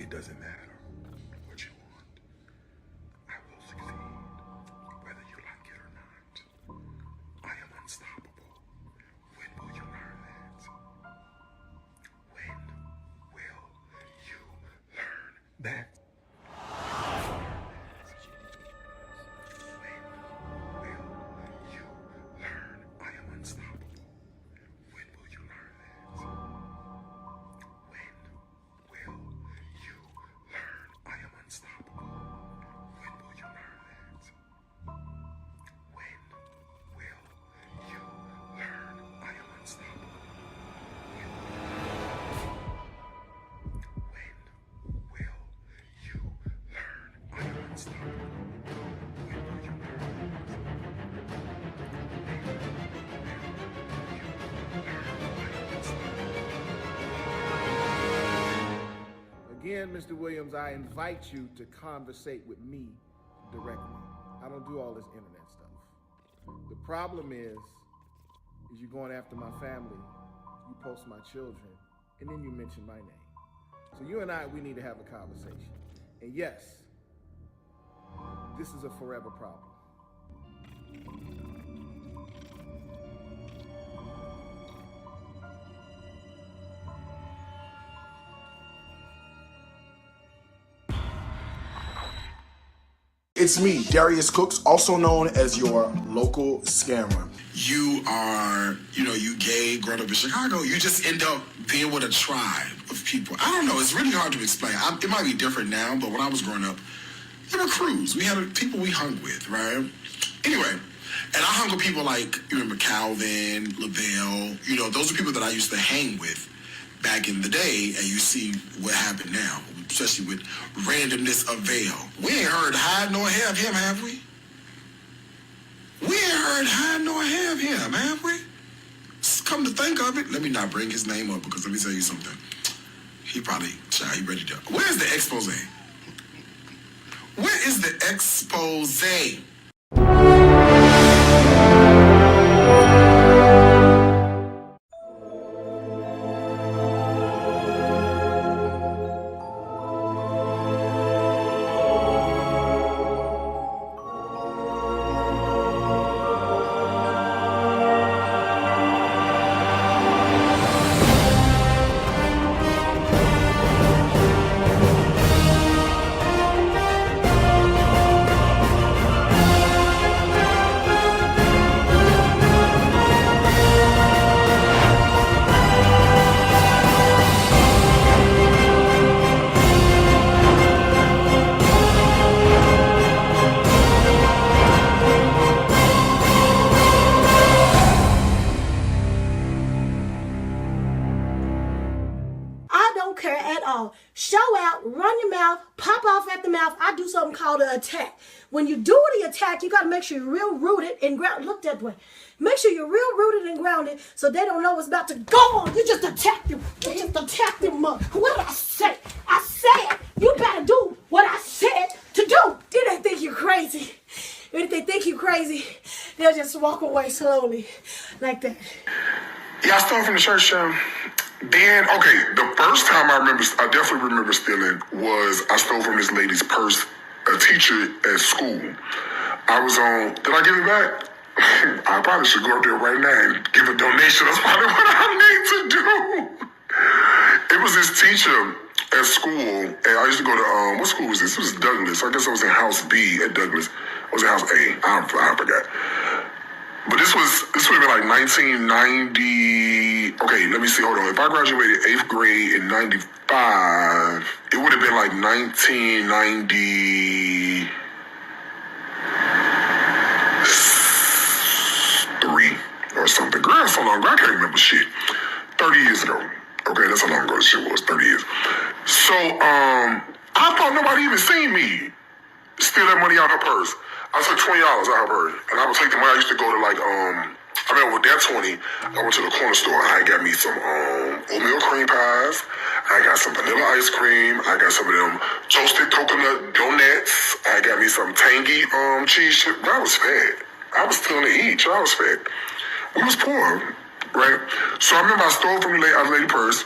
It doesn't matter what you want. I will succeed, whether you like it or not. I am unstoppable. When will you learn that? When will you learn that? Again, Mr. Williams, I invite you to conversate with me directly. I don't do all this internet stuff. The problem is you're going after my family, you post my children, and then you mention my name. So you and I, we need to have a conversation. And yes, this is a forever problem. It's me, Darius Cooks, also known as your local scammer. You are, you gay, growing up in Chicago, you just end up being with a tribe of people. I don't know, it's really hard to explain. It might be different now, but when I was growing up, there were crews. We had people we hung with, right? Anyway, and I hung with people like, you remember Calvin, Lavelle, those are people that I used to hang with back in the day, and you see what happened now, especially with randomness of Vell. We ain't heard hide nor have him, have we? We ain't heard hide nor have him, have we? Come to think of it, let me not bring his name up, because let me tell you something. He probably, he ready to. Where's the expose? Where is the expose? Show out, run your mouth, pop off at the mouth. I do something called an attack. When you do the attack, you got to make sure you're real rooted and grounded. Look that way. Make sure you're real rooted and grounded so they don't know what's about to go on. You just attack them. You just attack them. What did I say? I said you better do what I said to do. Did they think you're crazy? If they think you're crazy, they'll just walk away slowly like that. Yeah, I stole from the church. Then, okay, the first time I definitely remember stealing was I stole from this lady's purse, a teacher at school. I was on, did I give it back? I probably should go up there right now and give a donation. That's probably what I need to do. It was this teacher at school, and I used to go to, what school was this? It was Douglas. I guess I was in House B at Douglas. I was in House A. I forgot. But this would have been like 1990. Okay, let me see. Hold on. If I graduated 8th grade in 95, it would have been like 1993 or something. Girl, that's so long ago. I can't remember shit. 30 years ago. Okay, that's how long ago this shit was. 30 years. So, I thought nobody even seen me steal that money out of her purse. I took $20 out of her, and I would take the money. I used to go to like, I remember with that 20, I went to the corner store. I got me some oatmeal cream pies. I got some vanilla ice cream. I got some of them toasted coconut donuts. I got me some tangy cheese chips. I was fed. I was stealing to eat. I was fed. We was poor, right? So I remember I stole from the lady purse,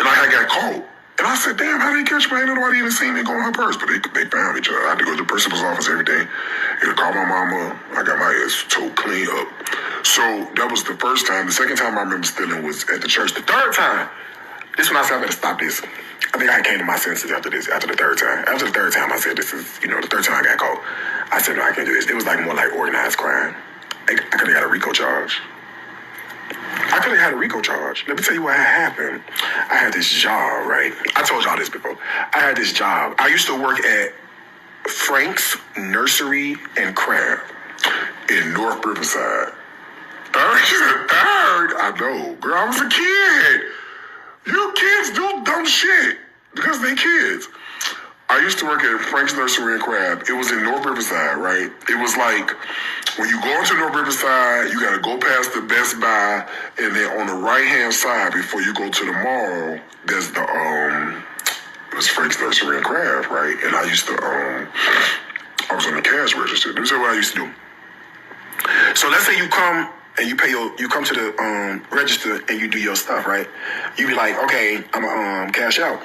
and I had got caught. And I said, damn, how they catch me? Ain't nobody even seen me go in her purse. But they found me. I had to go to the principal's office every day. And to call my mama. I got my ass towed clean up. So that was the first time. The second time I remember stealing was at the church. The third time, this when I said I better stop this. I think I came to my senses after this, after the third time. After the third time, I said, this is, the third time I got caught. I said, no, I can't do this. It was like more like organized crime. I could have got a Rico charge. Let me tell you what had happened. I had this job, right? I told y'all this before. I had this job. I used to work at Frank's Nursery and Craft in North Riverside. Third? I know. Girl, I was a kid. You kids do dumb shit because they kids. I used to work at Frank's Nursery and Crab. It was in North Riverside, right? It was like, when you go into North Riverside, you gotta go past the Best Buy, and then on the right-hand side, before you go to the mall, there's the, it was Frank's Nursery and Crab, right? And I used to, I was on the cash register. Let me tell you what I used to do. So let's say you come and you come to the register and you do your stuff, right? You be like, okay, I'm gonna cash out.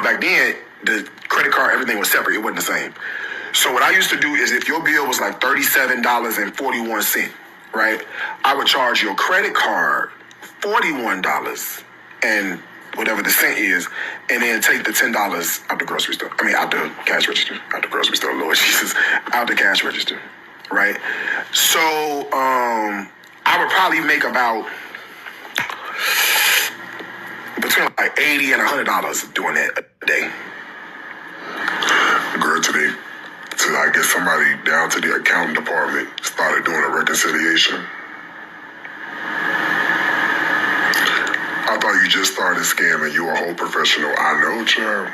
Back then, the credit card, everything was separate. It wasn't the same. So what I used to do is if your bill was like $37.41, right? I would charge your credit card $41 and whatever the cent is, and then take the $10 out the grocery store. Out the cash register. Out the grocery store, Lord Jesus. Out the cash register, right? So I would probably make about between like $80 and $100 doing that a day. Girl, today, I guess somebody down to the accounting department started doing a reconciliation. I thought you just started scamming. You a whole professional. I know, child.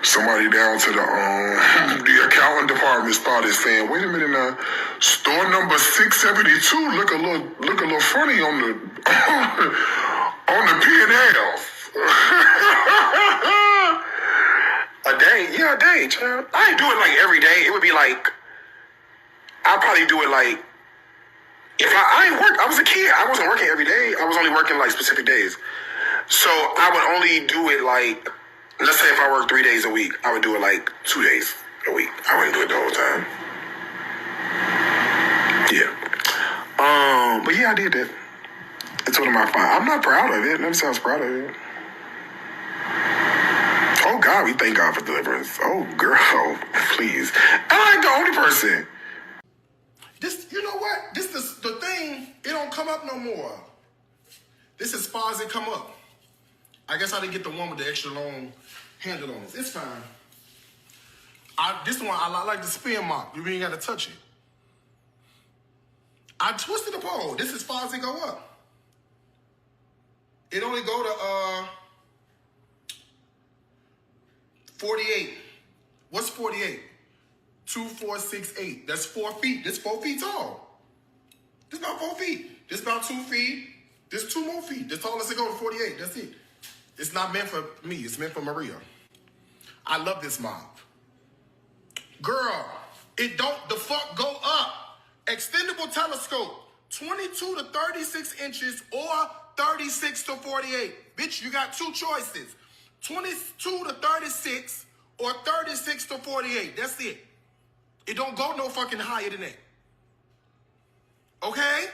Somebody down to the accounting department started saying, "Wait a minute now, store number 672 look a little funny on the on the P&L." A day, child. I didn't do it like every day. It would be like, I'd probably do it like, if I ain't work, I was a kid. I wasn't working every day. I was only working like specific days. So I would only do it like, let's say if I work 3 days a week, I would do it like 2 days a week. I wouldn't do it the whole time. Yeah. But yeah, I did that. It's one of my fine. I'm not proud of it. Never say I was proud of it. Oh God, we thank God for deliverance. Oh girl, please. I ain't the only person. This, you know what? This is the thing. It don't come up no more. This is as far as it come up. I guess I didn't get the one with the extra long handle on it. It's fine. This one, I like the spin mark. You ain't got to touch it. I twisted the pole. This is as far as it go up. It only go to 48. What's 48? 2, 4, 6, 8. That's 4 feet. This 4 feet tall. This about 4 feet. This about 2 feet. This 2 more feet. That's all as it go to 48. That's it. It's not meant for me. It's meant for Maria. I love this mop. Girl, it don't the fuck go up. Extendable telescope. 22 to 36 inches or 36 to 48. Bitch, you got 2 choices. 22 to 36 or 36 to 48. That's it. It don't go no fucking higher than that. Okay?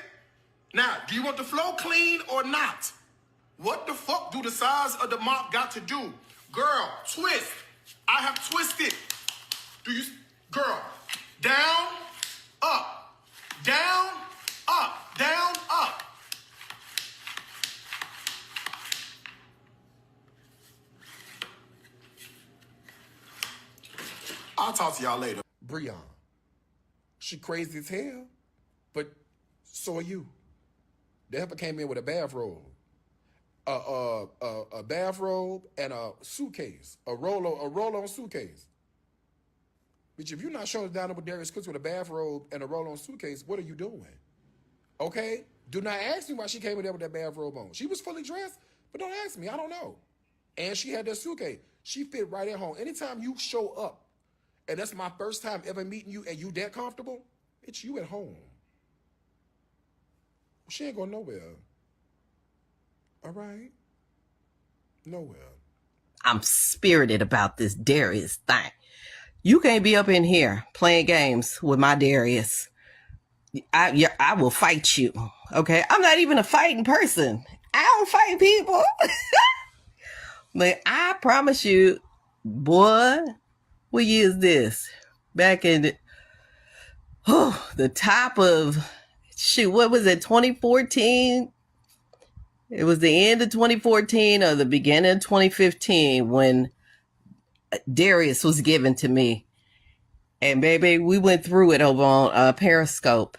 Now, do you want the flow clean or not? What the fuck do the size of the mop got to do? Girl, twist. I have twisted. Girl, down, up, down, up, down, up. I'll talk to y'all later. Breon. She crazy as hell, but so are you. The helper came in with a bathrobe. A bathrobe and a suitcase. A roll-on suitcase. Bitch, if you're not showing down there with Darius Cooks with a bathrobe and a roll-on suitcase, what are you doing? Okay? Do not ask me why she came in there with that bathrobe on. She was fully dressed, but don't ask me. I don't know. And she had that suitcase. She fit right at home. Anytime you show up, and that's my first time ever meeting you, and you that comfortable, it's you at home. She ain't going nowhere. All right? Nowhere. I'm spirited about this Darius thing. You can't be up in here playing games with my Darius. I will fight you. Okay, I'm not even a fighting person. I don't fight people. But I promise you, boy, what year is this? Back in the top of, what was it, 2014? It was the end of 2014 or the beginning of 2015 when Darius was given to me. And baby, we went through it over on Periscope.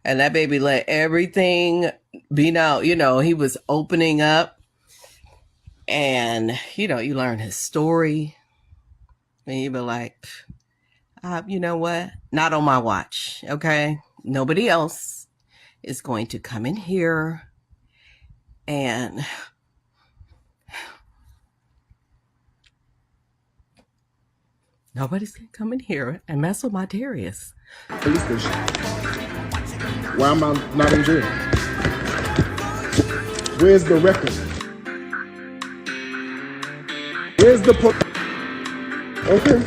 And that baby let everything be known. You know, he was opening up. And, you know, you learn his story. And you be like, you know what? Not on my watch, okay? Nobody else is going to come in here and nobody's going to come in here and mess with my Darius. Police station. Why am I not in jail? Where's the record? Where's the Okay.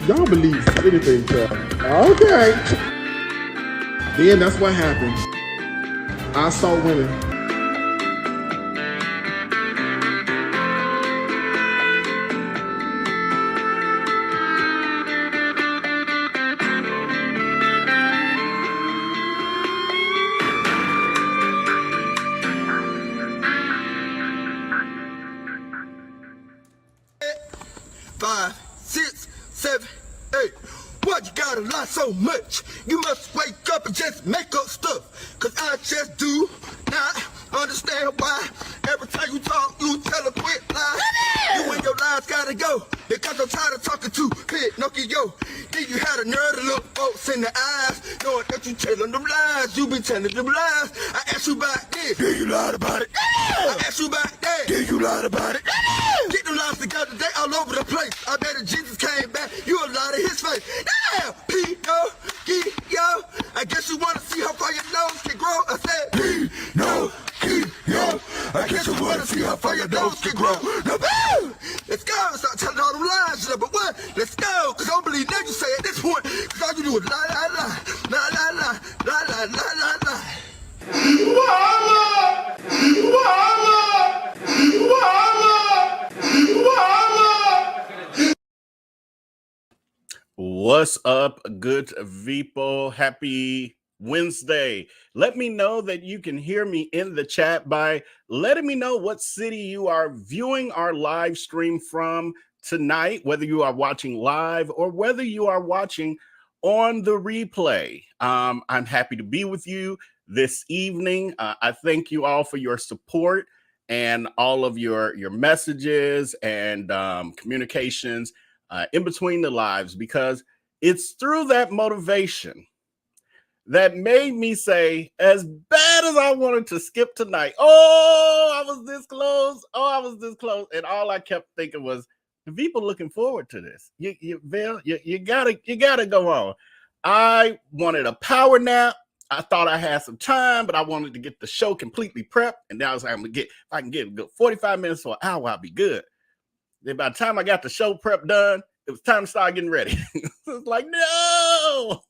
Y'all believe anything, child. Okay. Then that's what happened. I saw women. So much, you must wake up and just make up stuff. Cause I just do not understand why every time you talk, you tell a quick lie. You and your lies gotta go, because I'm tired of talking to Pinocchio. Then you had a nerve to look folks in the eyes, knowing that you telling them lies, you be telling them lies. I asked you about this, yeah, you lied about it. I asked you about that, yeah, you lied about it. Get them lies together, they all over the place. I bet if Jesus came back, you a lie to his face. Damn, P-O-G-O, I guess you wanna see how far your nose can grow. I said, P-No-G-O, I guess you wanna see how far your nose can grow. Now, boo! Let's go, start telling all them lies, number one. Let's go, cause I don't believe that you say at this point, cause all you do is lie, lie, lie, lie, lie, lie, lie, lie, lie, lie, lie. Mama! Mama! Mama! Mama! What's up, good people? Happy Wednesday. Let me know that you can hear me in the chat by letting me know what city you are viewing our live stream from tonight, whether you are watching live or whether you are watching on the replay. I'm happy to be with you this evening. I thank you all for your support and all of your messages and communications in between the lives, because it's through that motivation that made me say, as bad as I wanted to skip tonight, I was this close. And all I kept thinking was, the people looking forward to this. Vell, you gotta go on. I wanted a power nap. I thought I had some time, but I wanted to get the show completely prepped. And now I was like, if I can get a good 45 minutes or an hour, I'll be good. Then by the time I got the show prep done, it was time to start getting ready. It was like, no.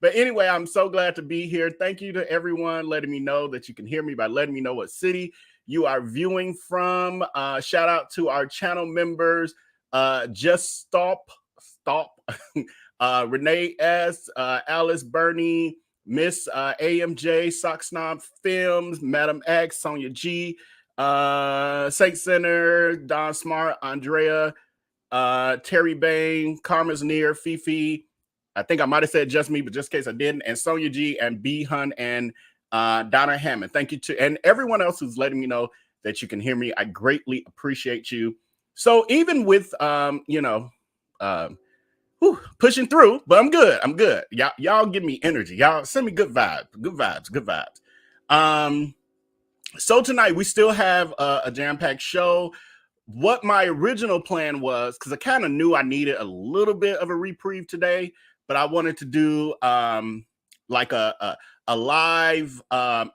But anyway, I'm so glad to be here. Thank you to everyone letting me know that you can hear me by letting me know what city you are viewing from. Shout out to our channel members. Just Stop. Renee S, Alice Bernie, Miss AMJ, Sock Snob Films, Madam X, Sonia G, Saint Center, Don Smart, Andrea, Terry Bain, Karma's Near, Fifi. I think I might have said just me, but just in case I didn't. And Sonia G and B Hun and Donna Hammond. Thank you to and everyone else who's letting me know that you can hear me. I greatly appreciate you. So even with pushing through, but I'm good. Y'all give me energy. Y'all send me good vibes. So tonight we still have a jam-packed show. What my original plan was, because I kind of knew I needed a little bit of a reprieve today, but I wanted to do like a live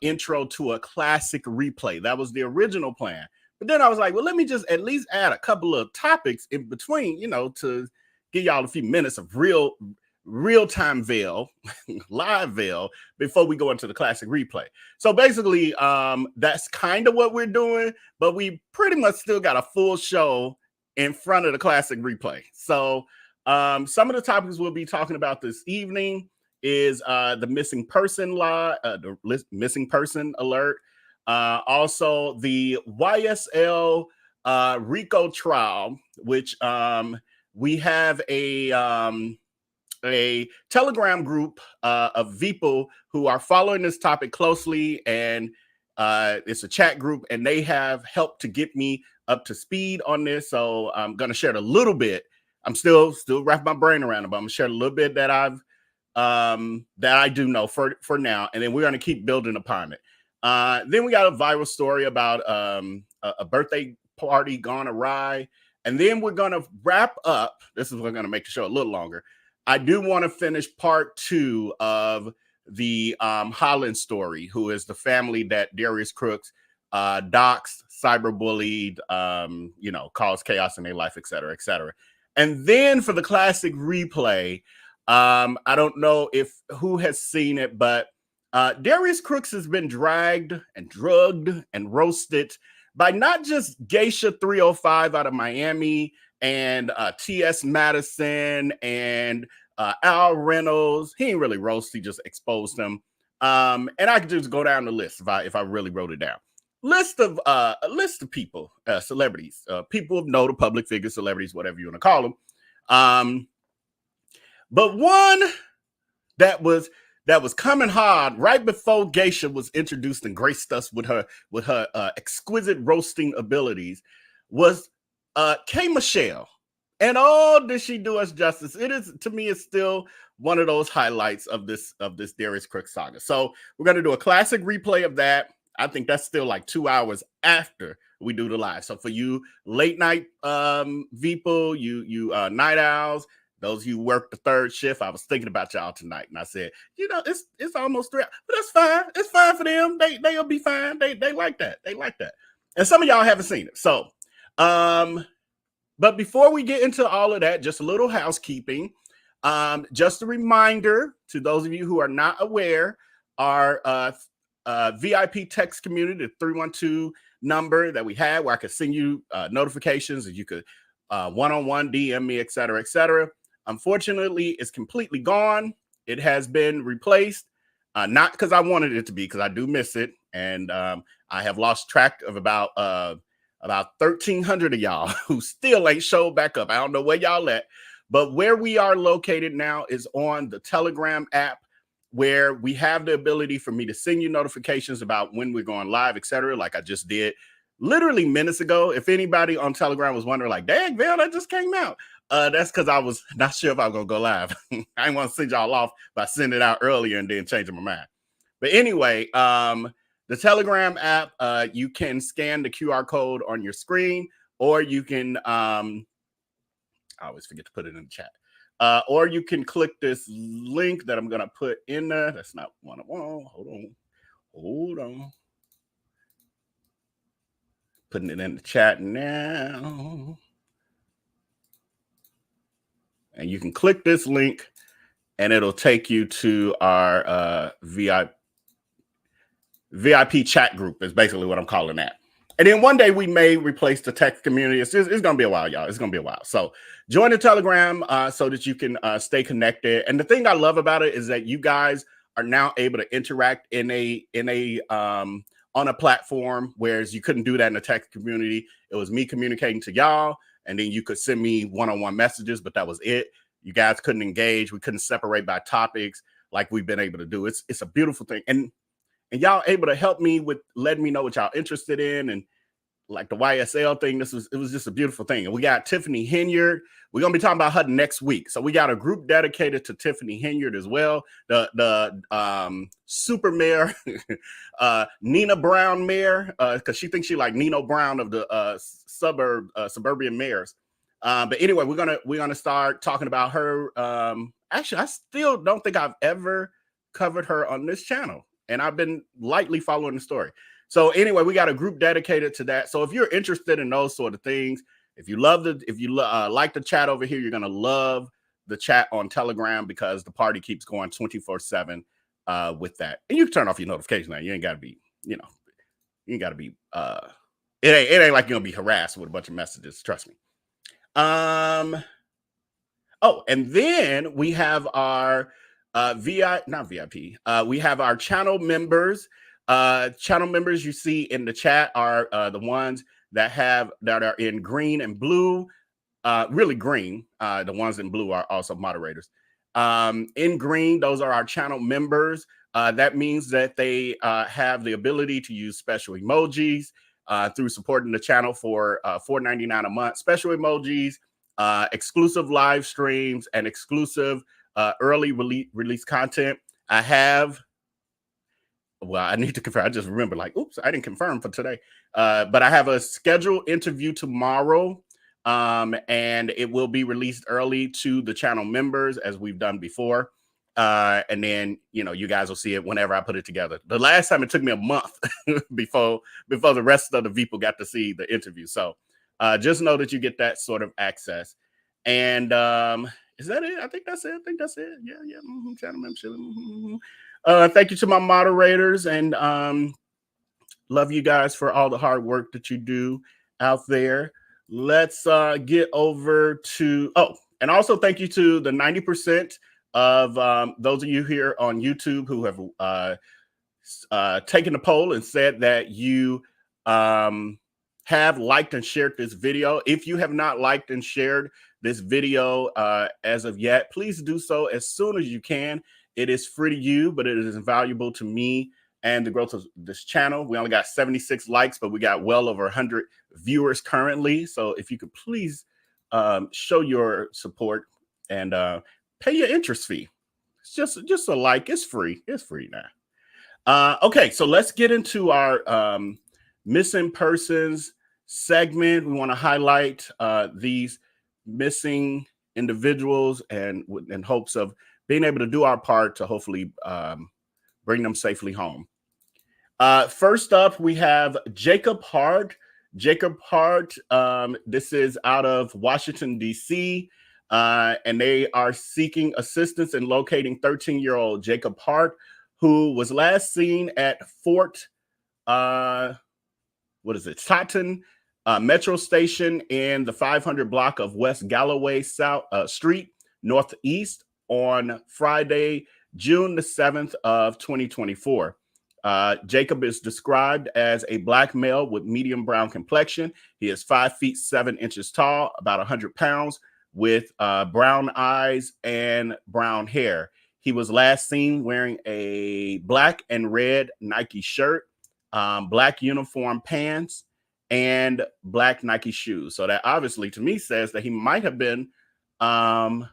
intro to a classic replay. That was the original plan. But then I was like, well, let me just at least add a couple of topics in between, to give y'all a few minutes of real-time Vell, live Vell, before we go into the classic replay. So basically, that's kind of what we're doing, but we pretty much still got a full show in front of the classic replay. So some of the topics we'll be talking about this evening is the missing person law, the missing person alert. Also, the YSL Rico trial, which we have a Telegram group of people who are following this topic closely, and it's a chat group, and they have helped to get me up to speed on this. So I'm going to share a little bit. I'm still wrapping my brain around it, but I'm going to share a little bit that I do know for now, and then we're going to keep building upon it. Then we got a viral story about a birthday party gone awry. And then we're going to wrap up. This is what's going to make the show a little longer. I do want to finish part 2 of the Holland story, who is the family that Darius Crooks doxed, cyberbullied, caused chaos in their life, et cetera, et cetera. And then for the classic replay, I don't know who has seen it, but Darius Crooks has been dragged and drugged and roasted by not just Geisha 305 out of Miami and T.S. Madison and Al Reynolds. He ain't really roast, he just exposed them. And I could just go down the list if I really wrote it down. A list of people, celebrities, people of note, public figures, celebrities, whatever you want to call them. But one that was coming hard right before Geisha was introduced and graced us with her exquisite roasting abilities was K. Michelle. And did she do us justice? It is, to me, it's still one of those highlights of this Darius Crooks saga. So we're going to do a classic replay of that. I think that's still like 2 hours after we do the live. So for you late night people, you night owls, those of you who work the third shift, I was thinking about y'all tonight, and I said, it's almost 3 hours, but that's fine. It's fine for them. They'll be fine. They like that. They like that. And some of y'all haven't seen it. So, but before we get into all of that, just a little housekeeping. Just a reminder to those of you who are not aware, our VIP text community, the 312 number that we had, where I could send you notifications, and you could one-on-one DM me, et cetera, et cetera. Unfortunately, it's completely gone. It has been replaced, not because I wanted it to be, because I do miss it, and I have lost track of about 1,300 of y'all who still ain't showed back up. I don't know where y'all at, but where we are located now is on the Telegram app, where we have the ability for me to send you notifications about when we're going live, et cetera, like I just did literally minutes ago. If anybody on Telegram was wondering, like, dang, Vell, that just came out. That's because I was not sure if I was going to go live. I didn't want to send y'all off by sending it out earlier and then changing my mind. But anyway, the Telegram app, you can scan the QR code on your screen, or you can, I always forget to put it in the chat. Or you can click this link that I'm going to put in there. That's not one I want. Hold on. Putting it in the chat now. And you can click this link, and it'll take you to our VIP chat group, is basically what I'm calling that. And then one day we may replace the text community. It's going to be a while, y'all. It's going to be a while. So join the Telegram so that you can stay connected. And the thing I love about it is that you guys are now able to interact on a platform, whereas you couldn't do that in the text community. It was me communicating to y'all, and then you could send me one-on-one messages, but that was it. You guys couldn't engage. We couldn't separate by topics like we've been able to do. It's a beautiful thing. And y'all able to help me with letting me know what y'all interested in, and like the YSL thing. It was just a beautiful thing. And we got Tiffany Henyard. We're gonna be talking about her next week. So we got a group dedicated to Tiffany Henyard as well. The super mayor, Nina Brown mayor, because she thinks she like Nino Brown of the suburban mayors. But anyway, we're gonna start talking about her. Actually, I still don't think I've ever covered her on this channel. and I've been lightly following the story. So anyway, we got a group dedicated to that. So if you're interested in those sort of things, if you like the chat over here, you're gonna love the chat on Telegram, because the party keeps going 24/7 with that. And you can turn off your notifications now. You ain't gotta be, you ain't gotta be it ain't like you're gonna be harassed with a bunch of messages, trust me. Oh, and then we have our we have our channel members. Channel members you see in the chat are the ones that are in green and blue. Really green. The ones in blue are also moderators. In green, those are our channel members. That means that they have the ability to use special emojis through supporting the channel for $4.99 a month. Special emojis, exclusive live streams, and exclusive early release content. I need to confirm. I just remember, like, oops, I didn't confirm for today. But I have a scheduled interview tomorrow. And it will be released early to the channel members, as we've done before. And then, you guys will see it whenever I put it together. The last time it took me a month before the rest of the people got to see the interview. So just know that you get that sort of access. And is that it? I think that's it. Yeah. Channel membership. Thank you to my moderators, and love you guys for all the hard work that you do out there. Let's get over to, and also thank you to the 90% of those of you here on YouTube who have taken the poll and said that you have liked and shared this video. If you have not liked and shared this video as of yet, please do so as soon as you can. It is free to you, but it is invaluable to me and the growth of this channel. We only got 76 likes, but we got well over 100 viewers currently. So if you could please show your support and pay your interest fee. It's just a like. It's free. It's free now. Okay, so let's get into our missing persons segment. We want to highlight these missing individuals and in hopes of being able to do our part to hopefully bring them safely home. First up, we have Jacob Hart. Jacob Hart, this is out of Washington, D.C., and they are seeking assistance in locating 13-year-old Jacob Hart, who was last seen at Fort, Totten Metro Station in the 500 block of West Galloway Street, Northeast, on Friday, June the 7th of 2024. Jacob is described as a black male with medium brown complexion. He is 5 feet 7 inches tall, about 100 pounds, with brown eyes and brown hair. He was last seen wearing a black and red Nike shirt, black uniform pants, and black Nike shoes. So that obviously to me says that he might have been, what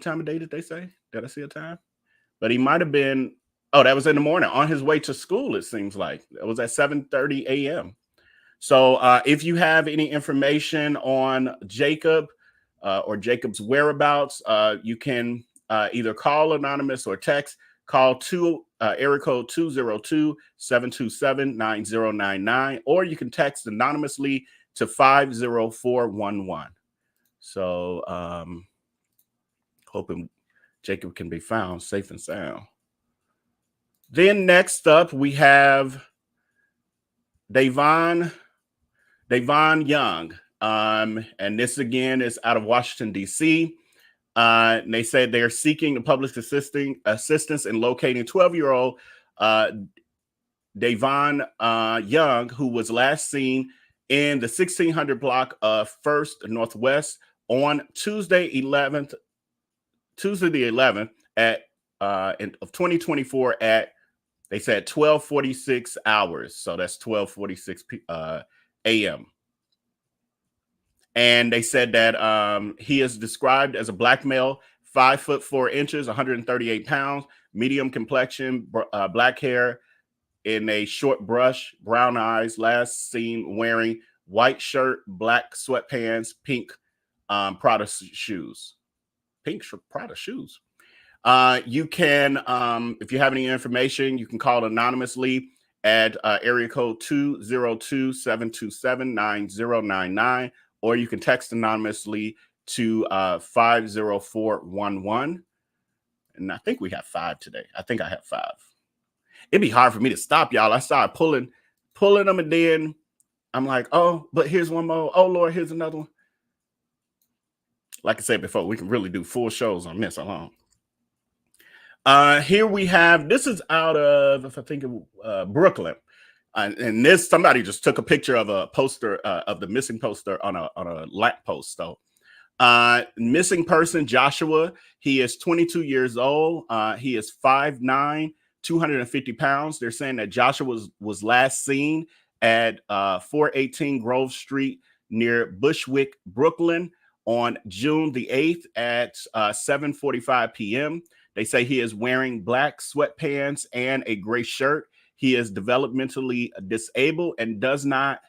time of day did they say? Did I see a time? But he might have been, that was in the morning, on his way to school, it seems like. It was at 7:30 a.m. So if you have any information on Jacob or Jacob's whereabouts, you can either call anonymous or text. Call area code 202-727-9099, or you can text anonymously to 50411. So hoping Jacob can be found safe and sound. Then next up, we have Davon Young. And this again is out of Washington, D.C. And they said they're seeking the public's assistance in locating 12-year-old Davon Young, who was last seen in the 1600 block of First Northwest on Tuesday the 11th at of 2024 at, they said, 12:46 hours. So that's 12:46 a.m. And they said that he is described as a black male, 5 foot 4 inches, 138 pounds, medium complexion, black hair, in a short brush, brown eyes, last seen wearing white shirt, black sweatpants, pink Prada shoes. Pink Prada shoes. You can, if you have any information, you can call anonymously at area code 202-727-9099, or you can text anonymously to 50411. And I think we have 5 today. I think I have 5. It'd be hard for me to stop, y'all. I started pulling them, and then I'm like, oh, but here's one more. Oh, Lord, here's another one. Like I said before, we can really do full shows on this alone. Here we have, this is out of, if I think of Brooklyn. And this, somebody just took a picture of a poster of the missing poster on a lamp post. So missing person, Joshua, he is 22 years old. He is 5'9", 250 pounds. They're saying that Joshua was last seen at 418 Grove Street near Bushwick, Brooklyn on June the 8th at 7:45 p.m. They say he is wearing black sweatpants and a gray shirt. He is developmentally disabled and does not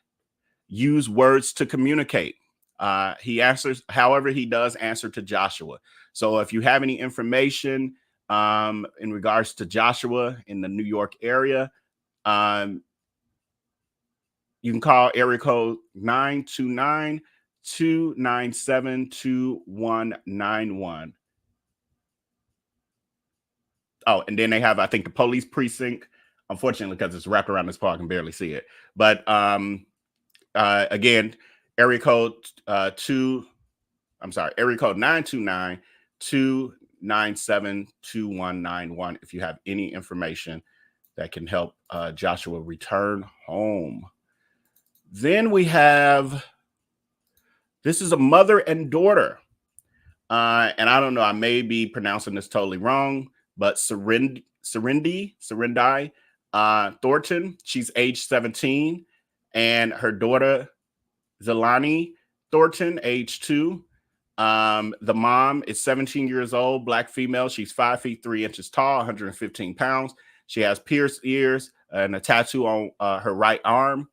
use words to communicate. He answers, however, he does answer to Joshua. So if you have any information in regards to Joshua in the New York area, you can call area code 929-297-2191. Oh, and then they have, I think, the police precinct. Unfortunately, because it's wrapped around this part, I can barely see it. But again, area code area code 929-297-2191 if you have any information that can help Joshua return home. Then we have, this is a mother and daughter. And I don't know, I may be pronouncing this totally wrong, but Serendai Thornton, she's age 17, and her daughter, Zelani Thornton, age 2. The mom is 17 years old, black female. She's 5 feet 3 inches tall, 115 pounds. She has pierced ears and a tattoo on her right arm.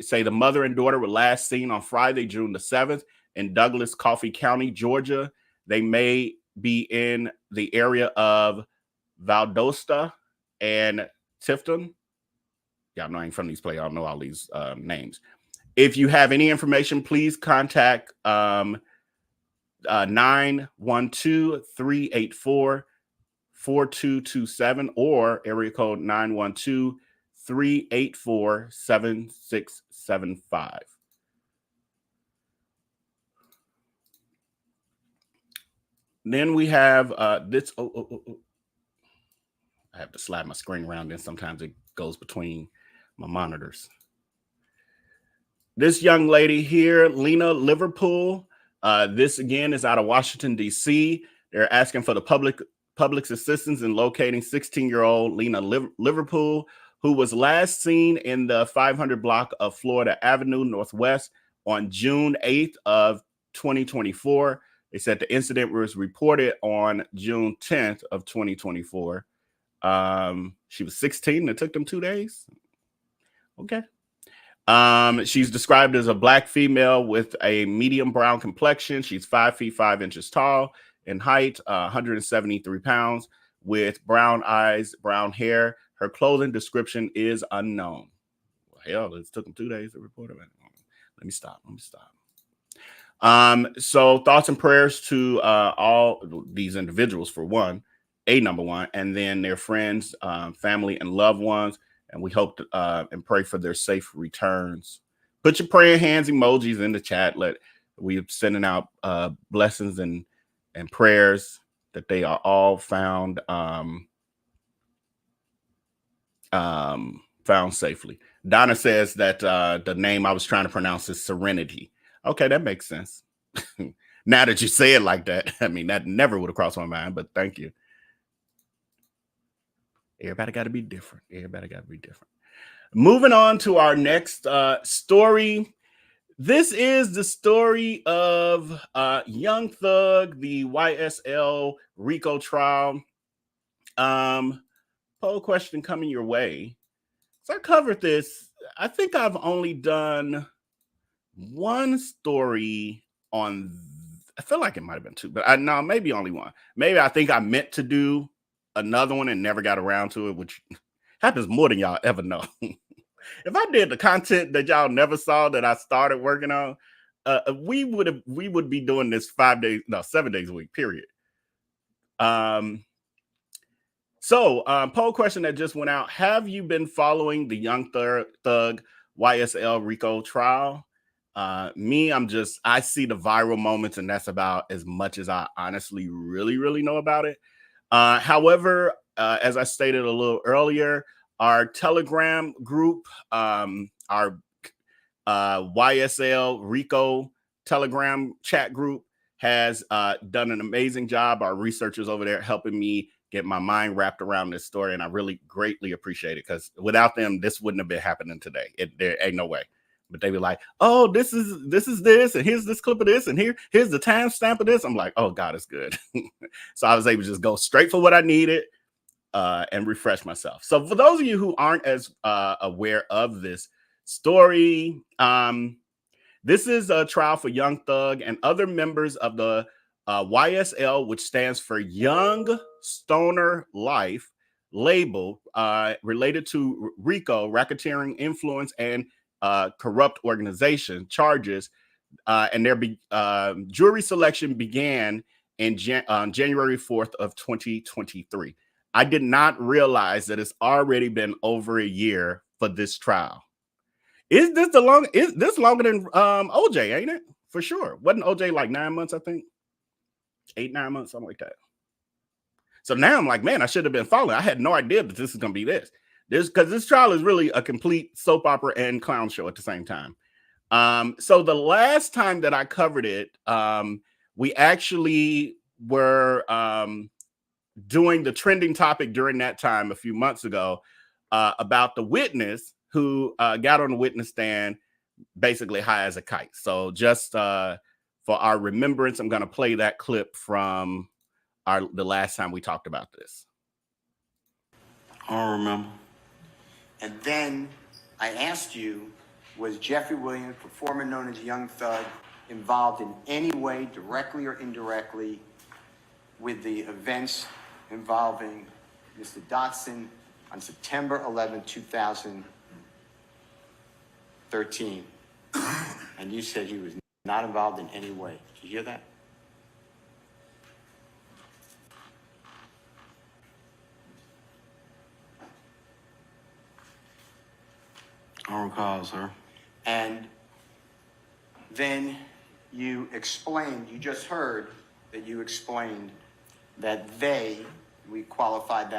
Say the mother and daughter were last seen on Friday, June the 7th in Douglas, Coffee County, Georgia. They may be in the area of Valdosta and Tifton. Y'all know I ain't from these places. I don't know all these names. If you have any information, please contact 912-384-4227 or area code 912-384-7675. Then we have this. I have to slide my screen around, and sometimes it goes between my monitors. This young lady here, Lena Liverpool. This again is out of Washington, D.C. They're asking for the public's assistance in locating 16-year-old Lena Liverpool, who was last seen in the 500 block of Florida Avenue Northwest on June 8th of 2024. They said the incident was reported on June 10th of 2024. She was 16 and it took them 2 days. Okay. She's described as a black female with a medium brown complexion. She's 5 feet 5 inches tall in height, 173 pounds, with brown eyes, brown hair. Her clothing description is unknown. Well, hell, it took them 2 days to report it. Let me stop. So thoughts and prayers to all these individuals, for one, number one, and then their friends, family, and loved ones. And we hope to, and pray for their safe returns. Put your praying hands emojis in the chat. We're sending out blessings and prayers that they are all found safely. Donna says that the name I was trying to pronounce is Serenity. Okay, that makes sense. Now that you say it like that, I mean, that never would have crossed my mind, but thank you. Everybody got to be different. Moving on to our next story. This is the story of Young Thug, the YSL Rico trial. Poll question coming your way. So I covered this. I think I've only done one story on I feel like it might have been 2, but no, maybe only 1. Maybe I think I meant to do another one and never got around to it, which happens more than y'all ever know. If I did the content that y'all never saw that I started working on, we would be doing this 7 days a week, period. So poll question that just went out: have you been following the Young Thug YSL Rico trial? Me, I see the viral moments, and that's about as much as I honestly really know about it. However, as I stated a little earlier, our Telegram group, our YSL Rico Telegram chat group has done an amazing job. Our researchers over there helping me get my mind wrapped around this story, and I really greatly appreciate it, because without them, this wouldn't have been happening today. There ain't no way. But they be like, oh, this is this, and here's this clip of this, and here's the timestamp of this. I'm like, oh God, it's good. So I was able to just go straight for what I needed and refresh myself. So for those of you who aren't as aware of this story, this is a trial for Young Thug and other members of the YSL, which stands for Young Stoner Life label, related to Rico racketeering, influence, and corrupt organization charges, and their jury selection began in January 4th of 2023. I did not realize that it's already been over a year for this trial. Is this longer than OJ, ain't it? For sure. Wasn't OJ like 9 months, I think? 8-9 months, something like that. So now I'm like, man, I should have been following. I had no idea that this is going to be this. Because this trial is really a complete soap opera and clown show at the same time. So the last time that I covered it, we actually were doing the trending topic during that time a few months ago about the witness who got on the witness stand basically high as a kite. So just for our remembrance, I'm going to play that clip from the last time we talked about this. I don't remember. And then I asked you, was Jeffrey Williams, performer known as Young Thug, involved in any way, directly or indirectly, with the events involving Mr. Doxing on September 11, 2013? And you said he was not involved in any way. Did you hear that? I don't recall, sir. And then you explained, you just heard that you explained that you qualified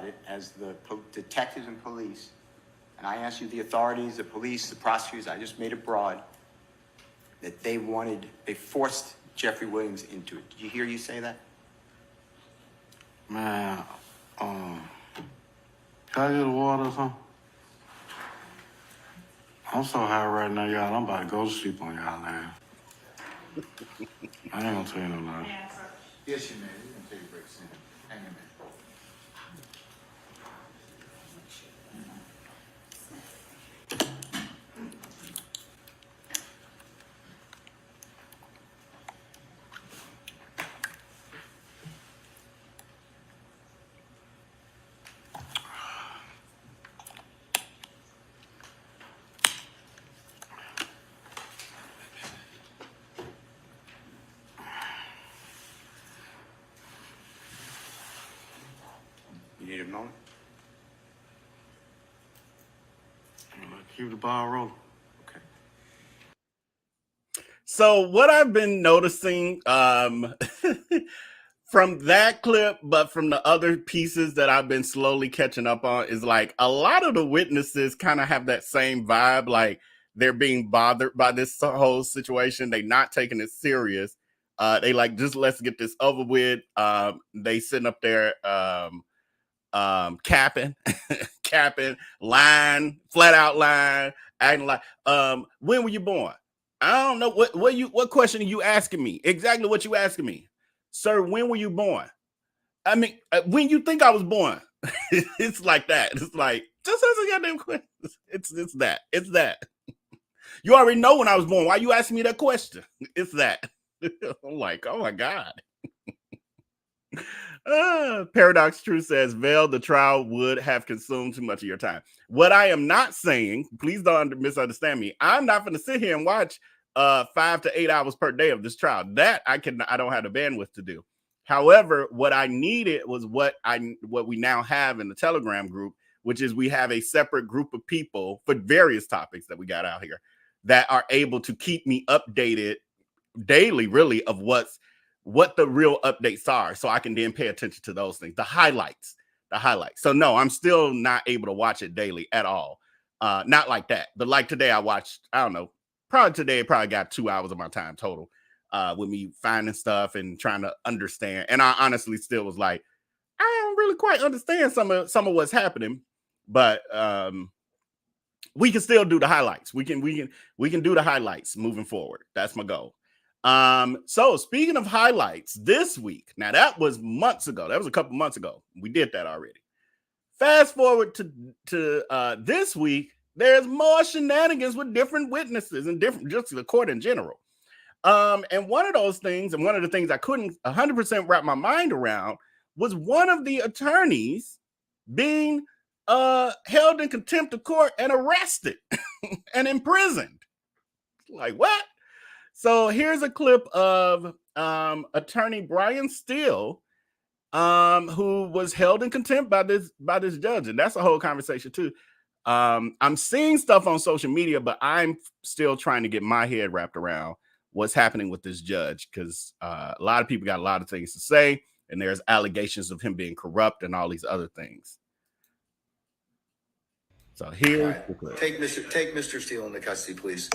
it as the detectives and police. And I asked you the authorities, the police, the prosecutors, I just made it broad, that they forced Jeffrey Williams into it. Did you hear you say that? Man, can I get a water or something? I'm so high right now, y'all. I'm about to go to sleep on y'all now. I ain't gonna tell you no lie. Yes, you may. We're gonna take a break soon. Hang in there. You need a moment? Keep the ball rolling. Okay. So what I've been noticing from that clip, but from the other pieces that I've been slowly catching up on, is like a lot of the witnesses kind of have that same vibe, like they're being bothered by this whole situation. They're not taking it serious. They like, just let's get this over with. They sitting up there capping, lying, flat out lying, acting like, when were you born? I don't know. What question are you asking me? Exactly what you asking me. Sir, when were you born? I mean, when you think I was born. It's like that. It's like, just answer goddamn question. It's that. You already know when I was born. Why you asking me that question? It's that. I'm like, oh my God. Paradox True says, Vell, the trial would have consumed too much of your time. What I am not saying, please don't misunderstand me. I'm not going to sit here and watch 5 to 8 hours per day of this trial. That I don't have the bandwidth to do. However, what I needed was what we now have in the Telegram group, which is we have a separate group of people for various topics that we got out here that are able to keep me updated daily, really, of what the real updates are, so I can then pay attention to those things, the highlights. So no, I'm still not able to watch it daily at all. Not like that, but like today I watched, I don't know, probably got 2 hours of my time total, with me finding stuff and trying to understand. And I honestly still was like, I don't really quite understand some of what's happening, but we can still do the highlights. We can do the highlights moving forward. That's my goal. So speaking of highlights, this week, now that was months ago. That was a couple months ago. We did that already. Fast forward to this week, there's more shenanigans with different witnesses and different, just the court in general. And one of those things, and one of the things I couldn't 100% wrap my mind around, was one of the attorneys being held in contempt of court and arrested and imprisoned. Like, what? So here's a clip of attorney Brian Steele, who was held in contempt by this judge, and that's a whole conversation too. I'm seeing stuff on social media, but I'm still trying to get my head wrapped around what's happening with this judge, because a lot of people got a lot of things to say, and there's allegations of him being corrupt and all these other things. So here's the clip. Take Mr. Steele into custody, please.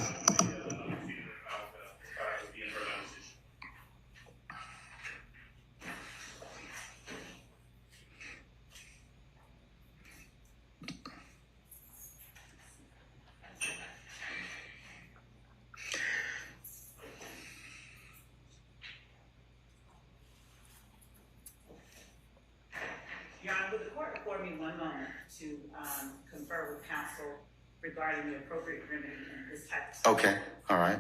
Your Honor, would the court afford me one moment to confer with counsel regarding the appropriate remedy in this type of situation? Okay, all right.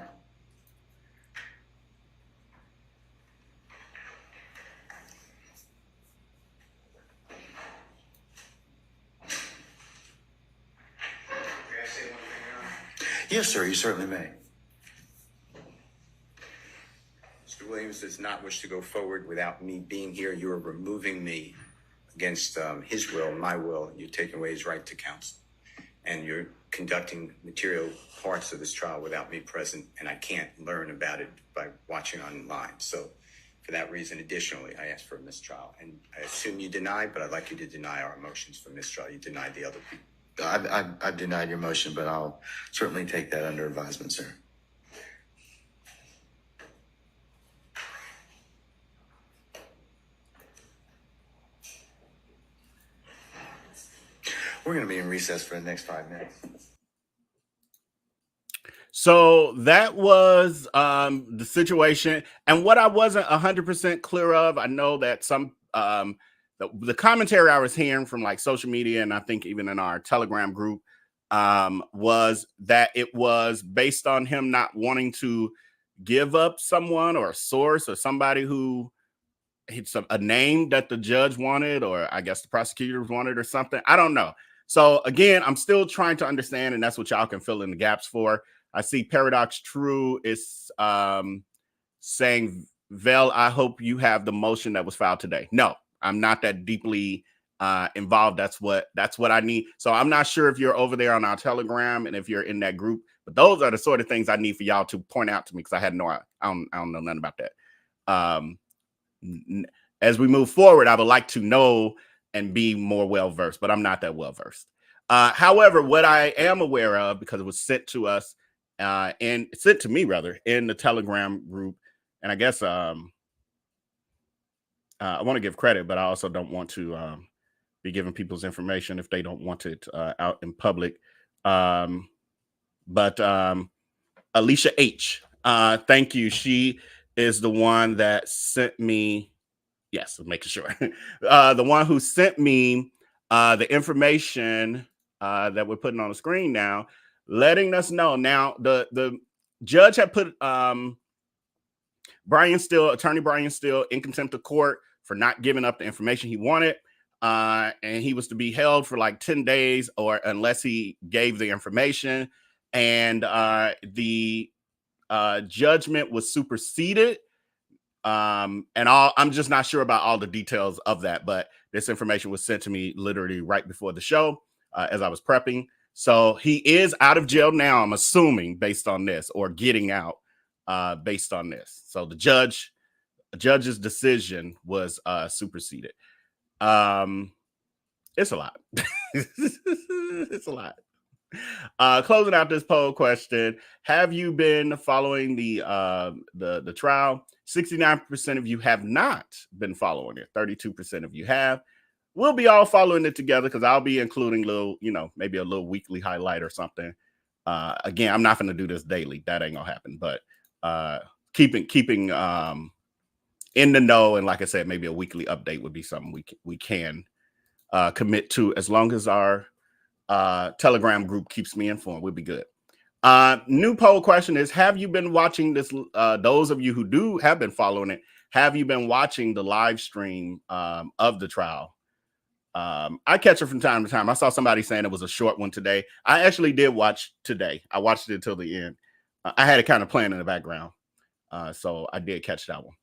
May I say one thing, Your Honor? Yes, sir, you certainly may. Mr. Williams does not wish to go forward without me being here. You are removing me against his will, my will. You're taking away his right to counsel. And you're conducting material parts of this trial without me present, and I can't learn about it by watching online. So for that reason, additionally, I asked for a mistrial. And I assume you deny, but I'd like you to deny our motions for mistrial. You denied the other people. I've denied your motion, but I'll certainly take that under advisement, sir. We're going to be in recess for the next 5 minutes. So that was the situation. And what I wasn't 100% clear of, I know that some the commentary I was hearing from like social media, and I think even in our Telegram group, was that it was based on him not wanting to give up someone or a source or somebody who it's a name that the judge wanted, or I guess the prosecutors wanted or something. I don't know. So again, I'm still trying to understand, and that's what y'all can fill in the gaps for. I see Paradox True is saying, Vell, I hope you have the motion that was filed today. No, I'm not that deeply involved. That's what I need. So I'm not sure if you're over there on our Telegram and if you're in that group, but those are the sort of things I need for y'all to point out to me, because I don't know nothing about that. As we move forward, I would like to know and be more well-versed, but I'm not that well-versed. However, what I am aware of, because it was sent to us, and sent to me rather, in the Telegram group, and I guess I want to give credit, but I also don't want to be giving people's information if they don't want it out in public. But Alicia H, thank you. She is the one that sent me. Yes, making sure. The one who sent me the information that we're putting on the screen now, letting us know. Now, the judge had put Attorney Brian Steele in contempt of court for not giving up the information he wanted. And he was to be held for like 10 days or unless he gave the information. And the judgment was superseded. I'm just not sure about all the details of that, but this information was sent to me literally right before the show as I was prepping. So he is out of jail now, I'm assuming, based on this, or getting out based on this. So the judge's decision was superseded. It's a lot. It's a lot. Closing out this poll question: have you been following the trial? 69% of you have not been following it. 32% of you have. We'll be all following it together because I'll be including maybe a little weekly highlight or something. Again, I'm not going to do this daily. That ain't gonna happen. But keeping in the know, and like I said, maybe a weekly update would be something we can commit to, as long as our Telegram group keeps me informed. We'll be good. New poll question is: have you been watching this? Those of you who have been following it, have you been watching the live stream of the trial? I catch it from time to time. I saw somebody saying it was a short one today. I actually did watch today. I watched it until the end. I had it kind of playing in the background. So I did catch that one.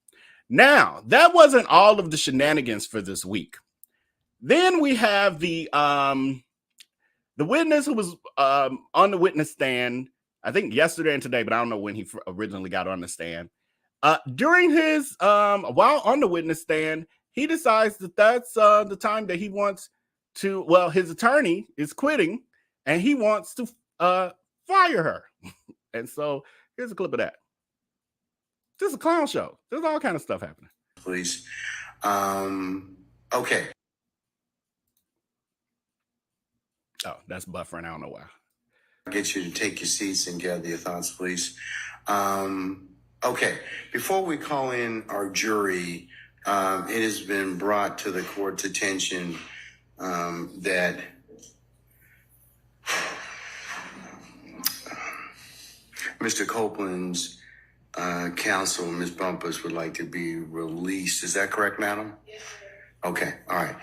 Now, that wasn't all of the shenanigans for this week. Then we have the witness who was on the witness stand, I think yesterday and today, but I don't know when he originally got on the stand. During his, while on the witness stand, he decides that that's the time that he wants to, his attorney is quitting and he wants to fire her. And so here's a clip of that. This is a clown show. There's all kind of stuff happening. Please. Okay. Oh, that's buffering. I don't know why. I'll get you to take your seats and gather your thoughts, please. Okay. Before we call in our jury, it has been brought to the court's attention that Mr. Copeland's counsel, Ms. Bumpus, would like to be released. Is that correct, madam? Yes, sir. Okay. All right.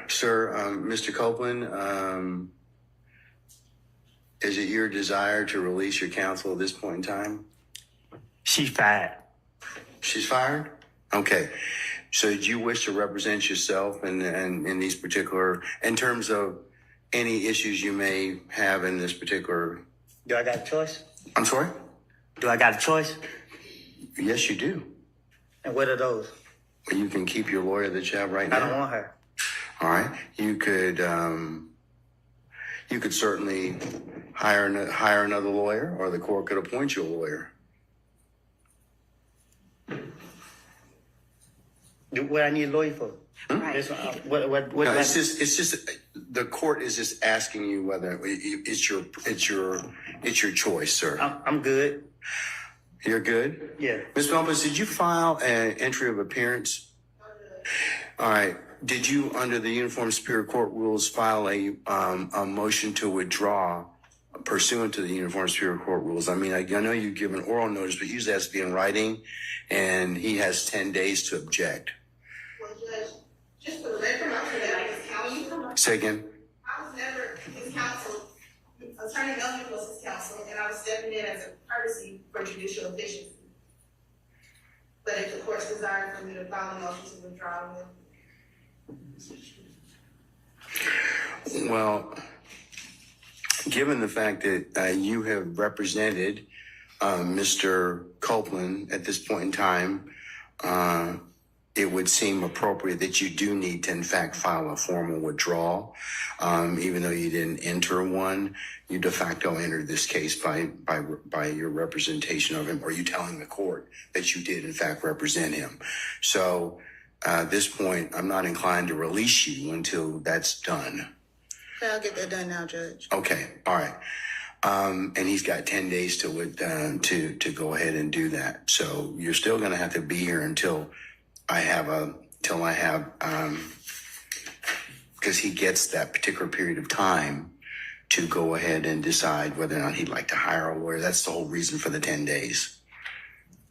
Sir, Mr. Copeland, is it your desire to release your counsel at this point in time? She's fired. She's fired? Okay. So do you wish to represent yourself in these particular, in terms of any issues you may have in this particular? Do I got a choice? I'm sorry? Do I got a choice? Yes, you do. And what are those? Well, you can keep your lawyer that you have right now. I don't want her. All right. You could certainly hire another lawyer, or the court could appoint you a lawyer. What I need a lawyer for? Right. What No, it's just the court is just asking you whether it's your choice, sir. I'm good. You're good? Yeah. Ms. Bumpus, did you file an entry of appearance? All right. Did you, under the Uniform Superior Court rules, file a motion to withdraw pursuant to the Uniform Superior Court rules? I mean, I know you give an oral notice, but usually it has to be in writing, and he has 10 days to object. Well, Judge, just for the record, I was never his counsel. Say again? I was never his counsel. Attorney Melvin was his counsel, and I was stepping in as a courtesy for judicial efficiency. But if the court's desire for me to file a motion to withdraw, well, given the fact that you have represented Mr. Copeland at this point in time, it would seem appropriate that you do need to, in fact, file a formal withdrawal. Even though you didn't enter one, you de facto entered this case by your representation of him, or you telling the court that you did, in fact, represent him. So at this point, I'm not inclined to release you until that's done. okay, I'll get that done now, Judge. Okay, all right. And he's got 10 days to go ahead and do that. So you're still going to have to be here until I have because he gets that particular period of time to go ahead and decide whether or not he'd like to hire a lawyer. That's the whole reason for the 10 days.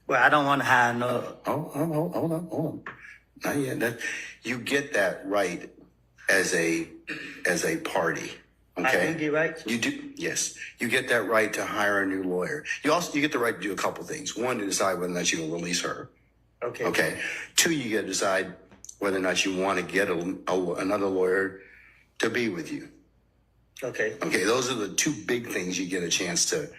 Well, I don't want to hire no. Hold on. Not yet. You get that right as a party. Okay. I do get right. You do, yes. You get that right to hire a new lawyer. You get the right to do a couple things. One, to decide whether or not you're going to release her. Okay. Okay. Two, you get to decide whether or not you want to get another lawyer to be with you. Okay. Okay. Those are the two big things you get a chance to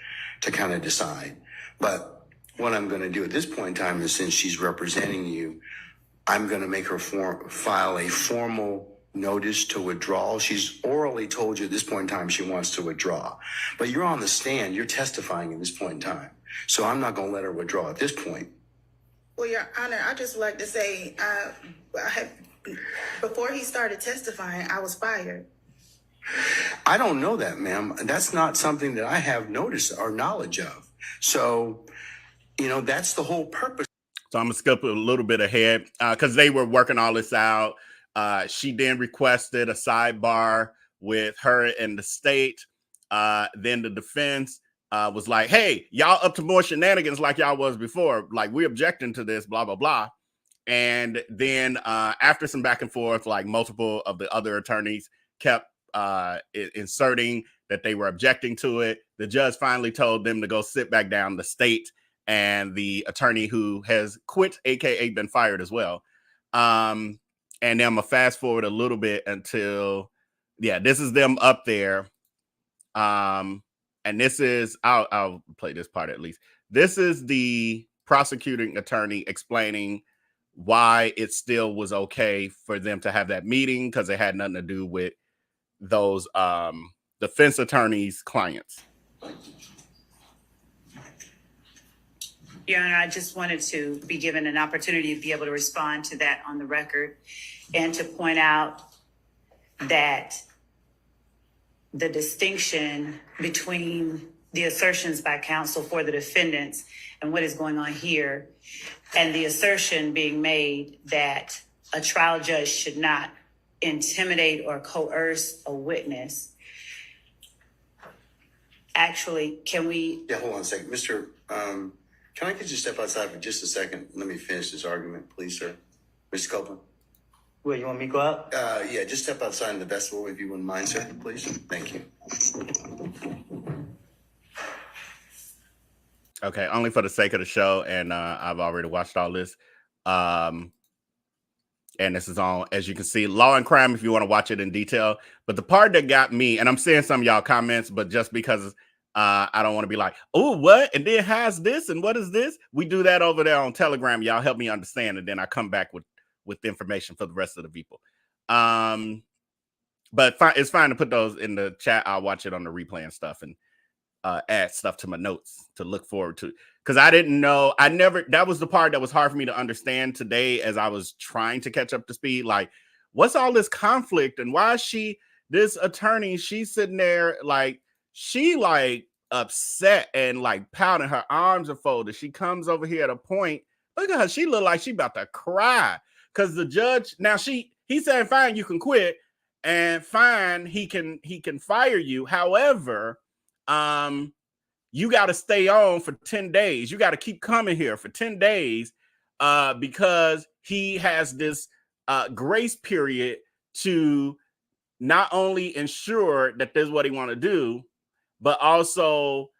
kind of decide. But what I'm going to do at this point in time is, since she's representing you, I'm going to make her file a formal notice to withdraw. She's orally told you at this point in time she wants to withdraw. But you're on the stand. You're testifying at this point in time. So I'm not going to let her withdraw at this point. Well, Your Honor, I just like to say, before he started testifying, I was fired. I don't know that, ma'am. That's not something that I have notice or knowledge of. So, that's the whole purpose. So I'm gonna skip a little bit ahead because they were working all this out. She then requested a sidebar with her and the state. Then the defense was like, hey, y'all up to more shenanigans like y'all was before. Like, we're objecting to this, blah, blah, blah. And then after some back and forth, like multiple of the other attorneys kept inserting that they were objecting to it. The judge finally told them to go sit back down, the state and the attorney who has quit, aka been fired as well. And then I'm gonna fast forward a little bit until, this is them up there. And this is, I'll play this part at least. This is the prosecuting attorney explaining why it still was okay for them to have that meeting, because it had nothing to do with those defense attorneys' clients. Your Honor, I just wanted to be given an opportunity to be able to respond to that on the record and to point out that the distinction between the assertions by counsel for the defendants and what is going on here, and the assertion being made that a trial judge should not intimidate or coerce a witness. Actually, can we... Yeah, hold on a second. Mr. Can I get you to step outside for just a second? Let me finish this argument, please, sir. Mr. Copeland? Well, you want me to go out? Yeah, just step outside in the vestibule if you wouldn't mind, sir, please. Thank you. Okay, only for the sake of the show, and I've already watched all this. And this is on, as you can see, Law and Crime if you want to watch it in detail. But the part that got me, and I'm seeing some of y'all comments, but just because I don't want to be like, oh, what? And then has this, and what is this? We do that over there on Telegram. Y'all help me understand, and then I come back with information for the rest of the people. But it's fine to put those in the chat. I'll watch it on the replay and stuff, and add stuff to my notes to look forward to. Because I didn't know, that was the part that was hard for me to understand today as I was trying to catch up to speed. Like, what's all this conflict? And why is this attorney, she's sitting there like, she like upset and like pouting, her arms are folded. She comes over here at a point, look at her, she look like she about to cry. Because the judge, now he's saying, fine, you can quit, and fine, he can fire you. However, you got to stay on for 10 days. You got to keep coming here for 10 days because he has this grace period to not only ensure that this is what he want to do, but also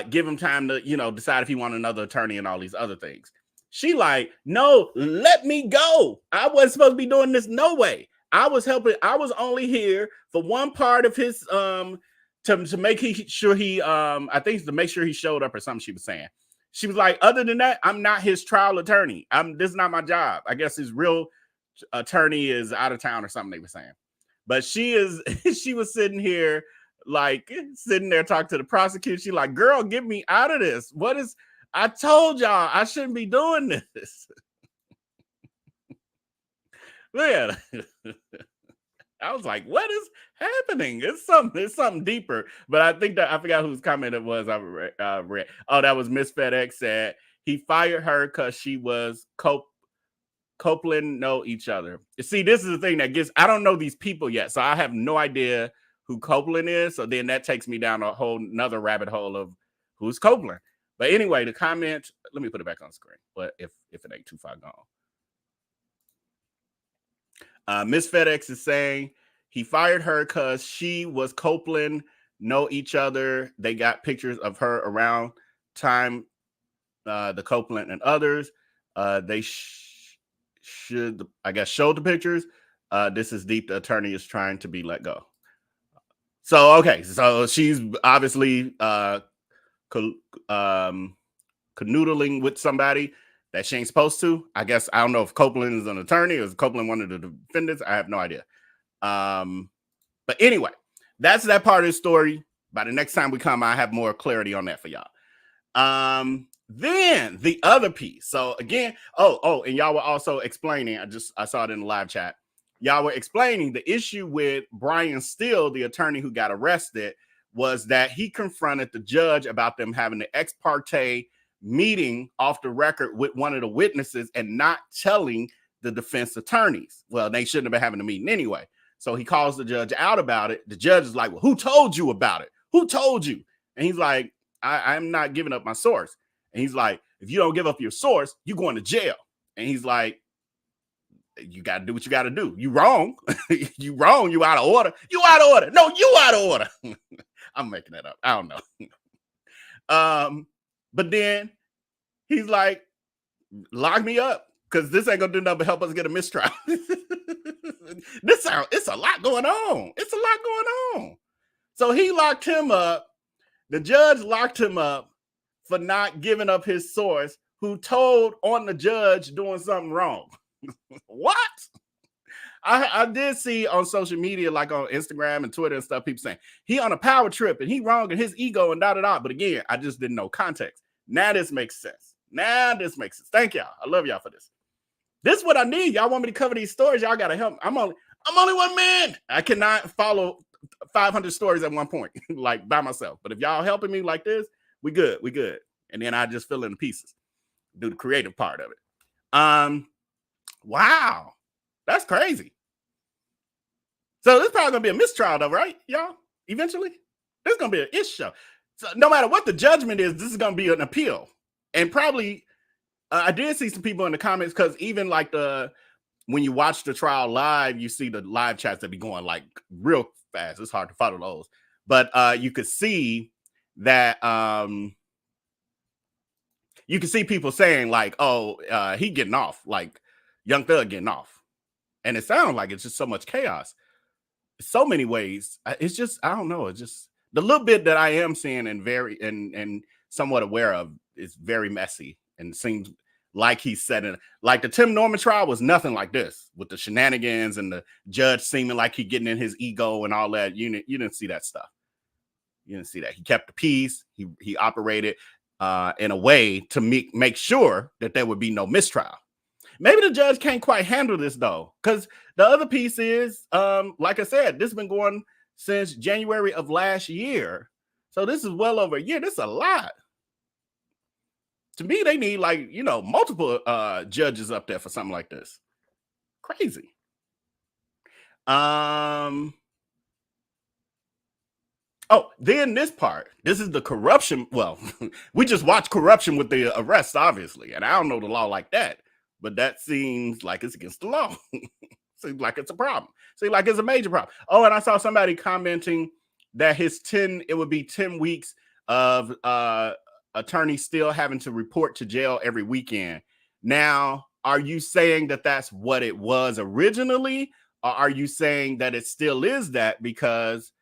give him time to, decide if he want another attorney and all these other things. She like, no, let me go. I wasn't supposed to be doing this. No way. I was helping. I was only here for one part of his to make sure he I think it's to make sure he showed up or something she was saying. She was like, other than that, I'm not his trial attorney. This is not my job. I guess his real attorney is out of town or something they were saying. But she was sitting here like sitting there talking to the prosecutor. She like, girl, get me out of this. I told y'all I shouldn't be doing this. Man. I was like, what is happening? It's something deeper. But I think that I forgot whose comment it was. I read. Oh, that was Miss FedEx said he fired her because she was Copeland know each other. You see, this is the thing that I don't know these people yet, so I have no idea who Copeland is. So then that takes me down a whole another rabbit hole of who's Copeland. But anyway, the comment, let me put it back on screen. But if it ain't too far gone. Miss FedEx is saying he fired her because she was Copeland, know each other. They got pictures of her around time, the Copeland and others. They should, I guess, show the pictures. This is deep. The attorney is trying to be let go. So, okay. So she's obviously canoodling with somebody that she ain't supposed to. I guess, I don't know if Copeland is an attorney or is Copeland one of the defendants. I have no idea. But anyway, that's that part of the story. By the next time we come, I have more clarity on that for y'all. Then the other piece. So again, and y'all were also explaining, I saw it in the live chat. Y'all were explaining the issue with Brian Steele, the attorney who got arrested, was that he confronted the judge about them having an ex parte meeting off the record with one of the witnesses and not telling the defense attorneys. Well, they shouldn't have been having a meeting anyway. So he calls the judge out about it. The judge is like, well, who told you about it? Who told you? And he's like, I'm not giving up my source. And he's like, if you don't give up your source, you're going to jail. And he's like, you got to do what you got to do. You wrong. You wrong. You out of order. You out of order. No, you out of order. I'm making that up. I don't know. But then he's like, lock me up because this ain't going to do nothing but help us get a mistrial. It's a lot going on. It's a lot going on. So he locked him up. The judge locked him up for not giving up his source, who told on the judge doing something wrong. What? I did see on social media, like on Instagram and Twitter and stuff, people saying he on a power trip and he wrong in his ego and da-da-da. But again, I just didn't know context. Now this makes sense. Thank y'all. I love y'all for this. This is what I need. Y'all want me to cover these stories? Y'all gotta help me. I'm only one man. I cannot follow 500 stories at one point, like by myself. But if y'all helping me like this, we good. And then I just fill in the pieces, do the creative part of it. Wow, that's crazy. So this is probably gonna be a mistrial, though, right, y'all? Eventually, this is gonna be an issue. So no matter what the judgment is, this is gonna be an appeal, and probably I did see some people in the comments because even like when you watch the trial live, you see the live chats that be going like real fast. It's hard to follow those, but you could see that you can see people saying like, "Oh, he getting off," like Young Thug getting off, and it sounds like it's just so much chaos, so many ways. It's just, I don't know. It's just the little bit that I am seeing and somewhat aware of is very messy, and seems like he's setting, like the Tim Norman trial was nothing like this, with the shenanigans and the judge seeming like he getting in his ego and all that. You didn't see that stuff. You didn't see that. He kept the peace. He operated in a way to make sure that there would be no mistrial. Maybe the judge can't quite handle this though, because the other piece is, like I said, this has been going since January of last year. So this is well over a year. This is a lot. To me, they need like, multiple judges up there for something like this. Crazy. Then this part. This is the corruption. Well, we just watched corruption with the arrests, obviously. And I don't know the law like that. But that seems like it's against the law. Seems like it's a problem. Seems like it's a major problem. Oh, and I saw somebody commenting that it would be 10 weeks of attorneys still having to report to jail every weekend. Now, are you saying that that's what it was originally? Or are you saying that it still is that because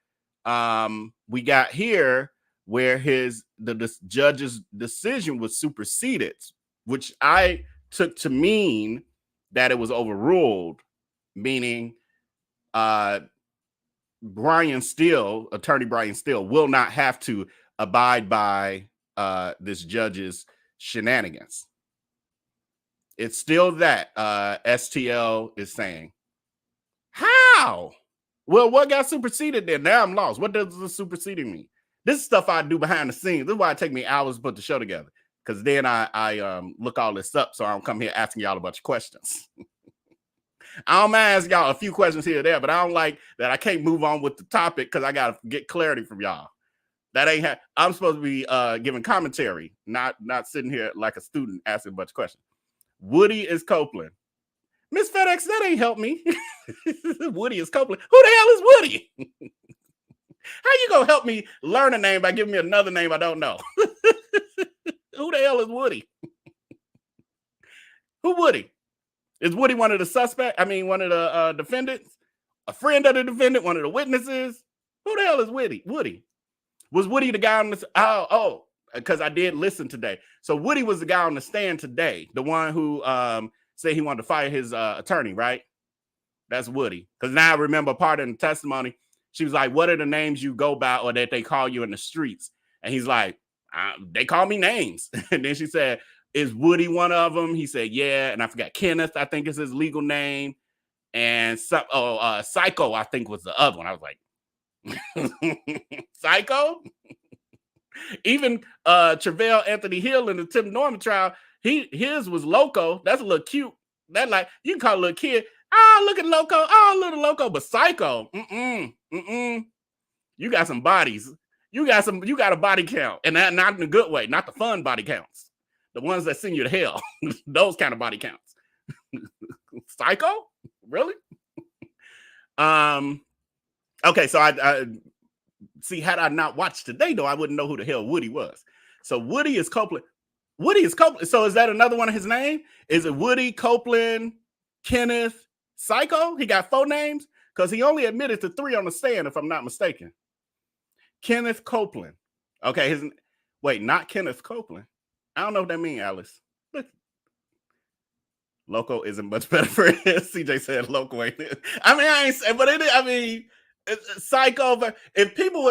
we got here where the judge's decision was superseded, which I took to mean that it was overruled, meaning attorney Brian Steele will not have to abide by this judge's shenanigans. It's still that STL is saying. How? Well, what got superseded then? Now I'm lost. What does the superseding mean? This is stuff I do behind the scenes. This is why it takes me hours to put the show together. Because then I look all this up so I don't come here asking y'all a bunch of questions. I don't mind asking y'all a few questions here or there, but I don't like that I can't move on with the topic because I got to get clarity from y'all. That ain't. I'm supposed to be giving commentary, not sitting here like a student asking a bunch of questions. Woody is Copeland. Miss FedEx, that ain't help me. Woody is Copeland. Who the hell is Woody? How you gonna help me learn a name by giving me another name I don't know? Who the hell is Woody? Who Woody? Is Woody one of the suspects? I mean, one of the defendants? A friend of the defendant? One of the witnesses? Who the hell is Woody? Woody. Was Woody the guy on the... because I did listen today. So Woody was the guy on the stand today. The one who said he wanted to fire his attorney, right? That's Woody. Because now I remember part of the testimony. She was like, what are the names you go by or that they call you in the streets? And he's like, they call me names. And then she said, is Woody one of them? He said, yeah. And I forgot, Kenneth, I think is his legal name. And Psycho, I think was the other one. I was like, Psycho? Even Travell Anthony Hill in the Tim Norman trial, his was Loco. That's a little cute. That like, you can call a little kid, oh, look at Loco. Oh, little Loco. But Psycho, you got some bodies. You got a body count. And that not in a good way, not the fun body counts. The ones that send you to hell. Those kind of body counts. Psycho? Really? Okay, so I see, had I not watched today, though, I wouldn't know who the hell Woody was. So Woody is Copeland. Woody is Copeland. So is that another one of his name? Is it Woody, Copeland, Kenneth, Psycho? He got 4 names? Because he only admitted to 3 on the stand, if I'm not mistaken. Kenneth Copeland. Okay, wait, not Kenneth Copeland. I don't know what that means, Alice. Look. Loco isn't much better for it. CJ said Loco ain't it. I mean, I ain't saying, but it's Psycho. But if people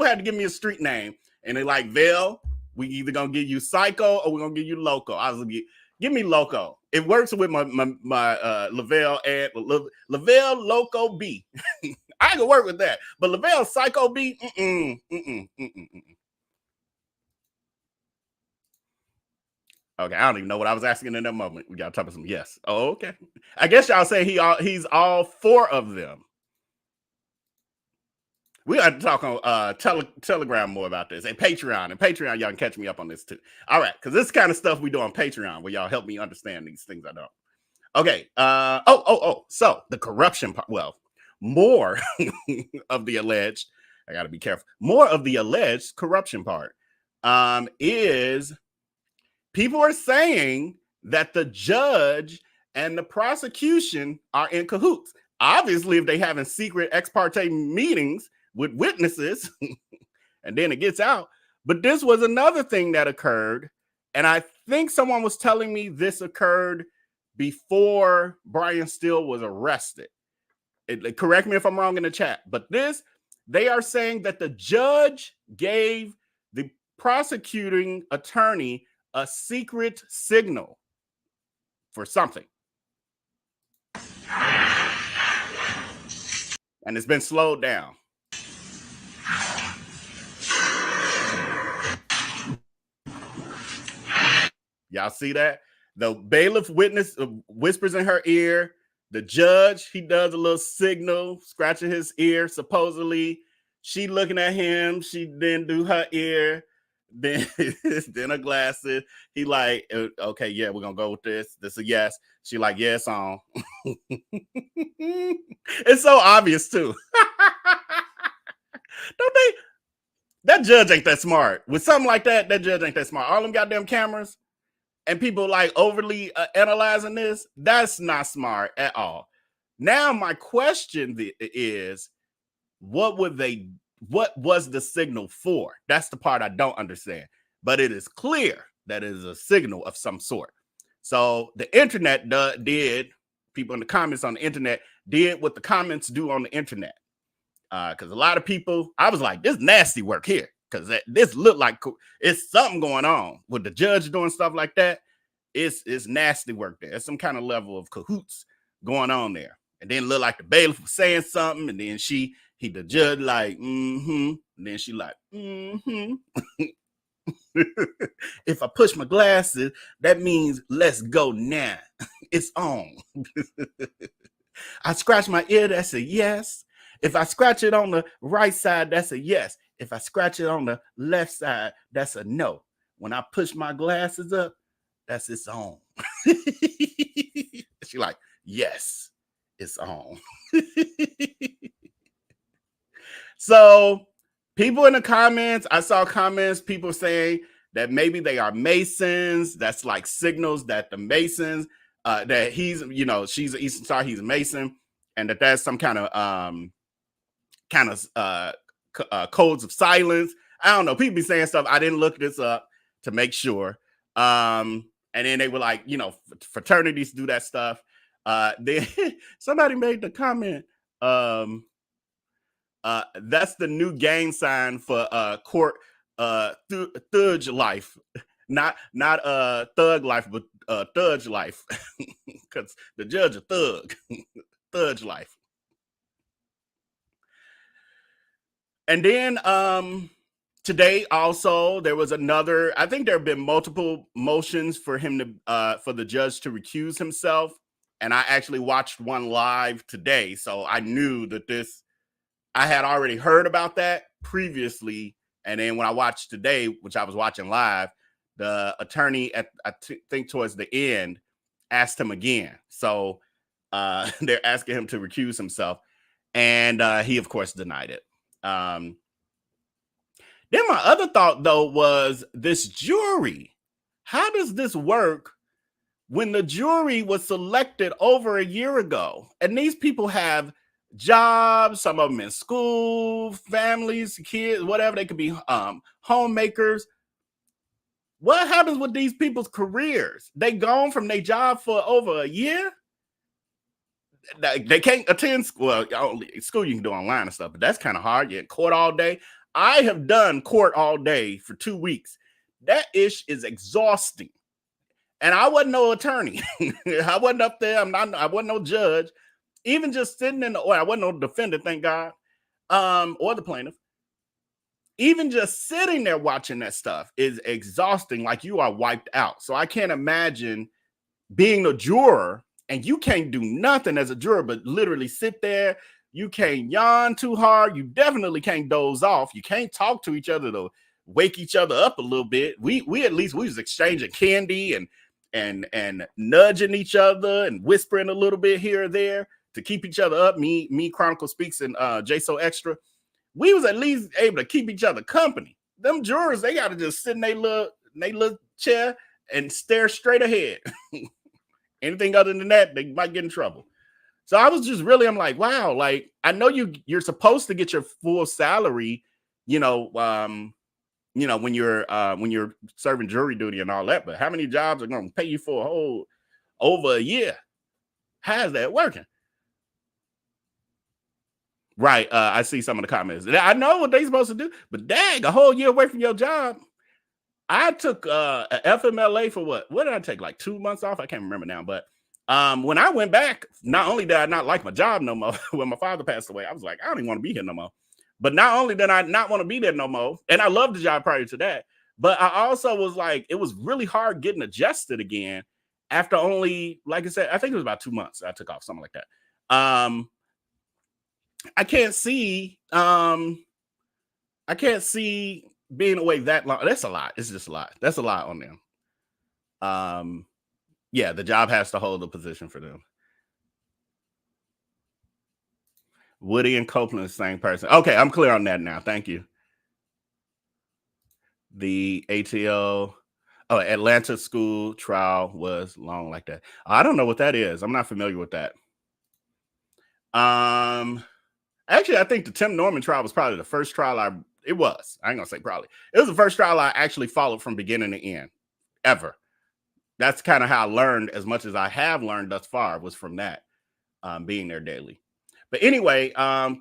had to give me a street name and they like Vell, we either gonna give you Psycho or we're gonna give you Loco. I was gonna give me Loco. It works with my Lavelle and Lavelle Loco B. I can work with that. But Lavelle Psycho B, Okay, I don't even know what I was asking in that moment. We got to talk about some yes. Oh, okay. I guess y'all say he's all 4 of them. We got to talk on Telegram more about this and Patreon. And Patreon, y'all can catch me up on this too. All right, because this is kind of stuff we do on Patreon where y'all help me understand these things I don't. Okay. So the corruption part. Well, more of the alleged. I got to be careful. More of the alleged corruption part is. People are saying that the judge and the prosecution are in cahoots. Obviously, if they having secret ex parte meetings with witnesses, and then it gets out. But this was another thing that occurred, and I think someone was telling me this occurred before Brian Steele was arrested. Correct me if I'm wrong in the chat, but they are saying that the judge gave the prosecuting attorney a secret signal for something. And it's been slowed down. Y'all see that? The bailiff whispers in her ear. The judge, he does a little signal, scratching his ear, supposedly. She looking at him. She then do her ear. Then her glasses. He like, okay, yeah, we're gonna go with this. This is a yes. She like, yeah, it's on. It's so obvious too. Don't they? That judge ain't that smart. With something like that, that judge ain't that smart. All them goddamn cameras and people like overly analyzing this. That's not smart at all. Now my question is, what was the signal for? That's the part I don't understand. But it is clear that it is a signal of some sort. So the internet did, people in the comments on the internet did what the comments do on the internet. Because a lot of people, I was like, this nasty work here. Because this looked like it's something going on. With the judge doing stuff like that, it's nasty work there. It's some kind of level of cahoots going on there. And then look like the bailiff was saying something, and then the judge like, and then she like, If I push my glasses, that means let's go now. It's on. I scratch my ear, that's a yes. If I scratch it on the right side, that's a yes. If I scratch it on the left side, that's a no. When I push my glasses up, that's it's on. She like, yes, it's on. So people in the comments, I saw comments, people saying that maybe they are Masons. That's like signals that the Masons, that he's, you know, she's an Eastern Star, he's a Mason, and that's some kind of codes of silence. I don't know. People be saying stuff. I didn't look this up to make sure. And then they were like, you know, fraternities do that stuff. Then somebody made the comment, that's the new gang sign for court thug life. Not thug life, but thug life. Because the judge a thug. Thug life. And then today also there was another, I think there have been multiple motions for him to for the judge to recuse himself. And I actually watched one live today. So I knew that I had already heard about that previously. And then when I watched today, which I was watching live, the attorney I think towards the end asked him again. So they're asking him to recuse himself. And he, of course, denied it. Then my other thought, though, was this jury. How does this work when the jury was selected over a year ago? And these people have jobs, some of them in school, families, kids, whatever. They could be homemakers. What happens with these people's careers? They gone from their job for over a year. They can't attend school. Well, school you can do online and stuff, but that's kind of hard. You're in court all day. I have done court all day for 2 weeks. That ish is exhausting. And I wasn't no attorney. I wasn't up there. I wasn't no judge. Even just sitting in I wasn't no defendant, thank God, or the plaintiff. Even just sitting there watching that stuff is exhausting. Like you are wiped out. So I can't imagine being a juror and you can't do nothing as a juror, but literally sit there. You can't yawn too hard. You definitely can't doze off. You can't talk to each other to wake each other up a little bit. We was exchanging candy and nudging each other and whispering a little bit here or there to keep each other up. Me, Chronicle Speaks, and JSO Extra. We was at least able to keep each other company. Them jurors, they got to just sit in their little chair and stare straight ahead. Anything other than that, they might get in trouble. So I was just really, I'm like, wow, like I know you're supposed to get your full salary, when you're serving jury duty and all that, but how many jobs are going to pay you for over a year? How's that working? Right. I see some of the comments. I know what they're supposed to do, but dang, a whole year away from your job. I took a FMLA for what did I take? Like 2 months off? I can't remember now. But when I went back, not only did I not like my job no more, when my father passed away, I was like, I don't even want to be here no more. But not only did I not want to be there no more, and I loved the job prior to that, but I also was like, it was really hard getting adjusted again after only, like I said, I think it was about 2 months I took off, something like that. I can't see being away that long. That's a lot. It's just a lot. That's a lot on them. Yeah, the job has to hold the position for them. Woody and Copeland is the same person. Okay, I'm clear on that now. Thank you. The ATO, Atlanta school trial was long like that. I don't know what that is. I'm not familiar with that. Actually, I think the Tim Norman trial was probably the first trial it was. I ain't gonna say probably. It was the first trial I actually followed from beginning to end, ever. That's kind of how I learned as much as I have learned thus far was from that, being there daily. But anyway,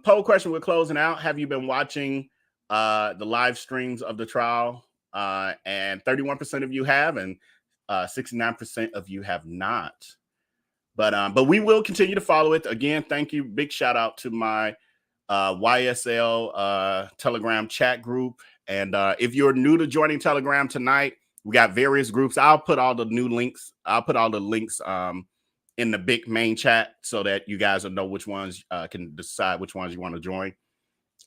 poll question, we're closing out. Have you been watching the live streams of the trial? And 31% of you have, and 69% of you have not. But we will continue to follow it. Again, thank you. Big shout out to my YSL Telegram chat group. And if you're new to joining Telegram tonight, we got various groups. I'll put all the new links. I'll put all the links in the big main chat so that you guys will know which ones can decide which ones you want to join.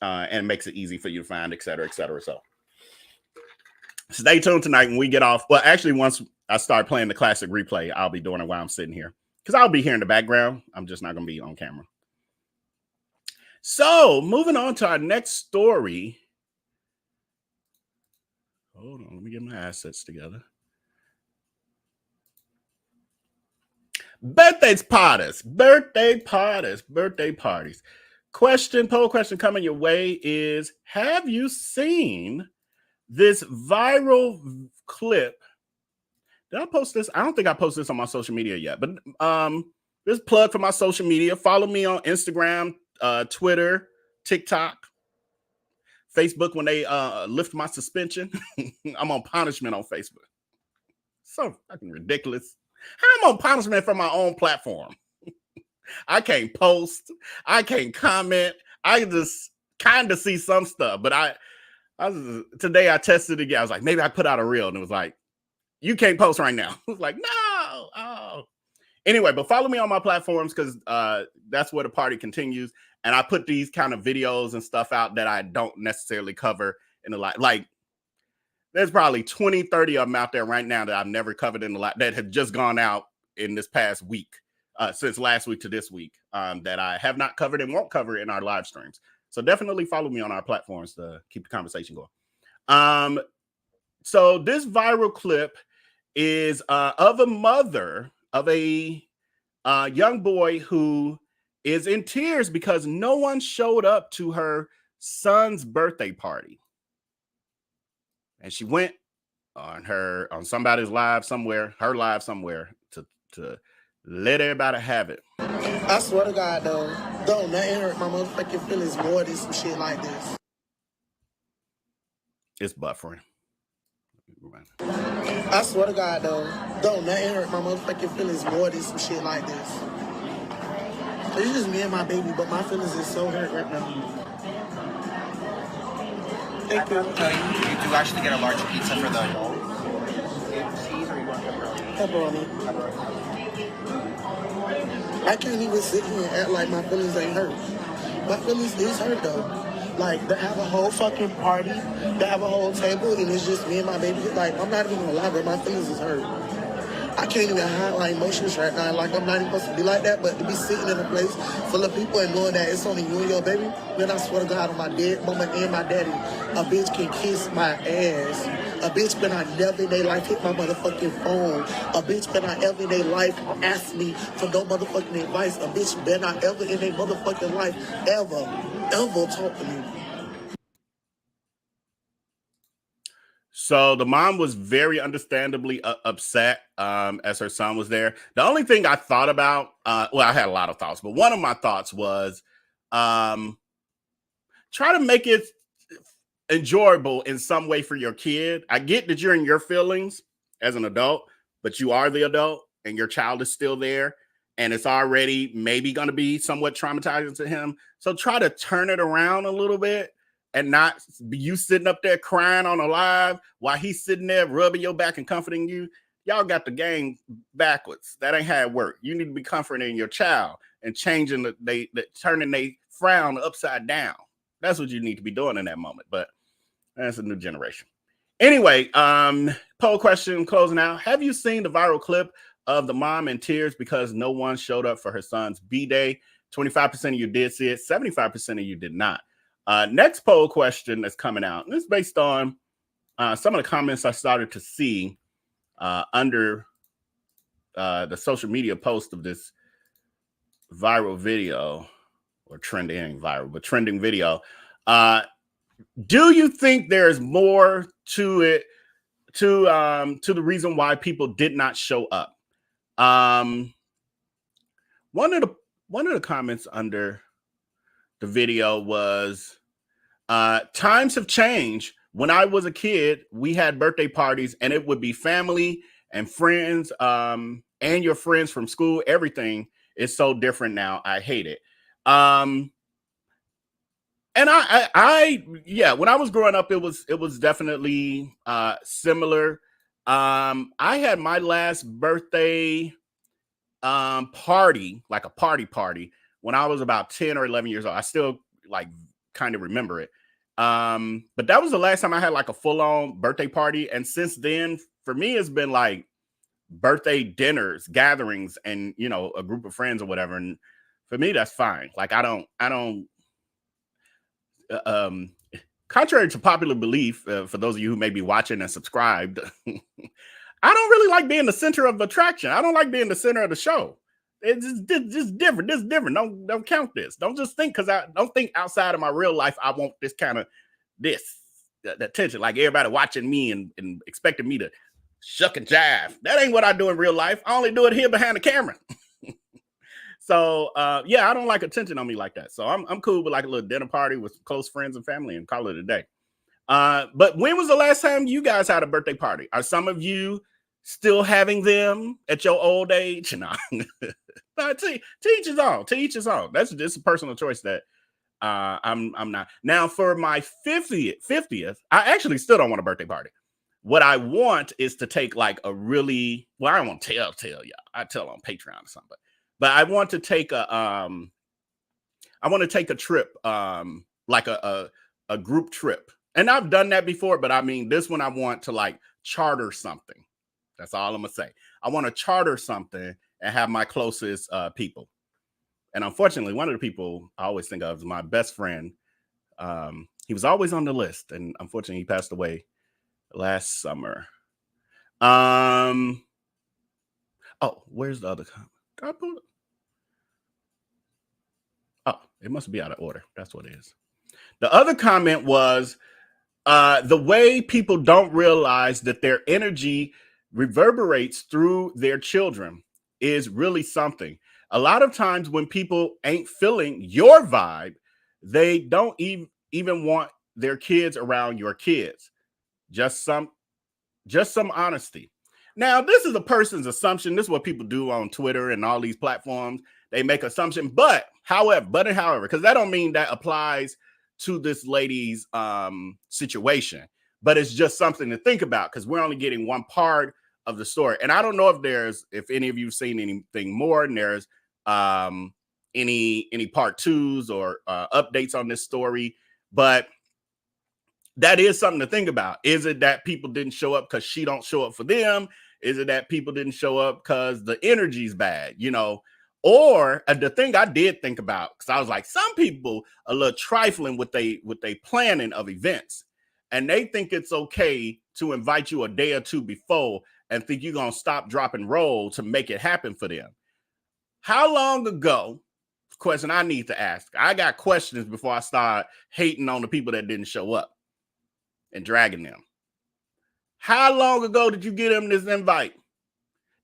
and makes it easy for you to find, et cetera, et cetera. So stay tuned tonight when we get off. Well, actually, once I start playing the classic replay, I'll be doing it while I'm sitting here because I'll be here in the background. I'm just not going to be on camera. So moving on to our next story. Hold on, let me get my assets together. Birthday parties. Poll question coming your way is, have you seen this viral clip? Did I post this? I don't think I posted this on my social media yet, but this plug for my social media. Follow me on Instagram, Twitter, TikTok, Facebook when they lift my suspension. I'm on punishment on Facebook. So fucking ridiculous. How am I on punishment from my own platform? I can't post. I can't comment. I just kind of see some stuff. But today I tested it again. I was like, maybe I put out a reel. And it was like, you can't post right now. I was like, no. Oh. Anyway, but follow me on my platforms because that's where the party continues. And I put these kind of videos and stuff out that I don't necessarily cover in the live. Like, there's probably 20, 30 of them out there right now that I've never covered in the live that have just gone out in this past week, since last week to this week, that I have not covered and won't cover in our live streams. So definitely follow me on our platforms to keep the conversation going. So this viral clip is of a mother of a young boy who is in tears because no one showed up to her son's birthday party. And she went on somebody's live somewhere, her live somewhere, to let everybody have it. I swear to God, though, don't nothing hurt my motherfucking feelings more than some shit like this. It's buffering. I swear to God, though, don't nothing hurt my motherfucking feelings more than some shit like this. It's just me and my baby, but my feelings is so hurt right now. Thank you. You do actually get a large pizza for the cheese, or you want pepperoni? I can't even sit here and act like my feelings ain't hurt. My feelings is hurt though. Like, to have a whole fucking party, to have a whole table, and it's just me and my baby. Like, I'm not even gonna lie, but my feelings is hurt. I can't even hide my emotions right now. Like, I'm not even supposed to be like that, but to be sitting in a place full of people and knowing that it's only you and your baby, man, I swear to God, on my dead mama and my daddy, a bitch can kiss my ass. A bitch better not never in their life hit my motherfucking phone. A bitch better not ever in their life ask me for no motherfucking advice. A bitch better not ever in their motherfucking life ever talk to me. So the mom was very understandably upset as her son was there. The only thing I thought about, well, I had a lot of thoughts, but one of my thoughts was try to make it enjoyable in some way for your kid. I get that you're in your feelings as an adult, but you are the adult and your child is still there. And it's already maybe going to be somewhat traumatizing to him. So try to turn it around a little bit. And not be you sitting up there crying on a live while he's sitting there rubbing your back and comforting you. Y'all got the game backwards. That ain't how it works. You need to be comforting your child and changing turning they frown upside down. That's what you need to be doing in that moment. But that's a new generation. Anyway, poll question closing out. Have you seen the viral clip of the mom in tears because no one showed up for her son's B-Day? 25% of you did see it. 75% of you did not. Next poll question that's coming out, and it's based on some of the comments I started to see under the social media post of this viral video, or trending video. Do you think there's more to it, to the reason why people did not show up? One of the comments under the video was, times have changed. When I was a kid, we had birthday parties and it would be family and friends, and your friends from school. Everything is so different now. I hate it. And yeah, when I was growing up, it was definitely similar. I had my last birthday party, like a party, when I was about 10 or 11 years old. I still like kind of remember it. But that was the last time I had like a full-on birthday party. And since then, for me, it's been like birthday dinners, gatherings, and, you know, a group of friends or whatever. And for me, that's fine. Like, I don't, contrary to popular belief, for those of you who may be watching and subscribed, I don't really like being the center of attraction. I don't like being the center of the show. It's just different. This is different. Don't count this. Don't just think, because I don't think outside of my real life I want this kind of the attention. Like everybody watching me and expecting me to shuck and jive. That ain't what I do in real life. I only do it here behind the camera. So yeah, I don't like attention on me like that. So I'm cool with like a little dinner party with close friends and family and call it a day. But when was the last time you guys had a birthday party? Are some of you still having them at your old age? No. To each his own. To each his own. That's just a personal choice that I'm not. Now for my 50th, I actually still don't want a birthday party. What I want is to take like a really, well, I don't want to tell y'all. I tell on Patreon or something. But I want to take a trip, like a group trip. And I've done that before, but I mean, this one I want to like charter something. That's all I'm gonna say. I want to charter something and have my closest people. And unfortunately, one of the people I always think of is my best friend. He was always on the list, and unfortunately, he passed away last summer. Oh, where's the other comment? Did I put it? Oh, it must be out of order. That's what it is. The other comment was the way people don't realize that their energy reverberates through their children is really something. A lot of times when people ain't feeling your vibe, they don't even want their kids around your kids. Just some honesty. Now, this is a person's assumption. This is what people do on Twitter and all these platforms. They make assumption, but however, because that don't mean that applies to this lady's situation, but it's just something to think about because we're only getting one part of the story. And I don't know if any of you have seen anything more, and there's any part twos or updates on this story, but that is something to think about. Is it that people didn't show up because she don't show up for them? Is it that people didn't show up because the energy's bad, you know? Or the thing I did think about, because I was like, some people are a little trifling with they planning of events, and they think it's okay to invite you a day or two before and think you're going to stop, drop, and roll to make it happen for them. How long ago, question I need to ask, I got questions before I start hating on the people that didn't show up and dragging them. How long ago did you get them this invite?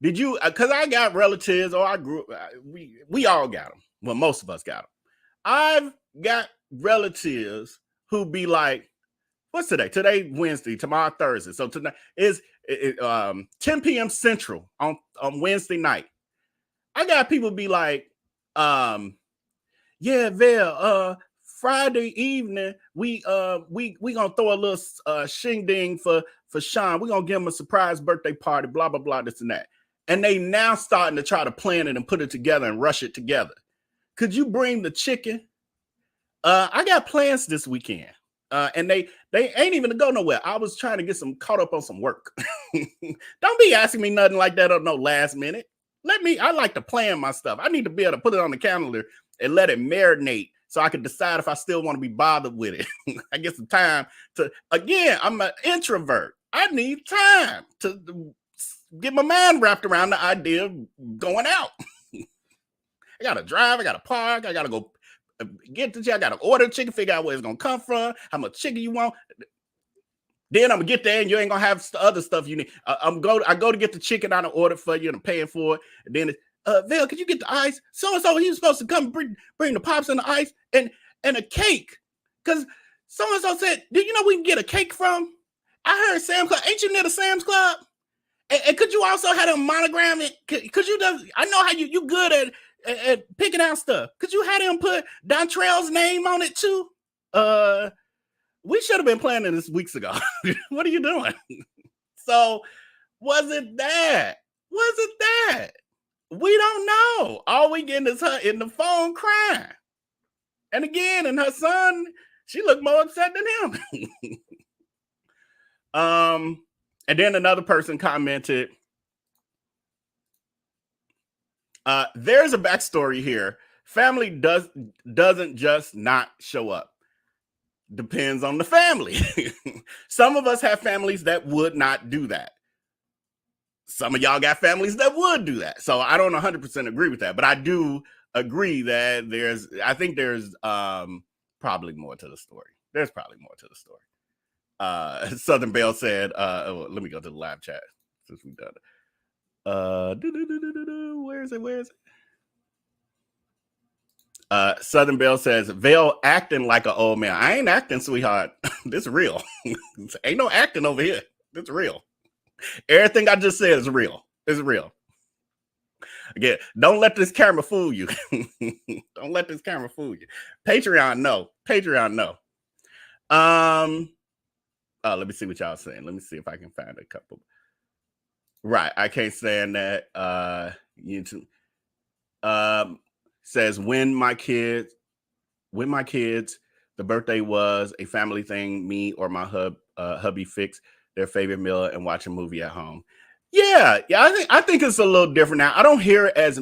Did you, because I got relatives, or I grew, we all got them. Well, most of us got them. I've got relatives who be like, what's today? Today, Wednesday, tomorrow, Thursday. So tonight is 10 p.m. Central on Wednesday night. I got people be like, yeah, Vell, Friday evening, we gonna throw a little shing-ding for Sean. We're gonna give him a surprise birthday party, blah, blah, blah, this and that. And they now starting to try to plan it and put it together and rush it together. Could you bring the chicken? I got plans this weekend. And they ain't even to go nowhere. I was trying to get caught up on some work. Don't be asking me nothing like that on no last minute. I like to plan my stuff. I need to be able to put it on the calendar and let it marinate so I can decide if I still want to be bothered with it. I get some time to, again, I'm an introvert. I need time to get my mind wrapped around the idea of going out. I got to drive. I got to park. I got to go get the chicken. I got to order the chicken, figure out where it's going to come from, how much chicken you want. Then I'm going to get there and you ain't going to have the other stuff you need. I go to get the chicken I ordered for you and I'm paying for it. And then it's, Vell, could you get the ice? So-and-so, he was supposed to come bring the pops and the ice and a cake. Because so-and-so said, do you know we can get a cake from? I heard Sam's Club. Ain't you near the Sam's Club? And could you also have them monogram it? Could you, I know how you good at picking out stuff. Could you have them put Dontrell's name on it too? We should have been planning this weeks ago. What are you doing? So was it that? We don't know. All we getting is her in the phone crying. And again, and her son She looked more upset than him. And then another person commented, there's a backstory here. Family doesn't just not show up. Depends on the family. Some of us have families that would not do that. Some of y'all got families that would do that. So I don't 100% agree with that, but I do agree that there's probably more to the story. There's probably more to the story. Southern Belle said, let me go to the live chat since we've done it. Where is it? Southern Belle says, Vell acting like an old man. I ain't acting, sweetheart. This is real. Ain't no acting over here. This is real. Everything I just said is real. It's real. Again, don't let this camera fool you. Don't let this camera fool you. Patreon, no. Let me see what y'all saying. Let me see if I can find a couple. Right, I can't stand that. YouTube says when my kids, the birthday was a family thing. Me or my hubby fix their favorite meal and watch a movie at home. Yeah. I think it's a little different now. I don't hear as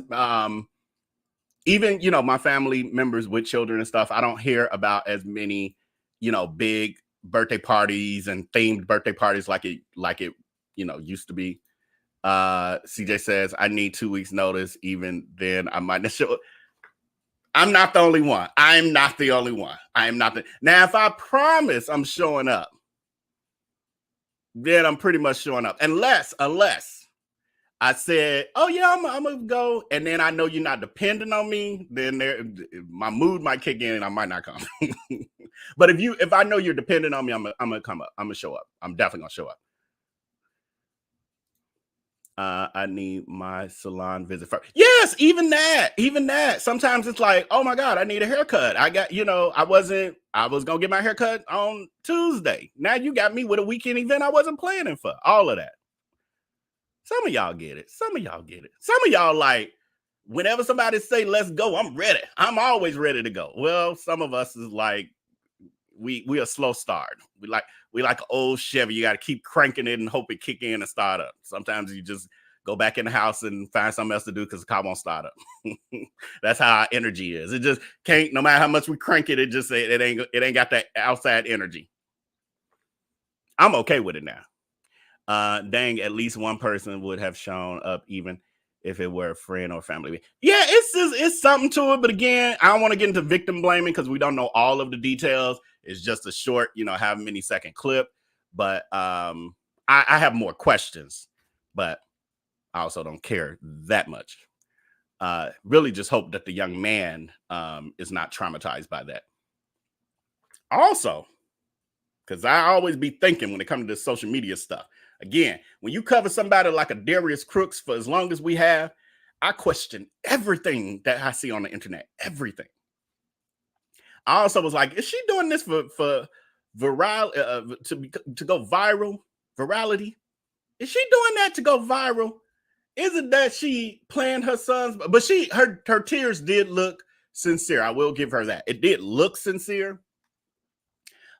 even my family members with children and stuff. I don't hear about as many big birthday parties and themed birthday parties like it used to be. CJ says I need 2 weeks notice. Even then, I might not show up. I'm not the only one. I'm not the only one. Now, if I promise I'm showing up, then I'm pretty much showing up. Unless I said, oh yeah, I'm gonna go, and then I know you're not depending on me, then my mood might kick in and I might not come. But if I know you're dependent on me, I'm gonna come up. I'm gonna show up. I'm definitely gonna show up. I need my salon visit first. Yes, even that. Sometimes it's like, oh my God, I need a haircut. I was going to get my haircut on Tuesday. Now you got me with a weekend event I wasn't planning for. All of that. Some of y'all get it. Some of y'all like, whenever somebody say, let's go, I'm ready. I'm always ready to go. Well, some of us is like, we a slow start. We like an old Chevy. You got to keep cranking it and hope it kick in and start up. Sometimes you just go back in the house and find something else to do because the car won't start up. That's how our energy is. It just can't. No matter how much we crank it, it ain't got that outside energy. I'm okay with it now. Dang, at least one person would have shown up, even if it were a friend or family. Yeah, it's something to it. But again, I don't want to get into victim blaming because we don't know all of the details. It's just a short, however many second clip. But I have more questions, but I also don't care that much. Really just hope that the young man is not traumatized by that. Also, because I always be thinking when it comes to this social media stuff, again, when you cover somebody like a Darius Crooks for as long as we have, I question everything that I see on the internet. Everything. I also was like, is she doing this for viral to go viral? Virality? Is she doing that to go viral? Is it that she planned her sons? But her tears did look sincere. I will give her that. It did look sincere.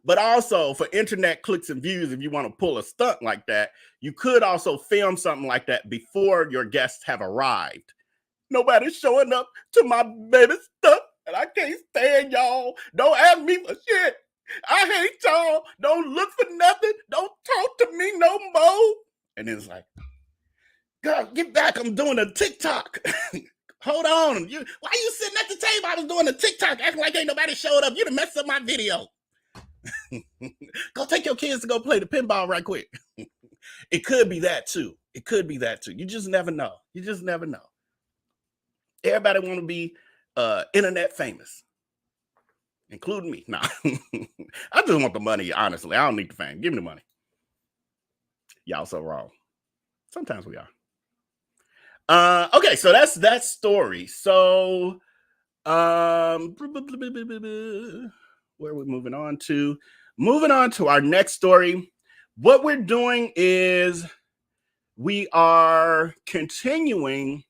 But also for internet clicks and views, if you want to pull a stunt like that, you could also film something like that before your guests have arrived. Nobody's showing up to my baby stunt, and I can't stand y'all. Don't ask me for shit. I hate y'all. Don't look for nothing. Don't talk to me no more. And then it's like, girl, get back. I'm doing a TikTok. Hold on. Why you sitting at the table? I was doing a TikTok acting like ain't nobody showed up. You done messed up my video. Go take your kids to go play the pinball right quick. It could be that too. You just never know. Everybody want to be internet famous, including me. Nah. I just want the money, honestly. I don't need the fame. Give me the money. Y'all so wrong. Sometimes we are. Okay, so that's that story. So where are we moving on to? Moving on to our next story. What we're doing is we are continuing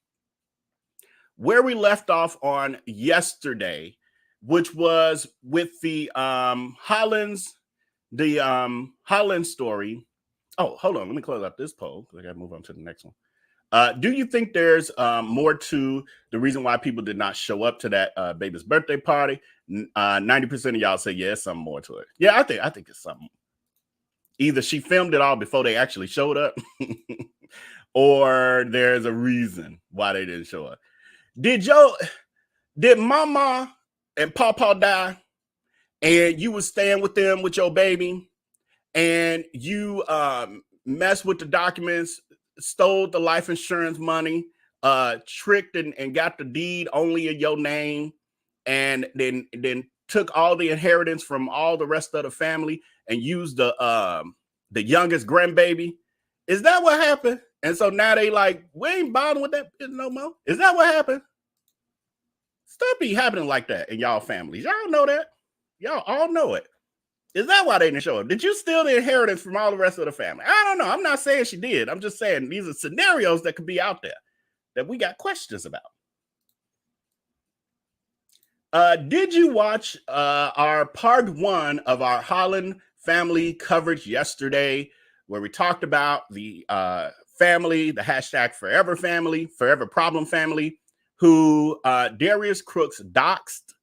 where we left off on yesterday. which was with the Holland story. Oh, hold on. Let me close out this poll because I got to move on to the next one. Do you think there's more to the reason why people did not show up to that baby's birthday party? 90% of y'all say yes, something more to it. Yeah, I think it's something. Either she filmed it all before they actually showed up, or there's a reason why they didn't show up. Did Mama and Papa die, and you was staying with them with your baby, and you messed with the documents, stole the life insurance money, tricked and got the deed only in your name, and then took all the inheritance from all the rest of the family and used the youngest grandbaby? Is that what happened? And so now they like, we ain't bothering with that no more. Is that what happened? Stuff be happening like that in y'all families. Y'all know that. Y'all all know it. Is that why they didn't show up? Did you steal the inheritance from all the rest of the family? I don't know. I'm not saying she did. I'm just saying these are scenarios that could be out there that we got questions about. Did you watch our part 1 of our Holland family coverage yesterday, where we talked about the family, the hashtag forever family, forever problem family, who Darius Crooks doxed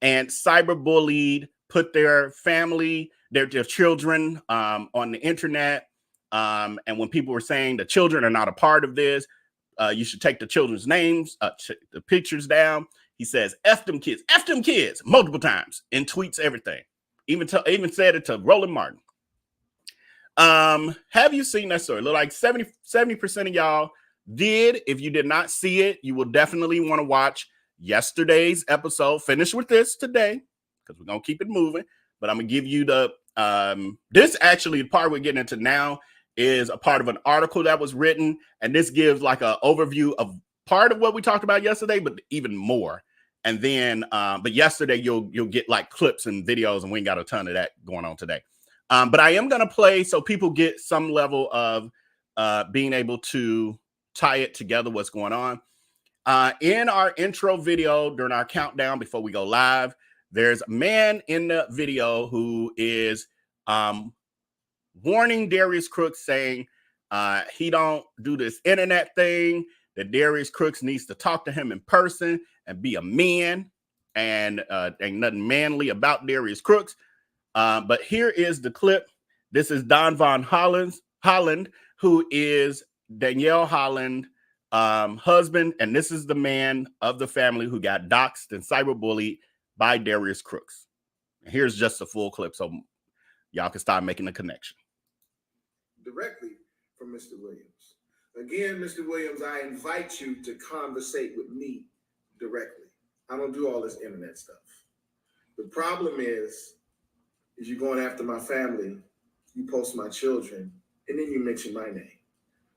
and cyberbullied, put their family, their children on the internet. And when people were saying the children are not a part of this, you should take the children's names, the pictures down. He says, F them kids, multiple times in tweets, everything. Even said it to Roland Martin. Have you seen that story? Look like 70% of y'all did. If you did not see it, you will definitely want to watch yesterday's episode. Finish with this today, because we're going to keep it moving. But I'm going to give you the, this actually, the part we're getting into now is a part of an article that was written. And this gives like an overview of part of what we talked about yesterday, but even more. And then, but yesterday you'll get like clips and videos, and we ain't got a ton of that going on today. But I am going to play so people get some level of being able to tie it together, what's going on. In our intro video during our countdown before we go live, there's a man in the video who is warning Darius Crooks, saying he don't do this internet thing, that Darius Crooks needs to talk to him in person and be a man, and ain't nothing manly about Darius Crooks. But here is the clip. This is Don Von Holland, who is Danielle Holland husband, and this is the man of the family who got doxxed and cyberbullied by Darius Crooks. Here's just a full clip so y'all can start making the connection. Directly from Mr. Williams. Again, Mr. Williams, I invite you to conversate with me directly. I don't do all this internet stuff. The problem is you're going after my family, you post my children, and then you mention my name.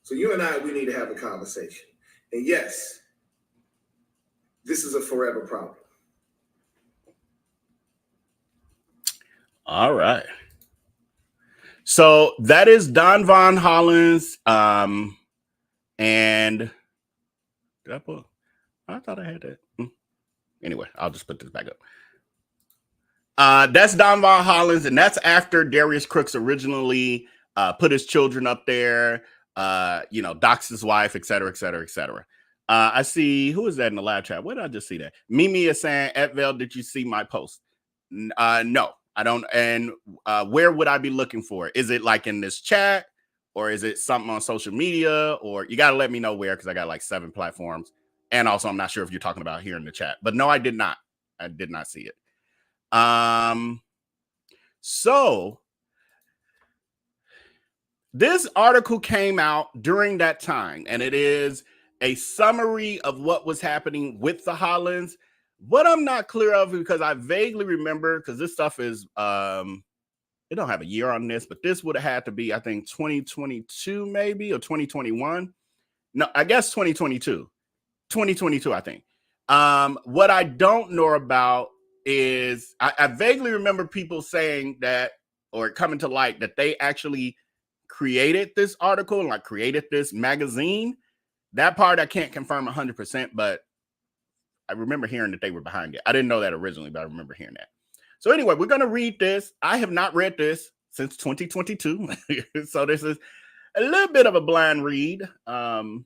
So you and I, we need to have a conversation. And yes, this is a forever problem. All right. So that is Don Von Holland's, and did I put? I thought I had that. Anyway, I'll just put this back up. That's Don Von Holland's, and that's after Darius Crooks originally put his children up there, doxed his wife, et cetera, et cetera, et cetera. I see, who is that in the live chat? Where did I just see that? Mimi is saying, at Vell, did you see my post? No, I don't. And where would I be looking for it? Is it like in this chat, or is it something on social media? Or you got to let me know where, because I got like 7 platforms. And also, I'm not sure if you're talking about here in the chat. But no, I did not. I did not see it. So this article came out during that time, and it is a summary of what was happening with the Hollands. What I'm not clear of, because I vaguely remember, because this stuff is, it don't have a year on this, but this would have had to be, I think, 2022 maybe, or 2021. No, I guess 2022. 2022, I think. What I don't know about is I vaguely remember people saying that, or coming to light, that they actually created this article and like created this magazine. That part I can't confirm 100%, but I remember hearing that they were behind it. I didn't know that originally, but I remember hearing that. So anyway, we're going to read this. I have not read this since 2022. So this is a little bit of a blind read. Man,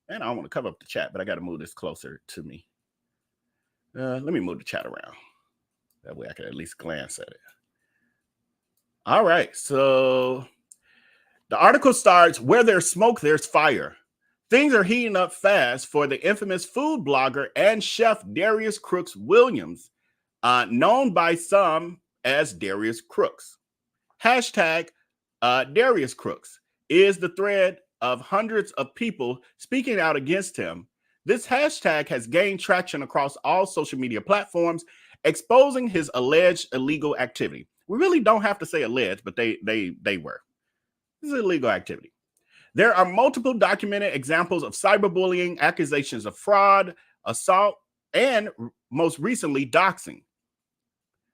I don't want to cover up the chat, but I got to move this closer to me. Let me move the chat around. That way I can at least glance at it. All right. So the article starts, where there's smoke, there's fire. Things are heating up fast for the infamous food blogger and chef Darius Crooks Williams, known by some as Darius Crooks. Hashtag Darius Crooks is the thread of hundreds of people speaking out against him. This hashtag has gained traction across all social media platforms, exposing his alleged illegal activity. We really don't have to say alleged, but they were. This is illegal activity. There are multiple documented examples of cyberbullying, accusations of fraud, assault, and most recently, doxing.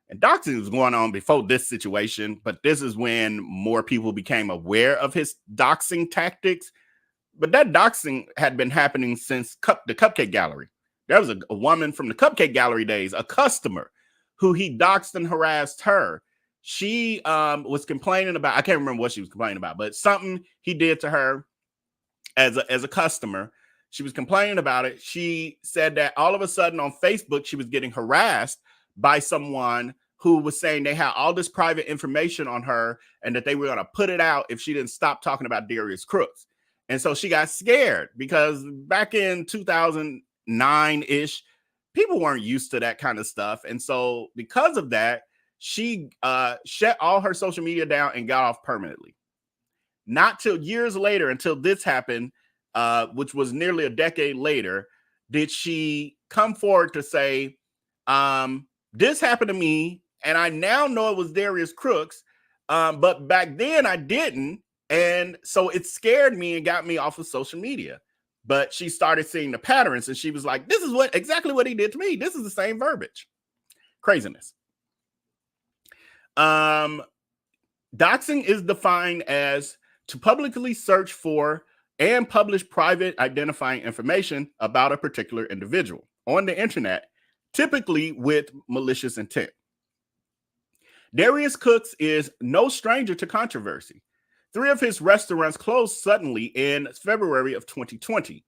And doxing was going on before this situation, but this is when more people became aware of his doxing tactics. But that doxing had been happening since the Cupcake Gallery. There was a woman from the Cupcake Gallery days, a customer, who he doxed and harassed her. She was complaining about, I can't remember what she was complaining about, but something he did to her as a customer. She was complaining about it. She said that all of a sudden on Facebook, she was getting harassed by someone who was saying they had all this private information on her and that they were going to put it out if she didn't stop talking about Darius Crooks. And so she got scared because back in 2009-ish, people weren't used to that kind of stuff. And so because of that, she shut all her social media down and got off permanently. Not till years later, until this happened, which was nearly a decade later, did she come forward to say, this happened to me, and I now know it was Darius Crooks, but back then I didn't, and so it scared me and got me off of social media. But she started seeing the patterns, and she was like, this is exactly what he did to me. This is the same verbiage. Craziness. Doxing is defined as to publicly search for and publish private identifying information about a particular individual on the internet, typically with malicious intent. Darius Cooks is no stranger to controversy. 3 of his restaurants closed suddenly in February of 2020.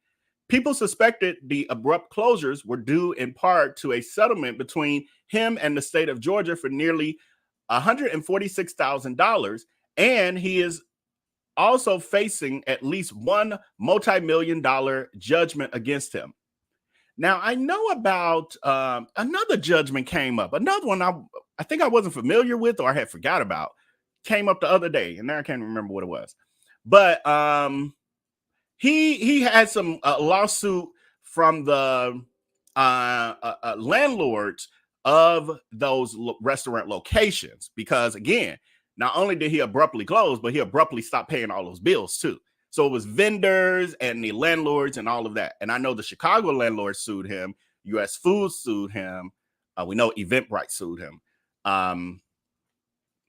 People suspected the abrupt closures were due in part to a settlement between him and the state of Georgia for nearly $146,000, and he is also facing at least one multi-million-dollar judgment against him. Now, I know about another judgment came up. Another one I think I wasn't familiar with or I had forgot about came up the other day, and now I can't remember what it was. But he had some lawsuit from the landlords of those restaurant locations, because again, not only did he abruptly close, but he abruptly stopped paying all those bills too. So it was vendors and the landlords and all of that. And I know the Chicago landlord sued him. U.S. Foods sued him. We know Eventbrite sued him.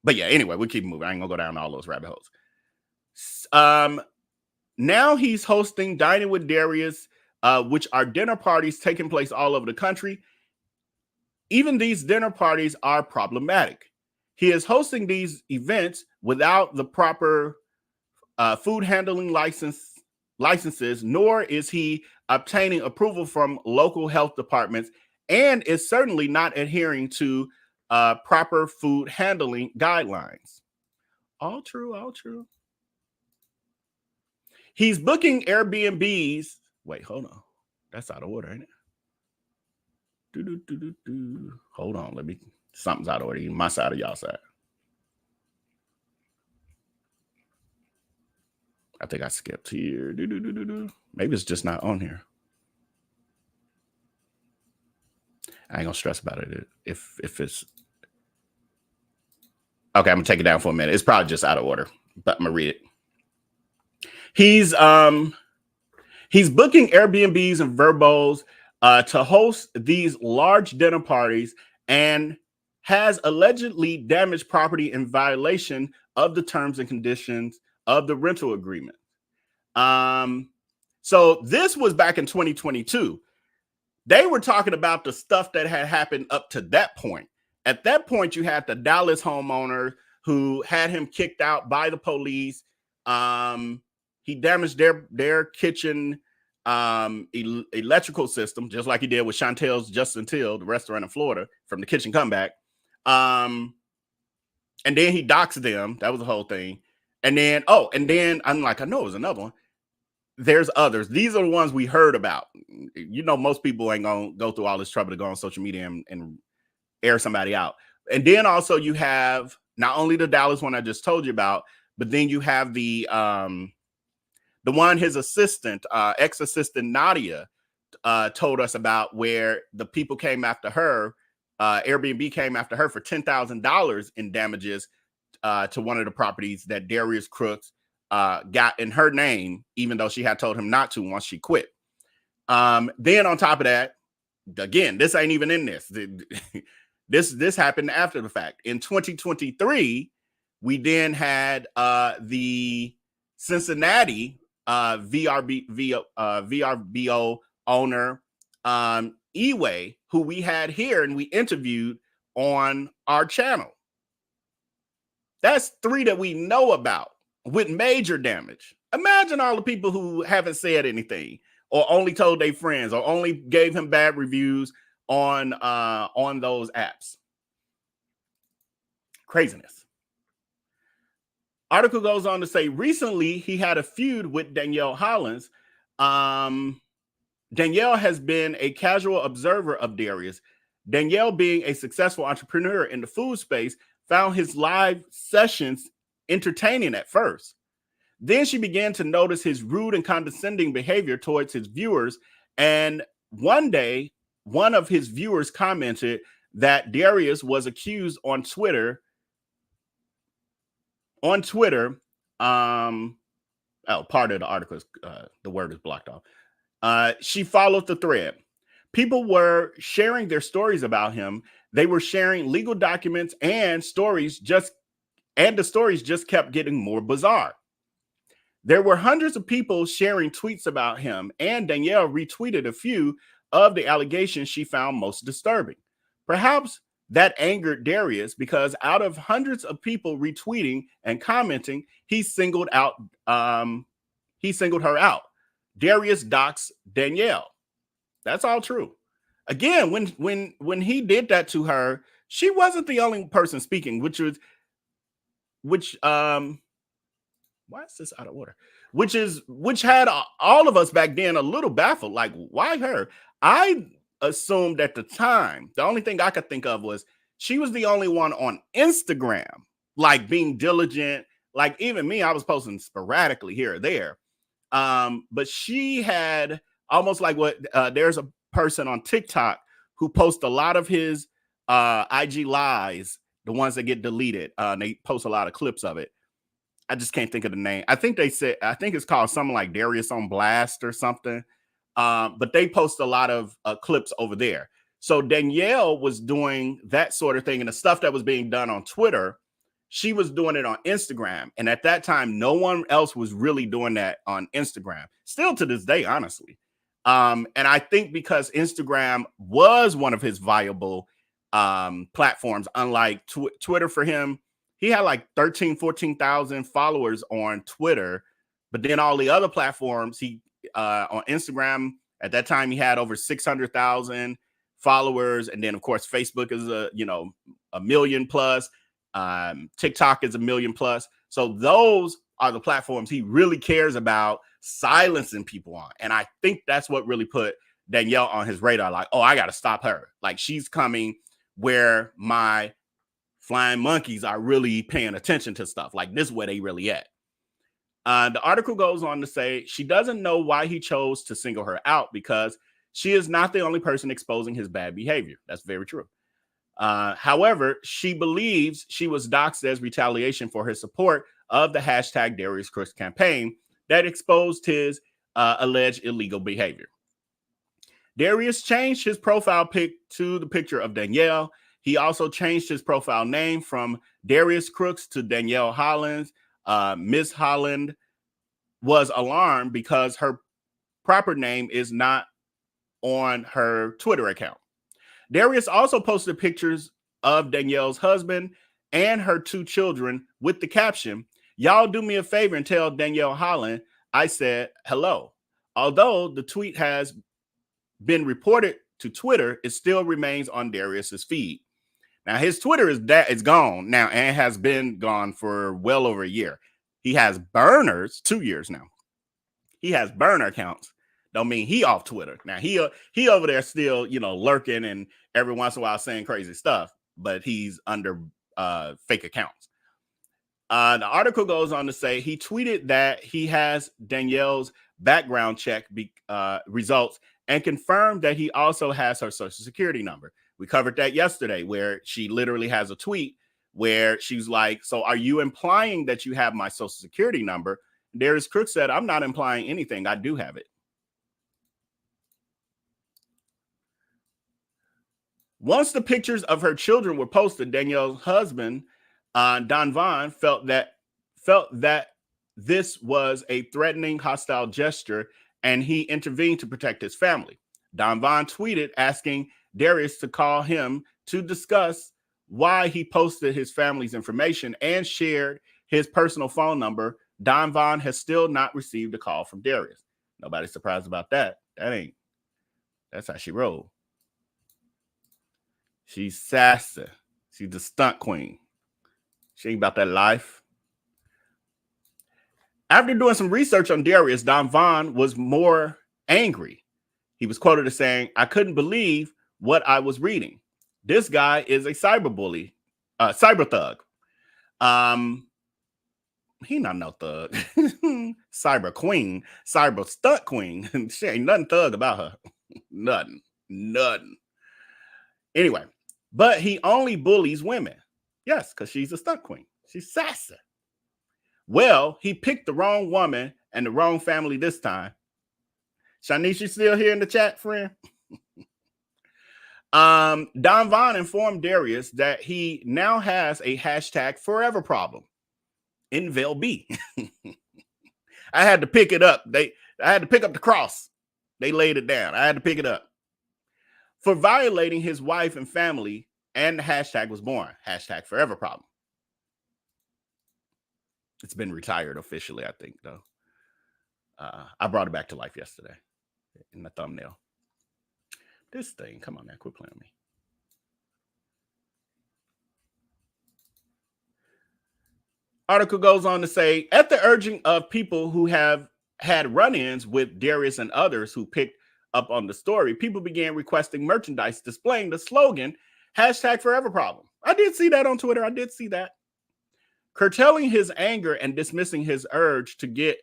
But yeah, anyway, we keep moving. I ain't gonna go down all those rabbit holes. Now he's hosting Dining with Darius, which are dinner parties taking place all over the country. Even these dinner parties are problematic. He is hosting these events without the proper food handling licenses, nor is he obtaining approval from local health departments, and is certainly not adhering to proper food handling guidelines. All true, all true. He's booking Airbnbs. Wait, hold on. That's out of order, ain't it? Hold on, something's out of order. My side or y'all side. I think I skipped here. Maybe it's just not on here. I ain't gonna stress about it. If it's okay, I'm gonna take it down for a minute. It's probably just out of order, but I'm gonna read it. He's booking Airbnbs and Verbos to host these large dinner parties and has allegedly damaged property in violation of the terms and conditions of the rental agreement. So this was back in 2022. They were talking about the stuff that had happened up to that point. At that point, you had the Dallas homeowner who had him kicked out by the police. He damaged their kitchen electrical system, just like he did with Chantel's Just Until, the restaurant in Florida, from the kitchen comeback. And then he doxed them. That was the whole thing. And then I'm like, I know it was another one. There's others. These are the ones we heard about. You know, most people ain't gonna go through all this trouble to go on social media and air somebody out. And then also you have not only the Dallas one I just told you about, but then you have the one his assistant, ex-assistant Nadia, told us about, where the people came after her. Airbnb came after her for $10,000 in damages to one of the properties that Darius Crooks got in her name, even though she had told him not to once she quit. Then on top of that, again, this ain't even in this. This happened after the fact. In 2023, we then had the Cincinnati VRBO owner, Eway, who we had here and we interviewed on our channel. That's 3 that we know about with major damage. Imagine all the people who haven't said anything, or only told their friends, or only gave him bad reviews on those apps. Craziness. Article goes on to say, recently he had a feud with Danielle Hollins. Danielle has been a casual observer of Darius. Danielle, being a successful entrepreneur in the food space, found his live sessions entertaining at first. Then she began to notice his rude and condescending behavior towards his viewers. And one day, one of his viewers commented that Darius was accused on Twitter. Part of the article, the word is blocked off. She followed the thread. People were sharing their stories about him. They were sharing legal documents and the stories just kept getting more bizarre. There were hundreds of people sharing tweets about him, and Danielle retweeted a few of the allegations she found most disturbing. Perhaps that angered Darius, because out of hundreds of people retweeting and commenting, he singled her out. Darius doxed Danielle. That's all true. Again, when he did that to her, she wasn't the only person speaking, why is this out of order? Which had all of us back then a little baffled. Like, why her? I assumed at the time, the only thing I could think of was she was the only one on Instagram, like being diligent. Like even me, I was posting sporadically here or there. But she had almost like what there's a person on TikTok who posts a lot of his IG lies, the ones that get deleted. They post a lot of clips of it. I just can't think of the name. I think it's called something like Darius on Blast or something. But they post a lot of clips over there. So Danielle was doing that sort of thing, and the stuff that was being done on Twitter, she was doing it on Instagram. And at that time, no one else was really doing that on Instagram. Still to this day, honestly. And I think because Instagram was one of his viable platforms, unlike Twitter for him, he had like 14,000 followers on Twitter. But then all the other platforms, on Instagram, at that time, he had over 600,000 followers. And then, of course, Facebook is a million plus. TikTok is 1 million plus. So those are the platforms he really cares about silencing people on. And I think that's what really put Danielle on his radar. Like, oh, I got to stop her. Like, she's coming where my flying monkeys are really paying attention to stuff. Like, this is where they really at. The article goes on to say she doesn't know why he chose to single her out, because she is not the only person exposing his bad behavior. That's very true. However, she believes she was doxxed as retaliation for her support of the hashtag Darius Crooks campaign that exposed his alleged illegal behavior. Darius changed his profile pic to the picture of Danielle. He also changed his profile name from Darius Crooks to Danielle Hollins. Miss Holland was alarmed because her proper name is not on her Twitter account. Darius also posted pictures of Danielle's husband and her 2 children with the caption, "Y'all do me a favor and tell Danielle Holland I said hello." Although the tweet has been reported to Twitter, it still remains on Darius's feed. Now, his Twitter is gone now and has been gone for well over a year. He has burners, 2 years now. He has burner accounts. Don't mean he off Twitter. Now, he over there still, lurking and every once in a while saying crazy stuff, but he's under fake accounts. The article goes on to say he tweeted that he has Danielle's background check results and confirmed that he also has her social security number. We covered that yesterday, where she literally has a tweet where she's like, "So are you implying that you have my social security number?" Darius Crooks said, "I'm not implying anything. I do have it." Once the pictures of her children were posted, Danielle's husband, Don Vaughn, felt that this was a threatening, hostile gesture, and he intervened to protect his family. Don Vaughn tweeted asking Darius to call him to discuss why he posted his family's information and shared his personal phone number. Don Vaughn has still not received a call from Darius. Nobody's surprised about that. That's how she rolled. She's sassy. She's the stunt queen. She ain't about that life. After doing some research on Darius, Don Vaughn was more angry. He was quoted as saying, "I couldn't believe what I was reading. This guy is a cyberbully, cyber thug. He not no thug. Cyber queen, cyber stunt queen. She ain't nothing thug about her. Nothing. Anyway, but he only bullies women. Yes, because she's a stunt queen. She's sassy. Well, he picked the wrong woman and the wrong family this time." Shanice, you still here in the chat, friend? Don Vaughn informed Darius that he now has a hashtag forever problem in Vell B. I had to pick it up. I had to pick up the cross. They laid it down. I had to pick it up. For violating his wife and family, and the hashtag was born. Hashtag forever problem. It's been retired officially, I think, though. I brought it back to life yesterday in the thumbnail. This thing, come on now, quit playing with me. Article goes on to say, at the urging of people who have had run-ins with Darius and others who picked up on the story, people began requesting merchandise displaying the slogan, hashtag forever problem. I did see that on Twitter. I did see that. Curtailing his anger and dismissing his urge to get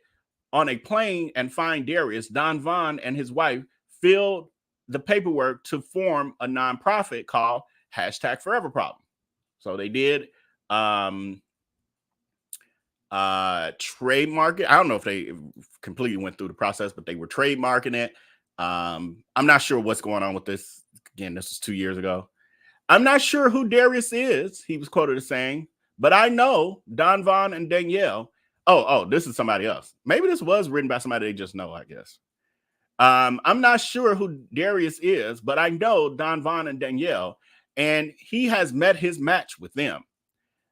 on a plane and find Darius, Don Vaughn and his wife filled the paperwork to form a nonprofit called hashtag forever problem. So they did trademark it. I don't know if they completely went through the process, but they were trademarking it. I'm not sure what's going on with this. Again, this was 2 years ago. I'm not sure who Darius is, he was quoted as saying, but I know Don Vaughn and Danielle. Oh, this is somebody else. Maybe this was written by somebody they just know, I guess. I'm not sure who Darius is, but I know Don Vaughn and Danielle, and he has met his match with them.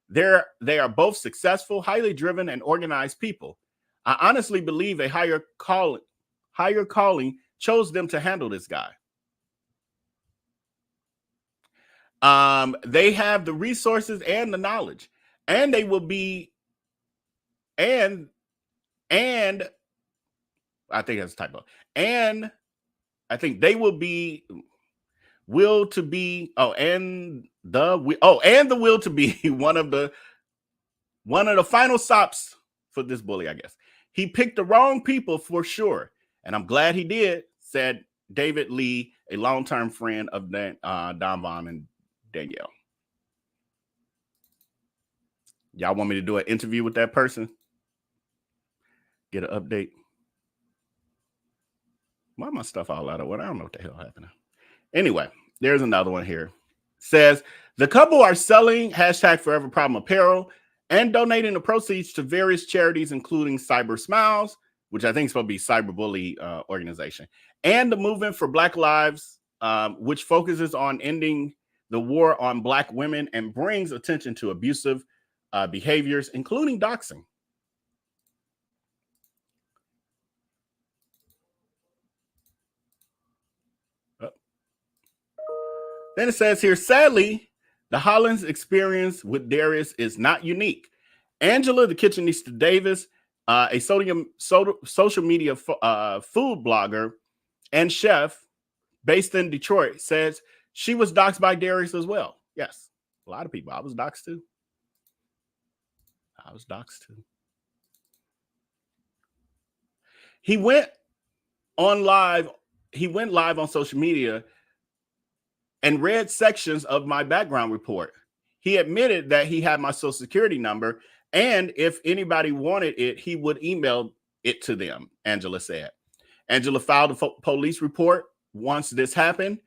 They are both successful, highly driven, and organized people. I honestly believe a higher calling chose them to handle this guy. They have the resources and the knowledge, and they will be, and I think that's a typo. And I think they will be will to be, and the will to be one of the final stops for this bully, I guess. He picked the wrong people for sure, and I'm glad he did, said David Lee, a longtime friend of Don Vaughn and Danielle. Y'all want me to do an interview with that person? Get an update? Why my stuff all out of order? I don't know what the hell happened. Anyway, there's another one here. Says, the couple are selling hashtag forever problem apparel and donating the proceeds to various charities, including Cyber Smiles, which I think is supposed to be cyberbully organization, and the Movement for Black Lives, which focuses on ending the war on Black women and brings attention to abusive behaviors, including doxing. Then it says here, sadly, the Holland's experience with Darius is not unique. Angela, the Kitchenista Davis, a social media food blogger and chef based in Detroit, says she was doxxed by Darius as well. Yes, a lot of people. I was doxxed too. He went live on social media and read sections of my background report. He admitted that he had my social security number, and if anybody wanted it, he would email it to them, Angela said. Angela filed a police report once this happened.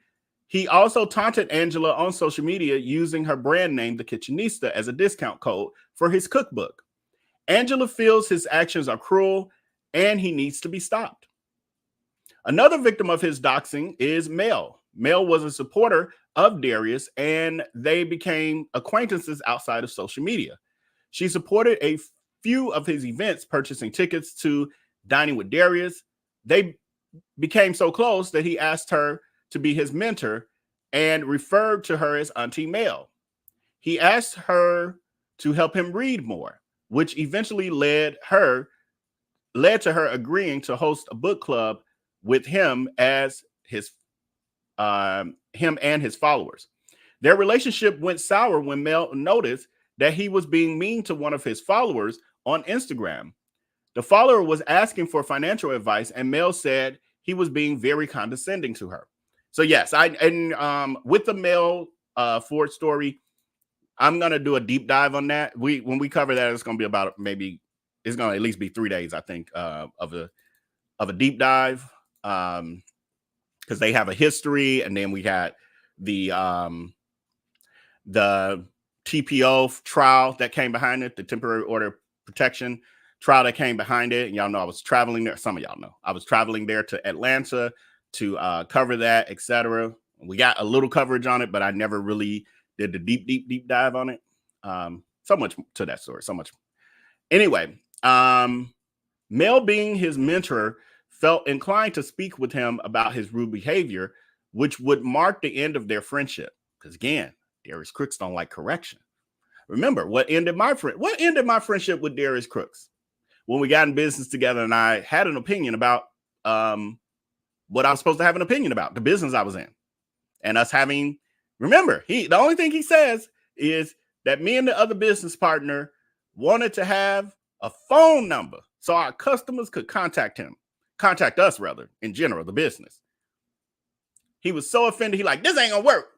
He also taunted Angela on social media using her brand name, The Kitchenista, as a discount code for his cookbook. Angela feels his actions are cruel and he needs to be stopped. Another victim of his doxing is Mel. Mel was a supporter of Darius, and they became acquaintances outside of social media. She supported a few of his events, purchasing tickets to Dining with Darius. They became so close that he asked her to be his mentor and referred to her as Auntie Mel. He asked her to help him read more, which eventually led to her agreeing to host a book club with him as him and his followers. Their relationship went sour when Mel noticed that he was being mean to one of his followers on Instagram. The follower was asking for financial advice, and Mel said he was being very condescending to her. So yes, with the Mel Ford story, I'm gonna do a deep dive on that. When we cover that, it's gonna be about it's gonna at least be 3 days, I think, of a deep dive. Because they have a history, and then we got the TPO trial that came behind it, the temporary order protection trial that came behind it. And y'all know I was traveling there. Some of y'all know I was traveling there to Atlanta to cover that, etc. We got a little coverage on it, but I never really did the deep dive on it. So much to that story. So much. Anyway, Mel, being his mentor, felt inclined to speak with him about his rude behavior, which would mark the end of their friendship. Because again, Darius Crooks don't like correction. Remember, what ended my friendship with Darius Crooks? When we got in business together and I had an opinion about what I was supposed to have an opinion about, the business I was in. And us having, remember, the only thing he says is that me and the other business partner wanted to have a phone number so our customers could contact us rather, in general, the business. He was so offended. He like, this ain't gonna work.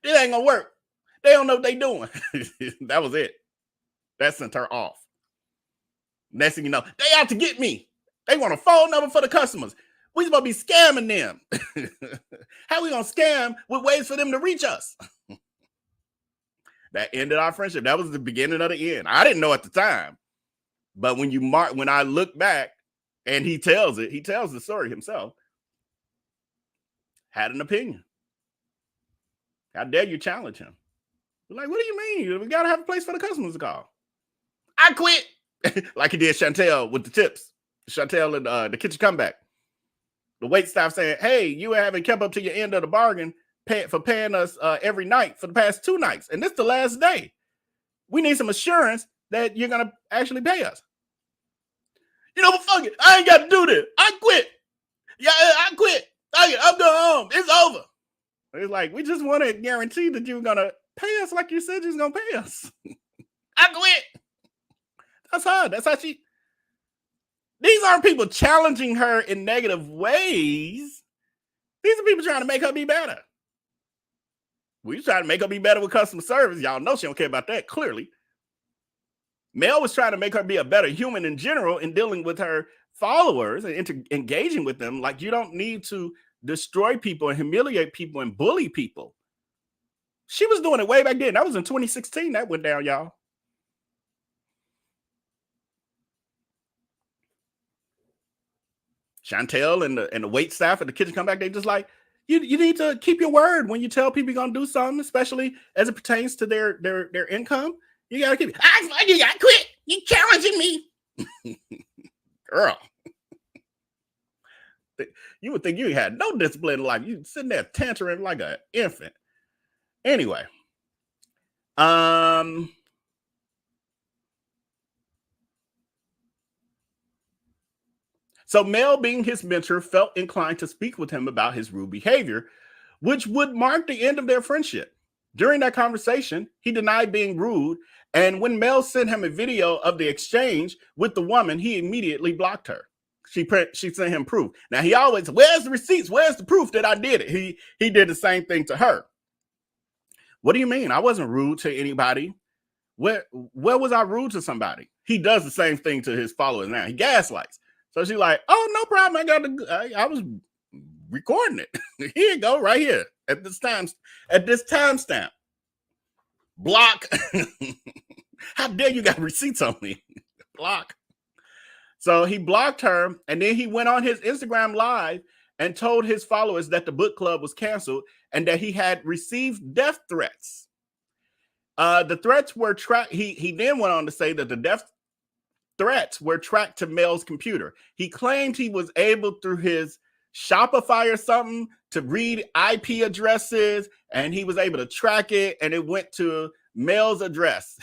This ain't gonna work. They don't know what they doing. That was it. That sent her off. Next thing you know, they out to get me. They want a phone number for the customers. We supposed to be scamming them. How we gonna scam with ways for them to reach us? That ended our friendship. That was the beginning of the end. I didn't know at the time. But when I look back, and he tells the story himself, had an opinion. How dare you challenge him? We're like, what do you mean? We got to have a place for the customers to call. I quit. Like he did Chantel with the tips. Chantel and the kitchen comeback. The wait staff saying, hey, you haven't kept up to your end of the bargain for paying us every night for the past 2 nights. And this is the last day. We need some assurance that you're going to actually pay us. You know, but fuck it. I ain't got to do this. I quit. Yeah, I quit. I'm going home. It's over. It's like, we just want to guarantee that you're going to pay us like you said you was going to pay us. I quit. That's her. That's how she. These aren't people challenging her in negative ways. These are people trying to make her be better. We trying to make her be better with customer service. Y'all know she don't care about that, clearly. Mel was trying to make her be a better human in general in dealing with her followers and engaging with them. Like, you don't need to destroy people and humiliate people and bully people. She was doing it way back then. That was in 2016 that went down, y'all. Chantel and the wait staff at the kitchen come back. They just like, you need to keep your word when you tell people you're gonna do something, especially as it pertains to their income. You gotta keep it. You gotta quit. You're challenging me. Girl. You would think you had no discipline in life. You sitting there tantrum like an infant. Anyway. So Mel, being his mentor, felt inclined to speak with him about his rude behavior, which would mark the end of their friendship. During that conversation, he denied being rude, and when Mel sent him a video of the exchange with the woman, he immediately blocked her. She sent him proof. Now he always, where's the receipts? Where's the proof that I did it? He did the same thing to her. What do you mean? I wasn't rude to anybody. Where was I rude to somebody? He does the same thing to his followers now. He gaslights. So she's like, oh, no problem. I was recording it. Here you go, right here at this timestamp. Block. How dare you got receipts on me? Block. So he blocked her, and then he went on his Instagram live and told his followers that the book club was canceled and that he had received death threats. The threats were tracked. He then went on to say that the death threats were tracked to Mel's computer. He claimed he was able, through his Shopify or something, to read IP addresses, and he was able to track it, and it went to Mel's address.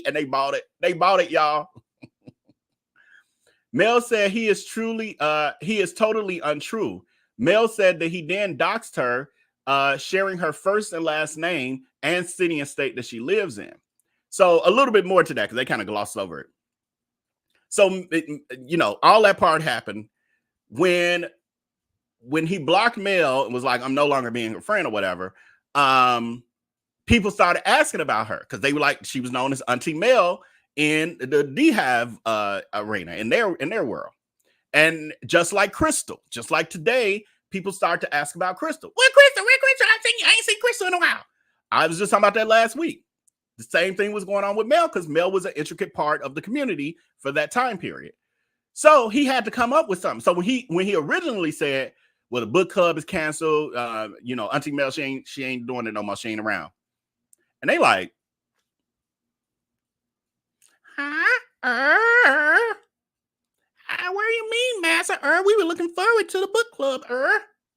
And they bought it. They bought it, y'all. Mel said he is totally untrue. Mel said that he then doxed her, sharing her first and last name and city and state that she lives in. So a little bit more to that, because they kind of glossed over it. So, all that part happened when he blocked Mel and was like, I'm no longer being her friend or whatever. People started asking about her because they were like, she was known as Auntie Mel in the DHAV arena in their world. And just like Crystal, just like today, people start to ask about Crystal. Where Crystal? I ain't seen Crystal in a while. I was just talking about that last week. The same thing was going on with Mel because Mel was an intricate part of the community for that time period. So he had to come up with something. So when he originally said, well, the book club is canceled, Auntie Mel, she ain't doing it no more. She ain't around. And they like, huh? What do you mean, Master? We were looking forward to the book club.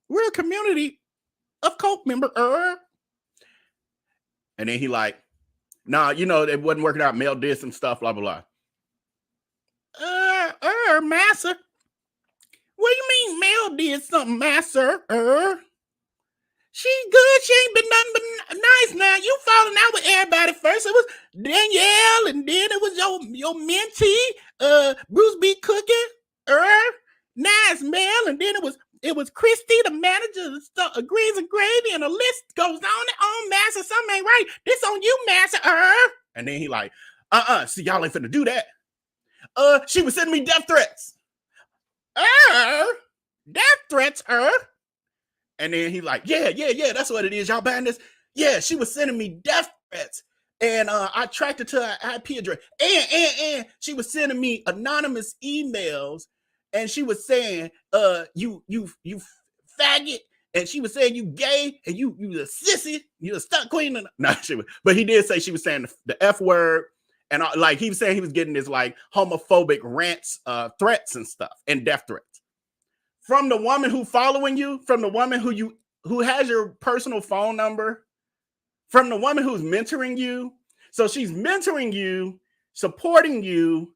We're a community of cult member. And then he like, nah, it wasn't working out. Mel did some stuff, blah, blah, blah. Master. What do you mean Mel did something, Master? She's good. She ain't been nothing but nice now. You falling out with everybody first. It was Danielle, and then it was your mentee, Bruce B. Cookie, nice Mel, and then it was Christy, the manager of Greens and Gravy, and the list goes on and on, Master. Something ain't right. This on you, Master. And then he like, see, y'all ain't finna do that. She was sending me death threats. Death threats, And then he like, yeah, that's what it is. Y'all buying this? Yeah, she was sending me death threats. And I tracked her to her IP address. And she was sending me anonymous emails. And she was saying, you faggot. And she was saying you gay and you a sissy. You a stuck queen. No, but he did say she was saying the F word. And like he was saying he was getting this like homophobic rants, threats and stuff, and death threats from the woman who following you, from the woman who has your personal phone number, from the woman who's mentoring you. So she's mentoring you, supporting you,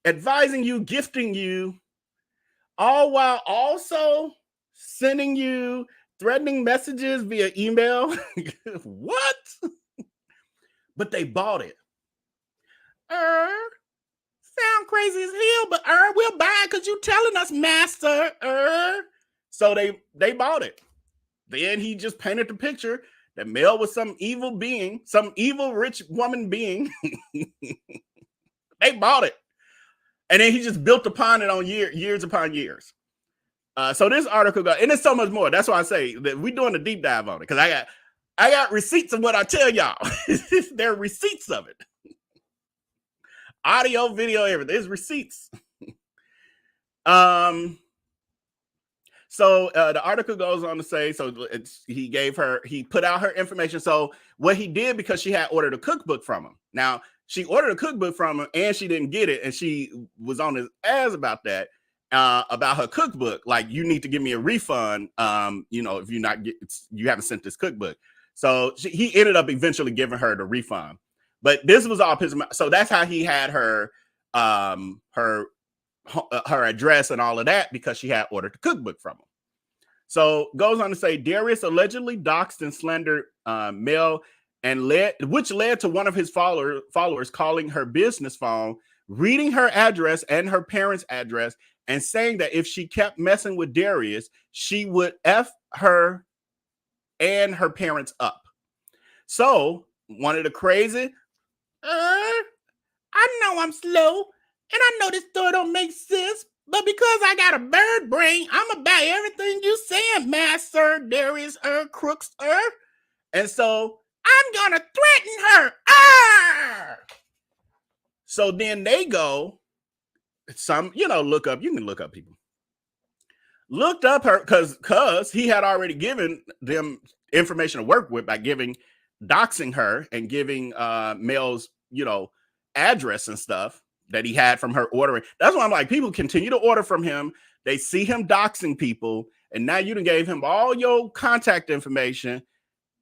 advising you, gifting you, all while also sending you threatening messages via email. What? But they bought it. Sound crazy as hell, but we'll buy it because you telling us, Master. So they bought it. Then he just painted the picture that Mel was some evil being, some evil rich woman being. They bought it. And then he just built upon it on years upon years. So this article got, and there's so much more. That's why I say that we're doing a deep dive on it, because I got receipts of what I tell y'all. There are receipts of it. Audio, video, everything. There's receipts. So the article goes on to say, he put out her information. So what he did, because she had ordered a cookbook from him. Now she ordered a cookbook from him and she didn't get it. And she was on his ass about that, about her cookbook. Like, you need to give me a refund. If you haven't sent this cookbook. So he ended up eventually giving her the refund, but this was all his. So that's how he had her address and all of that, because she had ordered the cookbook from him. So goes on to say, Darius allegedly doxed and slandered Mel, which led to one of his followers calling her business phone, reading her address and her parents' address, and saying that if she kept messing with Darius, she would F her and her parents up. So one of the crazy, I know I'm slow, and I know this story don't make sense, but because I got a bird brain, I'm about everything you saying, Master Darius Crooks. And so I'm gonna threaten her. So then they go, you can look up people. Looked up her because he had already given them information to work with by doxing her and giving Mel's, address and stuff that he had from her ordering. That's why I'm like, people continue to order from him. They see him doxing people, and now you done gave him all your contact information,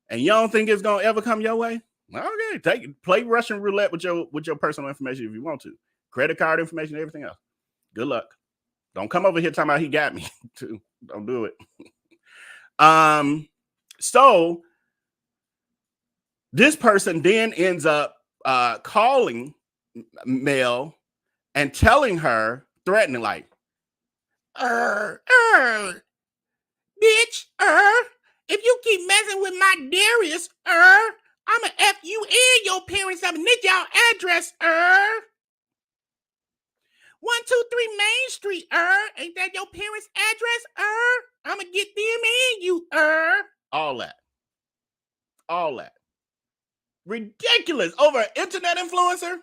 and you don't think it's gonna ever come your way? Okay, play Russian roulette with your personal information if you want to. Credit card information, everything else. Good luck. Don't come over here talking about he got me too. Don't do it. So this person then ends up calling Mel and telling her, threatening, like, bitch, if you keep messing with my Darius, I'ma F you and your parents up and nick y'all address, 123 Main Street, ain't that your parents' address, I'ma get them and you, all that. Ridiculous over an internet influencer.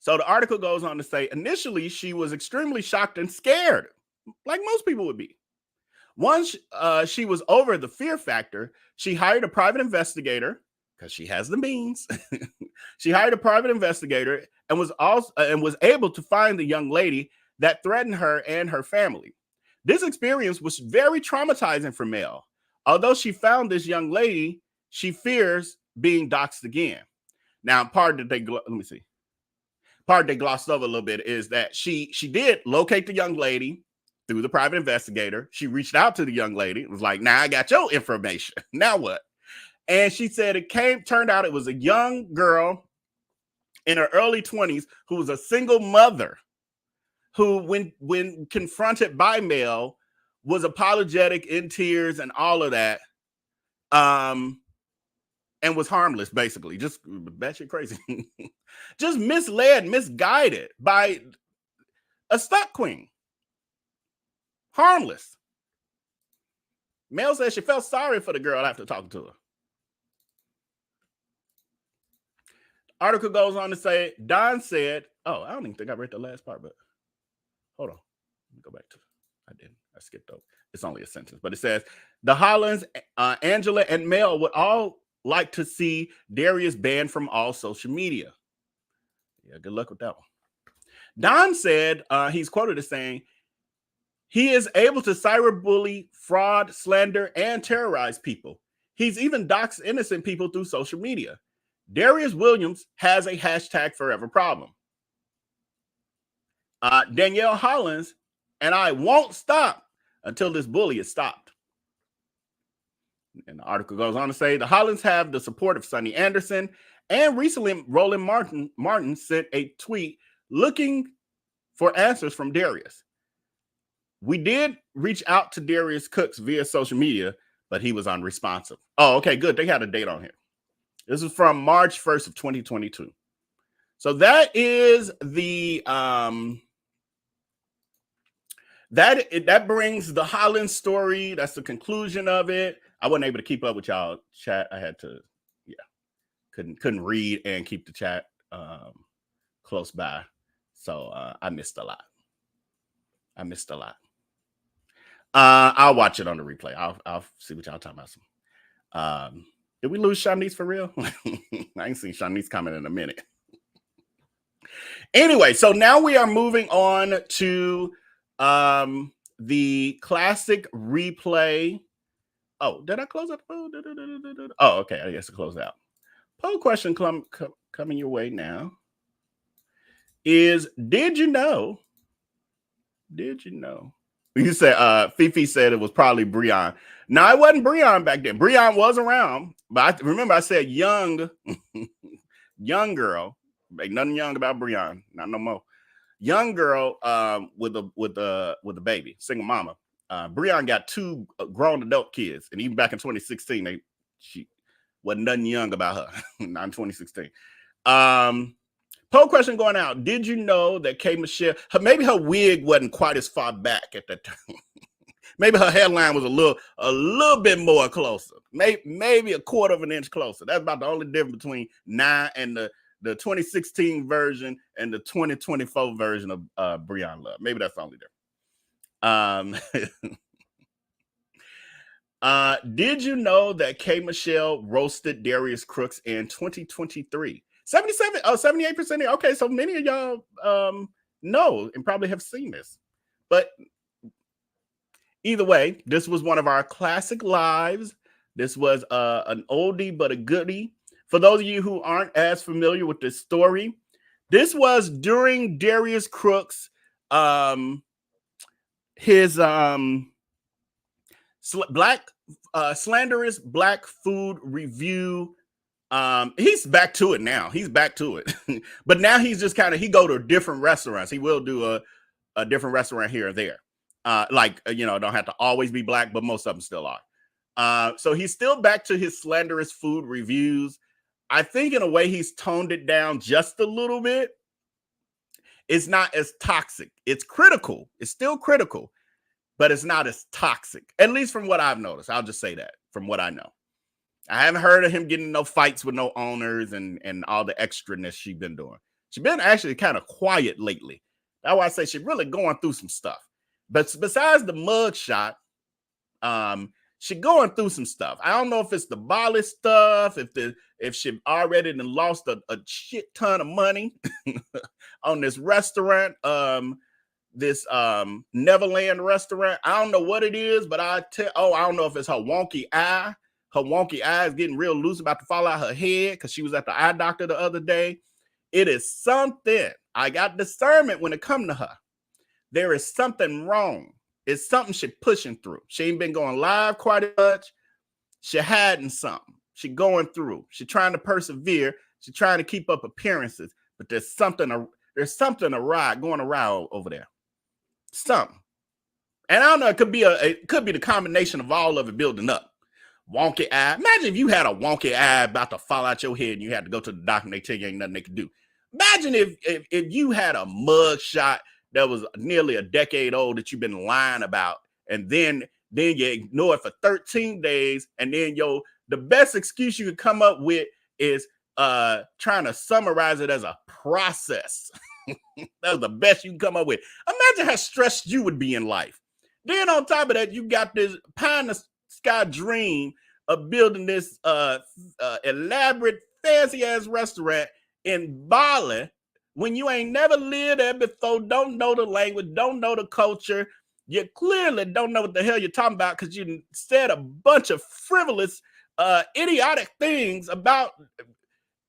So the article goes on to say, initially she was extremely shocked and scared, like most people would be. Once she was over the fear factor, she hired a private investigator, because she has the means. She hired a private investigator and was able to find the young lady that threatened her and her family. This experience was very traumatizing for Mel. Although she found this young lady, she fears being doxxed again. Now, part that they glossed over a little bit is that she did locate the young lady through the private investigator. She reached out to the young lady. It was like, now I got your information. Now what? And she said turned out it was a young girl in her early 20s who was a single mother who, when confronted by Mel, was apologetic, in tears, and all of that, and was harmless, basically. Just batshit crazy. Just misled, misguided by a stunt queen. Harmless. Mel said she felt sorry for the girl after talking to her. Article goes on to say, Don said, I don't even think I read the last part, but hold on. Let me go back to it. I didn't. I skipped over. It's only a sentence, but it says, the Hollands, Angela, and Mel would all like to see Darius banned from all social media. Yeah, good luck with that one. Don said, he's quoted as saying, he is able to cyberbully, fraud, slander, and terrorize people. He's even doxed innocent people through social media. Darius Williams has a hashtag forever problem. Danielle Hollins and I won't stop until this bully is stopped. And the article goes on to say, the Hollands have the support of Sonny Anderson, and recently Roland Martin sent a tweet looking for answers from Darius. We did reach out to Darius Cooks via social media, but he was unresponsive. Oh, okay, good. They had a date on here. This is from March 1st of 2022. So that is the that brings the Holland story. That's the conclusion of it. I wasn't able to keep up with y'all chat. I had to, couldn't read and keep the chat close by. So I missed a lot. I missed a lot. I'll watch it on the replay. I'll see what y'all talking about. Did we lose Shanice for real? I ain't seen Shanice comment in a minute. Anyway, so now we are moving on to the classic replay. Oh, did I close out the poll? Oh, okay. I guess to close out. Poll question coming your way now is, did you know? You said Fifi said it was probably Breon. No, it wasn't Breon back then. Breon was around, but remember I said young girl. Ain't nothing young about Breon, not no more. Young girl with a baby, single mama. Breon got 2 grown adult kids, and even back in 2016, she wasn't nothing young about her. Not in 2016. Poll question going out. Did you know that K Michelle, maybe her wig wasn't quite as far back at that time. Maybe her hairline was a little bit more closer. Maybe a quarter of an inch closer. That's about the only difference between now and the 2016 version and the 2024 version of Breon Love. Maybe that's the only difference. Did you know that K Michelle roasted Darius Crooks in 2023? 78%. Okay, so many of y'all know and probably have seen this. But either way, this was one of our classic lives. This was an oldie but a goodie. For those of you who aren't as familiar with this story, this was during Darius Crooks, his slanderous black food review. He's back to it now. But now he's just he go to different restaurants. He will do a different restaurant here or there. Don't have to always be black, but most of them still are. So he's still back to his slanderous food reviews. I think in a way he's toned it down just a little bit. It's not as toxic. It's critical. It's still critical, but it's not as toxic. At least from what I've noticed. I'll just say that from what I know. I haven't heard of him getting no fights with no owners and all the extraness she's been doing. She's been actually kind of quiet lately. That's why I say she's really going through some stuff. But besides the mug shot, she's going through some stuff. I don't know if it's the Bali stuff, if she already done lost a shit ton of money on this restaurant, this Neverland restaurant. I don't know what it is, but I don't know if it's her wonky eye. Her wonky eye is getting real loose, about to fall out her head because she was at the eye doctor the other day. It is something. I got discernment when it come to her. There is something wrong. It's something she pushing through. She ain't been going live quite as much. She hiding something. She going through. She trying to persevere. She trying to keep up appearances. But there's something awry going awry over there. Something. And I don't know. It could be the combination of all of it building up. Wonky eye. Imagine if you had a wonky eye about to fall out your head and you had to go to the doctor and they tell you ain't nothing they can do. Imagine if you had a mug shot that was nearly a decade old that you've been lying about, and then you ignore it for 13 days, and then the best excuse you could come up with is trying to summarize it as a process. That was the best you can come up with. Imagine how stressed you would be in life. Then on top of that, you got this pie in the sky dream of building this elaborate, fancy-ass restaurant in Bali when you ain't never lived there before, don't know the language, don't know the culture. You clearly don't know what the hell you're talking about because you said a bunch of frivolous, idiotic things about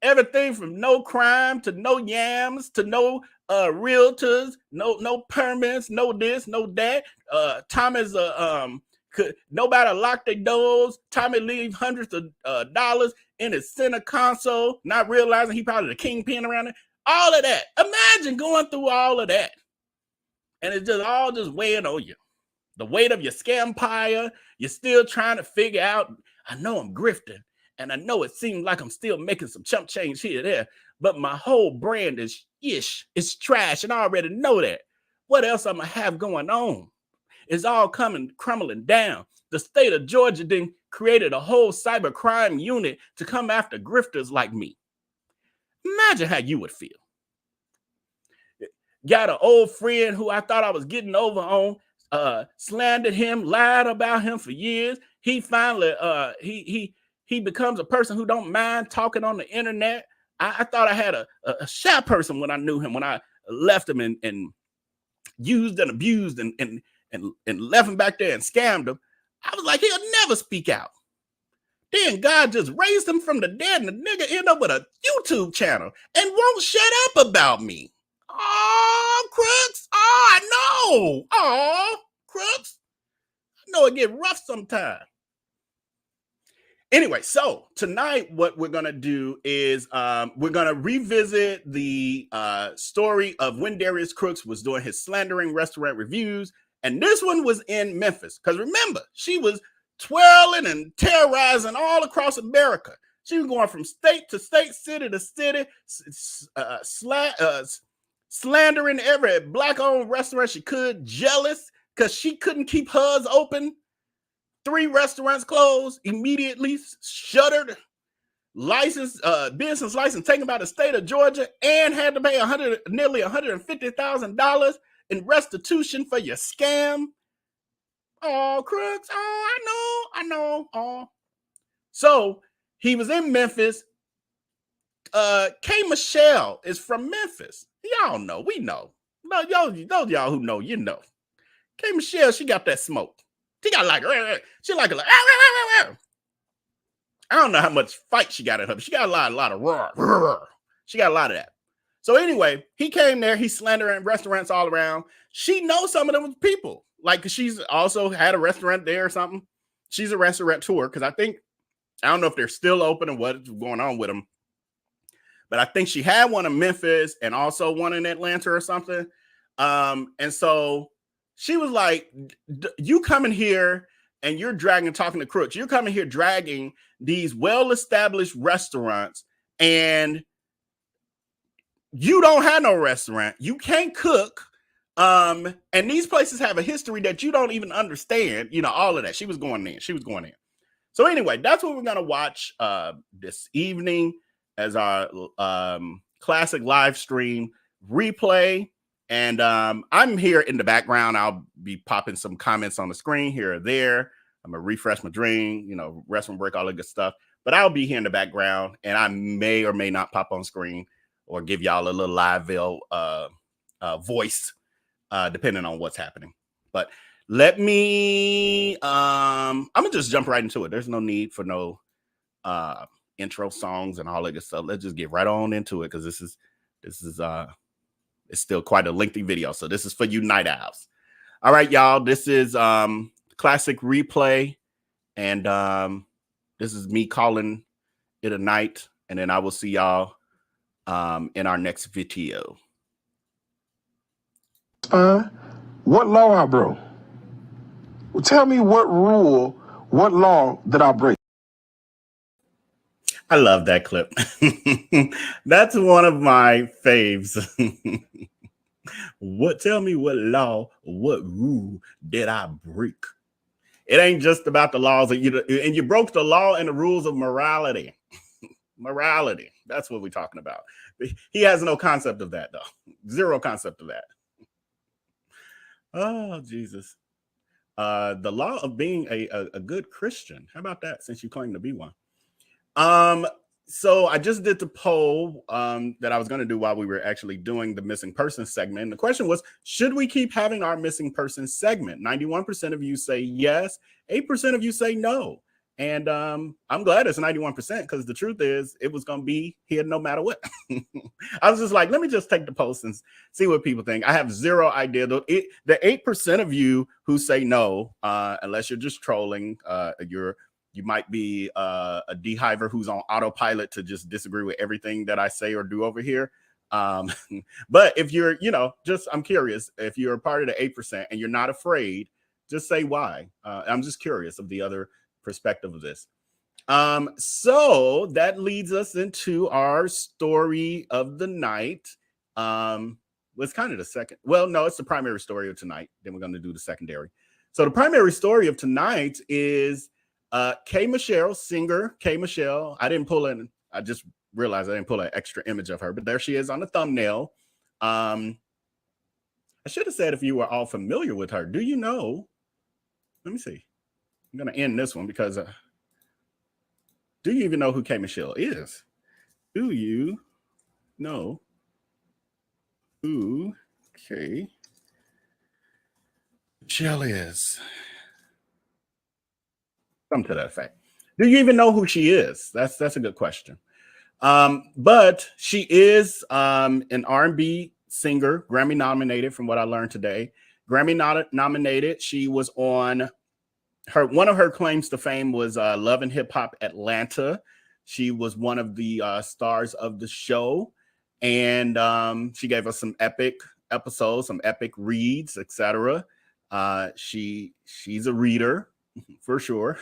everything from no crime to no yams to no realtors, no permits, no this, no that. Tommy's nobody lock their doors. Tommy leave hundreds of dollars in his center console, not realizing he probably the kingpin around it. All of that. Imagine going through all of that. And it's just all weighing on you. The weight of your scampire. You're still trying to figure out, I know I'm grifting. And I know it seems like I'm still making some chump change here and there. But my whole brand is ish. It's trash. And I already know that. What else I'm going to have going on? It's all crumbling down. The state of Georgia then created a whole cybercrime unit to come after grifters like me. Imagine how you would feel. got an old friend who I thought I was getting over on, slandered him, lied about him for years. He finally, he becomes a person who don't mind talking on the internet. I thought I had a shy person when I knew him, when I left him and used and abused and left him back there and scammed him. I was like, he'll never speak out. Then God just raised him from the dead, and the nigga end up with a YouTube channel and won't shut up about me. Oh, Crooks. Oh, I know. Oh, Crooks. I know it get rough sometimes. Anyway, so tonight what we're going to do is we're going to revisit the story of when Darius Crooks was doing his slandering restaurant reviews. And this one was in Memphis. Because remember, she was twirling and terrorizing all across America. She was going from state to state, city to city, slandering every black-owned restaurant she could, jealous because she couldn't keep hers open. 3 restaurants closed, immediately shuttered, license, business license taken by the state of Georgia, and had to pay nearly $150,000 in restitution for your scam. Oh, Crooks. Oh, I know. Oh. So he was in Memphis. K. Michelle is from Memphis. Y'all know. We know. No, those y'all who know, you know. K. Michelle, she got that smoke. She got like, she like, I don't know how much fight she got in her, but she got a lot of roar. She got a lot of that. So anyway, he came there. He's slandering restaurants all around. She knows some of them people. Like, she's also had a restaurant there or something. She's a restaurateur because I don't know if they're still open and what's going on with them. But I think she had one in Memphis and also one in Atlanta or something. And so she was like, you coming here and you're talking to Crooks. You're coming here dragging these well-established restaurants and you don't have no restaurant. You can't cook. And these places have a history that you don't even understand. You know, all of that. She was going in. So anyway, that's what we're going to watch this evening as our classic live stream replay. And I'm here in the background. I'll be popping some comments on the screen here or there. I'm going to refresh my drink, restaurant break, all that good stuff. But I'll be here in the background, and I may or may not pop on screen or give y'all a little live Vell voice, depending on what's happening. But let me, I'm going to just jump right into it. There's no need for no intro songs and all that good stuff. Let's just get right on into it because this is it's still quite a lengthy video. So this is for you night owls. All right, y'all. This is classic replay. And this is me calling it a night. And then I will see y'all in our next video. What law I broke? Well, tell me what rule, what law did I break? I love that clip. That's one of my faves. Tell me what law, what rule did I break? It ain't just about the laws and you broke the law and the rules of morality. Morality. That's what we're talking about. He has no concept of that, though. Zero concept of that. Oh, Jesus. The law of being a good Christian. How about that, since you claim to be one? So I just did the poll that I was going to do while we were actually doing the missing person segment. And the question was, should we keep having our missing person segment? 91% of you say yes. 8% of you say no. And I'm glad it's 91% because the truth is it was going to be here no matter what. I was just like, let me just take the post and see what people think. I have zero idea. The 8% of you who say no, unless you're just trolling, you might be a dehiver who's on autopilot to just disagree with everything that I say or do over here. But if you're, I'm curious, if you're a part of the 8% and you're not afraid, just say why. I'm just curious of the other perspective of this. So that leads us into our story of the night. It's kind of the second. Well, no, it's the primary story of tonight. Then we're going to do the secondary. So the primary story of tonight is K. Michelle, singer K. Michelle. I just realized I didn't pull an extra image of her, but there she is on the thumbnail. I should have said if you were all familiar with her. Do you know? Let me see. I'm going to end this one because do you even know who K. Michelle is? Do you know who K. Michelle is? Something to that effect. Do you even know who she is? That's a good question. But she is an R&B singer, Grammy nominated from what I learned today. Grammy nominated. She was on one of her claims to fame was Love and Hip Hop Atlanta. She was one of the stars of the show. And she gave us some epic episodes, some epic reads, etc. She's a reader for sure.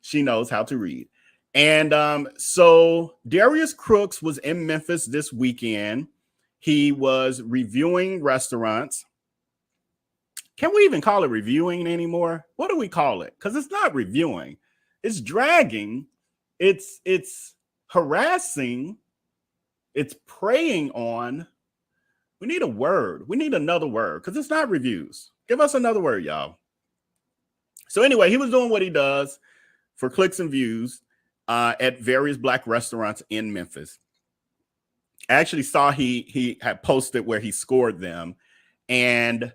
She knows how to read. And so Darius Crooks was in Memphis this weekend. He was reviewing restaurants. Can we even call it reviewing anymore? What do we call it? Because it's not reviewing. It's dragging. It's harassing. It's preying on. We need a word. We need another word because it's not reviews. Give us another word, y'all. So anyway, he was doing what he does for clicks and views at various Black restaurants in Memphis. I actually saw he had posted where he scored them. And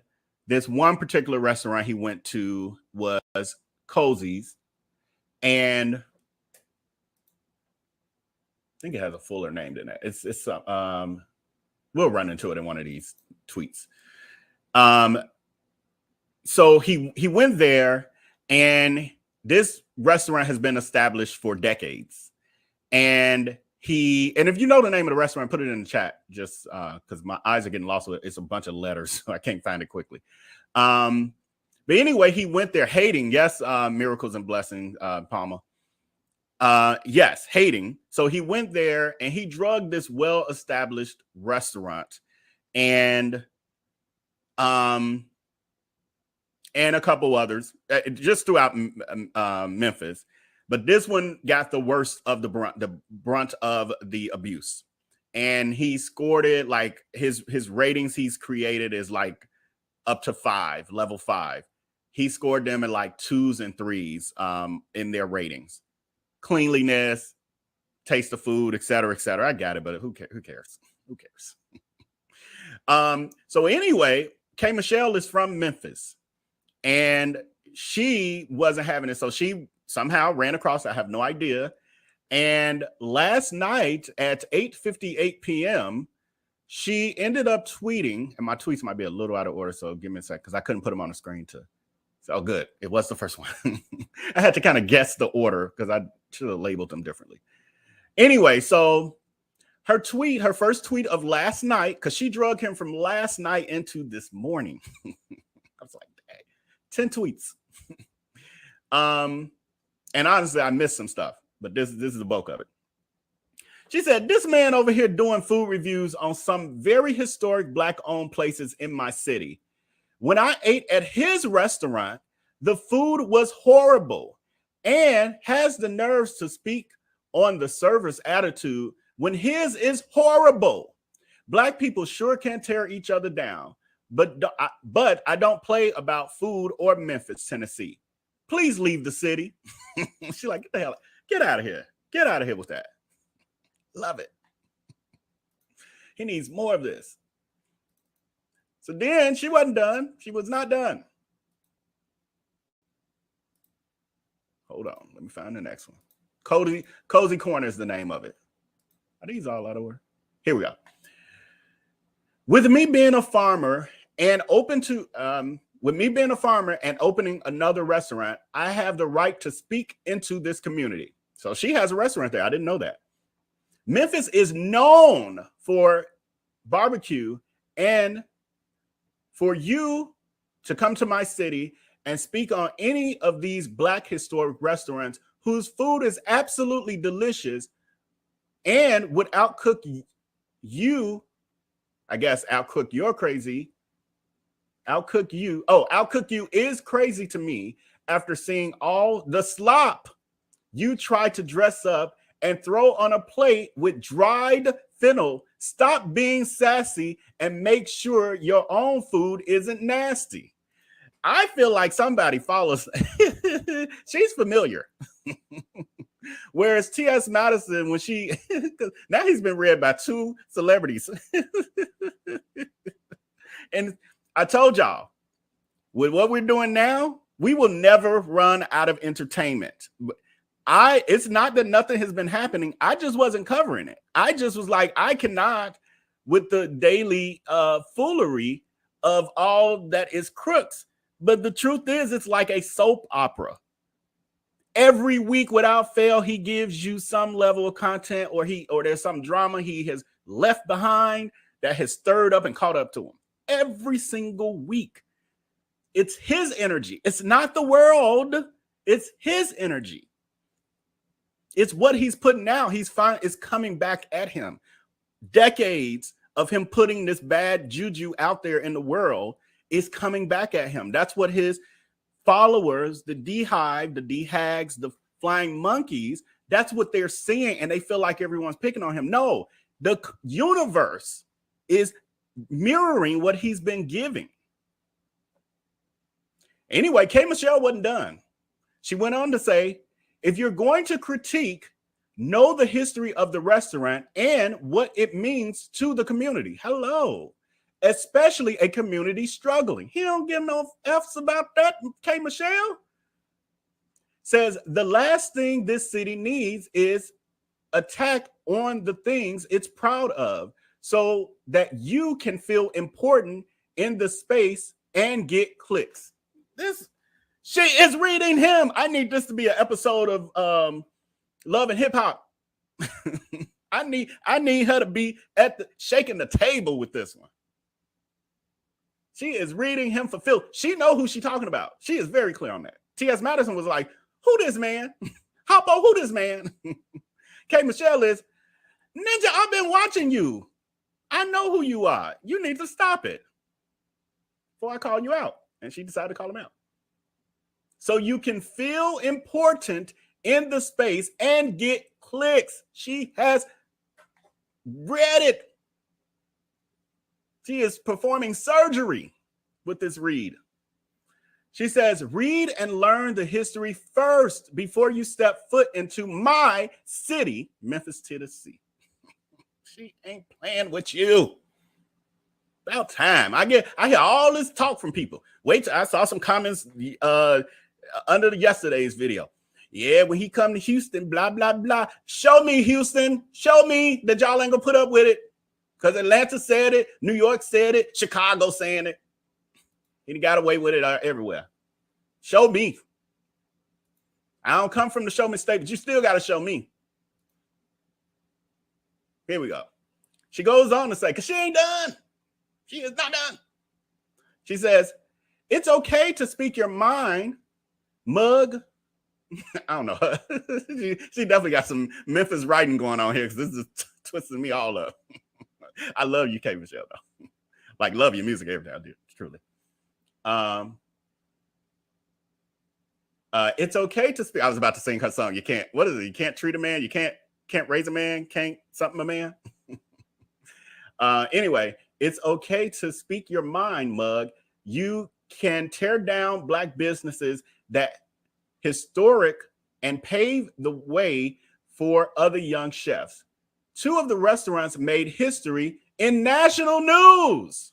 this one particular restaurant he went to was Cozy's. And I think it has a fuller name than that. It's we'll run into it in one of these tweets. So he went there, and this restaurant has been established for decades. And if you know the name of the restaurant, put it in the chat, just because my eyes are getting lost with it. It's a bunch of letters, so I can't find it quickly. But anyway, he went there hating. Yes, miracles and blessings, Palma. Yes, hating. So he went there and he drugged this well-established restaurant and a couple others just throughout Memphis. But this one got the worst of the brunt of the abuse. And he scored it like his ratings he's created is like up to 5, level 5. He scored them at like 2s and 3s in their ratings. Cleanliness, taste of food, et cetera, et cetera. I got it, but who cares? Who cares? So anyway, K. Michelle is from Memphis. And she wasn't having it. So she somehow ran across, I have no idea. And last night at 8:58 p.m., she ended up tweeting, and my tweets might be a little out of order, so give me a sec, because I couldn't put them on the screen to. So good. It was the first one. I had to kind of guess the order because I should have labeled them differently. Anyway, so her first tweet of last night, because she drugged him from last night into this morning. I was like, dang, 10 tweets. And honestly, I missed some stuff, but this is the bulk of it. She said, this man over here doing food reviews on some very historic Black-owned places in my city. When I ate at his restaurant, the food was horrible, and has the nerves to speak on the server's attitude when his is horrible. Black people sure can tear each other down, but I don't play about food or Memphis, Tennessee. Please leave the city. She's like, get the hell, get out of here. Get out of here with that. Love it. He needs more of this. So then she wasn't done. She was not done. Hold on. Let me find the next one. Cozy Corner is the name of it. Are these all out of order? Here we go. With me being a farmer and opening another restaurant, I have the right to speak into this community. So she has a restaurant there. I didn't know that. Memphis is known for barbecue, and for you to come to my city and speak on any of these Black historic restaurants whose food is absolutely delicious and would outcook you, I guess, outcook your crazy. Outcook you. Oh, outcook you is crazy to me after seeing all the slop you try to dress up and throw on a plate with dried fennel, stop being sassy and make sure your own food isn't nasty. I feel like somebody follows. She's familiar. Whereas T.S. Madison, when she, now he's been read by 2 celebrities. And I told y'all, with what we're doing now, we will never run out of entertainment. It's not that nothing has been happening. I just wasn't covering it. I just was like, I cannot, with the daily foolery of all that is crooks. But the truth is, it's like a soap opera. Every week without fail, he gives you some level of content, or there's some drama he has left behind that has stirred up and caught up to him. Every single week. It's his energy. It's not the world. It's his energy. It's what he's putting out. It's coming back at him. Decades of him putting this bad juju out there in the world is coming back at him. That's what his followers, the D-Hive, the D-Hags, the flying monkeys, that's what they're seeing, and they feel like everyone's picking on him. No, the universe is mirroring what he's been giving. Anyway, K. Michelle wasn't done. She went on to say, if you're going to critique, know the history of the restaurant and what it means to the community. Hello. Especially a community struggling. He don't give no F's about that, K. Michelle. Says, the last thing this city needs is attack on the things it's proud of so that you can feel important in the space and get clicks. She is reading him. I need this to be an episode of Love and Hip Hop. I need her to be shaking the table with this one. She is reading him for Phil. She know who she's talking about. She is very clear on that. T.S. Madison was like, who this man? Hoppo, who this man? K. Michelle is, Ninja, I've been watching you. I know who you are. You need to stop it before I call you out. And she decided to call him out. So you can feel important in the space and get clicks. She has read it. She is performing surgery with this read. She says, read and learn the history first before you step foot into my city, Memphis, Tennessee. She ain't playing with you. About time. I hear all this talk from people. Wait till I saw some comments under yesterday's video. Yeah, when he come to Houston, blah, blah, blah. Show me, Houston. Show me that y'all ain't gonna put up with it. Because Atlanta said it, New York said it, Chicago saying it. He got away with it everywhere. Show me. I don't come from the show me state, but you still got to show me. Here we go. She goes on to say, because she ain't done. She is not done. She says, it's okay to speak your mind, mug. I don't know. she definitely got some Memphis writing going on here because this is twisting me all up. I love you, K. Michelle, though. Like, love your music every time I do, truly. It's okay to speak. I was about to sing her song. You can't, what is it? You can't treat a man. You can't raise a man. Can't something a man. Anyway, it's okay to speak your mind, mug. You can tear down Black businesses that historic and pave the way for other young chefs. 2 of the restaurants made history in national news.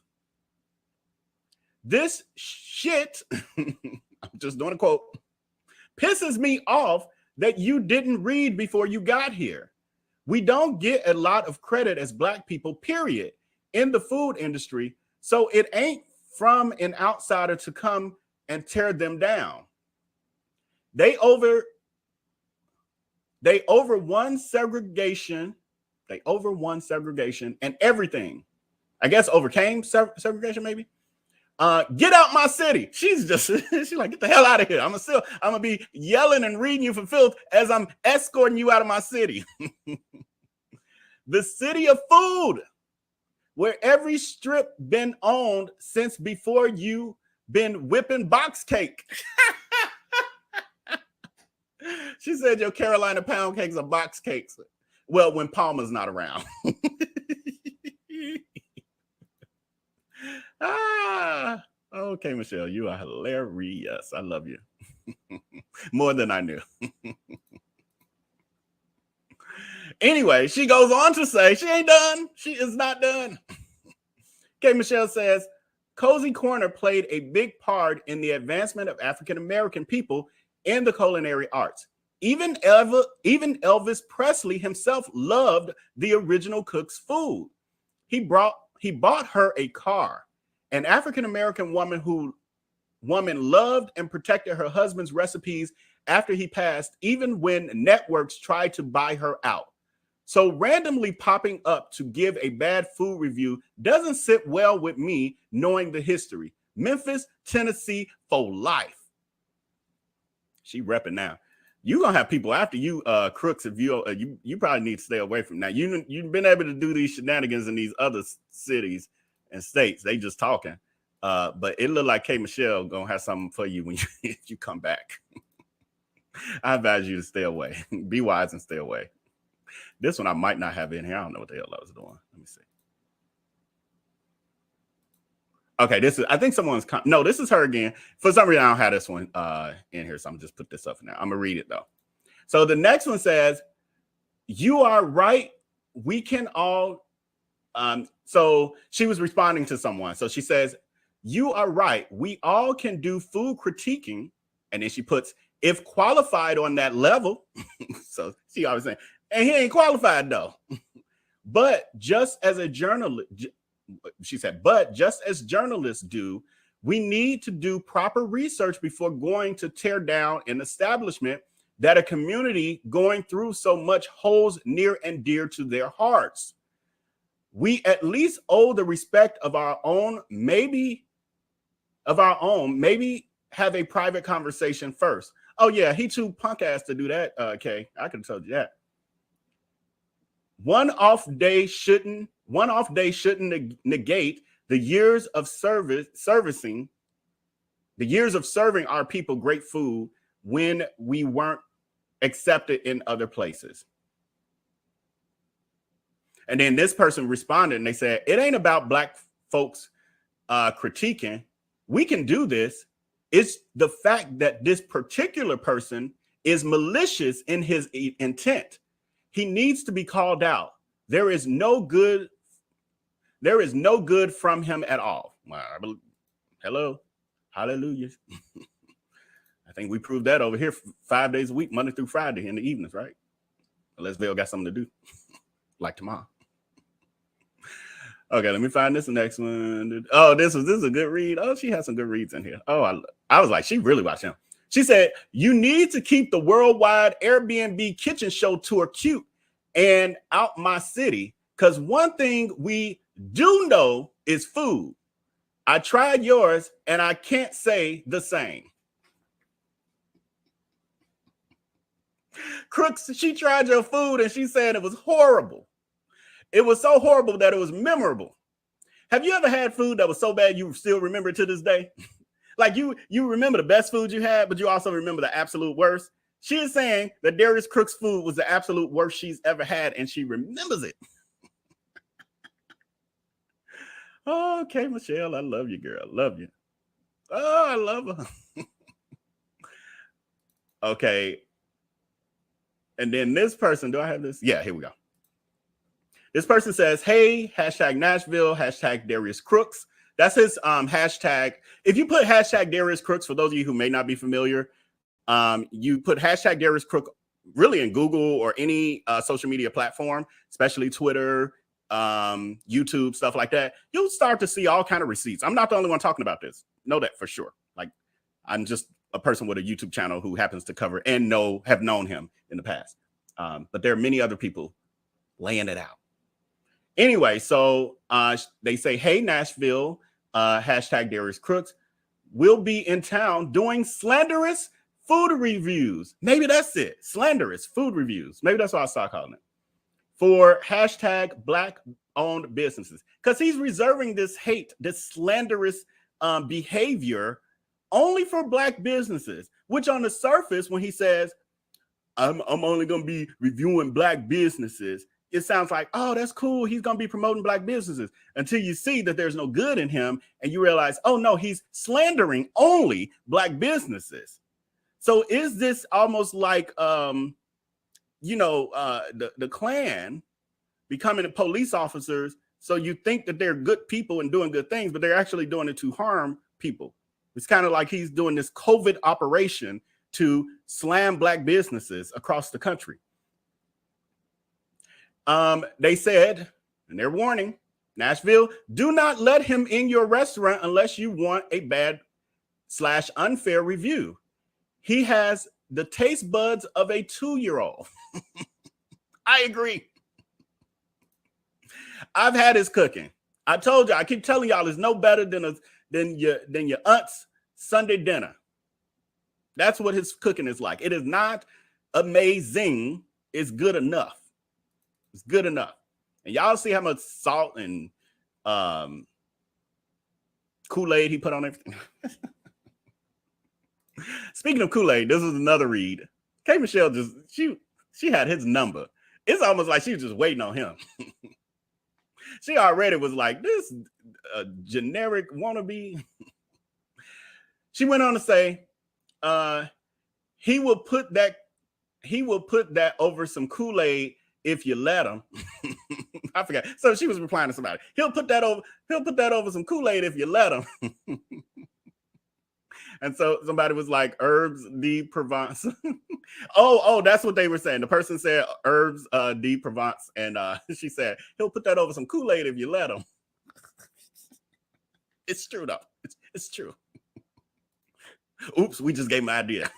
This shit, I'm just doing a quote, pisses me off that you didn't read before you got here. We don't get a lot of credit as Black people, period, in the food industry. So it ain't from an outsider to come and tear them down. They over won segregation. They overwon segregation and everything. I guess overcame segregation, maybe. Get out my city. She's like, get the hell out of here. I'm gonna be yelling and reading you for filth as I'm escorting you out of my city. The city of food, where every strip been owned since before you been whipping box cake. She said your Carolina pound cakes are box cakes. Well, when Palmer's not around. Okay, Michelle, you are hilarious. I love you. More than I knew. Anyway, she goes on to say she ain't done. She is not done. Okay, Michelle says, Cozy Corner played a big part in the advancement of African-American people in the culinary arts. Even Elvis Presley himself loved the original Cooks food. He bought her a car. An African-American woman loved and protected her husband's recipes after he passed, even when networks tried to buy her out. So randomly popping up to give a bad food review doesn't sit well with me, knowing the history. Memphis, Tennessee for life. She repping now. You're gonna have people after you, Crooks. If you probably need to stay away from that. You've been able to do these shenanigans in these other cities and states. They just talking. But it looked like K. Michelle gonna have something for you when if you come back. I advise you to stay away. Be wise and stay away. This one I might not have in here. I don't know what the hell I was doing. Let me see. Okay, this is her again. For some reason, I don't have this one in here, so I'm just put this up now. I'm gonna read it though. So the next one says, "You are right. We can all." So she was responding to someone. So she says, "You are right. We all can do food critiquing," and then she puts, "if qualified on that level." So she always saying, and he ain't qualified though. But just as a journalist, she said, but just as journalists do, we need to do proper research before going to tear down an establishment that a community going through so much holds near and dear to their hearts. We at least owe the respect of our own, maybe have a private conversation first. Oh yeah, he too punk ass to do that. Okay, I could have told you that. One off day shouldn't negate the years of serving our people great food when we weren't accepted in other places. And then this person responded and they said, it ain't about black folks critiquing. We can do this. It's the fact that this particular person is malicious in his intent. He needs to be called out. There is no good from him at all. Hello. Hallelujah. I think we proved that over here 5 days a week, Monday through Friday in the evenings, right? Unless Vell got something to do, like tomorrow. Okay, let me find this next one. Oh, this is a good read. Oh, she has some good reads in here. Oh, I was like, she really watched him. She said, you need to keep the worldwide Airbnb kitchen show tour cute and out my city, because one thing we do know is food. I tried yours and I can't say the same. Crooks, she tried your food and she said it was horrible. It was so horrible that it was memorable. Have you ever had food that was so bad you still remember it to this day? Like you remember the best food you had, but you also remember the absolute worst. She is saying that Darius Crooks' food was the absolute worst she's ever had, and she remembers it. Okay, Michelle, I love you, girl. I love you. Oh, I love her. Okay. And then this person, do I have this? Yeah, here we go. This person says, hey, hashtag Nashville, hashtag Darius Crooks. That's his hashtag. If you put hashtag Darius Crooks, for those of you who may not be familiar, you put hashtag Darius Crooks really in Google or any social media platform, especially Twitter, YouTube, stuff like that. You'll start to see all kind of receipts. I'm not the only one talking about this. Know that for sure. Like, I'm just a person with a YouTube channel who happens to cover and have known him in the past. But there are many other people laying it out. Anyway, so they say, hey, Nashville, hashtag Darius Crooks, will be in town doing slanderous food reviews. Maybe that's it. Slanderous food reviews. Maybe that's what I'll start calling it. For hashtag Black-owned businesses. Because he's reserving this hate, this slanderous behavior only for Black businesses, which on the surface, when he says, I'm only going to be reviewing Black businesses, it sounds like, oh, that's cool. He's going to be promoting black businesses, until you see that there's no good in him. And you realize, oh no, he's slandering only black businesses. So is this almost like, the Klan becoming police officers? So you think that they're good people and doing good things, but they're actually doing it to harm people. It's kind of like he's doing this COVID operation to slam black businesses across the country. They said, and they're warning, Nashville, do not let him in your restaurant unless you want a bad/unfair review. He has the taste buds of a 2-year-old. I agree. I've had his cooking. I told you, I keep telling y'all, it's no better than your aunt's Sunday dinner. That's what his cooking is like. It is not amazing. It's good enough. It's good enough. And y'all see how much salt and Kool-Aid he put on everything. Speaking of Kool-Aid, this is another read. K. Michelle she had his number. It's almost like she was just waiting on him. She already was like, this generic wannabe. She went on to say, he will put that over some Kool-Aid if you let him. I forgot. So she was replying to somebody. He'll put that over some Kool-Aid if you let him. And so somebody was like, herbs de Provence. oh, that's what they were saying. The person said herbs de Provence. And she said, he'll put that over some Kool-Aid if you let him. It's true, though. It's true. Oops, we just gave him an idea.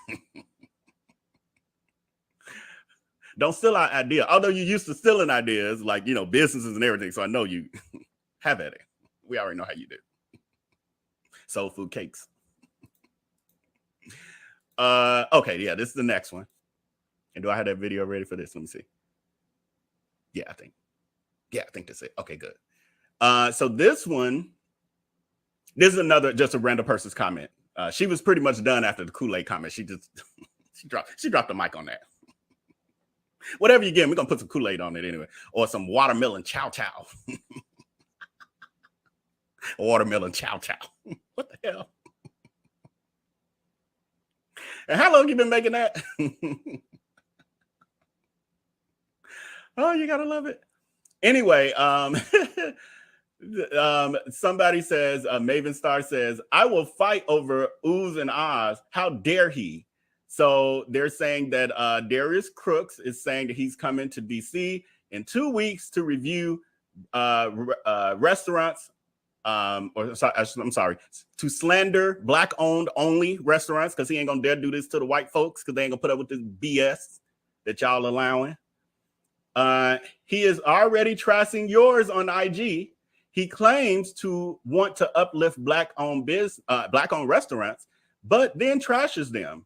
Don't steal our idea. Although you used to stealing ideas, like, businesses and everything. So I know you have at it. We already know how you do. Soul food cakes. Okay, yeah, this is the next one. And do I have that video ready for this? Let me see. Yeah, I think that's it. Okay, good. So this one, this is another, just a random person's comment. She was pretty much done after the Kool-Aid comment. She dropped the mic on that. Whatever you get, we're gonna put some Kool-Aid on it anyway, or some watermelon chow chow. Watermelon chow chow. What the hell? And how long you been making that? Oh, you gotta love it. Anyway, somebody says, Maven Star says, I will fight over oohs and ahs. How dare he? So they're saying that Darius Crooks is saying that he's coming to DC in 2 weeks to review restaurants, to slander black-owned only restaurants, because he ain't gonna dare do this to the white folks, because they ain't gonna put up with this BS that y'all allowing. He is already trashing yours on IG. He claims to want to uplift black-owned restaurants, but then trashes them.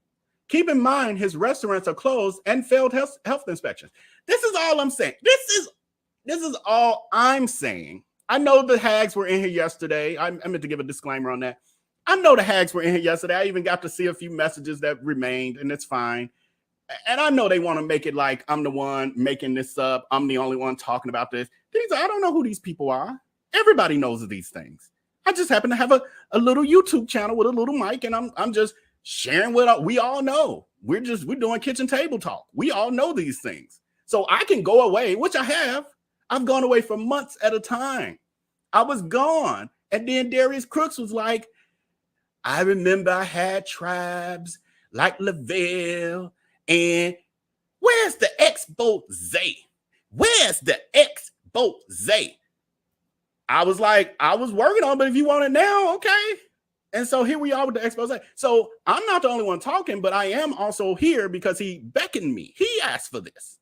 Keep in mind, his restaurants are closed and failed health inspections. This is all I'm saying. This is all I'm saying. I know the hags were in here yesterday. I meant to give a disclaimer on that. I know the hags were in here yesterday. I even got to see a few messages that remained, and it's fine. And I know they want to make it like I'm the one making this up. I'm the only one talking about this. I don't know who these people are. Everybody knows these things. I just happen to have a little YouTube channel with a little mic, and I'm just sharing what we all know. We're doing kitchen table talk. We all know these things. So I can go away, which I have. I've gone away for months at a time. I was gone. And then Darius Crooks was like, I remember I had tribes like Lavelle. And where's the expose? Where's the expose? I was like, I was working on it, but if you want it now, okay. And so here we are with the expose. So I'm not the only one talking, but I am also here because he beckoned me. He asked for this.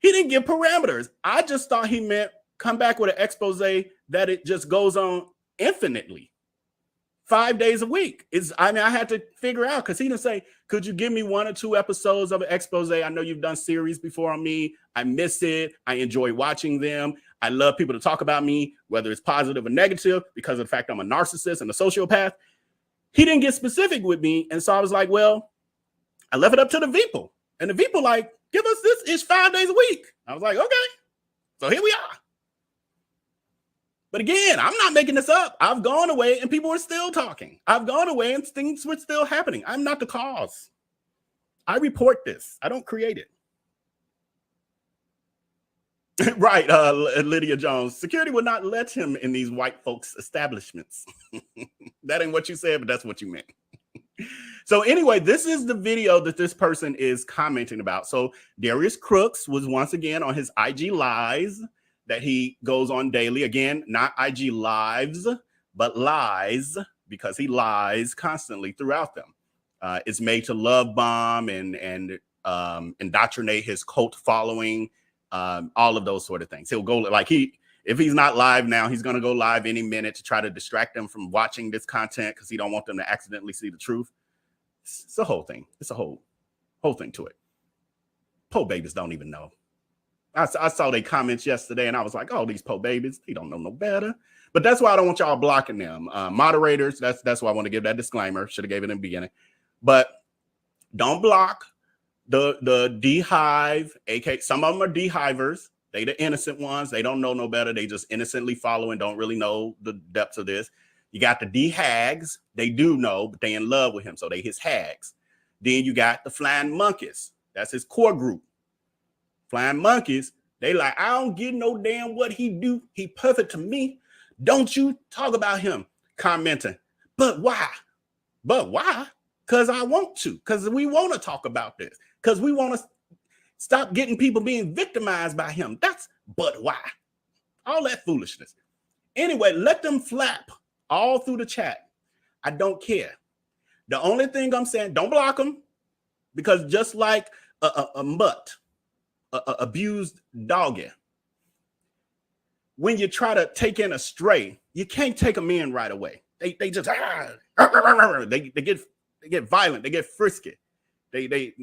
He didn't give parameters. I just thought he meant come back with an expose that it just goes on infinitely. 5 days a week. I had to figure out, because he didn't say, could you give me 1 or 2 episodes of an expose? I know you've done series before on me. I miss it. I enjoy watching them. I love people to talk about me, whether it's positive or negative, because of the fact I'm a narcissist and a sociopath. He didn't get specific with me. And so I was like, well, I left it up to the people. And the people like, Give us this ish 5 days a week. I was like, okay. So here we are. But again, I'm not making this up. I've gone away and people are still talking. I've gone away and things were still happening. I'm not the cause. I report this. I don't create it. Right, Lydia Jones. Security will not let him in these white folks' establishments. That ain't what you said, but that's what you meant. So anyway, this is the video that this person is commenting about. So Darius Crooks was once again on his IG lives that he goes on daily. Again, not IG lives, but lies, because he lies constantly throughout them. It's made to love bomb and indoctrinate his cult following, all of those sort of things. He'll go like if he's not live now, he's going to go live any minute to try to distract them from watching this content because he don't want them to accidentally see the truth. It's a whole thing. It's a whole thing to it. Po babies don't even know. I saw their comments yesterday and I was like, oh, these po babies, they don't know no better. But that's why I don't want y'all blocking them. Moderators, that's why I want to give that disclaimer. Should have gave it in the beginning. But don't block the D-Hive, aka some of them are D-Hivers. They the innocent ones. They don't know no better. They just innocently follow and don't really know the depths of this. You got the D-Hags. They do know, but they in love with him, so they his hags. Then you got the Flying Monkeys. That's his core group. Flying Monkeys, they like, I don't get no damn what he do. He perfect to me. Don't you talk about him. Commenting, but why? But why? Because I want to. Because we want to talk about this. Because we want to stop getting people being victimized by him. That's but why? All that foolishness. Anyway, let them flap all through the chat. I don't care. The only thing I'm saying, don't block them, because just like a mutt, abused doggy, when you try to take in a stray, you can't take them in right away. They just they get violent, they get frisky, they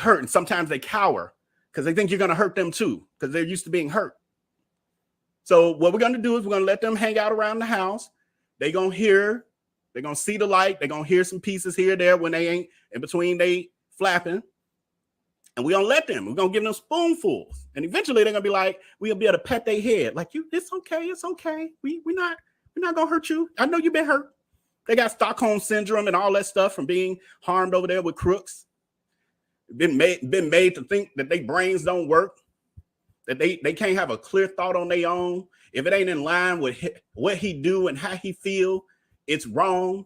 hurt, and sometimes they cower because they think you're gonna hurt them too, because they're used to being hurt. So what we're gonna do is we're gonna let them hang out around the house. They're gonna see the light, they're gonna hear some pieces here or there when they ain't in between they flapping. And we're gonna let them, we're gonna give them spoonfuls. And eventually they're gonna be like, we'll be able to pet their head. Like, it's okay. We're not gonna hurt you. I know you've been hurt. They got Stockholm syndrome and all that stuff from being harmed over there with Crooks. Been made to think that their brains don't work, that they can't have a clear thought on their own. If it ain't in line with what he do and how he feel, it's wrong.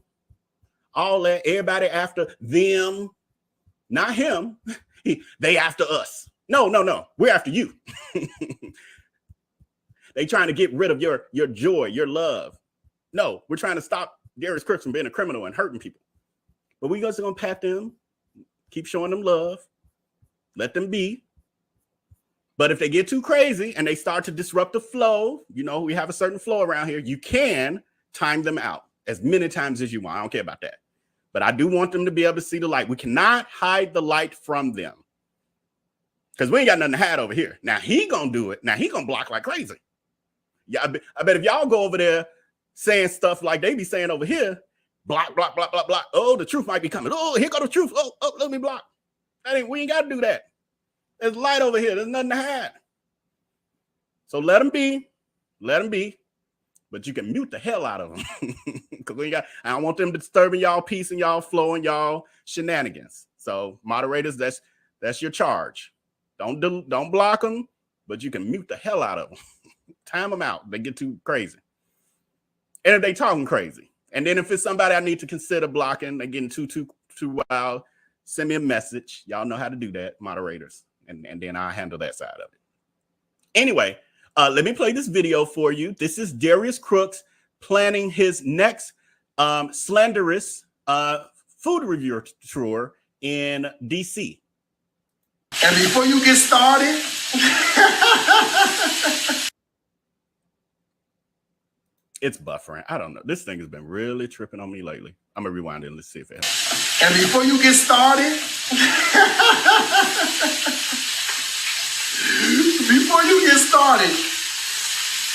All that, everybody after them, not him. They after us. No. We're after you. They trying to get rid of your joy, your love. No, we're trying to stop Darius Crooks from being a criminal and hurting people. But we just gonna pat them, keep showing them love, let them be. But if they get too crazy and they start to disrupt the flow, we have a certain flow around here, you can time them out as many times as you want. I don't care about that. But I do want them to be able to see the light. We cannot hide the light from them, because we ain't got nothing to hide over here. Now he gonna do it. Now he gonna block like crazy. Yeah, I bet if y'all go over there saying stuff like they be saying over here, block. Oh, the truth might be coming. Oh, here go the truth. Oh, let me block. We ain't got to do that. There's light over here. There's nothing to hide. So let them be. But you can mute the hell out of them, because I don't want them disturbing y'all peace and y'all flow and y'all shenanigans. So moderators, that's your charge. Don't block them, but you can mute the hell out of them. Time them out. They get too crazy. And if they talking crazy, and then if it's somebody I need to consider blocking, they getting too wild, send me a message. Y'all know how to do that, moderators, and then I'll handle that side of it. Anyway. Let me play this video for you. This is Darius Crooks planning his next slanderous food review tour in DC. And before you get started, it's buffering. I don't know. This thing has been really tripping on me lately. I'm gonna rewind it and let's see if it helps. And before you get started,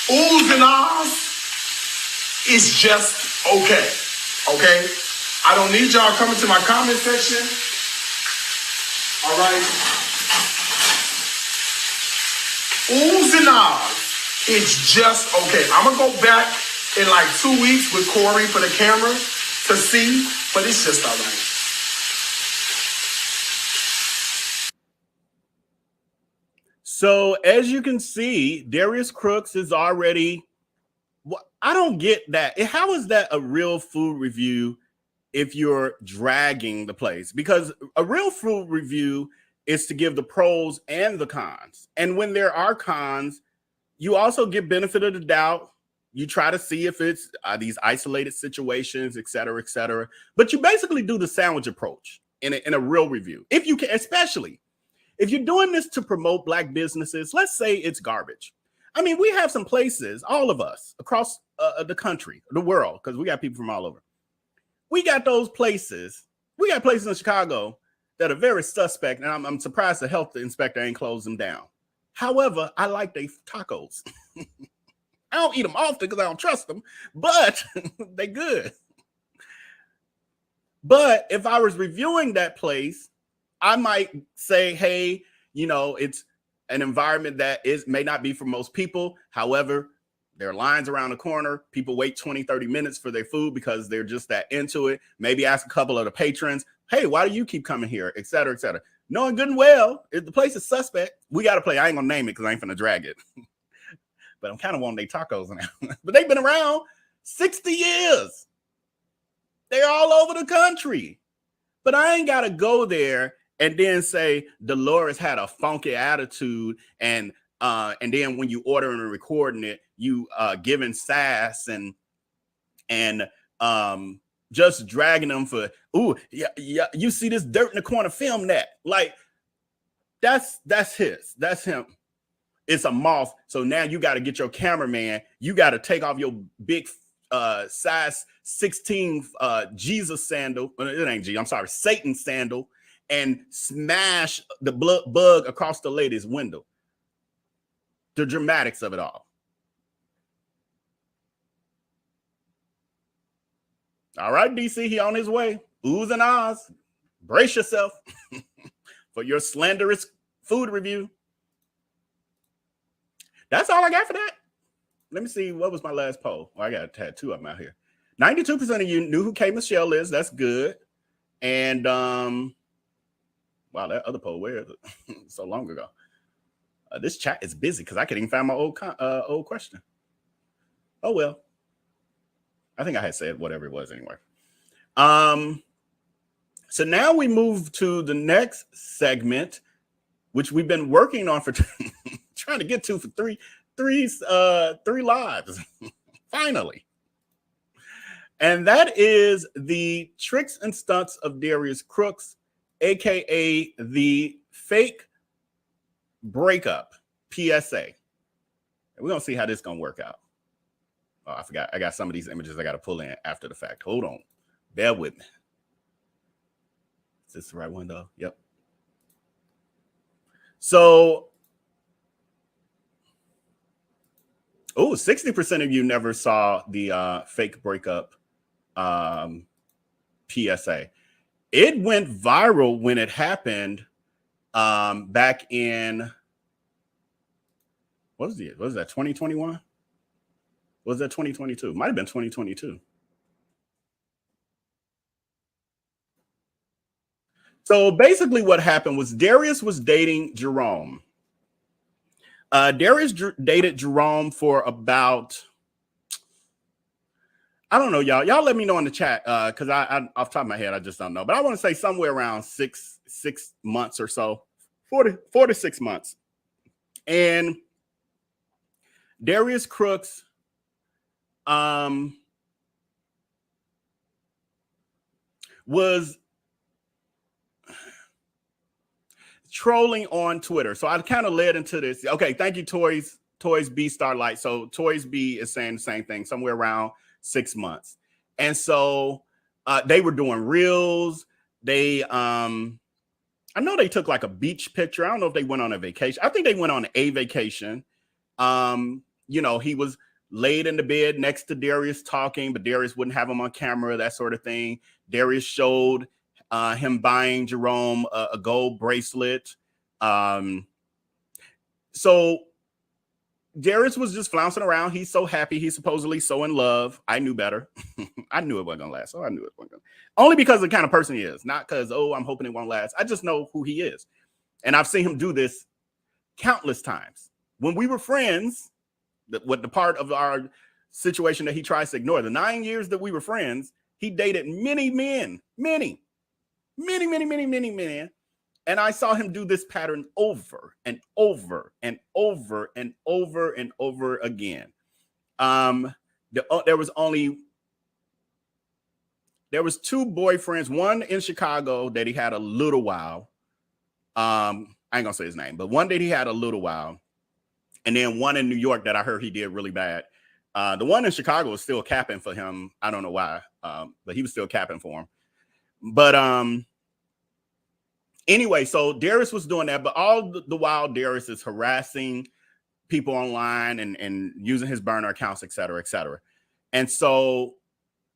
oohs and ahs is just okay. I don't need y'all coming to my comment section All right? Oohs and ahs. It's just okay. I'm going to go back in like 2 weeks with Corey for the camera to see, but it's just all right. So as you can see, Darius Crooks is already, well, I don't get that. How is that a real food review if you're dragging the place? Because a real food review is to give the pros and the cons. And when there are cons, you also give benefit of the doubt. You try to see if it's these isolated situations, et cetera, et cetera. But you basically do the sandwich approach in a real review. If you can, especially if you're doing this to promote Black businesses, let's say it's garbage. I mean, we have some places, all of us across the country, the world, because we got people from all over. We got those places. We got places in Chicago that are very suspect, and I'm surprised the health inspector ain't closed them down. However, I like their tacos. I don't eat them often because I don't trust them, but they good. But if I was reviewing that place, I might say, hey, you know, it's an environment that may not be for most people. However, there are lines around the corner. People wait 20, 30 minutes for their food because they're just that into it. Maybe ask a couple of the patrons, hey, why do you keep coming here, et cetera, et cetera. Knowing good and well, if the place is suspect, we got to play. I ain't going to name it because I ain't going to drag it. But I'm kind of wanting their tacos now. But they've been around 60 years. They're all over the country. But I ain't got to go there and then say Dolores had a funky attitude, and then when you ordering and recording it, you giving sass and just dragging them for, ooh, yeah, you see this dirt in the corner, film that. Like, that's him. It's a moth. So now you got to get your cameraman. You got to take off your big size 16 Jesus sandal. It ain't G. I'm sorry, Satan sandal, and smash the bug across the lady's window. The dramatics of it all. All right, DC, he on his way. Oohs and ahs. Brace yourself for your slanderous food review. That's all I got for that. Let me see. What was my last poll? Well, I got a tattoo of them out here. 92% of you knew who K. Michelle is. That's good. And wow, that other poll, where is it? So long ago. This chat is busy because I can't even find my old question. Oh well. I think I had said whatever it was anyway. So now we move to the next segment, which we've been working on for trying to get to for three lives, finally. And that is the tricks and stunts of Darius Crooks, aka the fake breakup PSA. And we're gonna see how this gonna work out. Oh, I forgot. I got some of these images I got to pull in after the fact. Hold on. Bear with me. Is this the right one, though? Yep. So, 60% of you never saw the fake breakup PSA. It went viral when it happened back in, what was that, 2021? Was that 2022? Might have been 2022. So basically what happened was Darius was dating Jerome. Darius dated Jerome for about, I don't know, y'all. Y'all let me know in the chat because I off the top of my head, I just don't know. But I want to say somewhere around six months or so, 4 to 6 months. And Darius Crooks was trolling on Twitter. So I kind of led into this. Okay, thank you, Toys B Starlight. So Toys B is saying the same thing, somewhere around 6 months. And so they were doing reels. They I know they took like a beach picture. I don't know if they went on a vacation. I think they went on a vacation. You know, he was laid in the bed next to Darius talking, but Darius wouldn't have him on camera, that sort of thing. Darius showed him buying Jerome a gold bracelet. So Darius was just flouncing around. He's so happy. He's supposedly so in love. I knew better. I knew it wasn't going to last. So I knew it wasn't going to. Only because of the kind of person he is. Not because, oh, I'm hoping it won't last. I just know who he is. And I've seen him do this countless times. When we were friends, what the part of our situation that he tries to ignore, the 9 years that we were friends, he dated many men. Many. And I saw him do this pattern over and over and over and over and over again. There was two boyfriends, one in Chicago that he had a little while. I ain't gonna say his name, but one that he had a little while. And then one in New York that I heard he did really bad. The one in Chicago was still capping for him. I don't know why, but he was still capping for him. But anyway, so Darius was doing that, but all the while Darius is harassing people online and using his burner accounts, et cetera, et cetera. And so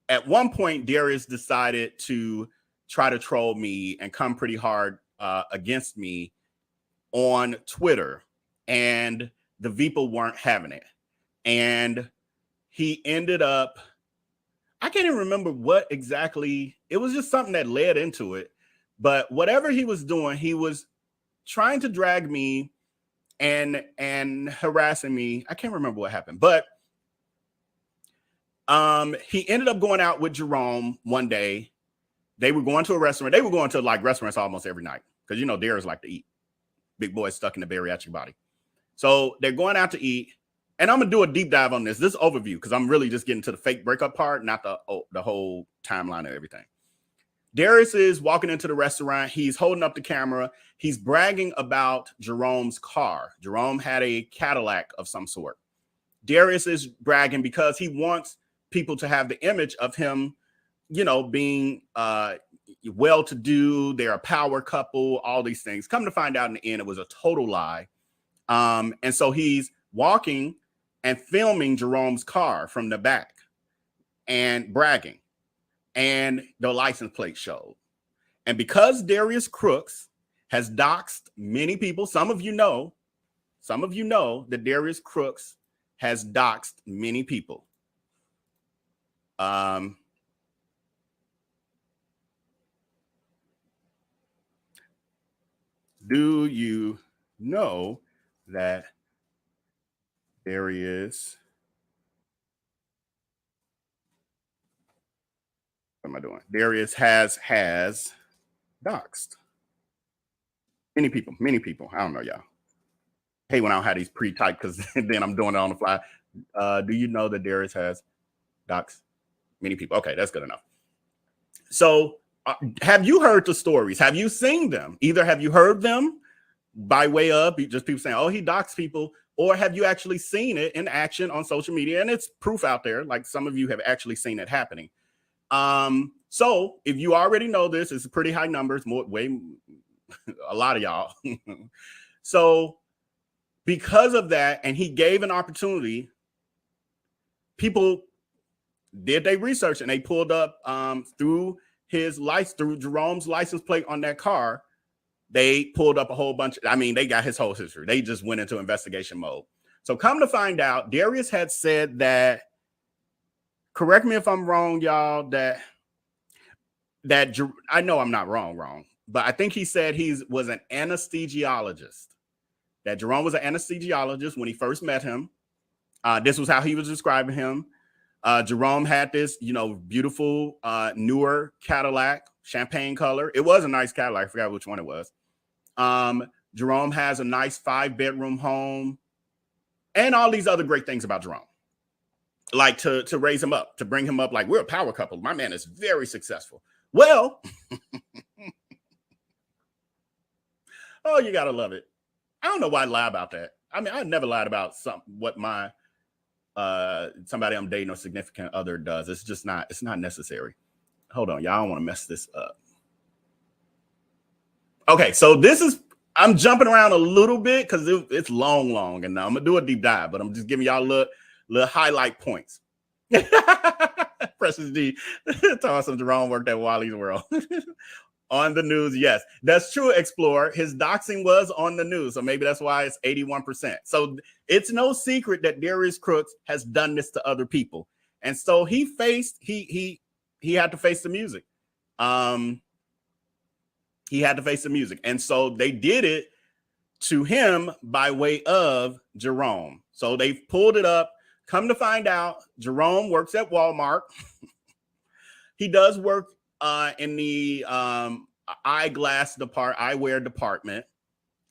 at one point, Darius decided to try to troll me and come pretty hard against me on Twitter. And the people weren't having it. And he ended up, I can't even remember what exactly, it was just something that led into it. But whatever he was doing, he was trying to drag me and harassing me. I can't remember what happened, but he ended up going out with Jerome one day. They were going to a restaurant. They were going to like restaurants almost every night because, you know, Darius like to eat. Big boy stuck in the bariatric body. So they're going out to eat. And I'm going to do a deep dive on this overview, because I'm really just getting to the fake breakup part, not the whole timeline of everything. Darius is walking into the restaurant. He's holding up the camera. He's bragging about Jerome's car. Jerome had a Cadillac of some sort. Darius is bragging because he wants people to have the image of him, you know, being well-to-do. They're a power couple, all these things. Come to find out in the end, it was a total lie. And so he's walking and filming Jerome's car from the back and bragging. And the license plate showed. And because Darius Crooks has doxed many people, some of you know that Darius Crooks has doxed many people. Do you know that Darius, what am I doing? Darius has doxed many people. I don't know, y'all. Hey, when I don't have these pre-typed, because then I'm doing it on the fly. Do you know that Darius has doxed many people? Okay, that's good enough. So have you heard the stories? Have you seen them? Either have you heard them by way of just people saying, oh, he doxed people, or have you actually seen it in action on social media? And it's proof out there, like some of you have actually seen it happening. So if you already know this, it's pretty high numbers, a lot of y'all. So because of that, and he gave an opportunity, people did their research and they pulled up through Jerome's license plate on that car. They pulled up a whole bunch. I mean, they got his whole history. They just went into investigation mode. So come to find out, Darius had said that, correct me if I'm wrong, y'all, that I know I'm not wrong, but I think he said he was an anesthesiologist, that Jerome was an anesthesiologist when he first met him. This was how he was describing him. Jerome had this, beautiful, newer Cadillac, champagne color. It was a nice Cadillac. I forgot which one it was. Jerome has a nice 5-bedroom home and all these other great things about Jerome. Like to raise him up, to bring him up, like we're a power couple. My man is very successful. Well, oh, you gotta love it. I don't know why I lie about that. I mean, I never lied about what my somebody I'm dating or significant other does. It's not necessary. Hold on, y'all. I don't want to mess this up. Okay, so I'm jumping around a little bit because it's long, and I'm gonna do a deep dive, but I'm just giving y'all little highlight points. Precious D, talking some Jerome worked at Wally's World. On the news, yes. That's true, Explorer. His doxing was on the news, so maybe that's why it's 81%. So it's no secret that Darius Crooks has done this to other people. And so he had to face the music. He had to face the music. And so they did it to him by way of Jerome. So they pulled it up. Come to find out, Jerome works at Walmart. He does work in the eyewear department.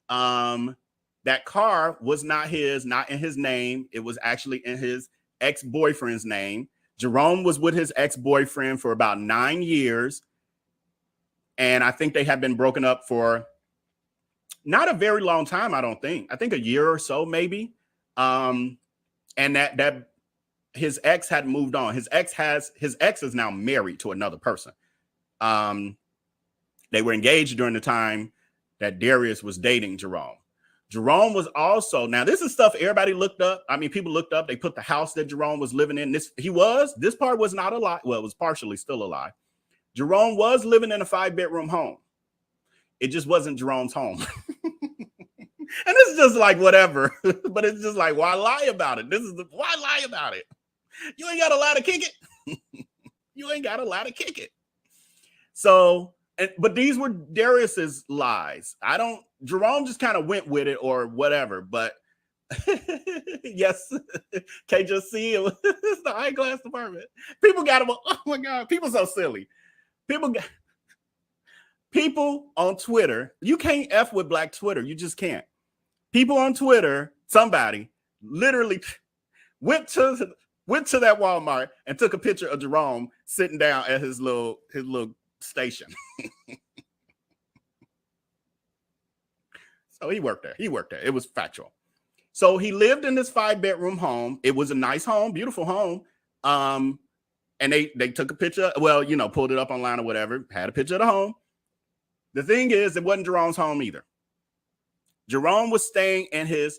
That car was not in his name. It was actually in his ex-boyfriend's name. Jerome was with his ex-boyfriend for about 9 years. And I think they have been broken up for not a very long time, I don't think. I think a year or so, maybe. And that his ex had moved on. His ex is now married to another person. They were engaged during the time that Darius was dating Jerome. Jerome was also, now this is stuff everybody looked up. I mean, people looked up, they put the house that Jerome was living in. This part was not a lie. Well, it was partially still a lie. Jerome was living in a 5-bedroom home. It just wasn't Jerome's home. And it's just like whatever, but it's just like, why lie about it? Why lie about it? You ain't got a lie to kick it. You ain't got a lie to kick it. So, but these were Darius's lies. Jerome just kind of went with it or whatever, but yes, can't just see it. It's the eyeglass department. People got him. Oh my God, people so silly. People on Twitter, you can't F with Black Twitter. You just can't. People on Twitter, somebody literally went to that Walmart and took a picture of Jerome sitting down at his little station. So he worked there. It was factual. So he lived in this 5-bedroom home. It was a nice home, beautiful home. And they took a picture, pulled it up online or whatever, had a picture of the home. The thing is, it wasn't Jerome's home either. Jerome was staying in his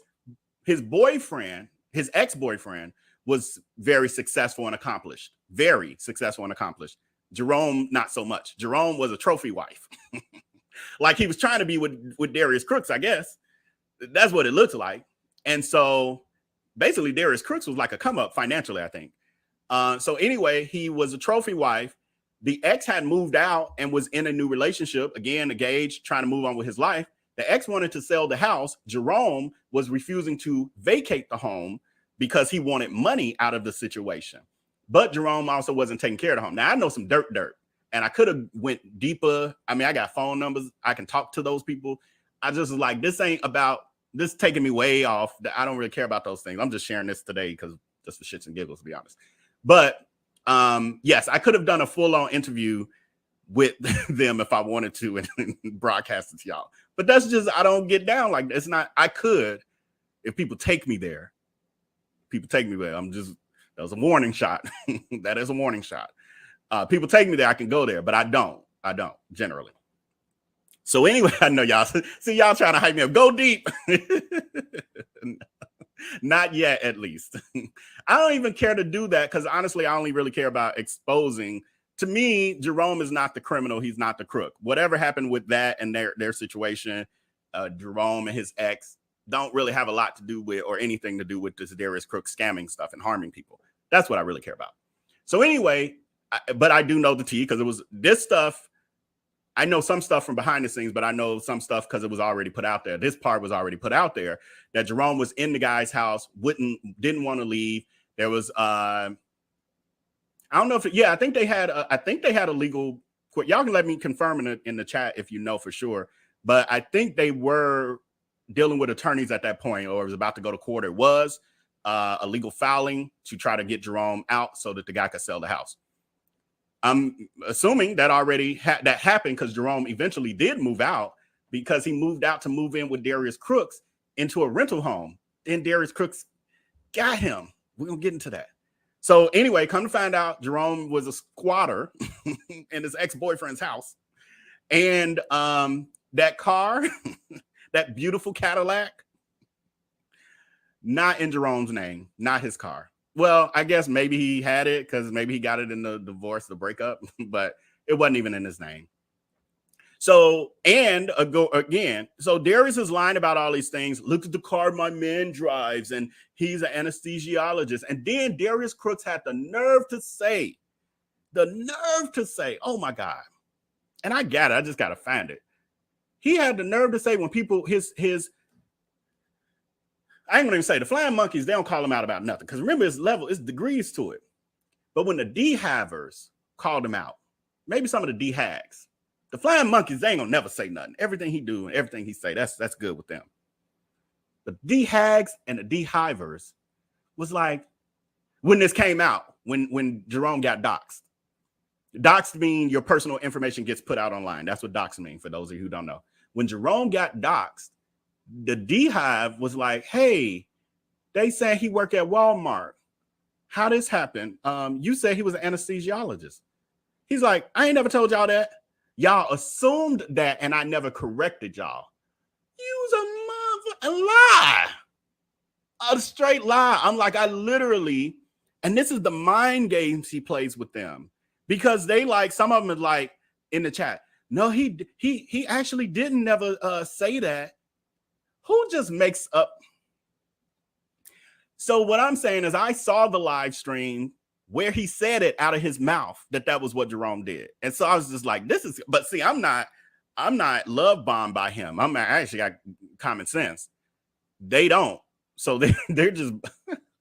boyfriend, his ex-boyfriend, was very successful and accomplished. Very successful and accomplished. Jerome, not so much. Jerome was a trophy wife. Like he was trying to be with Darius Crooks, I guess. That's what it looks like. And so basically Darius Crooks was like a come up financially, I think. So anyway, he was a trophy wife. The ex had moved out and was in a new relationship, again, engaged, trying to move on with his life. The ex wanted to sell the house. Jerome was refusing to vacate the home because he wanted money out of the situation. But Jerome also wasn't taking care of the home. Now, I know some dirt, and I could have went deeper. I mean, I got phone numbers. I can talk to those people. I just was like, this taking me way off. I don't really care about those things. I'm just sharing this today because just for shits and giggles, to be honest. But yes, I could have done a full-on interview with them if I wanted to and broadcast it to y'all. But that's just, I don't get down like that. It's not, I could, if people take me there. People take me there. That was a warning shot. That is a warning shot. People take me there, I can go there, but I don't generally. So anyway, I know y'all see y'all trying to hype me up. Go deep. Not yet, at least. I don't even care to do that because honestly, I only really care about exposing. To me, Jerome is not the criminal. He's not the crook. Whatever happened with that and their situation, Jerome and his ex don't really have a lot to do with or anything to do with this Darius Crooks scamming stuff and harming people. That's what I really care about. So anyway, but I do know the tea because it was this stuff. I know some stuff from behind the scenes, but I know some stuff because it was already put out there. This part was already put out there that Jerome was in the guy's house, didn't want to leave. There was, I don't know if, I think they had a legal court. Y'all can let me confirm in the chat if you know for sure. But I think they were dealing with attorneys at that point, or it was about to go to court. It was a legal filing to try to get Jerome out so that the guy could sell the house. I'm assuming that already that happened because Jerome eventually did move out because he moved out to move in with Darius Crooks into a rental home. Then Darius Crooks got him. We're going to get into that. So anyway, come to find out, Jerome was a squatter in his ex-boyfriend's house. And that car, that beautiful Cadillac, not in Jerome's name, not his car. Well, I guess maybe he had it because maybe he got it in the divorce, the breakup, but it wasn't even in his name. So, and again, so Darius is lying about all these things. Look at the car my man drives, and he's an anesthesiologist. And then Darius Crooks had the nerve to say, oh my God. And I got it. I just got to find it. He had the nerve to say when people, I ain't gonna even say the flying monkeys, they don't call him out about nothing. Because remember, it's degrees to it. But when the D-havers called him out, maybe some of the D-hags, the flying monkeys, they ain't gonna never say nothing. Everything he do and everything he say, that's good with them. The D-hags and the D-hivers was like, when this came out, when Jerome got doxed. Doxed mean your personal information gets put out online. That's what doxed mean, for those of you who don't know. When Jerome got doxed, the D-hive was like, hey, they said he worked at Walmart. How this happened? You said he was an anesthesiologist. He's like, I ain't never told y'all that. Y'all assumed that, and I never corrected y'all. Use a lie. A straight lie. I'm like, I literally, and this is the mind games he plays with them. Because they like, some of them are like in the chat, no, he actually didn't never say that. Who just makes up? So what I'm saying is I saw the live stream where he said it out of his mouth that was what Jerome did. And so I was just like, this is, but see, I'm not love bombed by him. I actually got common sense. They don't. So they're just,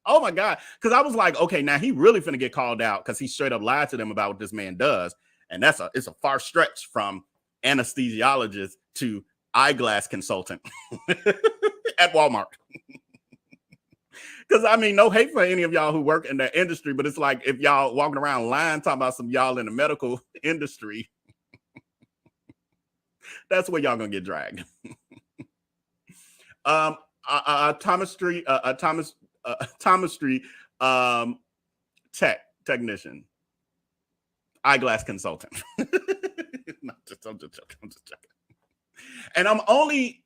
oh my God. Cause I was like, okay, now he really finna get called out because he straight up lied to them about what this man does. And it's a far stretch from anesthesiologist to eyeglass consultant at Walmart. Because I mean, no hate for any of y'all who work in that industry, but it's like if y'all walking around lying, talking about some y'all in the medical industry, that's where y'all gonna get dragged. Thomasry technician, eyeglass consultant. I'm just joking. And I'm only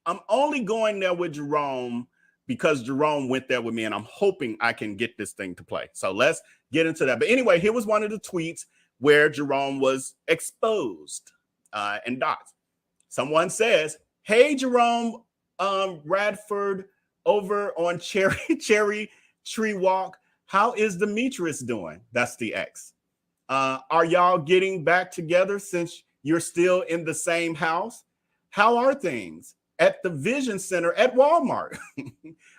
going there with Jerome because Jerome went there with me, and I'm hoping I can get this thing to play. So let's get into that. But anyway, here was one of the tweets where Jerome was exposed and doxed. Someone says, hey, Jerome Radford over on Cherry Tree Walk. How is Demetrius doing? That's the ex. Are y'all getting back together since you're still in the same house? How are things at the Vision Center at Walmart?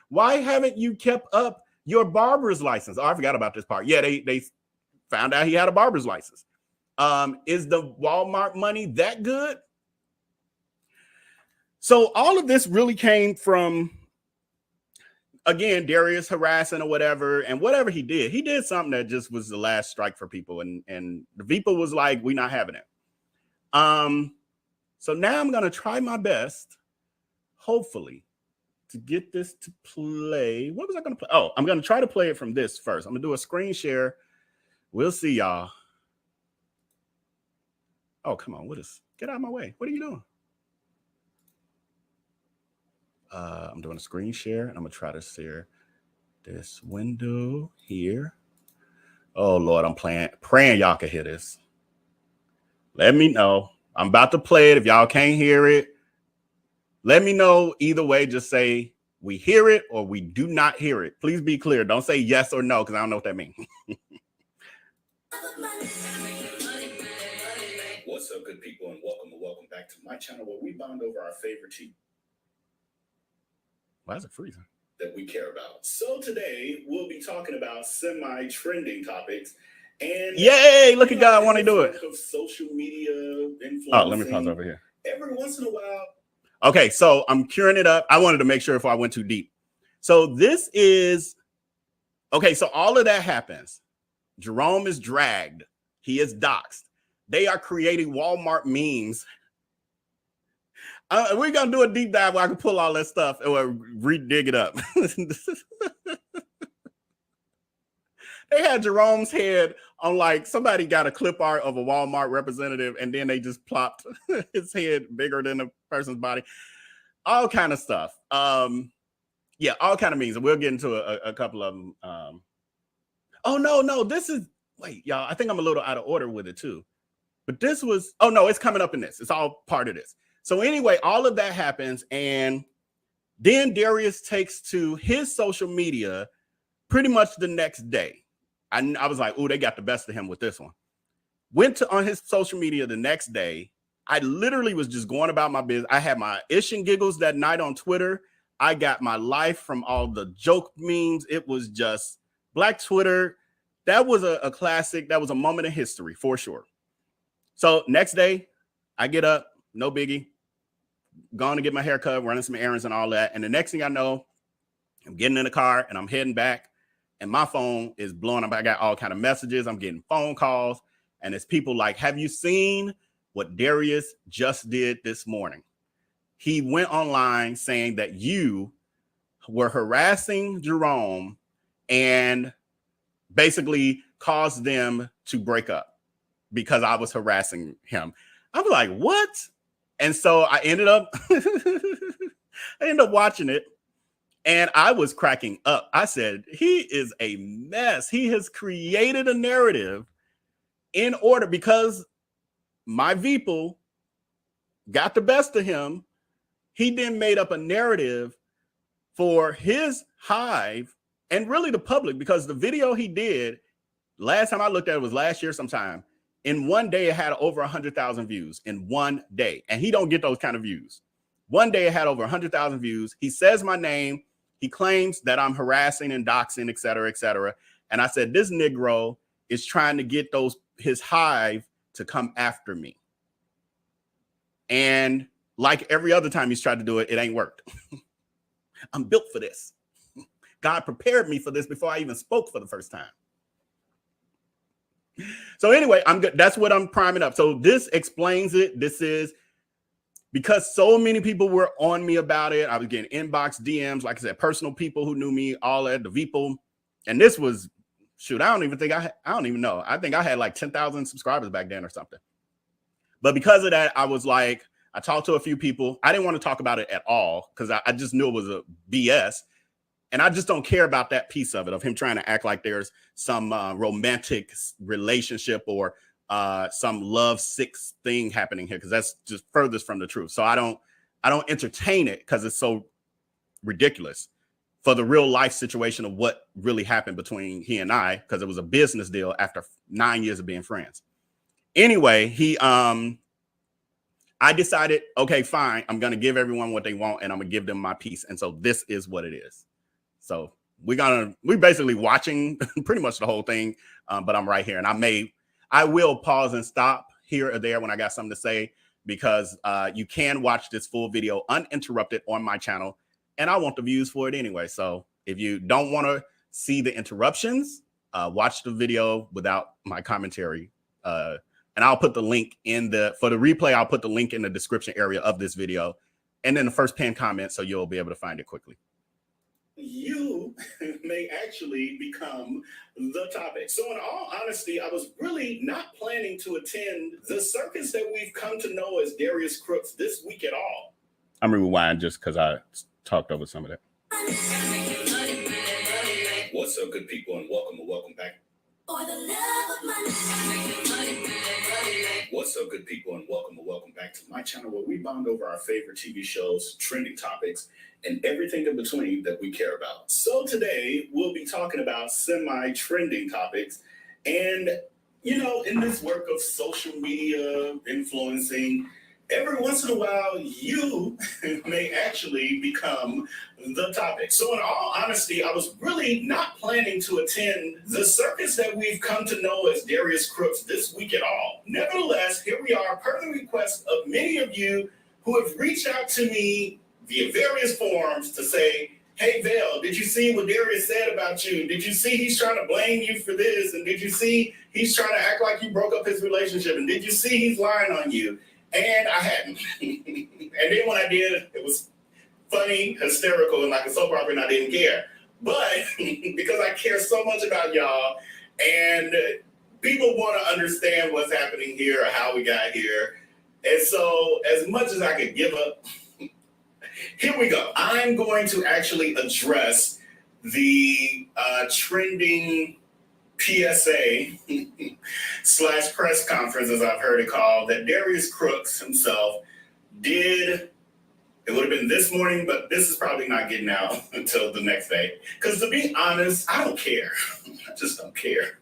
Why haven't you kept up your barber's license? Oh, I forgot about this part. Yeah, they found out he had a barber's license. Is the Walmart money that good? So all of this really came from, again, Darius harassing or whatever, and whatever he did something that just was the last strike for people, and the people was like, we're not having it. So now I'm gonna try my best, hopefully, to get this to play. What was I gonna play? Oh, I'm gonna try to play it from this first. I'm gonna do a screen share. We'll see, y'all. Oh, come on, get out of my way. What are you doing? I'm doing a screen share, and I'm gonna try to share this window here. Oh Lord, I'm praying y'all can hear this. Let me know. I'm about to play it. If y'all can't hear it, let me know. Either way, just say we hear it or we do not hear it. Please be clear. Don't say yes or no, because I don't know what that means. What's up, good people, and welcome back to my channel where we bond over our favorite team. Why is it freezing? That we care about. So today we'll be talking about semi-trending topics. And yay! Look at God want to do it. Of social media influence. Oh, let me pause over here. Every once in a while. Okay, so I'm curing it up. I wanted to make sure before I went too deep. So this is okay. So all of that happens. Jerome is dragged. He is doxxed. They are creating Walmart memes. We're gonna do a deep dive where I can pull all that stuff or re-dig it up. They had Jerome's head on, like, somebody got a clip art of a Walmart representative, and then they just plopped his head bigger than the person's body. All kind of stuff. Yeah, all kind of memes. And we'll get into a couple of them. Oh, no, this is, wait, y'all, I think I'm a little out of order with it too. But this was, oh no, it's coming up in this. It's all part of this. So anyway, all of that happens. And then Darius takes to his social media pretty much the next day. I was like, oh, they got the best of him with this one. Went to on his social media the next day. I literally was just going about my business. I had my ish and giggles that night on Twitter. I got my life from all the joke memes. It was just Black Twitter. That was a classic. That was a moment in history for sure. So next day, I get up, no biggie, going to get my hair cut, running some errands and all that. And the next thing I know, I'm getting in the car and I'm heading back and my phone is blowing up. I got all kind of messages. I'm getting phone calls and it's people like, have you seen what Darius just did this morning? He went online saying that you were harassing Jerome and basically caused them to break up because I was harassing him. I was like, what? And so I ended up watching it and I was cracking up. I said, he is a mess. He has created a narrative in order because my people got the best of him. He then made up a narrative for his hive and really the public because the video he did, last time I looked at it was last year sometime. In one day, it had over 100,000 views in one day. And he don't get those kind of views. One day, it had over 100,000 views. He says my name. He claims that I'm harassing and doxing, et cetera, et cetera. And I said, this Negro is trying to get his hive to come after me. And like every other time he's tried to do it, it ain't worked. I'm built for this. God prepared me for this before I even spoke for the first time. So anyway, I'm good. That's what I'm priming up. So this explains it. This is because so many people were on me about it. I was getting inbox DMs, like I said, personal people who knew me, all at the people. And this was, shoot, I don't even know. I think I had like 10,000 subscribers back then or something. But because of that, I was like, I talked to a few people. I didn't want to talk about it at all because I just knew it was a BS. And I just don't care about that piece of it, of him trying to act like there's some romantic relationship or some love sick thing happening here, because that's just furthest from the truth. So I don't entertain it because it's so ridiculous for the real life situation of what really happened between he and I, because it was a business deal after 9 years of being friends. Anyway, I decided, okay, fine, I'm going to give everyone what they want and I'm going to give them my piece. And so this is what it is. So we're basically watching pretty much the whole thing, but I'm right here. And I will pause and stop here or there when I got something to say, because you can watch this full video uninterrupted on my channel, and I want the views for it anyway. So if you don't want to see the interruptions, watch the video without my commentary. And I'll put the link for the replay, I'll put the link in the description area of this video and then the first pinned comment, so you'll be able to find it quickly. You may actually become the topic. So in all honesty, I was really not planning to attend the circus that we've come to know as Darius Crooks this week at all. I'm rewind just because I talked over some of that. What's up, good people, and welcome back. For the love of money. What's up, good people, and welcome back to my channel, where we bond over our favorite TV shows, trending topics, and everything in between that we care about. So today we'll be talking about semi-trending topics. And, in this work of social media influencing, every once in a while, you may actually become the topic. So in all honesty, I was really not planning to attend the circus that we've come to know as Darius Crooks this week at all. Nevertheless, here we are, per the request of many of you who have reached out to me via various forums to say, hey, Vell, did you see what Darius said about you? Did you see he's trying to blame you for this? And did you see he's trying to act like you broke up his relationship? And did you see he's lying on you? And I hadn't. And then when I did, it was funny, hysterical, and like a soap opera, and I didn't care. But because I care so much about y'all, and people want to understand what's happening here or how we got here. And so as much as I could give up, here we go. I'm going to actually address the trending PSA slash press conference, as I've heard it called, that Darius Crooks himself did. It would have been this morning, but this is probably not getting out until the next day. Because to be honest, I don't care. I just don't care.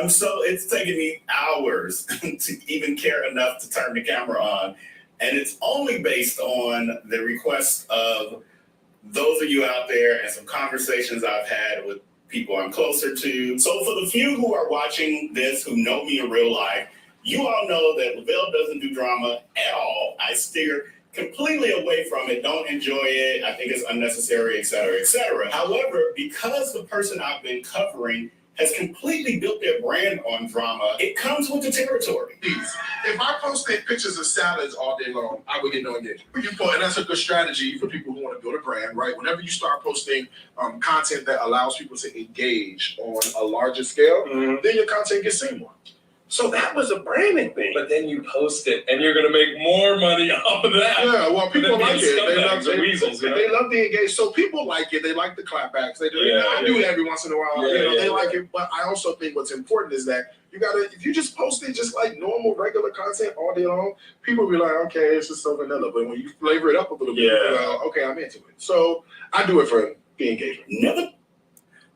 So it's taken me hours to even care enough to turn the camera on. And it's only based on the request of those of you out there and some conversations I've had with people I'm closer to. So for the few who are watching this, who know me in real life, you all know that Vell doesn't do drama at all. I steer completely away from it, don't enjoy it, I think it's unnecessary, etc., etc. However, because the person I've been covering has completely built their brand on drama, it comes with the territory. If I posted pictures of salads all day long, I would get no engagement. And that's a good strategy for people who want to build a brand, right? Whenever you start posting content that allows people to engage on a larger scale, then your content gets seen more. So that was a branding thing. But then you post it, and you're going to make more money off of that. Yeah, well, people like it. They love the engage. So people like it. They like the clapbacks. They do. I do it every once in a while. They like it. But I also think what's important is that you gotta. If you just post it just like normal, regular content all day long, people will be like, okay, it's just so vanilla. But when you flavor it up a little bit, okay, I'm into it. So I do it for the engagement.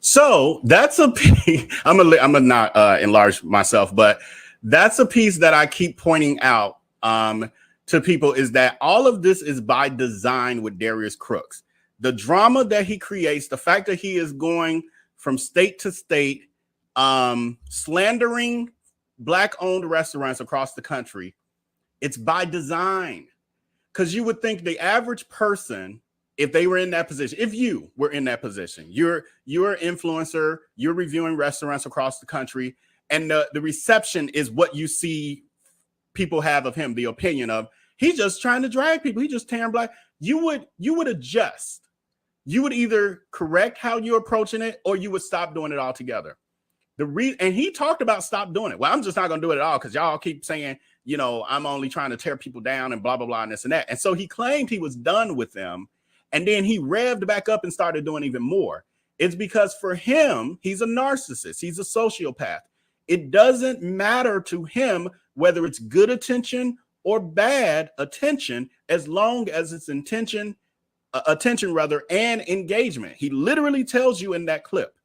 So that's a piece. I'm gonna not enlarge myself, but that's a piece that I keep pointing out to people, is that all of this is by design with Darius Crooks. The drama that he creates, the fact that he is going from state to state, slandering Black-owned restaurants across the country, it's by design. Because you would think the average person, if they were in that position, if you were in that position, you're an influencer, you're reviewing restaurants across the country, and the reception is what you see people have of him, the opinion of, he's just trying to drag people, he's just tearing black. You would adjust. You would either correct how you're approaching it, or you would stop doing it altogether. And he talked about stop doing it. Well, I'm just not gonna do it at all because y'all keep saying, you know, I'm only trying to tear people down and blah, blah, blah, and this and that. And so he claimed he was done with them. And then he revved back up and started doing even more. It's because for him, he's a narcissist. He's a sociopath. It doesn't matter to him whether it's good attention or bad attention, as long as it's attention and engagement. He literally tells you in that clip.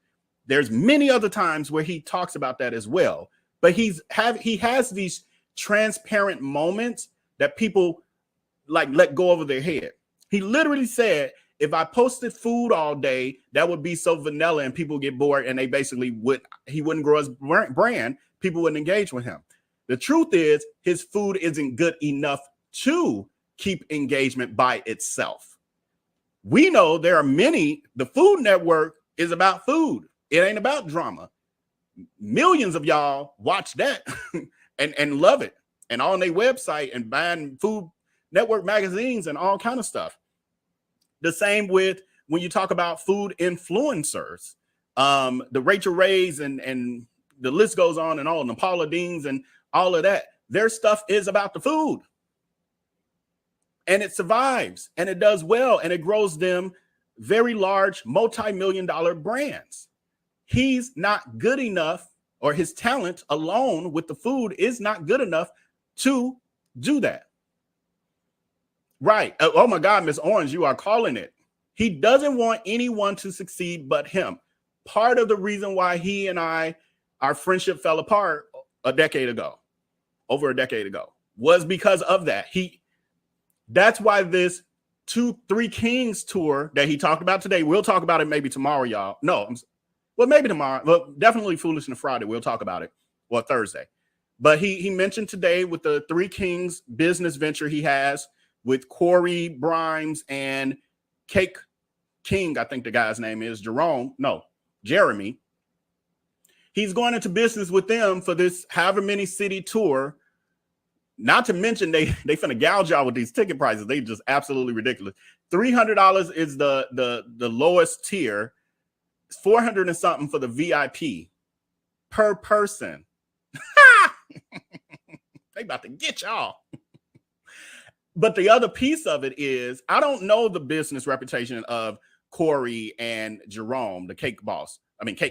There's many other times where he talks about that as well. But he has these transparent moments that people like let go over their head. He literally said, if I posted food all day, that would be so vanilla and people get bored, and he wouldn't grow his brand. People wouldn't engage with him. The truth is, his food isn't good enough to keep engagement by itself. We know there are many, the Food Network is about food. It ain't about drama. Millions of y'all watch that and love it, and on their website and buying Food Network magazines and all kind of stuff. The same with when you talk about food influencers, the Rachel Rays and the list goes on and the Paula Deans and all of that. Their stuff is about the food, and it survives and it does well, and it grows them very large multi-million-dollar brands. He's not good enough, or his talent alone with the food is not good enough to do that. Right. Oh my God, Miss Orange, you are calling it. He doesn't want anyone to succeed but him. Part of the reason why he and our friendship fell apart over a decade ago, was because of that. That's why this 2-3 Kings tour that he talked about today, we'll talk about it maybe tomorrow, y'all. Maybe tomorrow. Well, definitely Foolish and Friday. We'll talk about it. Well, Thursday. But he mentioned today with the 3 Kings business venture he has with Corey Brimes and Cake King, I think the guy's name is Jeremy. He's going into business with them for this however many city tour. Not to mention they finna gouge y'all with these ticket prices. They just absolutely ridiculous. $300 is the lowest tier. $400 and something for the VIP per person. They about to get y'all. But the other piece of it is, I don't know the business reputation of Corey and Jerome, the Cake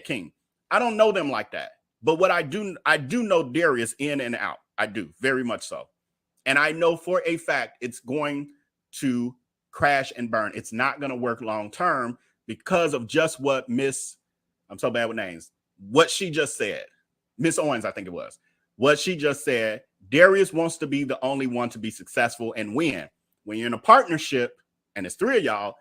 King. I don't know them like that. But what I do know Darius in and out. I do, very much so. And I know for a fact it's going to crash and burn. It's not going to work long term because of just what I'm so bad with names, what she just said. Miss Owens, I think it was. What she just said, Darius wants to be the only one to be successful and win. When you're in a partnership and it's three of y'all,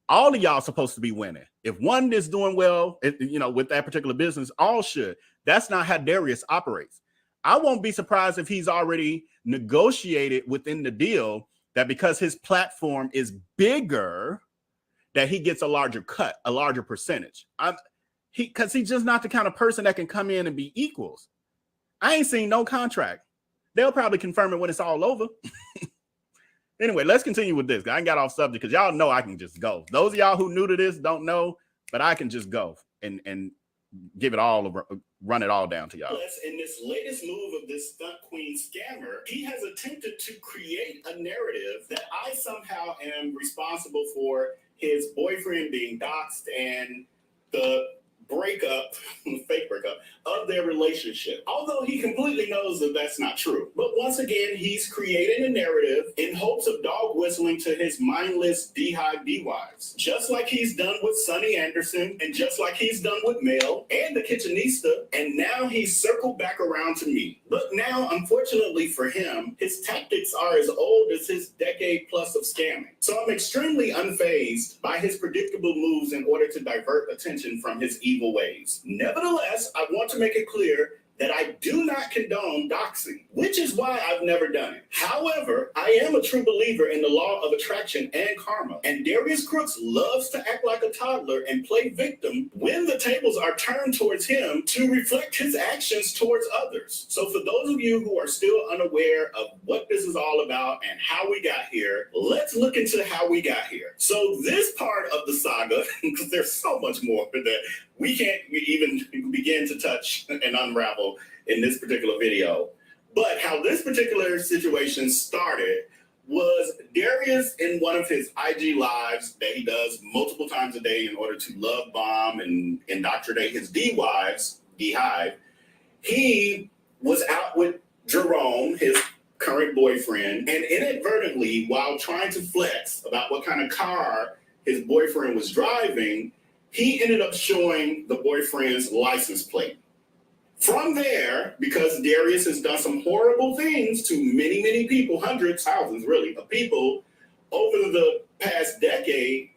all of y'all are supposed to be winning. If one is doing well, with that particular business, all should. That's not how Darius operates. I won't be surprised if he's already negotiated within the deal that because his platform is bigger, that he gets a larger cut, a larger percentage. Because he's just not the kind of person that can come in and be equals. I ain't seen no contract. They'll probably confirm it when it's all over. Anyway, let's continue with this. I ain't got off subject because y'all know I can just go. Those of y'all who new to this don't know, but I can just go and give it all, run it all down to y'all. In this latest move of this stunt queen scammer, he has attempted to create a narrative that I somehow am responsible for his boyfriend being doxxed and the fake breakup of their relationship. Although he completely knows that that's not true. But once again, he's created a narrative in hopes of dog whistling to his mindless D-Hive D-Wives. Just like he's done with Sonny Anderson, and just like he's done with Mel and the Kitchenista, and now he's circled back around to me. But now, unfortunately for him, his tactics are as old as his decade plus of scamming. So I'm extremely unfazed by his predictable moves in order to divert attention from his evil ways. Nevertheless, I want to make it clear that I do not condone doxing, which is why I've never done it. However, I am a true believer in the law of attraction and karma, and Darius Crooks loves to act like a toddler and play victim when the tables are turned towards him to reflect his actions towards others. So for those of you who are still unaware of what this is all about and how we got here, let's look into how we got here. So this part of the saga, because there's so much more that we can't even begin to touch and unravel in this particular video. But how this particular situation started was Darius, in one of his IG lives that he does multiple times a day in order to love bomb and indoctrinate his D-Wives, D-Hive, he was out with Jerome, his current boyfriend, and inadvertently, while trying to flex about what kind of car his boyfriend was driving, he ended up showing the boyfriend's license plate. From there, because Darius has done some horrible things to many, many people, hundreds, thousands really, of people over the past decade,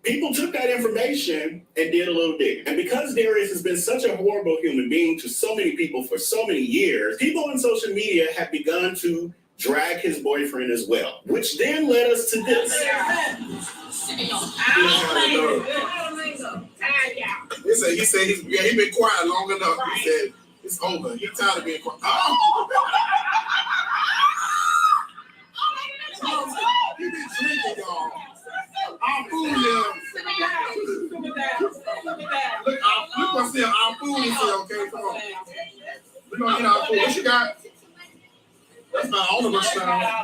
people took that information and did a little digging. And because Darius has been such a horrible human being to so many people for so many years, people on social media have begun to drag his boyfriend as well, which then led us to this. He said he's been quiet long enough. Right. He said it's over. He's tired of being quiet. He been drinking, y'all. I'm fooling him. Look what's there. I'm fooling him. Okay, come on. We're gonna get our food. What you got? That's not all of us now.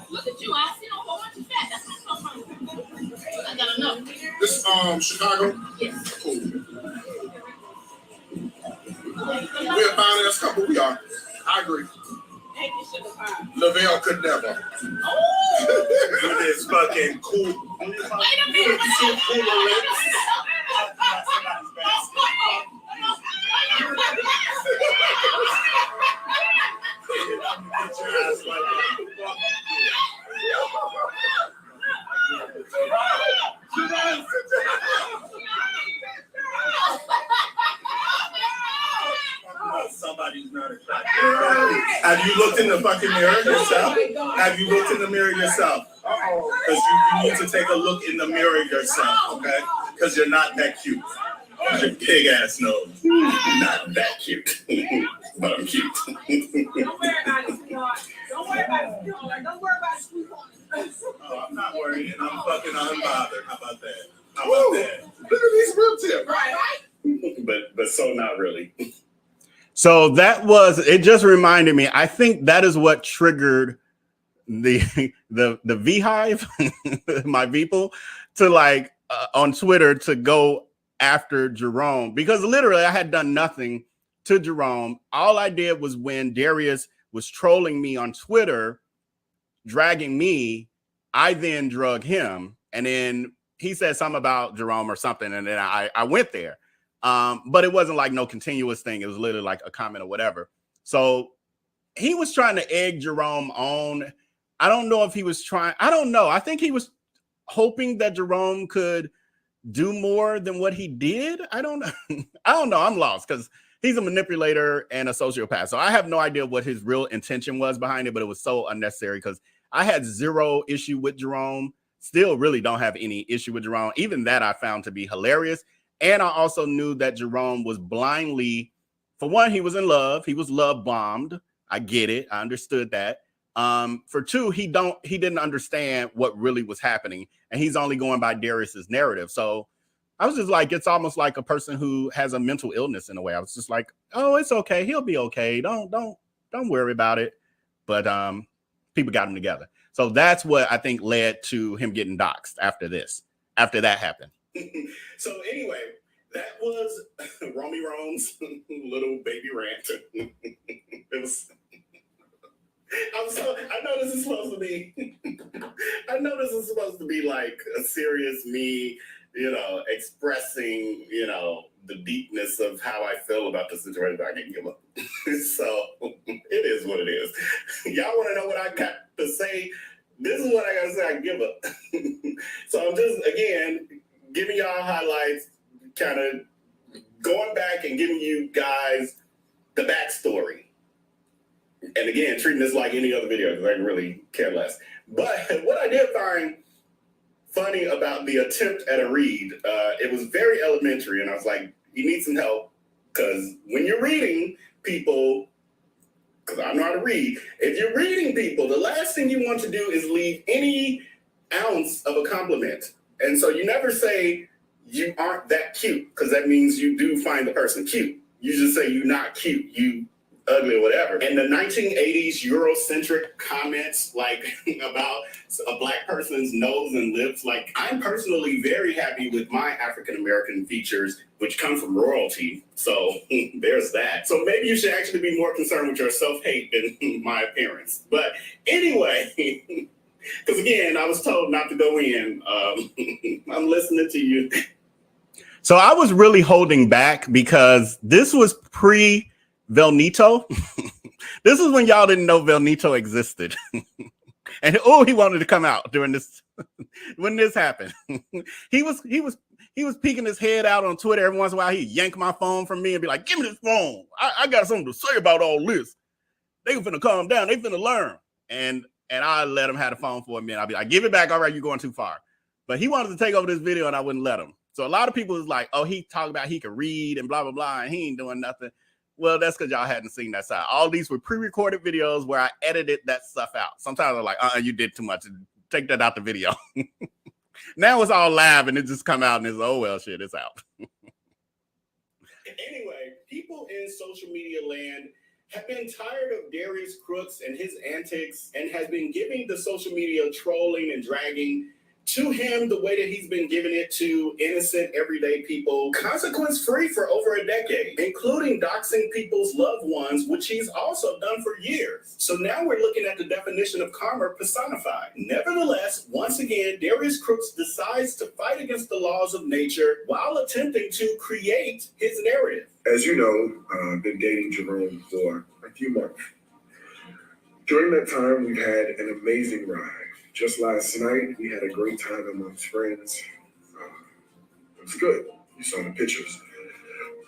Look at you. I see a whole bunch of fat. That's not I got enough. This Chicago? Yes. Cool. We're a fine ass couple. We are. I agree. Lavelle could never. With his fucking cool. Wait a minute. Somebody's not attractive. Have you looked in the fucking mirror yourself? Have you looked in the mirror yourself? Because you need to take a look in the mirror yourself, okay? Because you're not that cute. Your big ass nose. Not that cute. But I'm cute. Don't worry about it, sweetheart. Don't worry about it, sweetheart. Don't worry about it, sweetheart. Oh, I'm not worried. I'm fucking unbothered. How about that? How Woo. about that? Look at these rib tips. Right. But so not really. So it just reminded me, I think that is what triggered the V-Hive, my people, to on Twitter to go after Jerome, because literally I had done nothing to Jerome. All I did was when Darius was trolling me on Twitter, dragging me, I then drug him. And then he said something about Jerome or something. And then I went there. But it wasn't like no continuous thing. It was literally like a comment or whatever. So he was trying to egg Jerome on. I don't know if he was trying. I don't know. I think he was hoping that Jerome could do more than what he did. I don't know. I don't know. I'm lost because he's a manipulator and a sociopath. So I have no idea what his real intention was behind it, but it was so unnecessary because I had zero issue with Jerome. Still really don't have any issue with Jerome. Even that I found to be hilarious. And I also knew that Jerome was blindly, for one, he was in love. He was love bombed. I get it. I understood that. For two, he didn't understand what really was happening. And he's only going by Darius's narrative. So I was just like, it's almost like a person who has a mental illness in a way. I was just like, oh, it's okay. He'll be okay. Don't worry about it. But people got him together. So that's what I think led to him getting doxxed after that happened. So anyway, that was Romy Rome's little baby rant. It was. I know this is supposed to be like a serious me, expressing, the deepness of how I feel about the situation, but I didn't give up. So it is what it is. Y'all want to know what I got to say? This is what I got to say. I give up. So I'm just, again, giving y'all highlights, kind of going back and giving you guys the backstory. And again, treating this like any other video because I can really care less. But what I did find funny about the attempt at a read, it was very elementary. And I was like, you need some help. Because when you're reading people, because I know how to read, if you're reading people, the last thing you want to do is leave any ounce of a compliment. And so you never say you aren't that cute, because that means you do find the person cute. You just say you're not cute. You ugly or whatever. And the 1980s Eurocentric comments like about a black person's nose and lips, like I'm personally very happy with my African-American features, which come from royalty. So there's that. So maybe you should actually be more concerned with your self-hate than my appearance. But anyway, because again, I was told not to go in. I'm listening to you. So I was really holding back because this was pre-Velnito. This is when y'all didn't know Velnito existed. And he wanted to come out during this when this happened. He was peeking his head out on Twitter every once in a while. He'd yank my phone from me and be like, give me this phone. I got something to say about all this. They finna calm down, they finna learn. And I let him have the phone for a minute. I'd be like, give it back, all right, you're going too far. But he wanted to take over this video and I wouldn't let him. So a lot of people was like, oh, he talked about he could read and blah, blah, blah, and he ain't doing nothing. Well, that's because y'all hadn't seen that side. All these were pre-recorded videos where I edited that stuff out. Sometimes I'm like, you did too much. Take that out the video. Now it's all live and it just come out and it's, oh, well, shit, it's out. Anyway, people in social media land have been tired of Darius Crooks and his antics and has been giving the social media trolling and dragging to him the way that he's been giving it to innocent, everyday people, consequence-free for over a decade, including doxing people's loved ones, which he's also done for years. So now we're looking at the definition of karma personified. Nevertheless, once again, Darius Crooks decides to fight against the laws of nature while attempting to create his narrative. As you know, I've been dating Jerome for a few months. During that time, we've had an amazing ride. Just last night, we had a great time amongst friends. It was good. You saw the pictures.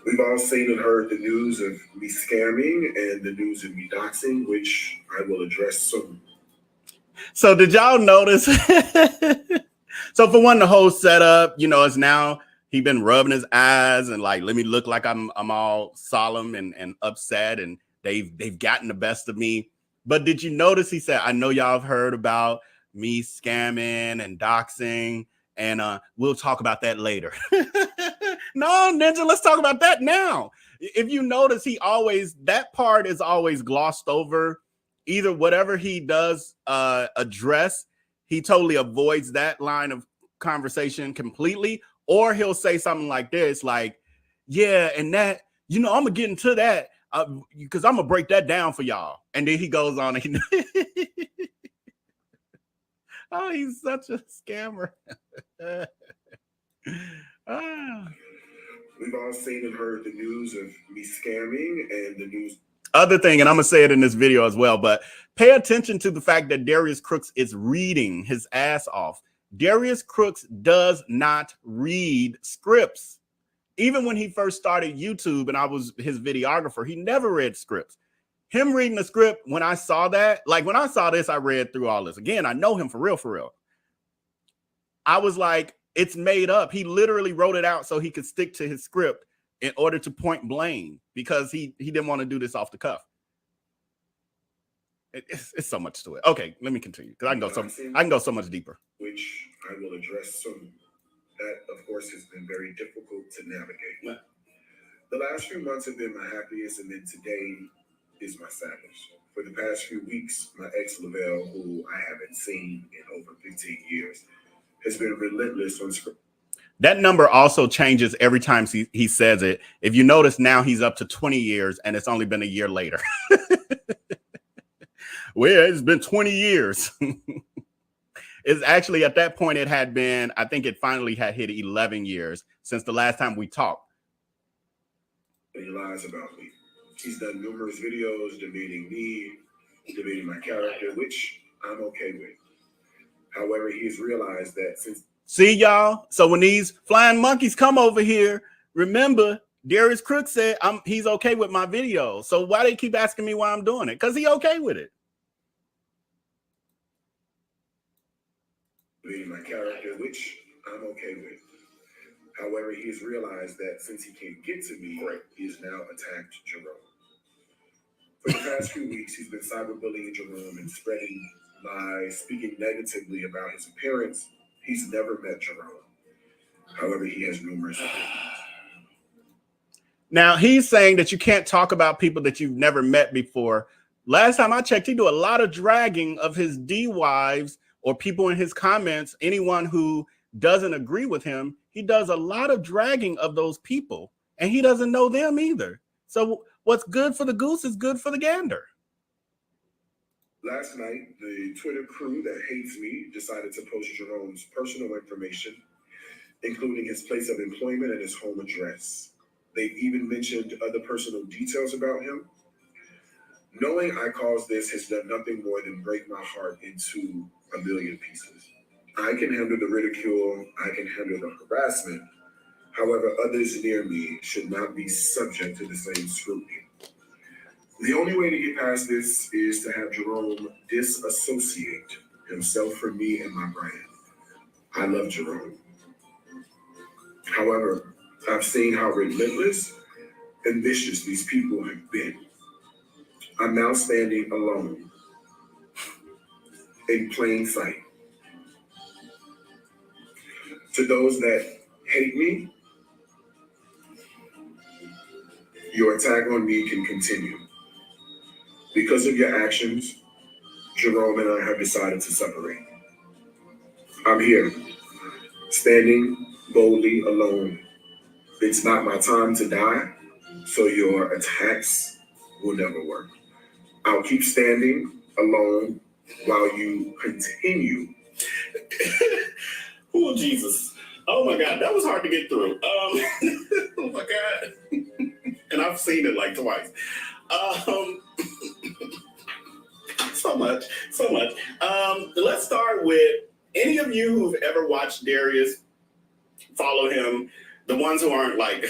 We've all seen and heard the news of me scamming and the news of me doxing, which I will address soon. So did y'all notice? So for one, the whole setup, it's now he been rubbing his eyes and like, let me look like I'm all solemn and upset, and they've gotten the best of me. But did you notice he said, I know y'all have heard about me scamming and doxing, and we'll talk about that later. No, Ninja, let's talk about that now. If you notice, that part is always glossed over. Either whatever he does address, he totally avoids that line of conversation completely, or he'll say something like this, like, yeah, and that You know, I'm gonna get into that because I'm gonna break that down for y'all. And then he goes on and oh, he's such a scammer. We've all seen and heard the news of me scamming and the news. Other thing, and I'm gonna say it in this video as well, but pay attention to the fact that Darius Crooks is reading his ass off. Darius Crooks does not read scripts. Even when he first started YouTube and I was his videographer, he never read scripts. Him reading the script, when I saw that, like when I saw this, I read through all this. Again, I know him for real, for real. I was like, it's made up. He literally wrote it out so he could stick to his script in order to point blame because he didn't want to do this off the cuff. It's so much to it. Okay, let me continue because I can go so much deeper. Which I will address soon. That, of course, has been very difficult to navigate. Yeah. The last few months have been my happiest, and then today is my saddest. For the past few weeks, my ex Lavelle, who I haven't seen in over 15 years, has been relentless on script. That number also changes every time he says it. If you notice, now he's up to 20 years, and it's only been a year later. Well, it's been 20 years. It's actually at that point it had been, I think it finally had hit 11 years since the last time we talked. He lies about me. He's done numerous videos demeaning me, demeaning my character, which I'm okay with. However, he's realized that since... See, y'all? So when these flying monkeys come over here, remember, Darius Crooks said he's okay with my videos. So why they keep asking me why I'm doing it? Because he okay with it. Demeaning my character, which I'm okay with. However, he's realized that since he can't get to me, he has now attacked Jerome. For the past few weeks, he's been cyberbullying Jerome and spreading lies, speaking negatively about his appearance. He's never met Jerome. However, he has numerous opinions. Now, he's saying that you can't talk about people that you've never met before. Last time I checked, he do a lot of dragging of his D-wives or people in his comments, anyone who doesn't agree with him. He does a lot of dragging of those people, and he doesn't know them either. So what's good for the goose is good for the gander. Last night, the Twitter crew that hates me decided to post Jerome's personal information, including his place of employment and his home address. They've even mentioned other personal details about him. Knowing I caused this has done nothing more than break my heart into a million pieces. I can handle the ridicule, I can handle the harassment. However, others near me should not be subject to the same scrutiny. The only way to get past this is to have Jerome disassociate himself from me and my brand. I love Jerome. However, I've seen how relentless and vicious these people have been. I'm now standing alone in plain sight. To those that hate me, your attack on me can continue. Because of your actions, Jerome and I have decided to separate. I'm here, standing boldly alone. It's not my time to die, so your attacks will never work. I'll keep standing alone while you continue. Oh, Jesus. Oh, my God. That was hard to get through. Oh, my God. And I've seen it like twice. So much. Let's start with any of you who've ever watched Darius, follow him, the ones who aren't like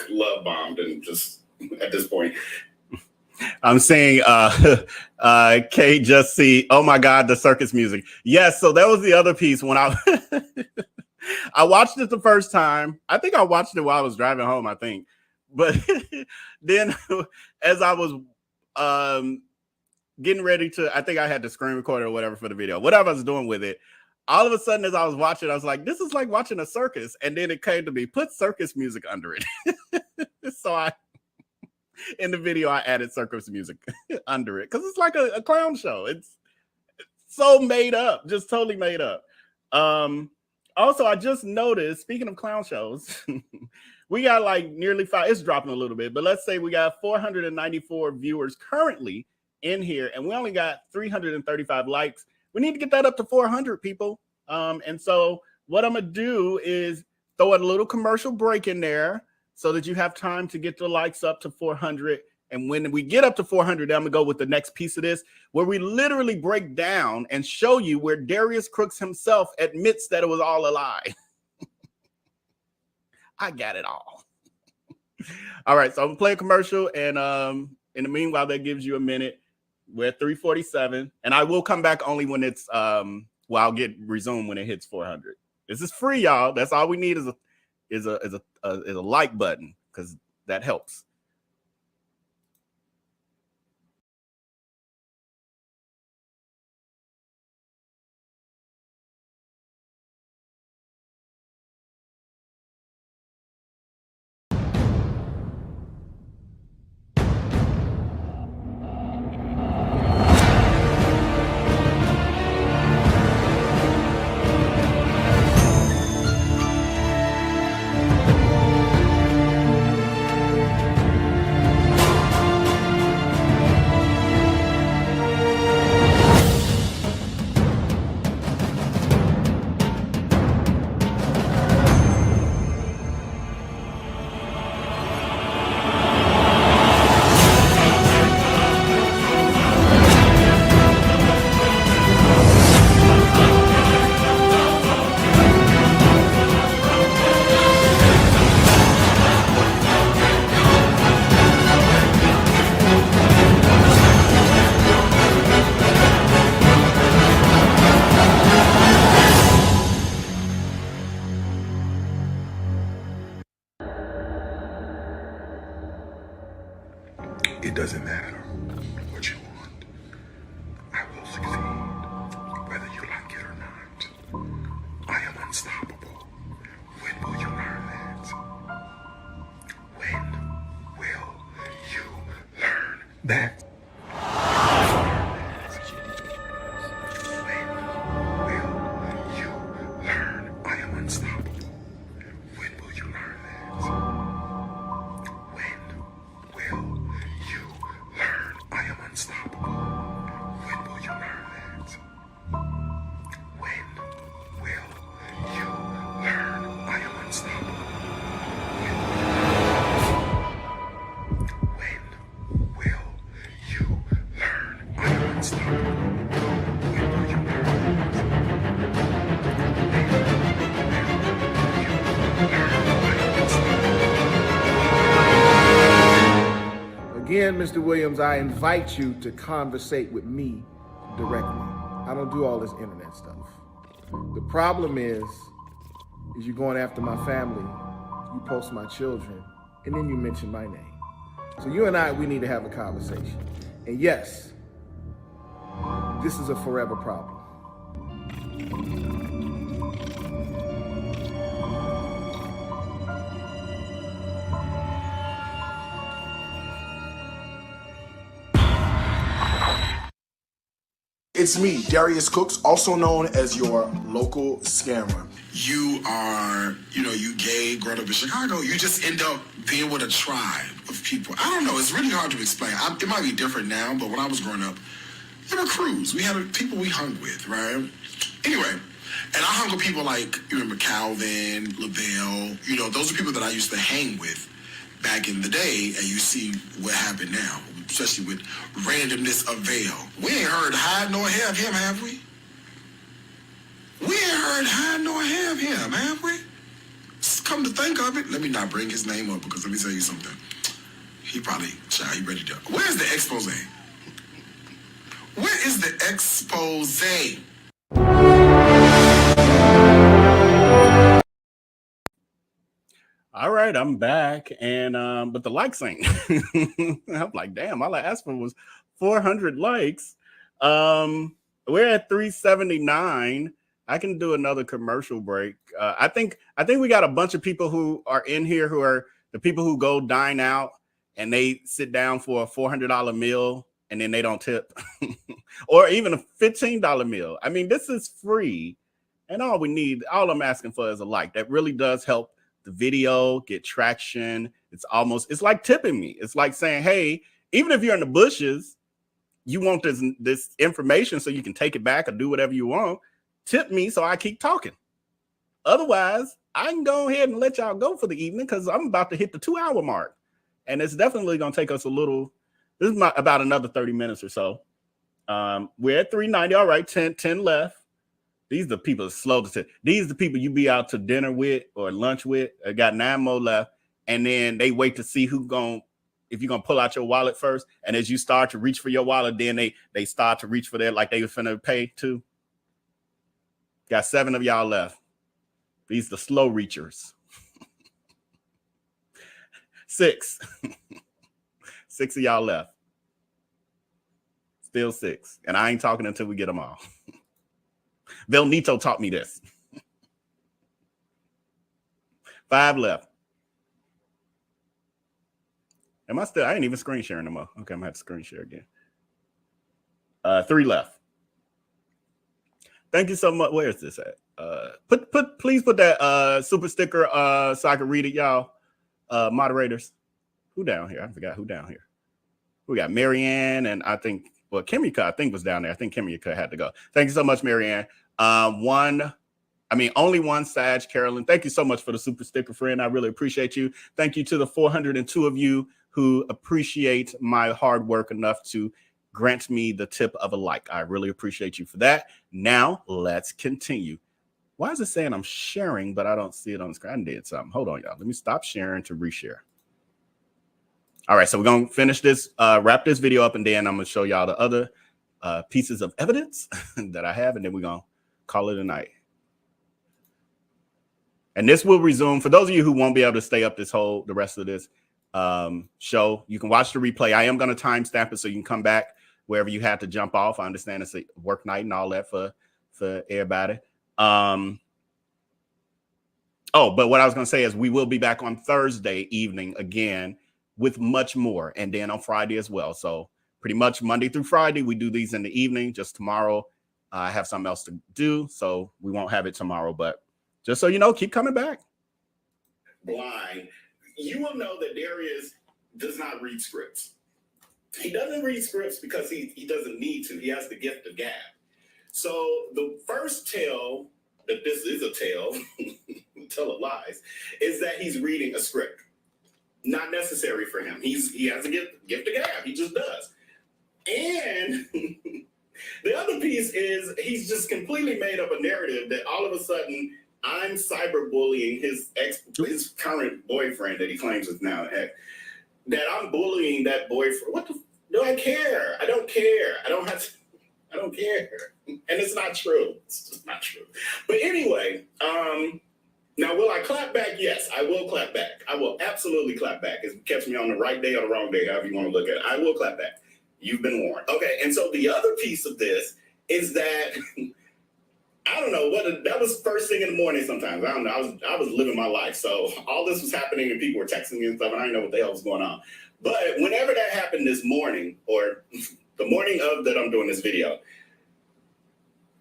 love bombed and just at this point. I'm saying Kate just see, oh my God, the circus music. Yes, so that was the other piece when I I watched it the first time. I think I watched it while I was driving home, I think. But then as I was getting ready to, I think I had the screen recorder or whatever for the video, whatever I was doing with it, all of a sudden as I was watching, I was like, this is like watching a circus. And then it came to me, put circus music under it. So in the video, I added circus music under it because it's like a clown show. It's so made up, just totally made up. Also, I just noticed, speaking of clown shows, We got like nearly 5. It's dropping a little bit, but let's say we got 494 viewers currently in here, and we only got 335 likes. We need to get that up to 400 people. And so what I'm gonna do is throw a little commercial break in there so that you have time to get the likes up to 400. And when we get up to 400, I'm gonna go with the next piece of this, where we literally break down and show you where Darius Crooks himself admits that it was all a lie. I got it all. All right, so I'm gonna play a commercial, and in the meanwhile, that gives you a minute. We're at 347, and I will come back only when it's I'll get resumed when it hits 400. This is free, y'all. That's all we need is a like button, because that helps. It doesn't matter what you want. I will succeed, whether you like it or not. I am unstoppable. When will you learn that? When will you learn that? Again, Mr. Williams, I invite you to conversate with me directly. I don't do all this internet stuff. The problem is you're going after my family, you post my children, and then you mention my name. So you and I, we need to have a conversation. And yes, this is a forever problem. It's me, Darius Cooks, also known as your local scammer. You are, you gay, growing up in Chicago, you just end up being with a tribe of people. I don't know, it's really hard to explain. It might be different now, but when I was growing up, there were crews. We had people we hung with, right? Anyway, and I hung with people like, you remember Calvin, Lavelle, those are people that I used to hang with back in the day, and you see what happened now, especially with randomness of Vell. We ain't heard hide nor have him, have we? We ain't heard hide nor have him, have we? Come to think of it, let me not bring his name up, because let me tell you something. He probably, he ready to. Where's the expose? Where is the expose? All right, I'm back, and but the likes ain't. I'm like, damn, all I asked for was 400 likes. We're at 379. I can do another commercial break. I think we got a bunch of people who are in here who are the people who go dine out and they sit down for a $400 meal and then they don't tip, or even a $15 meal. I mean, this is free, and all I'm asking for is a like. That really does help the video, get traction. It's like tipping me. It's like saying, hey, even if you're in the bushes, you want this information so you can take it back or do whatever you want. Tip me so I keep talking. Otherwise, I can go ahead and let y'all go for the evening because I'm about to hit the 2-hour mark. And it's definitely going to take us this is about another 30 minutes or so. We're at 390. All right, 10 left. These are the people slow to tip. These are the people you be out to dinner with or lunch with. I got 9 more left. And then they wait to see if you're going to pull out your wallet first. And as you start to reach for your wallet, then they start to reach for that like they were finna pay too. Got 7 of y'all left. These are the slow reachers. 6. 6 of y'all left. Still 6. And I ain't talking until we get them all. Vell Nito taught me this. 5 left. I ain't even screen sharing them all. Okay, I'm gonna have to screen share again. 3 left. Thank you so much. Where is this at? Please put that super sticker so I can read it, y'all. Moderators. Who down here? I forgot who down here. We got Marianne and Kimika, I think was down there. I think Kimika had to go. Thank you so much, Marianne. Only one, Sag Carolyn. Thank you so much for the super sticker, friend. I really appreciate you. Thank you to the 402 of you who appreciate my hard work enough to grant me the tip of a like. I really appreciate you for that. Now, let's continue. Why is it saying I'm sharing, but I don't see it on the screen? I did something. Hold on, y'all. Let me stop sharing to reshare. All right, so we're going to finish this, wrap this video up, and then I'm going to show y'all the other pieces of evidence that I have, and then we're going to call it a night. And this will resume. For those of you who won't be able to stay up the rest of this show, you can watch the replay. I am going to timestamp it so you can come back wherever you had to jump off. I understand it's a work night and all that for everybody. But what I was going to say is we will be back on Thursday evening again with much more, and then on Friday as well. So pretty much Monday through Friday, we do these in the evening. Just tomorrow, I have something else to do, so we won't have it tomorrow. But just so you know, keep coming back. Blind, you will know that Darius does not read scripts. He doesn't read scripts because he doesn't need to. He has the gift of gab. So the first tale that this is a tale, tell of lies, is that he's reading a script. Not necessary for him. He has a gift of gab. He just does. And the other piece is he's just completely made up a narrative that all of a sudden I'm cyberbullying his current boyfriend that he claims is now an ex. That I'm bullying that boyfriend. What the? Do I care? I don't care. I don't care. And it's not true. It's just not true. But anyway, now will I clap back? Yes, I will clap back. I will absolutely clap back. If it catch me on the right day or the wrong day, however you want to look at it, I will clap back. You've been warned. Okay, and so the other piece of this is that I don't know that was first thing in the morning. Sometimes I don't know. I was living my life, so all this was happening, and people were texting me and stuff, and I didn't know what the hell was going on. But whenever that happened this morning, or the morning of that I'm doing this video,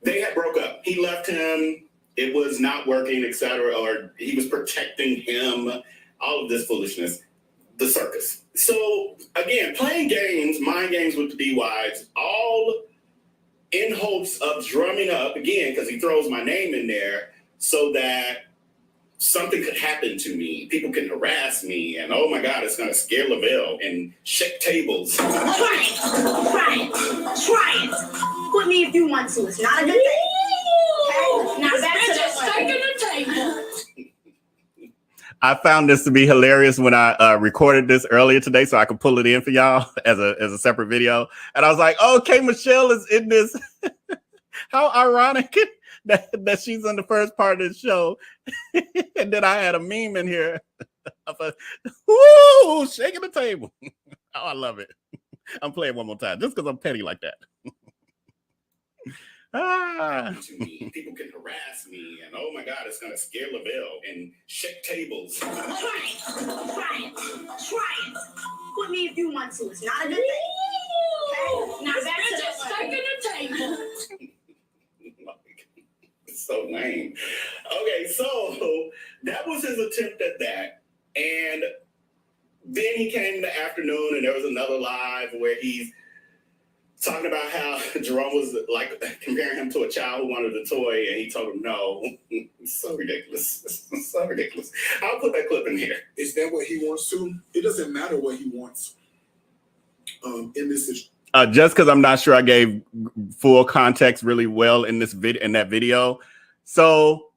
they had broke up. He left him. It was not working, etc., or he was protecting him. All of this foolishness, the circus. So again, playing games, mind games with the DYs, all in hopes of drumming up, again, because he throws my name in there so that something could happen to me. People can harass me, and oh my God, it's going to scare Lavelle and shake tables. Try it. Put me if you want to. It's not a good thing. Okay? Now back to the table. I found this to be hilarious when I recorded this earlier today so I could pull it in for y'all as a separate video. And I was like, okay, Michelle is in this. How ironic that she's in the first part of the show. And then I had a meme in here of a, woo, shaking the table. Oh, I love it. I'm playing one more time just because I'm petty like that. To me, people can harass me, and oh my God, it's gonna scare Lavelle and shake tables. Try it. Put me if you want to. It's not a good thing. Okay? Now back to the table. It's so lame. Okay, so that was his attempt at that. And then he came in the afternoon and there was another live where he's talking about how Jerome was like comparing him to a child who wanted a toy and he told him no. It's so ridiculous. It's so ridiculous. I'll put that clip in here. Is that what he wants to? It doesn't matter what he wants in this situation. Just because I'm not sure I gave full context really well in this that video. So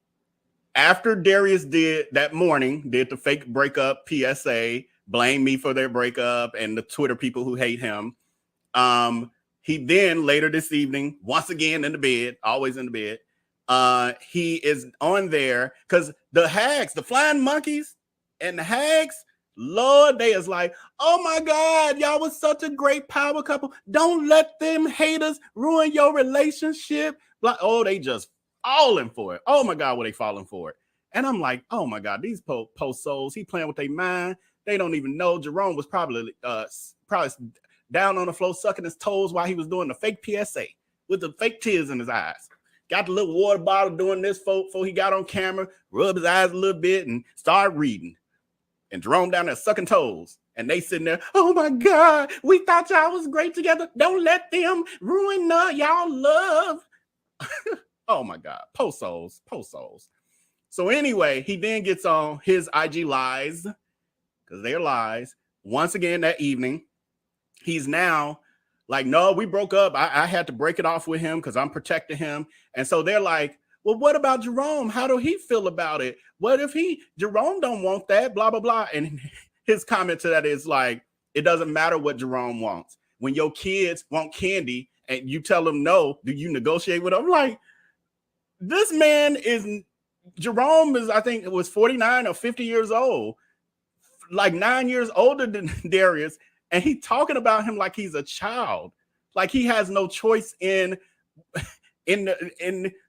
after Darius did the fake breakup PSA, blame me for their breakup and the Twitter people who hate him. He then later this evening, once again in the bed, always in the bed, he is on there because the hags, the flying monkeys and the hags, Lord, they is like, oh my God, y'all was such a great power couple. Don't let them haters ruin your relationship. Like, oh, they just falling for it. Oh my God, were they falling for it? And I'm like, oh my God, these post souls, he playing with their mind. They don't even know. Jerome was probably down on the floor sucking his toes while he was doing the fake PSA with the fake tears in his eyes. Got the little water bottle doing this before he got on camera, rubbed his eyes a little bit and started reading. And Jerome down there sucking toes. And they sitting there, oh my God, we thought y'all was great together. Don't let them ruin y'all love. Oh my God, post souls. So anyway, he then gets on his IG lies, because they're lies. Once again that evening, he's now like, no, we broke up. I had to break it off with him because I'm protecting him. And so they're like, well, what about Jerome? How do he feel about it? What if Jerome don't want that? Blah, blah, blah. And his comment to that is like, it doesn't matter what Jerome wants. When your kids want candy and you tell them no, do you negotiate with them? Like, this man Jerome is, I think it was 49 or 50 years old, like 9 years older than Darius. And he talking about him like he's a child, like he has no choice in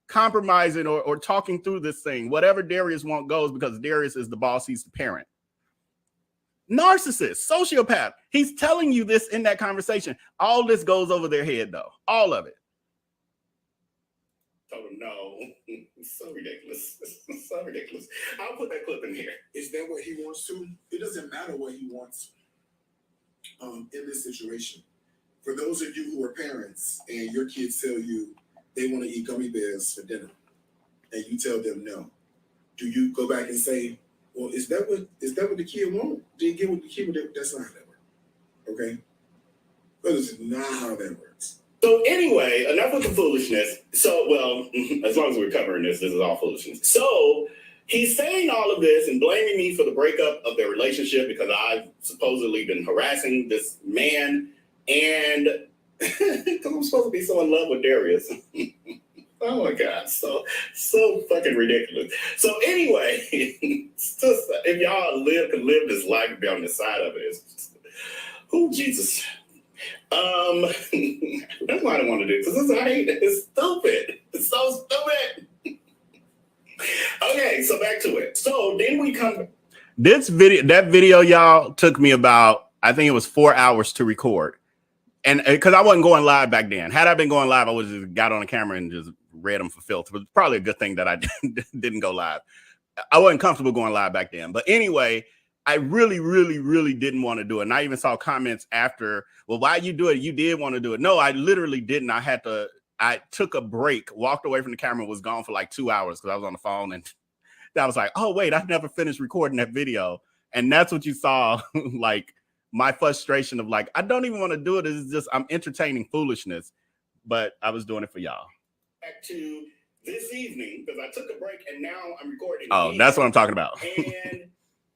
compromising or talking through this thing. Whatever Darius wants goes because Darius is the boss. He's the parent. Narcissist, sociopath. He's telling you this in that conversation. All this goes over their head, though. All of it. Told him no. It's so ridiculous. It's so ridiculous. I'll put that clip in here. Is that what he wants to? It doesn't matter what he wants in this situation. For those of you who are parents and your kids tell you they want to eat gummy bears for dinner and you tell them no, do you go back and say, well, is that what the kid want? Did you get what the kid would? That's not how that works. Okay? That is not how that works. So anyway, enough with the foolishness. So, well, as long as we're covering this is all foolishness. So he's saying all of this and blaming me for the breakup of their relationship because I've supposedly been harassing this man and because I'm supposed to be so in love with Darius. Oh my God, so fucking ridiculous. So anyway, if y'all could live this life and be on the side of it, oh Jesus. That's what I don't want to do because I hate it. It's stupid. It's so stupid. Okay, so back to it. So then we come. That video, y'all, took me about, I think it was 4 hours to record. And because I wasn't going live back then. Had I been going live, I would have just got on the camera and just read them for filth. But it's probably a good thing that I didn't go live. I wasn't comfortable going live back then. But anyway, I really, really, really didn't want to do it. And I even saw comments after, well, why you do it? You did want to do it. No, I literally didn't. I took a break, walked away from the camera, was gone for like 2 hours because I was on the phone. And I was like, oh, wait, I never finished recording that video. And that's what you saw, like, my frustration of like, I don't even want to do it. It's just, I'm entertaining foolishness, but I was doing it for y'all. Back to this evening, because I took a break and now I'm recording. Oh, that's what I'm talking about. And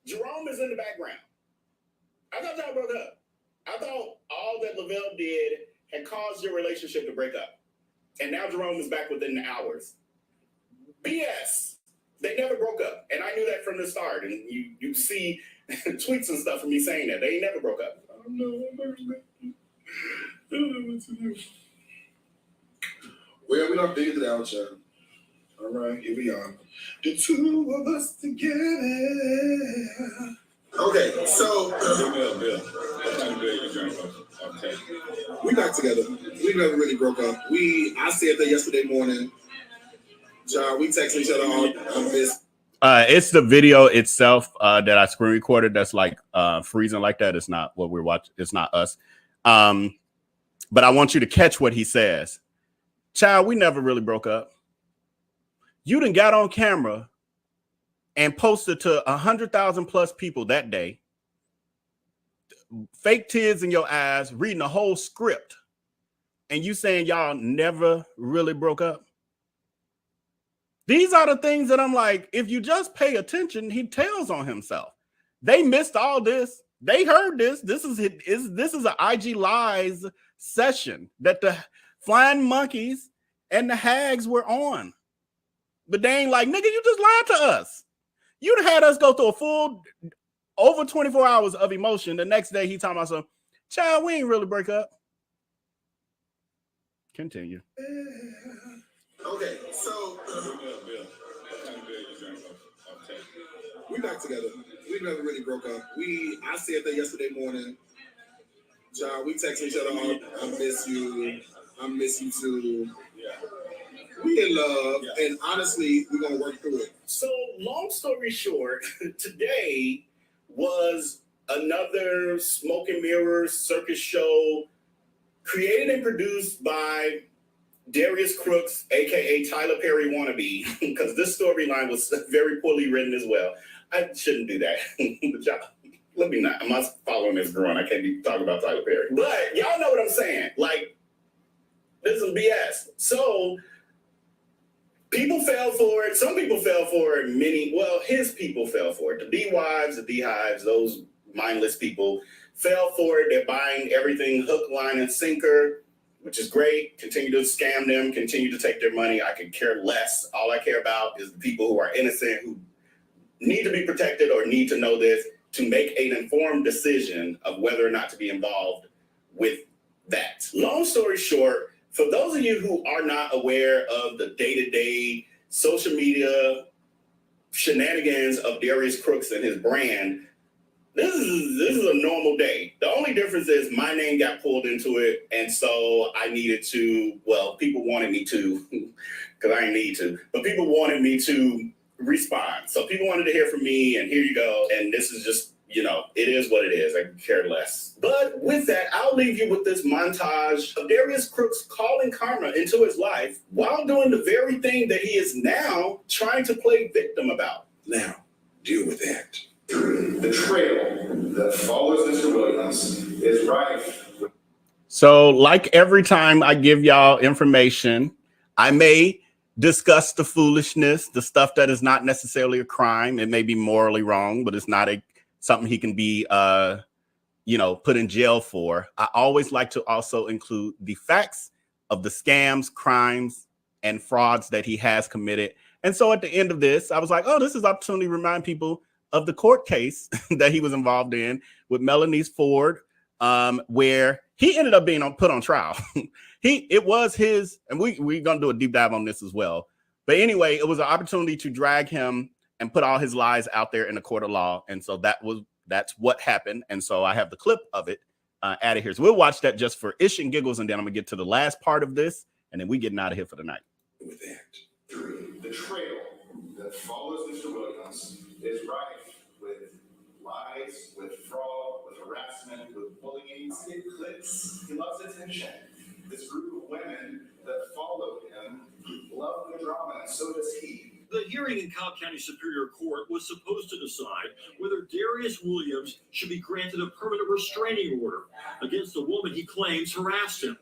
Jerome is in the background. I thought y'all broke up. I thought all that Vell did had caused your relationship to break up. And now Jerome is back within the hours. BS. They never broke up. And I knew that from the start. And you see tweets and stuff from me saying that. They never broke up. I don't know what to do. Well, we done figured it out, y'all. All right, here we are. The two of us together. Okay, so we back together. We never really broke up. I said that yesterday morning. John, we text each other on this. It's the video itself that I screen recorded that's like freezing like that. It's not what we're watching. It's not us. But I want you to catch what he says. Child, we never really broke up. You done got on camera and posted to 100,000 plus people that day. Fake tears in your eyes, reading the whole script. And you saying y'all never really broke up. These are the things that I'm like, if you just pay attention, he tells on himself. They missed all this. They heard this. This is an IG Lies session that the Flying Monkeys and the Hags were on. But they ain't like, nigga, you just lied to us. You'd had us go through a full over 24 hours of emotion. The next day he talking about some, child, we ain't really break up. Continue. Okay, so we back together. We never really broke up. I said that yesterday morning. John, we text each other on, I miss you. I miss you too. We in love, and honestly, we're gonna work through it. So, long story short, today was another smoke and mirrors circus show created and produced by Darius Crooks, aka Tyler Perry wannabe, because this storyline was very poorly written as well. I shouldn't do that. Let me not. I'm not following this girl, and I can't be talking about Tyler Perry. But y'all know what I'm saying. Like, this is BS. So people fell for it. Some people fell for it. His people fell for it. The beehives, the beehives, those mindless people fell for it. They're buying everything hook, line, and sinker, which is great. Continue to scam them, continue to take their money. I could care less. All I care about is the people who are innocent, who need to be protected or need to know this, to make an informed decision of whether or not to be involved with that. Long story short, for those of you who are not aware of the day-to-day social media shenanigans of Darius Crooks and his brand, this is a normal day. The only difference is my name got pulled into it, and so I needed to, people wanted me to, because I didn't need to, but people wanted me to respond. So people wanted to hear from me, and here you go. And this is just, it is what it is. I care less. But with that, I'll leave you with this montage of Darius Crooks calling karma into his life while doing the very thing that he is now trying to play victim about. Now, deal with that. The trail that follows Mr. Williams is rife with. So, like every time I give y'all information, I may discuss the foolishness, the stuff that is not necessarily a crime. It may be morally wrong, but it's not something he can be, put in jail for. I always like to also include the facts of the scams, crimes, and frauds that he has committed. And so at the end of this, I was like, this is an opportunity to remind people of the court case that he was involved in with Melanie Ford, where he ended up being put on trial. It was his, and we're going to do a deep dive on this as well. But anyway, it was an opportunity to drag him and put all his lies out there in the court of law. And so that's what happened. And so I have the clip of it out of here. So we'll watch that just for ish and giggles. And then I'm going to get to the last part of this. And then we getting out of here for the night. With that. The trail that follows Mr. Williams is rife with lies, with fraud, with harassment, with bullying. It clicks. He loves attention. This group of women that follow him love the drama, and so does he. The hearing in Cobb County Superior Court was supposed to decide whether Darius Williams should be granted a permanent restraining order against a woman he claims harassed him.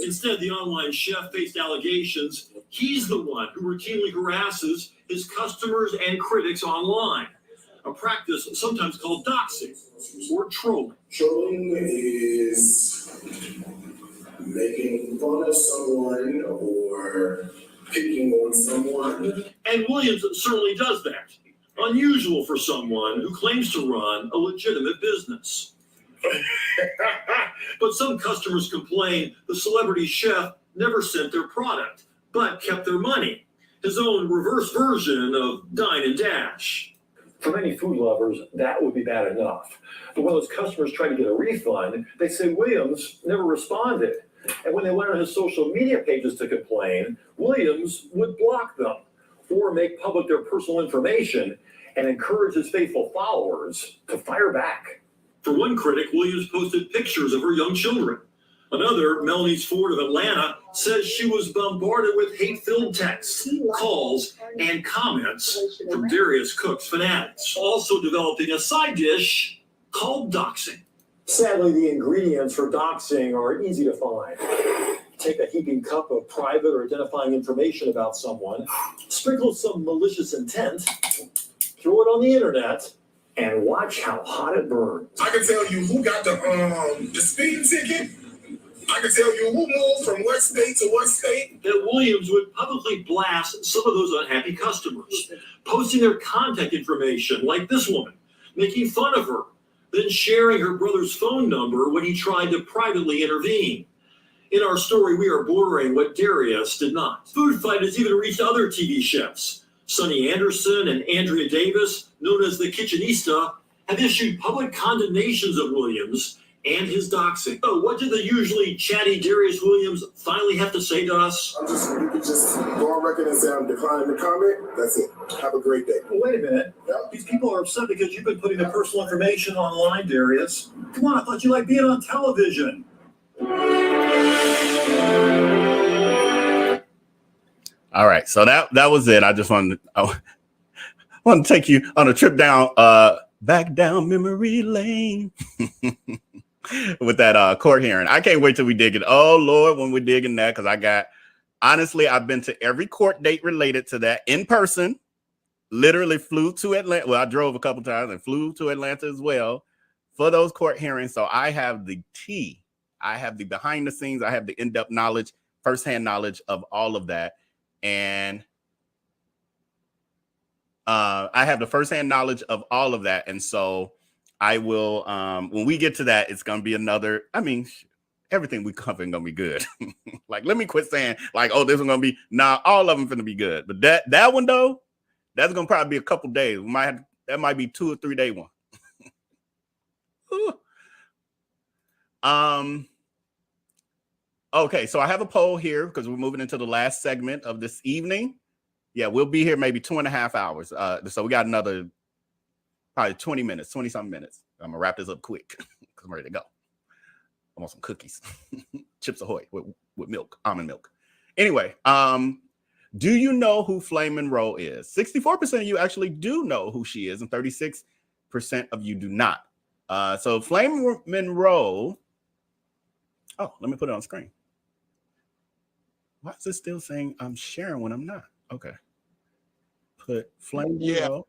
Instead, the online chef faced allegations he's the one who routinely harasses his customers and critics online, a practice sometimes called doxing or trolling. Trolling is making fun of someone or picking on someone. And Williams certainly does that. Unusual for someone who claims to run a legitimate business. But some customers complain the celebrity chef never sent their product, but kept their money. His own reverse version of Dine and Dash. For many food lovers, that would be bad enough. But when those customers try to get a refund, they say Williams never responded. And when they went on his social media pages to complain, Williams would block them. or make public their personal information, and encourages faithful followers to fire back. For one critic, Williams posted pictures of her young children. Another, Melanie Ford of Atlanta, says she was bombarded with hate-filled texts, calls, and comments from Darius Cooks fanatics, also developing a side dish called Doxing. Sadly, the ingredients for doxing are easy to find. Take a heaping cup of private or identifying information about someone, sprinkle some malicious intent, throw it on the internet, and watch how hot it burns. I can tell you who got the speeding ticket. I can tell you who moved from what state to what state. That Williams would publicly blast some of those unhappy customers, posting their contact information, like this woman, making fun of her, then sharing her brother's phone number when he tried to privately intervene. In our story, we are blurring what Darius did not. Food Fight has even reached other TV chefs. Sonny Anderson and Andrea Davis, known as the Kitchenista, have issued public condemnations of Williams and his doxing. So what did the usually chatty Darius Williams finally have to say to us? You can just go on record and say I'm declining the comment. That's it. Have a great day. Well, wait a minute. Yeah. These people are upset because you've been putting their personal information online, Darius. Come on, I thought you liked being on television. All right, so that was it. I just wanted to take you on a trip down back down memory lane with that court hearing. I can't wait till we dig it. Oh Lord, when we're digging that, because honestly, I've been to every court date related to that in person. Literally flew to Atlanta. Well, I drove a couple times and flew to Atlanta as well for those court hearings. So I have the tea. I have the behind the scenes. I have the in-depth knowledge, firsthand knowledge of all of that. And I have the firsthand knowledge of all of that. And so I will, when we get to that, it's going to be another, everything we cover is going to be good. Like, let me quit saying like, oh, this is going to be, all of them going to be good. But that one though, that's going to probably be a couple days. That might be 2 or 3 day one. Okay, so I have a poll here because we're moving into the last segment of this evening. Yeah, we'll be here maybe 2.5 hours. So we got another probably 20 minutes, 20-something minutes. I'm going to wrap this up quick because I'm ready to go. I want some cookies. Chips Ahoy with milk, almond milk. Anyway, do you know who Flame Monroe is? 64% of you actually do know who she is, and 36% of you do not. So Flame Monroe. Oh, let me put it on screen. Why is it still saying I'm sharing when I'm not? Okay. Put Flame Monroe.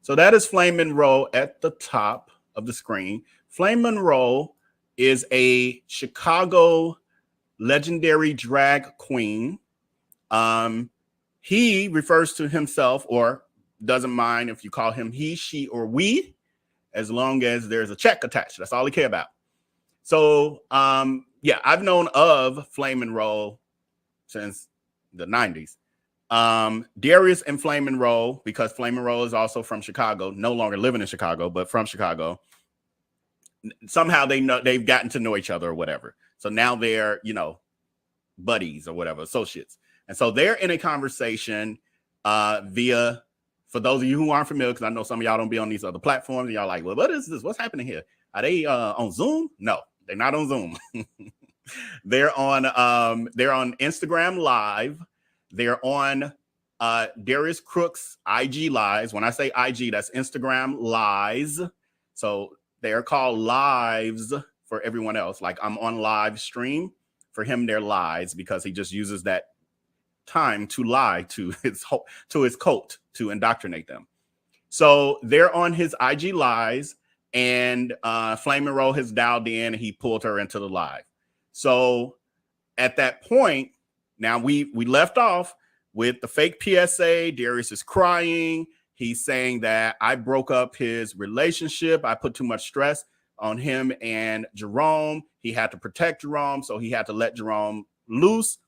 So that is Flame Monroe at the top of the screen. Flame Monroe is a Chicago legendary drag queen. He refers to himself, or doesn't mind if you call him he, she, or we, as long as there's a check attached. That's all he care about. So, yeah, I've known of Flame Monroe since the 90s. Darius and Flame Monroe, because Flame Monroe is also from Chicago, no longer living in Chicago, but from Chicago. Somehow they've gotten to know each other or whatever. So now they're, buddies or whatever, associates. And so they're in a conversation via, for those of you who aren't familiar, because I know some of y'all don't be on these other platforms, and y'all like, well, what is this? What's happening here? Are they on Zoom? No, they're not on Zoom. They're on Instagram Live. They're on Darius Crooks IG Lives. When I say IG, that's Instagram Lives. So they're called lives for everyone else. Like I'm on live stream. For him, they're lies because he just uses that time to lie to his cult to indoctrinate them. So they're on his IG Lives, and Flame Monroe has dialed in and he pulled her into the live. So at that point, now we left off with the fake PSA. Darius is crying. He's saying that I broke up his relationship. I put too much stress on him and Jerome. He had to protect Jerome, so he had to let Jerome loose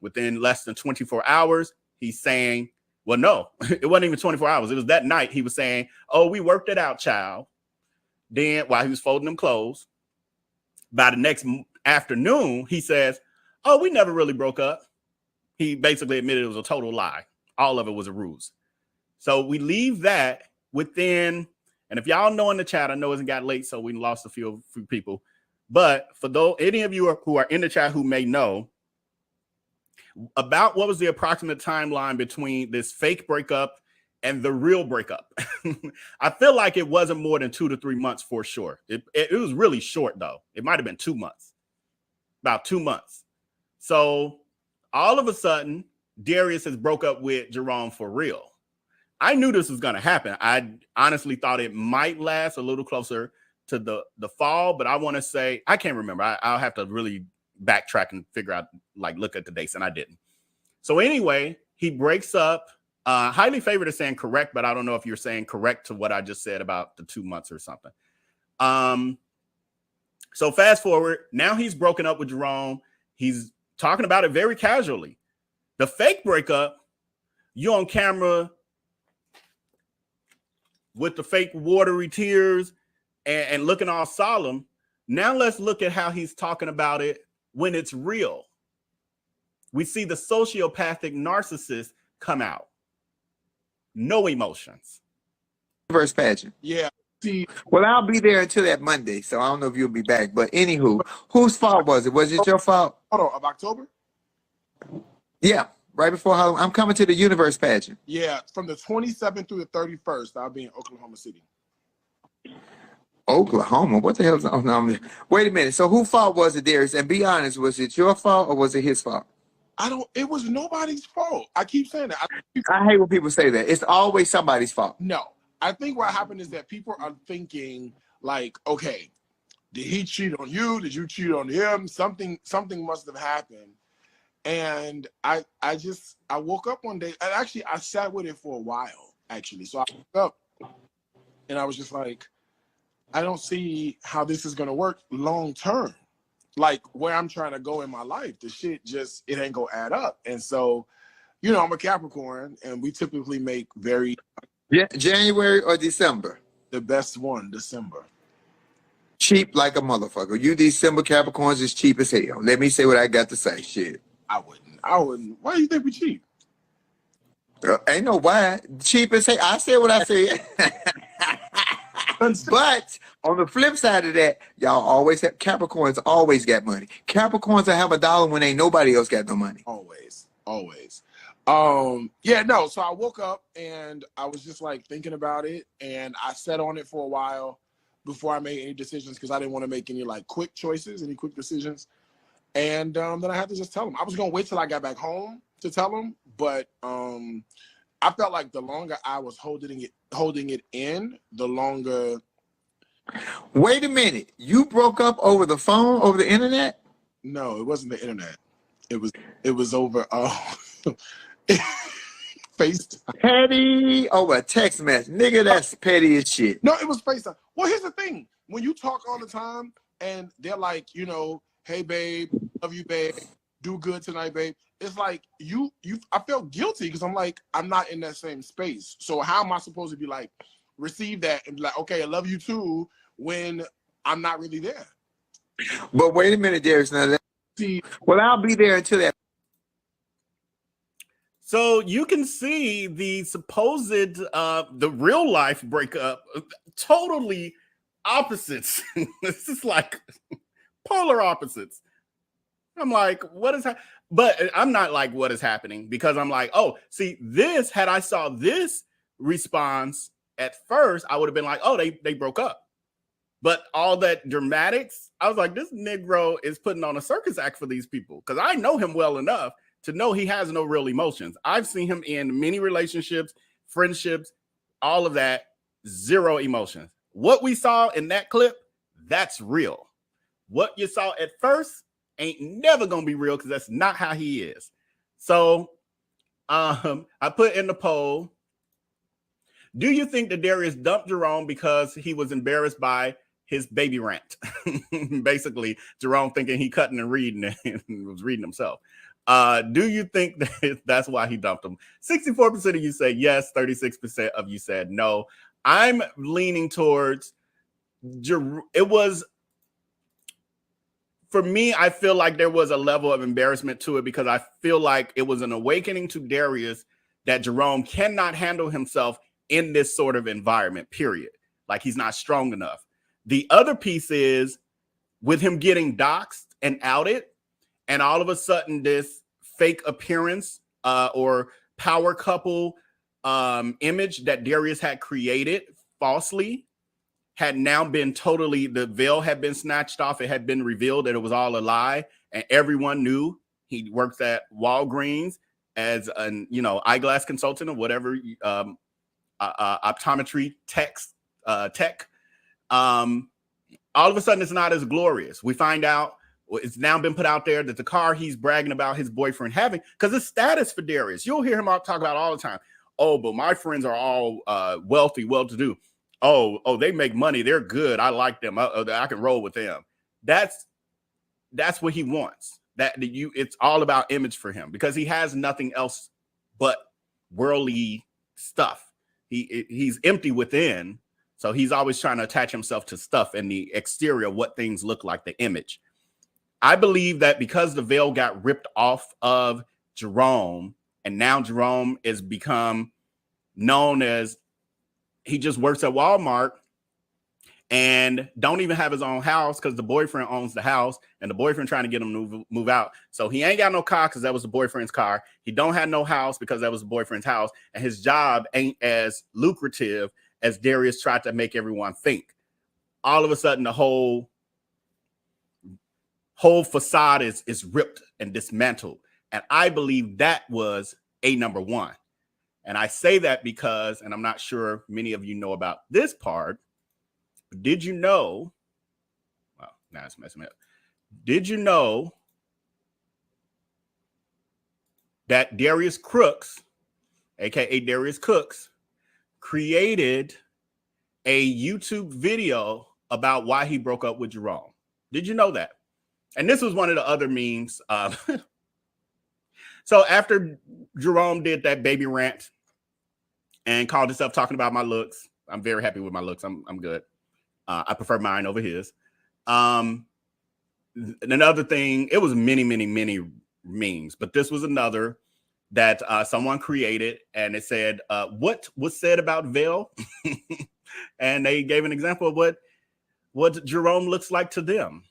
within less than 24 hours. He's saying, well, no, it wasn't even 24 hours. It was that night. He was saying, oh, we worked it out, child. Then while he was folding them clothes, by the next afternoon, he says, oh, we never really broke up. He basically admitted it was a total lie. all of it was a ruse. So we leave that within, and if y'all know in the chat, I know it's got late, so we lost a few people. But for those, any of you who are in the chat who may know, about what was the approximate timeline between this fake breakup and the real breakup. I feel like it wasn't more than 2 to 3 months for sure. It was really short though. It might've been 2 months, about 2 months. So all of a sudden, Darius has broke up with Jerome for real. I knew this was going to happen. I honestly thought it might last a little closer to the fall, but I want to say, I can't remember. I'll have to really backtrack and figure out, like, look at the dates, and I didn't. So anyway, he breaks up. Highly favored is saying correct, but I don't know if you're saying correct to what I just said about the 2 months or something. So fast forward, now he's broken up with Jerome. He's talking about it very casually. The fake breakup, you on camera with the fake watery tears and looking all solemn. Now let's look at how he's talking about it when it's real. We see the sociopathic narcissist come out. No emotions. First pageant. Yeah. See, Well, I'll be there until that Monday, so I don't know if you'll be back. But anywho, whose fault was it? Was it your fault? hold on, of October? Yeah, right before Halloween. I'm coming to the Universe pageant. Yeah, from the 27th through the 31st, I'll be in Oklahoma City. Oklahoma? What the hell's on? No, wait a minute. So whose fault was it, Darius? And be honest, was it your fault or was it his fault? It was nobody's fault. I keep saying that. I hate when people say that. It's always somebody's fault. No, I think what happened is that people are thinking like, okay, did he cheat on you? Did you cheat on him? Something must have happened. And I woke up one day, and actually I sat with it for a while, actually. So I woke up and I was just like, I don't see how this is gonna work long term. Like where I'm trying to go in my life, the shit just, it ain't gonna add up. And so, you know, I'm a Capricorn and we typically make very January or December? the best one, December. Cheap like a motherfucker. You December Capricorns is cheap as hell. Let me say what I got to say. Shit. I wouldn't. Why do you think we cheap? Ain't no why. Cheap as hell. I said what I said. But on the flip side of that, y'all always have Capricorns always got money. Capricorns will have $1 when ain't nobody else got no money. Always. Yeah, no. So I woke up and I was just like thinking about it, and I sat on it for a while before I made any decisions because I didn't want to make any like quick choices, any quick decisions. And then I had to just tell him. I was gonna wait till I got back home to tell him, but I felt like the longer I was holding it in, the longer. Wait a minute. You broke up over the phone, over the internet? No, it wasn't the internet. It was over FaceTime. Petty over a text message. Nigga, that's petty as shit. No, it was FaceTime. Well, here's the thing. When you talk all the time and they're like, you know, hey babe, love you, babe, do good tonight, babe. It's like I felt guilty because I'm like, I'm not in that same space. So how am I supposed to be like, receive that and be like, okay, I love you too, when I'm not really there? But wait a minute, Darius. Now, well, I'll be there until that. So you can see the supposed, the real life breakup, totally opposites. This is like polar opposites. I'm like, what is happening? But I'm not like, what is happening? Because I'm like, oh, see, this, had I saw this response at first, I would have been like, oh, they broke up. But all that dramatics, I was like, this Negro is putting on a circus act for these people. Because I know him well enough to know he has no real emotions. I've seen him in many relationships, friendships, all of that, zero emotions. What we saw in that clip, that's real. What you saw at first ain't never gonna be real because that's not how he is. So I put in the poll, do you think that Darius dumped Jerome because he was embarrassed by his baby rant? Basically, Jerome thinking he cutting and reading and was reading himself. Do you think that that's why he dumped him? 64% of you said yes, 36% of you said no. I'm leaning towards it was, for me, I feel like there was a level of embarrassment to it because I feel like it was an awakening to Darius that Jerome cannot handle himself in this sort of environment, period. Like he's not strong enough. The other piece is with him getting doxxed and outed, and all of a sudden this fake appearance or power couple image that Darius had created falsely had now been totally, the veil had been snatched off. It had been revealed that it was all a lie, and everyone knew he works at Walgreens as an, eyeglass consultant or whatever, optometry tech. All of a sudden, it's not as glorious. We find out it's now been put out there that the car he's bragging about his boyfriend having, because it's status for Darius. You'll hear him talk about all the time. Oh, but my friends are all wealthy, well-to-do. Oh, they make money. They're good. I like them. I can roll with them. That's what he wants. It's all about image for him because he has nothing else but worldly stuff. He's empty within, so he's always trying to attach himself to stuff and the exterior, what things look like, the image. I believe that because the veil got ripped off of Jerome, and now Jerome is become known as he just works at Walmart and don't even have his own house because the boyfriend owns the house and the boyfriend trying to get him to move out. So he ain't got no car because that was the boyfriend's car. He don't have no house because that was the boyfriend's house. And his job ain't as lucrative as Darius tried to make everyone think. All of a sudden, the whole facade is ripped and dismantled. And I believe that was number one. And I say that because, and I'm not sure many of you know about this part, but did you know, well, now it's messing me up. Did you know that Darius Crooks, aka Darius Cooks, created a YouTube video about why he broke up with Jerome? Did you know that? And this was one of the other memes. So after Jerome did that baby rant and called himself talking about my looks, I'm very happy with my looks. I'm good. I prefer mine over his. Another thing, it was many memes, but this was another that someone created, and it said, what was said about Vell? And they gave an example of what Jerome looks like to them.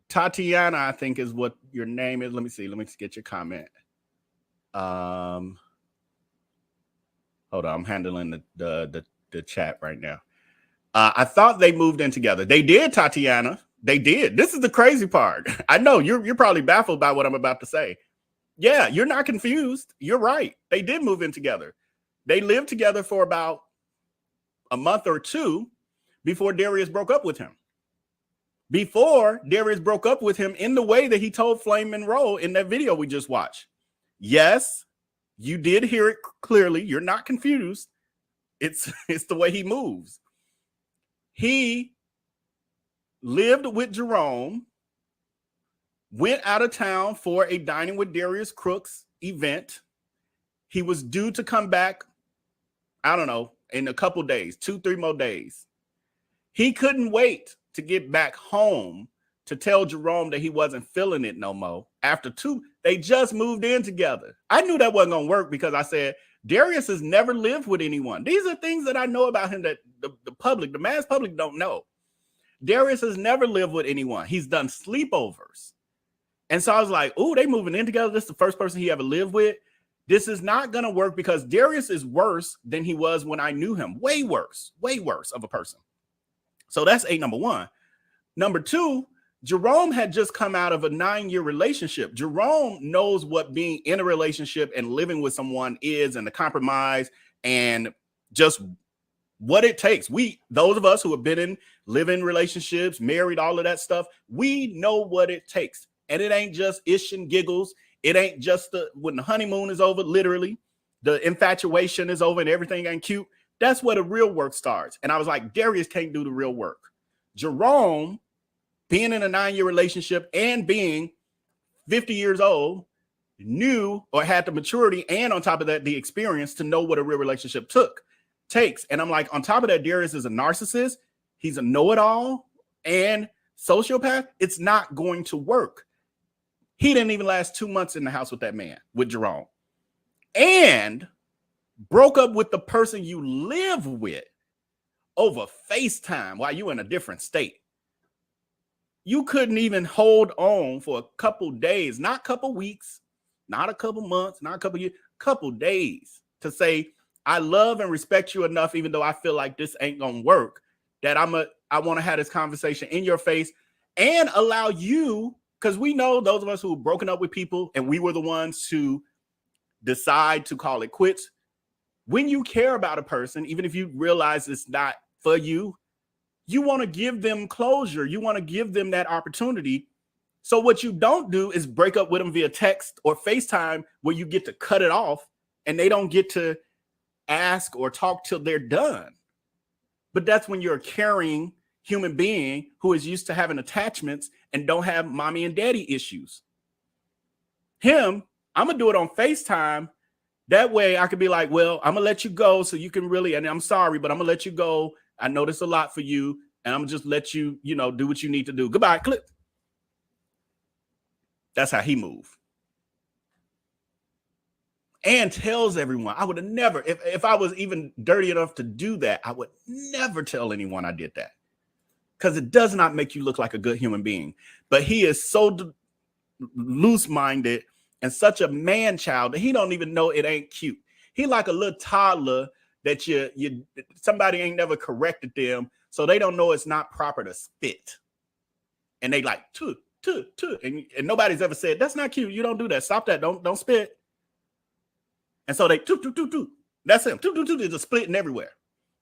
Tatiana, I think is what your name is. Let me see. Let me get your comment. Hold on, I'm handling the chat right now. I thought they moved in together. They did, Tatiana. They did. This is the crazy part. I know you're probably baffled by what I'm about to say. Yeah, you're not confused. You're right. They did move in together. They lived together for about a month or two before Darius broke up with him. Before Darius broke up with him in the way that he told Flame Monroe in that video we just watched. Yes, you did hear it clearly. You're not confused. It's the way he moves. He lived with Jerome, went out of town for a Dining with Darius Crooks event. He was due to come back, I don't know, in a couple days, 2-3 more days. He couldn't wait to get back home to tell Jerome that he wasn't feeling it no more. They just moved in together. I knew that wasn't going to work because I said, Darius has never lived with anyone. These are things that I know about him that the mass public don't know. Darius has never lived with anyone. He's done sleepovers. And so I was like, oh, they moving in together. This is the first person he ever lived with. This is not going to work because Darius is worse than he was when I knew him. Way worse of a person. So that's number one. Number two, Jerome had just come out of a 9-year relationship. Jerome knows what being in a relationship and living with someone is, and the compromise and just what it takes. Those of us who have been in living relationships, married, all of that stuff, we know what it takes. And it ain't just ish and giggles. It ain't just when the honeymoon is over, literally, the infatuation is over and everything ain't cute. That's where the real work starts. And I was like, Darius can't do the real work. Jerome, being in a 9-year relationship and being 50 years old, knew or had the maturity and on top of that, the experience to know what a real relationship takes. And I'm like, on top of that, Darius is a narcissist. He's a know-it-all and sociopath. It's not going to work. He didn't even last 2 months in the house with that man, with Jerome, and broke up with the person you live with over FaceTime while you in a different state. You couldn't even hold on for a couple days, not a couple weeks, not a couple months, not a couple years, couple days to say, I love and respect you enough, even though I feel like this ain't gonna work, that I want to have this conversation in your face and allow you, because we know those of us who have broken up with people and we were the ones to decide to call it quits. When you care about a person, even if you realize it's not for you, you want to give them closure. You want to give them that opportunity. So what you don't do is break up with them via text or FaceTime where you get to cut it off and they don't get to ask or talk till they're done. But that's when you're a caring human being who is used to having attachments and don't have mommy and daddy issues. Him, I'm going to do it on FaceTime. That way I could be like, well, I'm going to let you go so you can really, and I'm sorry, but I'm going to let you go. I know this a lot for you, and I'm just let you, do what you need to do. Goodbye, click. That's how he moved. And tells everyone, I would have never, if I was even dirty enough to do that, I would never tell anyone I did that. Because it does not make you look like a good human being. But he is so loose-minded and such a man-child that he don't even know it ain't cute. He like a little toddler that somebody ain't never corrected them, so they don't know it's not proper to spit. And they like, and nobody's ever said, that's not cute. You don't do that. Stop that. Don't spit. And so they, that's him. They're just splitting everywhere.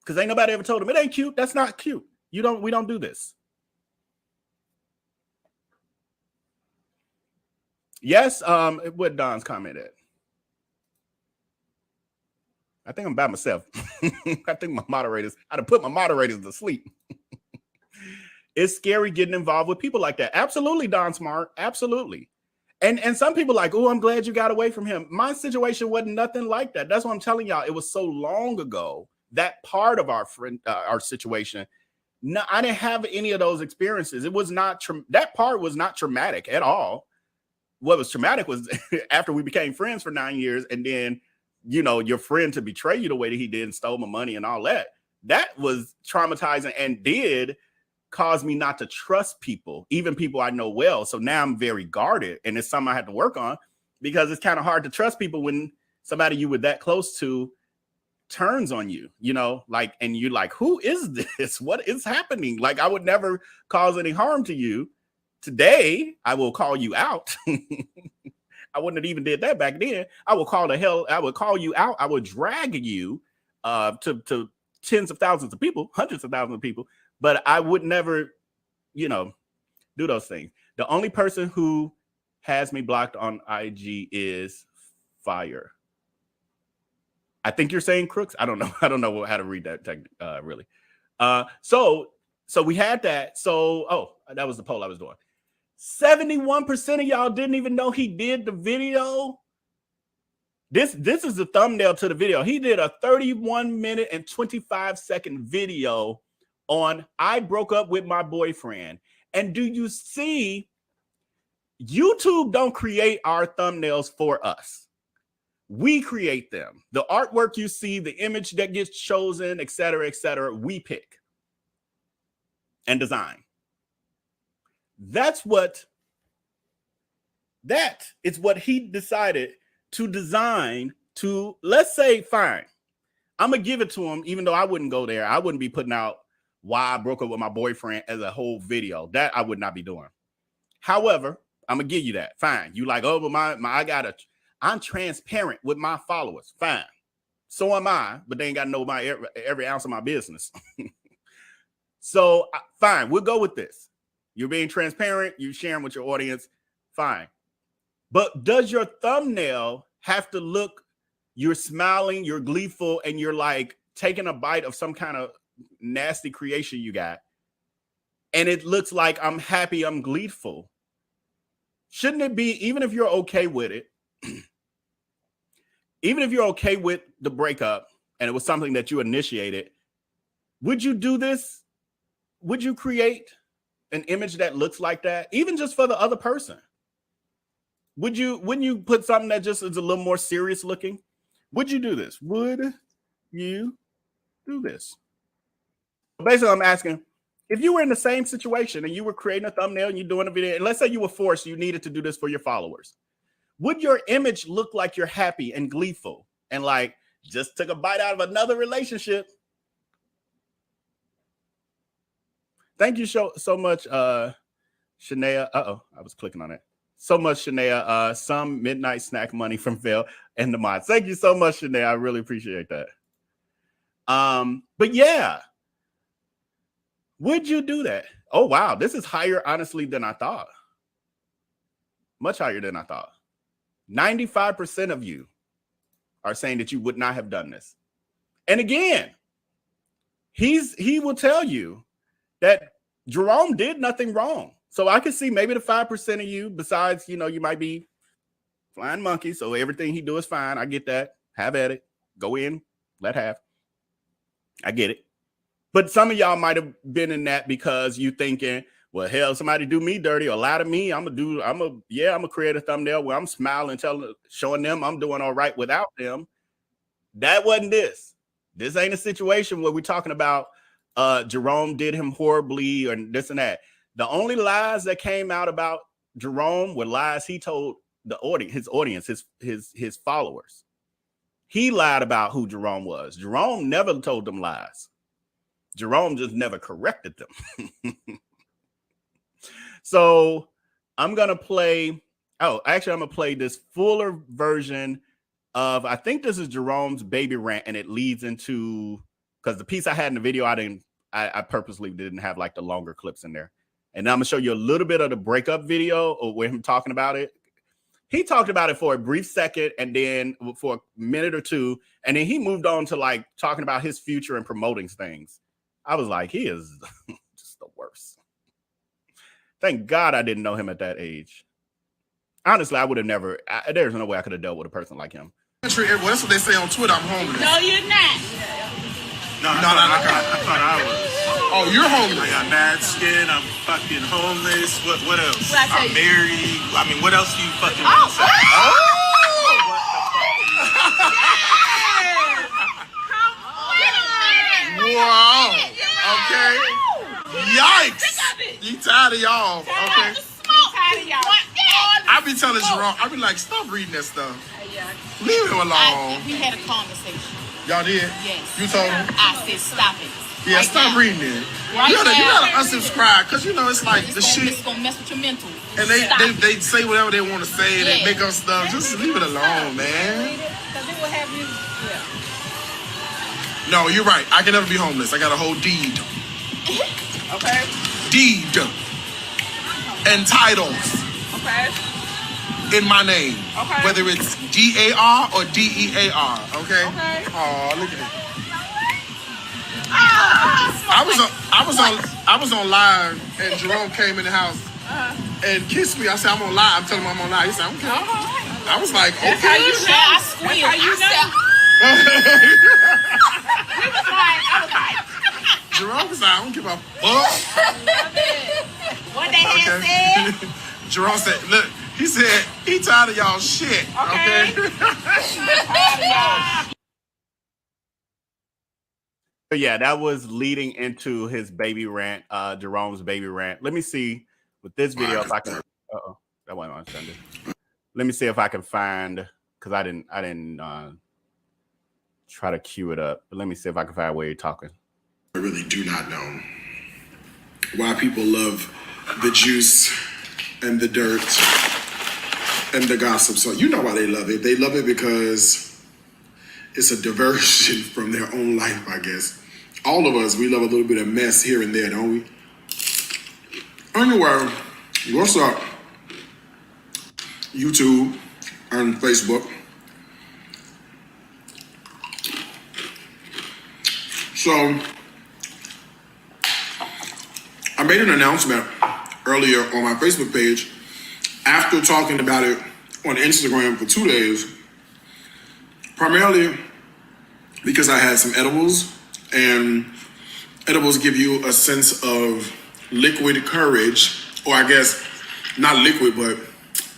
Because ain't nobody ever told him, it ain't cute. That's not cute. We don't do this. Yes, what Don's comment at? I think I'm by myself. I think I'd have put my moderators to sleep. It's scary getting involved with people like that. Absolutely, Don Smart. Absolutely. And some people like, oh, I'm glad you got away from him. My situation wasn't nothing like that. That's what I'm telling y'all. It was so long ago, that part of our situation. No, I didn't have any of those experiences. It was not, that part was not traumatic at all. What was traumatic was after we became friends for 9 years, and then, your friend to betray you the way that he did and stole my money and all that. That was traumatizing and did cause me not to trust people, even people I know well. So now I'm very guarded, and it's something I had to work on, because it's kind of hard to trust people when somebody you were that close to turns on you, and you're like, who is this? What is happening? Like, I would never cause any harm to you. Today, I will call you out. I wouldn't have even did that back then. I would call you out. I would drag you to tens of thousands of people, hundreds of thousands of people, but I would never, do those things. The only person who has me blocked on IG is Fire. I think you're saying Crooks. I don't know. I don't know how to read that really. So we had that. So, that was the poll I was doing. 71% of y'all didn't even know he did the video. This is the thumbnail to the video. He did a 31-minute and 25-second video on I broke up with my boyfriend. And do you see, YouTube don't create our thumbnails for us. We create them. The artwork you see, the image that gets chosen, et cetera, we pick and design. That is what he decided to design to, let's say, fine. I'm going to give it to him, even though I wouldn't go there. I wouldn't be putting out why I broke up with my boyfriend as a whole video. That I would not be doing. However, I'm going to give you that. Fine. You like, oh, but I'm transparent with my followers. Fine. So am I, but they ain't got to know every ounce of my business. So fine. We'll go with this. You're being transparent. You're sharing with your audience. Fine. But does your thumbnail have to look, you're smiling, you're gleeful, and you're like taking a bite of some kind of nasty creation you got, and it looks like I'm happy, I'm gleeful? Shouldn't it be, even if you're okay with it, even if you're okay with the breakup and it was something that you initiated, would you do this? Would you create an image that looks like that, even just for the other person? Wouldn't you put something that just is a little more serious looking? Would you do this? Would you do this? Basically, I'm asking, if you were in the same situation and you were creating a thumbnail and you're doing a video, and let's say you were forced, you needed to do this for your followers, would your image look like you're happy and gleeful and like just took a bite out of another relationship? Thank you so much, Shania. I was clicking on it. So much, Shania. Some midnight snack money from Vell and the mods. Thank you so much, Shania. I really appreciate that. But yeah, would you do that? Oh, wow. This is higher, honestly, than I thought. Much higher than I thought. 95% of you are saying that you would not have done this. And again, he will tell you that Jerome did nothing wrong. So I can see maybe the 5% of you, besides, you know, you might be flying monkey, so everything he do is fine. I get that. Have at it. Go in. Let have. I get it. But some of y'all might have been in that because you thinking, well, hell, somebody do me dirty or lie to me. I'm gonna create a thumbnail where I'm smiling, showing them I'm doing all right without them. That wasn't this. This ain't a situation where we're talking about Jerome did him horribly or this and that. The only lies that came out about Jerome were lies he told the audience, his followers. He lied about who Jerome was. Jerome never told them lies. Jerome just never corrected them. So I'm going to play. Oh, actually, I'm going to play this fuller version of, I think this is Jerome's baby rant, and it leads into, because the piece I had in the video, I purposely didn't have like the longer clips in there. And I'm going to show you a little bit of the breakup video of where him talking about it. He talked about it for a brief second and then for a minute or two. And then he moved on to like talking about his future and promoting things. I was like, he is just the worst. Thank God I didn't know him at that age. Honestly, I would have never, there's no way I could have dealt with a person like him. That's what they say on Twitter. I'm homeless. No, you're not. No, I thought I was. Oh, you're homeless. I got bad skin. I'm fucking homeless. What else? What I tell I'm you? married. I mean, what else do you fucking want to say? Wow. Okay. Yikes. You tired of y'all? Okay. Tired of y'all. I be telling Jerome, I be like, stop reading that stuff. Leave him alone. We had a conversation. Y'all did? Yes. You told him? I said, stop it. Yeah, Right stop now. reading it. Right you gotta now. unsubscribe, because you know it's like the shit. It's gonna mess with your mental. And they say whatever they want to say. They make up stuff. Just leave it alone, man. Because it will have you. Yeah. No, you're right. I can never be homeless. I got a whole deed. Okay. Deed. And titles. Okay. In my name. Okay. Whether it's DAR or DEAR. Okay? Okay. Oh, look at it. I was on live and Jerome came in the house and kissed me. I said, I'm on live. I'm telling him I'm on live. He said, okay. I was like, okay. That's how you know. I squealed. That's how you know. I was like. Jerome was like, I don't give a fuck. What they had said. Jerome said, look, he said, he tired of y'all shit. Okay. But yeah, that was leading into his baby rant, Jerome's baby rant. Let me see with this video if I can. That wasn't on Sunday. Let me see if I can find, because I didn't try to cue it up. But let me see if I can find where you're talking. I really do not know why people love the juice and the dirt and the gossip. So you know why they love it. They love it because it's a diversion from their own life, I guess. All of us, we love a little bit of mess here and there, don't we? Anyway, what's up? YouTube and Facebook. So, I made an announcement earlier on my Facebook page after talking about it on Instagram for 2 days, primarily because I had some edibles, and edibles give you a sense of liquid courage, or I guess not liquid, but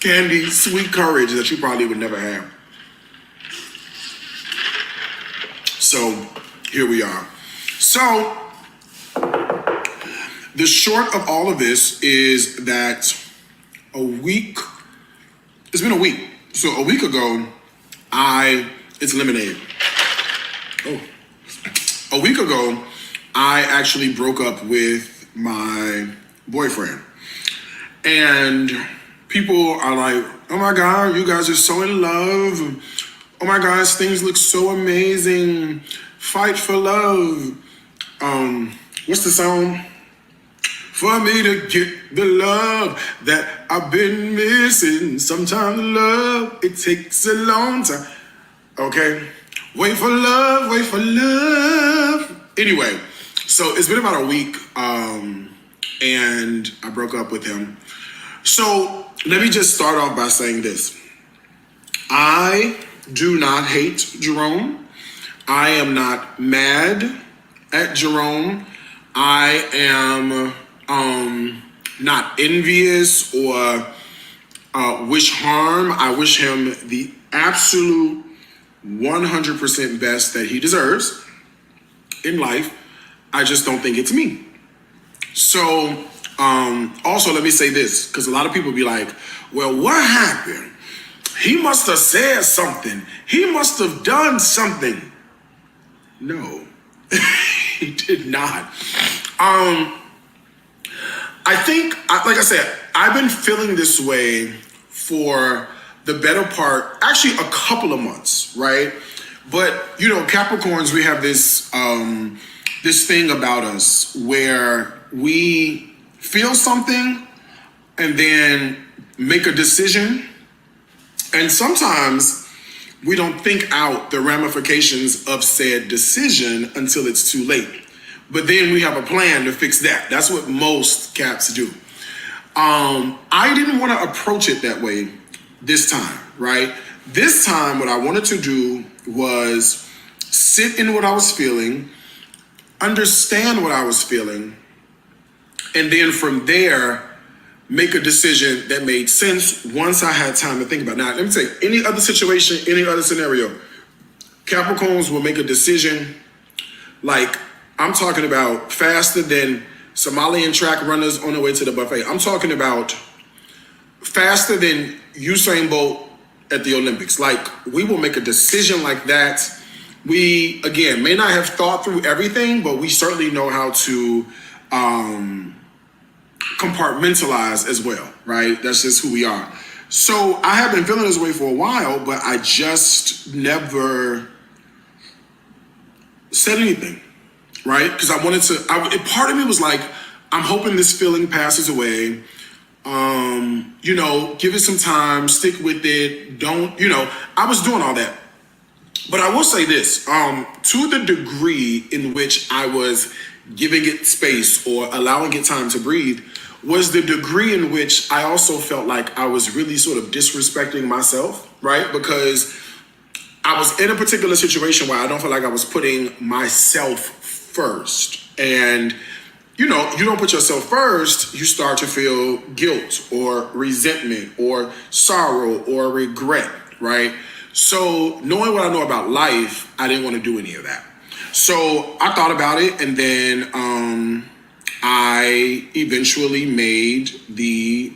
candy, sweet courage that you probably would never have. So here we are. So the short of all of this is that it's been a week. So a week ago, it's lemonade. Oh. A week ago, I actually broke up with my boyfriend. And people are like, oh my God, you guys are so in love. Oh my gosh, things look so amazing. Fight for love. What's the song? For me to get the love that I've been missing. Sometimes love, it takes a long time. Okay? Wait for love, wait for love. Anyway, so it's been about a week, and I broke up with him. So let me just start off by saying this. I do not hate Jerome. I am not mad at Jerome. I am not envious or wish harm. I wish him the absolute 100% best that he deserves in life. I just don't think it's me. So also let me say this, because a lot of people be like, well, what happened? He must have said something. He must have done something. No, he did not. I think, like I said, I've been feeling this way for the better part, actually a couple of months, right? But, you know, Capricorns, we have this this thing about us where we feel something and then make a decision. And sometimes we don't think out the ramifications of said decision until it's too late. But then we have a plan to fix that. That's what most Caps do. I didn't want to approach it that way this time, right? This time, what I wanted to do was sit in what I was feeling, understand what I was feeling, and then from there, make a decision that made sense once I had time to think about it. Now, let me tell you, any other situation, any other scenario, Capricorns will make a decision like, I'm talking about faster than Somalian track runners on the way to the buffet. I'm talking about faster than Usain Bolt at the Olympics. Like, we will make a decision like that. We, again, may not have thought through everything, but we certainly know how to compartmentalize as well, right? That's just who we are. So I have been feeling this way for a while, but I just never said anything, right? Because I wanted to, part of me was like, I'm hoping this feeling passes away. You know, give it some time, stick with it. Don't, you know, I was doing all that. But I will say this, to the degree in which I was giving it space or allowing it time to breathe was the degree in which I also felt like I was really sort of disrespecting myself, right? Because I was in a particular situation where I don't feel like I was putting myself first. And, you know, you don't put yourself first, you start to feel guilt or resentment or sorrow or regret, right? So knowing what I know about life, I didn't want to do any of that. So I thought about it, and then I eventually made the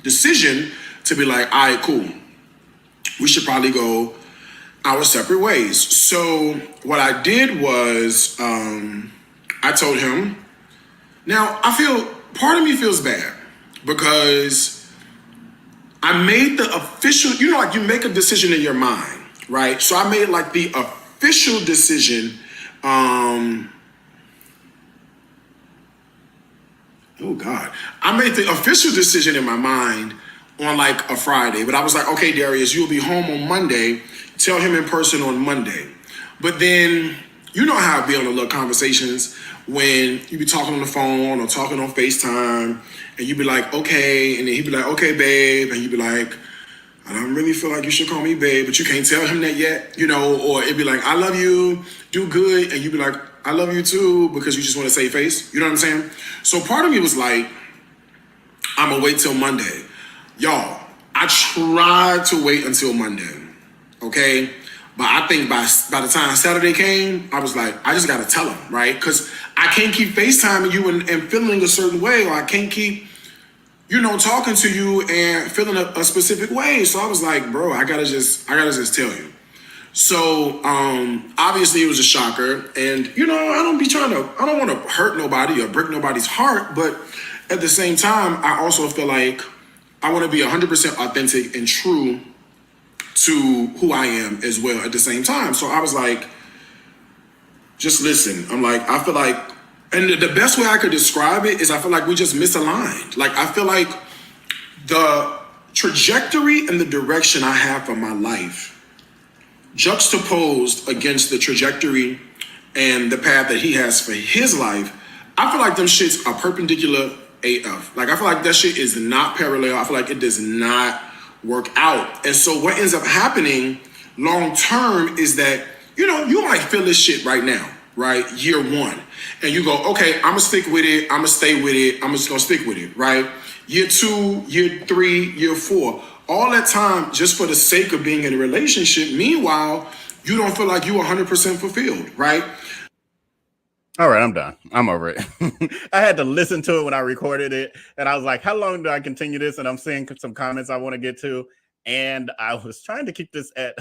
decision to be like, all right, cool. We should probably go our separate ways. So what I did was I told him, now part of me feels bad because I made the official, you know, like you make a decision in your mind, right? So I made like the official decision. Oh God, I made the official decision in my mind on like a Friday, but I was like, okay, Darius, you'll be home on Monday. Tell him in person on Monday. But then, you know how it be on the little conversations when you be talking on the phone or talking on FaceTime and you be like, okay, and then he'd be like, okay, babe, and you'd be like, I don't really feel like you should call me babe, but you can't tell him that yet, you know, or it'd be like, I love you, do good, and you'd be like, I love you too, because you just want to save face, you know what I'm saying? So part of me was like, I'm gonna wait till Monday. Y'all, I tried to wait until Monday, okay? But I think by the time Saturday came, I was like, I just got to tell him, right? Because I can't keep FaceTiming you and feeling a certain way, or I can't keep, talking to you and feeling a specific way. So I was like, bro, I gotta just tell you. So obviously it was a shocker, and I don't want to hurt nobody or break nobody's heart, but at the same time, I also feel like I want to be 100% authentic and true to who I am as well at the same time. So I was like, just listen. I'm like, I feel like, and the best way I could describe it is I feel like we just misaligned. Like, I feel like the trajectory and the direction I have for my life juxtaposed against the trajectory and the path that he has for his life, I feel like them shits are perpendicular AF. Like, I feel like that shit is not parallel. I feel like it does not work out. And so what ends up happening long term is that, you might feel this shit right now, right? Year one. And you go, okay, I'm gonna stick with it. I'm gonna stay with it. I'm just gonna stick with it, right? Year 2, year 3, year 4. All that time just for the sake of being in a relationship. Meanwhile, you don't feel like you 100% fulfilled, right? All right, I'm done. I'm over it. I had to listen to it when I recorded it, and I was like, how long do I continue this? And I'm seeing some comments I want to get to, and I was trying to keep this at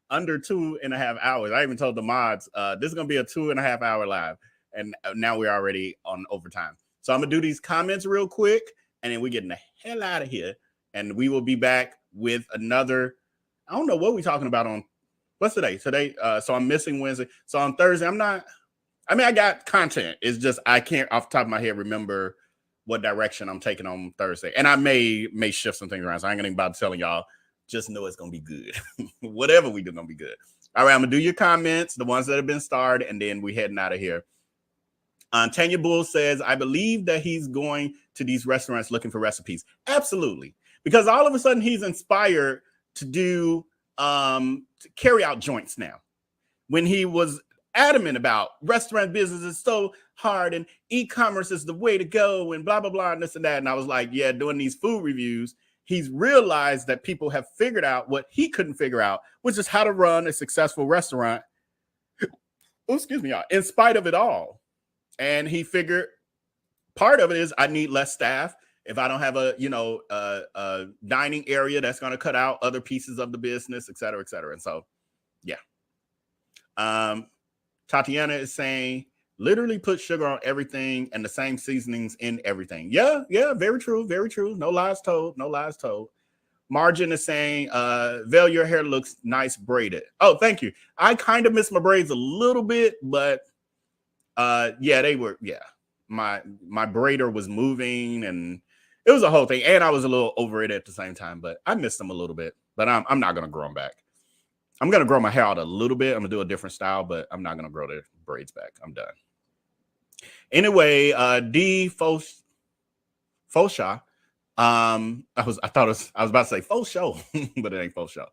under 2.5 hours. I even told the mods, this is going to be a 2.5 hour live, and now we're already on overtime. So I'm going to do these comments real quick, and then we're getting the hell out of here, and we will be back with another, I don't know what we're talking about on, what's today? So I'm missing Wednesday. So on Thursday, I got content. It's just I can't off the top of my head remember what direction I'm taking on Thursday. And I may shift some things around. So I ain't gonna even bother telling y'all. Just know it's gonna be good. Whatever we do, gonna be good. All right, I'm gonna do your comments, the ones that have been starred, and then we heading out of here. Tanya Bull says, I believe that he's going to these restaurants looking for recipes. Absolutely. Because all of a sudden he's inspired to do to carry out joints now. When he was adamant about restaurant business is so hard and e-commerce is the way to go and blah, blah, blah, and this and that. And I was like, yeah, doing these food reviews, he's realized that people have figured out what he couldn't figure out, which is how to run a successful restaurant, in spite of it all. And he figured part of it is I need less staff. If I don't have a dining area, that's going to cut out other pieces of the business, et cetera, et cetera. And so, yeah. Tatiana is saying, literally put sugar on everything and the same seasonings in everything. Yeah, very true, very true. No lies told, no lies told. Margin is saying, Vell, your hair looks nice braided. Oh, thank you. I kind of miss my braids a little bit, but yeah, they were, yeah. My braider was moving and it was a whole thing. And I was a little over it at the same time, but I missed them a little bit. But I'm not going to grow them back. I'm going to grow my hair out a little bit. I'm going to do a different style, but I'm not going to grow the braids back. I'm done. Anyway, D Fosha. I was about to say faux show, but it ain't faux show.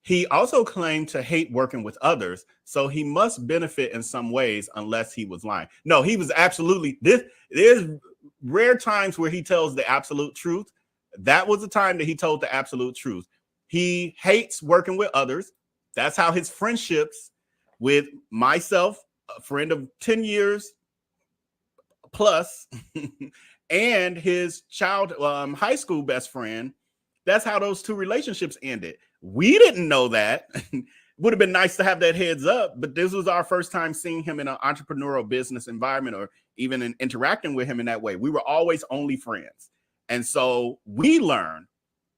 He also claimed to hate working with others, so he must benefit in some ways unless he was lying. No, he was absolutely, there's rare times where he tells the absolute truth. That was the time that he told the absolute truth. He hates working with others. That's how his friendships with myself, a friend of 10 years plus, and his high school best friend, that's how those two relationships ended. We didn't know that. Would have been nice to have that heads up, but this was our first time seeing him in an entrepreneurial business environment or even in interacting with him in that way. We were always only friends. And so we learned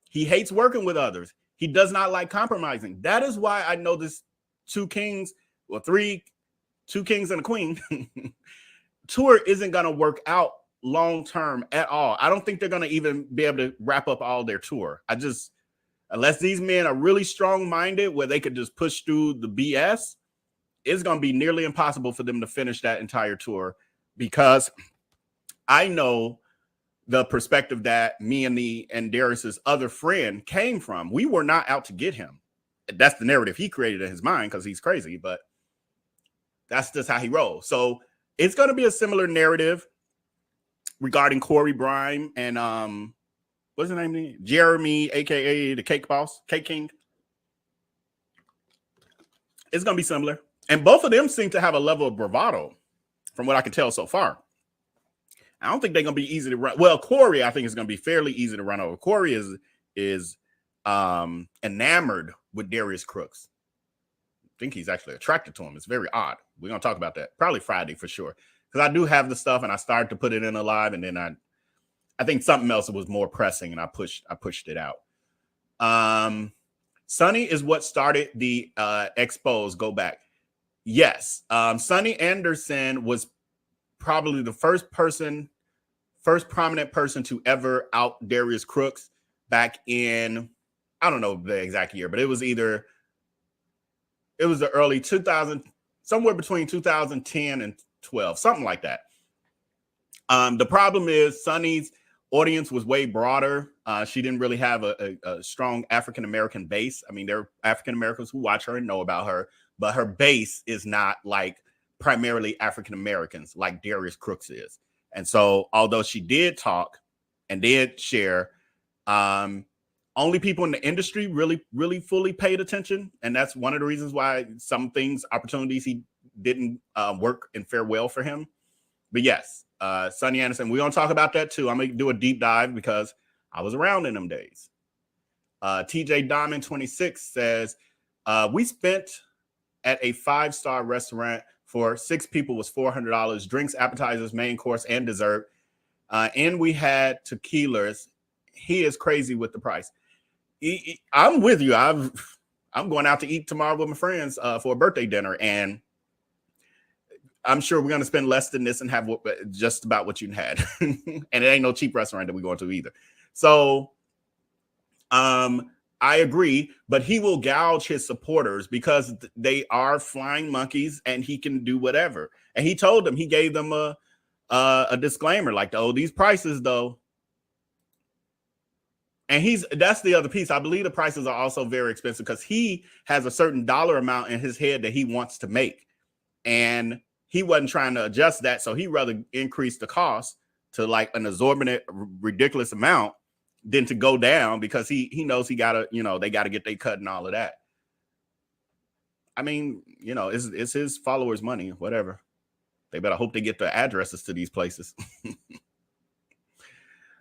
he hates working with others. He does not like compromising. That is why I know this two kings and a queen tour isn't going to work out long term at all. I don't think they're going to even be able to wrap up all their tour. Unless these men are really strong-minded where they could just push through the BS, it's going to be nearly impossible for them to finish that entire tour, because I know the perspective that me and Darius's other friend came from. We were not out to get him. That's the narrative he created in his mind because he's crazy, but that's just how he rolls. So it's going to be a similar narrative regarding Corey Brime and what's his name? Jeremy, aka the Cake Boss, Cake King. It's gonna be similar, and both of them seem to have a level of bravado, from what I can tell so far. I don't think they're gonna be easy to run. Well, Corey, I think is gonna be fairly easy to run over. Corey is enamored with Darius Crooks. I think he's actually attracted to him. It's very odd. We're gonna talk about that probably Friday for sure, because I do have the stuff, and I started to put it in a live, and then I think something else was more pressing, and I pushed it out. Sonny is what started the expos. Go back. Yes. Sonny Anderson was probably the first prominent person to ever out Darius Crooks back in, I don't know the exact year, but it was the early 2000, somewhere between 2010 and 12, something like that. The problem is Sonny's audience was way broader. She didn't really have a strong African-American base. I mean, there are African-Americans who watch her and know about her, but her base is not like primarily African-Americans like Darius Crooks is. And so although she did talk and did share, only people in the industry really, really fully paid attention. And that's one of the reasons why some things, opportunities he didn't work and fare well for him. But yes, Sonny Anderson, we're going to talk about that too. I'm going to do a deep dive because I was around in them days. TJ Diamond 26 says, we spent at a 5-star restaurant for 6 people was $400, drinks, appetizers, main course, and dessert. And we had tequilas. He is crazy with the price. I'm with you. I'm going out to eat tomorrow with my friends for a birthday dinner, and I'm sure we're going to spend less than this and have just about what you had. And it ain't no cheap restaurant that we're going to either. So I agree, but he will gouge his supporters because they are flying monkeys and he can do whatever. And he told them, he gave them a disclaimer like, oh, these prices though. And that's the other piece. I believe the prices are also very expensive because he has a certain dollar amount in his head that he wants to make. And he wasn't trying to adjust that. So he'd rather increase the cost to like an exorbitant, ridiculous amount than to go down because he knows he gotta, they gotta get their cut and all of that. I mean, it's his followers' money, whatever. They better hope they get the addresses to these places.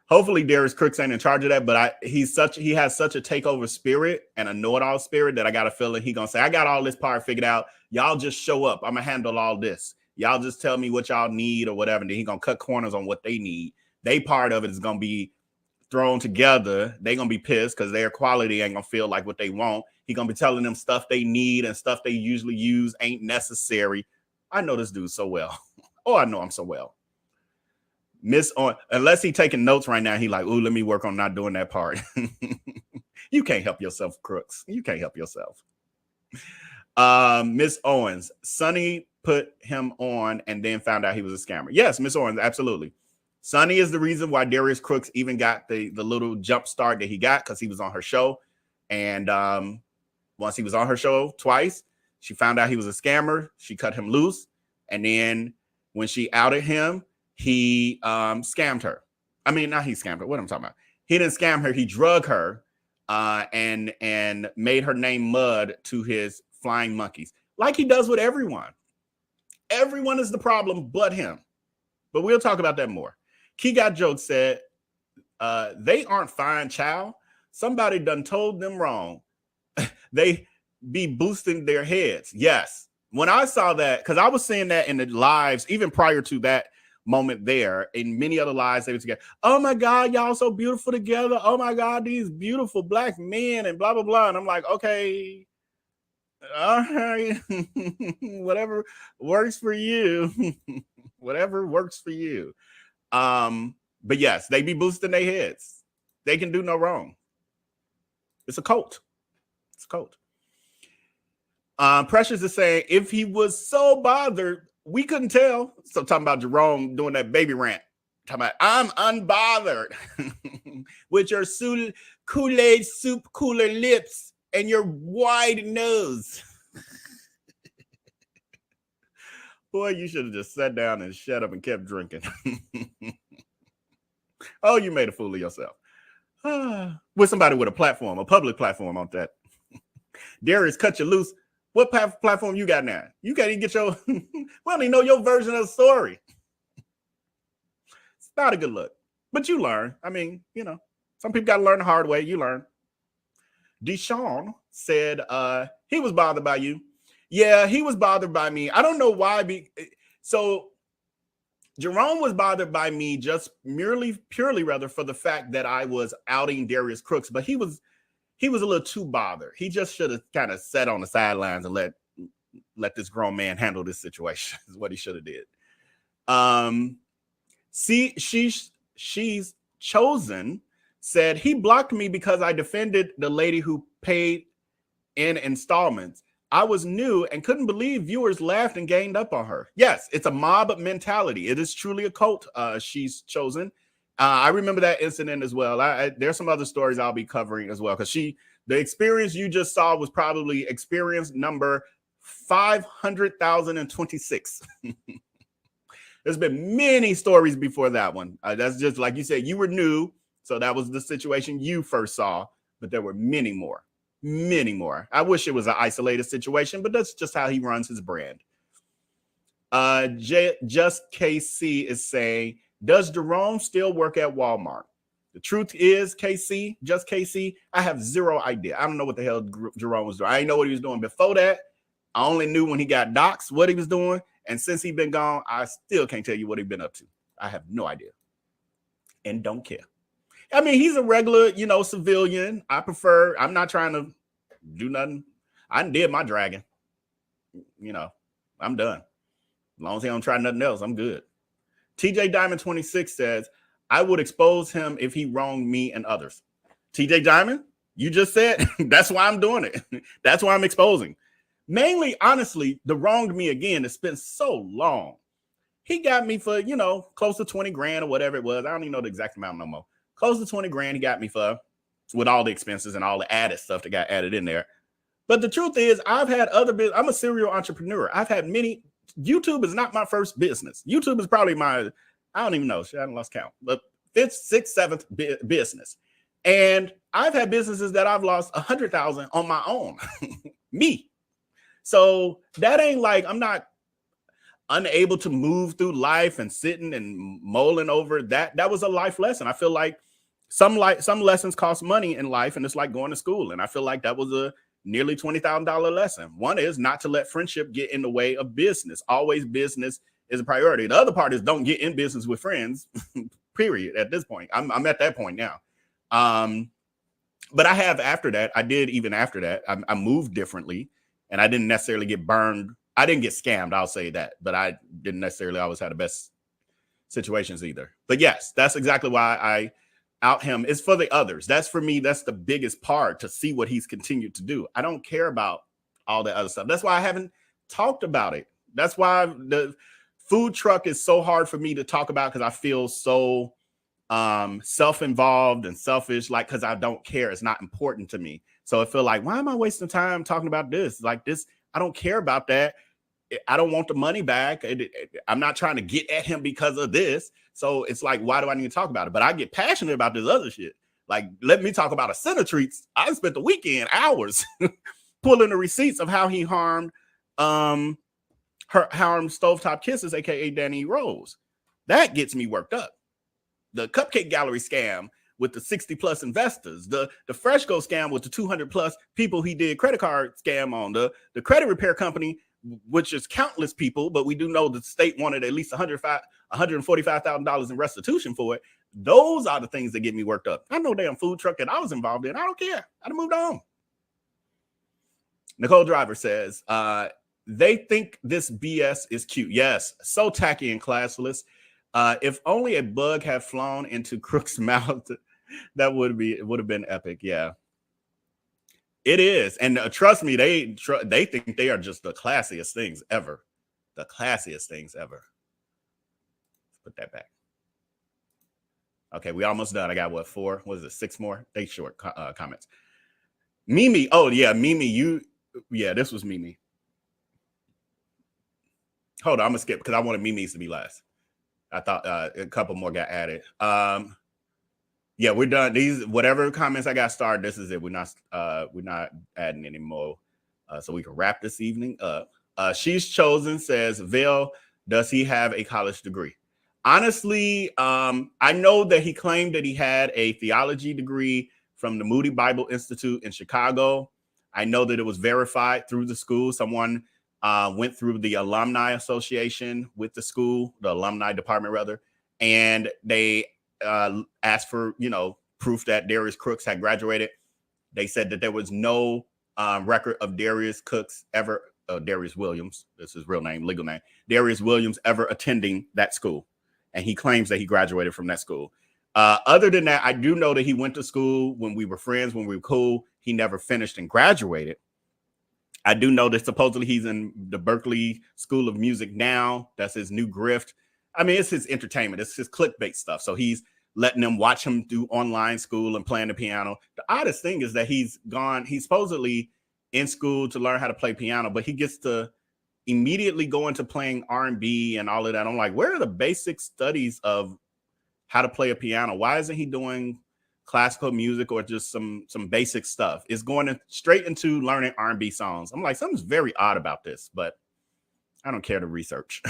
Hopefully Darius Crooks ain't in charge of that, but he has such a takeover spirit and a know-it-all spirit that I got a feeling he gonna say, I got all this part figured out. Y'all just show up. I'm gonna handle all this. Y'all just tell me what y'all need or whatever. And then he gonna cut corners on what they need. They part of it is gonna be thrown together. They gonna be pissed because their quality ain't gonna feel like what they want. He gonna be telling them stuff they need and stuff they usually use ain't necessary. I know this dude so well. Oh, I know him so well. Unless he taking notes right now, he like, ooh, let me work on not doing that part. You can't help yourself, Crooks. You can't help yourself. Miss Owens, Sonny put him on and then found out he was a scammer. Yes, Miss Owens, absolutely. Sonny is the reason why Darius Crooks even got the little jump start that he got because he was on her show. And once he was on her show twice, she found out he was a scammer. She cut him loose. And then when she outed him, he scammed her. I mean, not he scammed her. What am I talking about? He didn't scam her. He drug her and made her name mud to his flying monkeys, like he does with everyone. Everyone is the problem but him. But we'll talk about that more. Key Got Jokes said, they aren't fine, child. Somebody done told them wrong. They be boosting their heads. Yes. When I saw that, because I was seeing that in the lives, even prior to that moment there, in many other lives, they were together. Oh my God, y'all so beautiful together. Oh my God, these beautiful black men and blah, blah, blah. And I'm like, okay, all right, whatever works for you. Whatever works for you. But yes, they be boosting their heads. They can do no wrong. It's a cult. It's a cult. Precious is saying, if he was so bothered, we couldn't tell. So talking about Jerome doing that baby rant. Talking about, I'm unbothered with your Kool-Aid soup cooler lips and your wide nose. Boy, you should have just sat down and shut up and kept drinking. Oh, you made a fool of yourself. with somebody with a platform, a public platform on that. Darius, cut you loose. What platform you got now? You can't even get your, we don't even know your version of the story. It's not a good look, but you learn. I mean, you know, some people got to learn the hard way. You learn. Deshaun said he was bothered by you. Yeah, he was bothered by me. I don't know why. So Jerome was bothered by me just purely rather for the fact that I was outing Darius Crooks, but he was a little too bothered. He just should have kind of sat on the sidelines and let this grown man handle this situation is what he should have did. She's chosen said he blocked me because I defended the lady who paid in installments. I was new and couldn't believe viewers laughed and ganged up on her. Yes, it's a mob mentality. It is truly a cult. She's chosen. I remember that incident as well. There's some other stories I'll be covering as well because the experience you just saw was probably experience number 500,026. There's been many stories before that one. That's just like you said, you were new, so that was the situation you first saw, but there were many more. Many more. I wish it was an isolated situation, but that's just how he runs his brand. Just KC is saying, does Jerome still work at Walmart? The truth is, just KC, I have zero idea. I don't know what the hell Jerome was doing. I didn't know what he was doing before that. I only knew when he got doxxed what he was doing. And since he's been gone, I still can't tell you what he's been up to. I have no idea and don't care. I mean, he's a regular, civilian. I'm not trying to do nothing. I did my dragon. I'm done. As long as he don't try nothing else, I'm good. TJ Diamond 26 says, I would expose him if he wronged me and others. TJ Diamond, you just said, that's why I'm doing it. That's why I'm exposing. Mainly, honestly, the wronged me again. It's been so long. He got me for, close to 20 grand or whatever it was. I don't even know the exact amount no more. Close to 20 grand he got me for, with all the expenses and all the added stuff that got added in there. But the truth is, I've had other business. I'm a serial entrepreneur. I've had many. YouTube is not my first business. YouTube is probably my, I don't even know. I haven't lost count. But 5th, 6th, 7th business. And I've had businesses that I've lost 100,000 on my own. Me. So that ain't like I'm not unable to move through life and sitting and mulling over that. That was a life lesson. I feel like some lessons cost money in life, and it's like going to school. And I feel like that was a nearly $20,000 lesson. One is not to let friendship get in the way of business. Always business is a priority. The other part is don't get in business with friends, period. At this point, I'm at that point now. But I have after that, I moved differently, and I didn't necessarily get burned. I didn't get scammed, I'll say that, but I didn't necessarily always have the best situations either. But yes, that's exactly why I out him. It's for the others. That's for me. That's the biggest part, to see what he's continued to do. I don't care about all the other stuff. That's why I haven't talked about it. That's why the food truck is so hard for me to talk about, because I feel so self-involved and selfish, like, because I don't care. It's not important to me. So I feel like, why am I wasting time talking about this? Like this, I don't care about that. I don't want the money back. I'm not trying to get at him because of this. So it's like, why do I need to talk about it? But I get passionate about this other shit. Like, let me talk about a center treats. I spent the weekend hours pulling the receipts of how he harmed Stovetop Kisses, aka Danny Rose. That gets me worked up. The Cupcake Gallery scam with the 60+ investors, the Freshco scam with the 200+ people he did credit card scam on, the credit repair company, which is countless people, but we do know the state wanted at least $145,000 in restitution for it. Those are the things that get me worked up. I know damn food truck that I was involved in. I don't care. I'd have moved on. Nicole Driver says, they think this BS is cute. Yes, so tacky and classless. If only a bug had flown into Crook's mouth, that would have been epic. Yeah. It is. And trust me, they think they are just the classiest things ever. The classiest things ever. Let's put that back. Okay, we almost done. I got what, 4? What is it, 6 more? They short comments. Mimi. Oh, yeah, Mimi. This was Mimi. Hold on, I'm going to skip because I wanted Mimi's to be last. I thought a couple more got added. Yeah, we're done. These whatever comments I got started, this is it. We're not adding any more. So we can wrap this evening up. She's chosen says, Vell, does he have a college degree? Honestly, I know that he claimed that he had a theology degree from the Moody Bible Institute in Chicago. I know that it was verified through the school. Someone went through the alumni association with the school, the alumni department rather, and they asked for, proof that Darius Crooks had graduated. They said that there was no record of Darius Cooks ever, Darius Williams, this is his real name, legal name, Darius Williams ever attending that school. And he claims that he graduated from that school. Other than that, I do know that he went to school when we were friends, when we were cool. He never finished and graduated. I do know that supposedly he's in the Berkeley School of Music now. That's his new grift. I mean, it's his entertainment. It's his clickbait stuff. So he's letting them watch him do online school and playing the piano. The oddest thing is that he's supposedly in school to learn how to play piano, but he gets to immediately go into playing R&B and all of that. I'm like, where are the basic studies of how to play a piano? Why isn't he doing classical music or just some basic stuff? It's going straight into learning R&B songs. I'm like, something's very odd about this, but I don't care to research.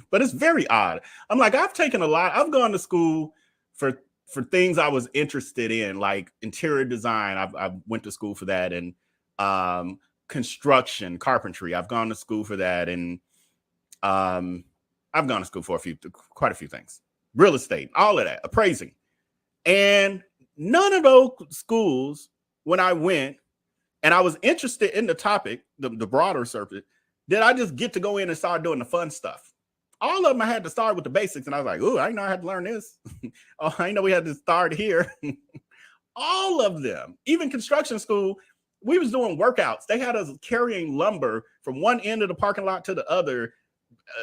But it's very odd. I'm like, I've gone to school for things I was interested in, like interior design. I went to school for that, and construction, carpentry. I've gone to school for that, and I've gone to school for quite a few things. Real estate, all of that, appraising. And none of those schools, when I went and I was interested in the topic, the broader surface, did I just get to go in and start doing the fun stuff. All of them, I had to start with the basics, and I was like, "Ooh, I didn't know I had to learn this. Oh, I know we had to start here." All of them, even construction school, we was doing workouts. They had us carrying lumber from one end of the parking lot to the other,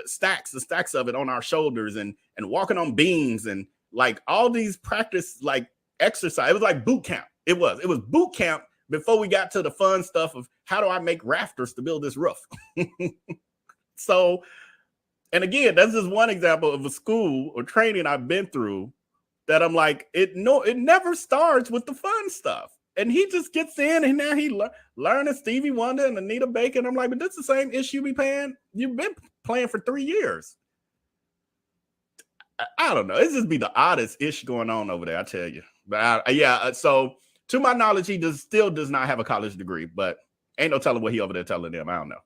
stacks of it on our shoulders, and walking on beams, and like all these practice like exercise. It was like boot camp. It was boot camp before we got to the fun stuff of how do I make rafters to build this roof. So, and again, that's just one example of a school or training I've been through that I'm like, it never starts with the fun stuff. And he just gets in, and now he learning Stevie Wonder and Anita Baker. I'm like, but that's the same issue be playing. You've been playing for 3 years. I don't know. It's just be the oddest ish going on over there, I tell you. But so to my knowledge, he still does not have a college degree, but ain't no telling what he over there telling them. I don't know.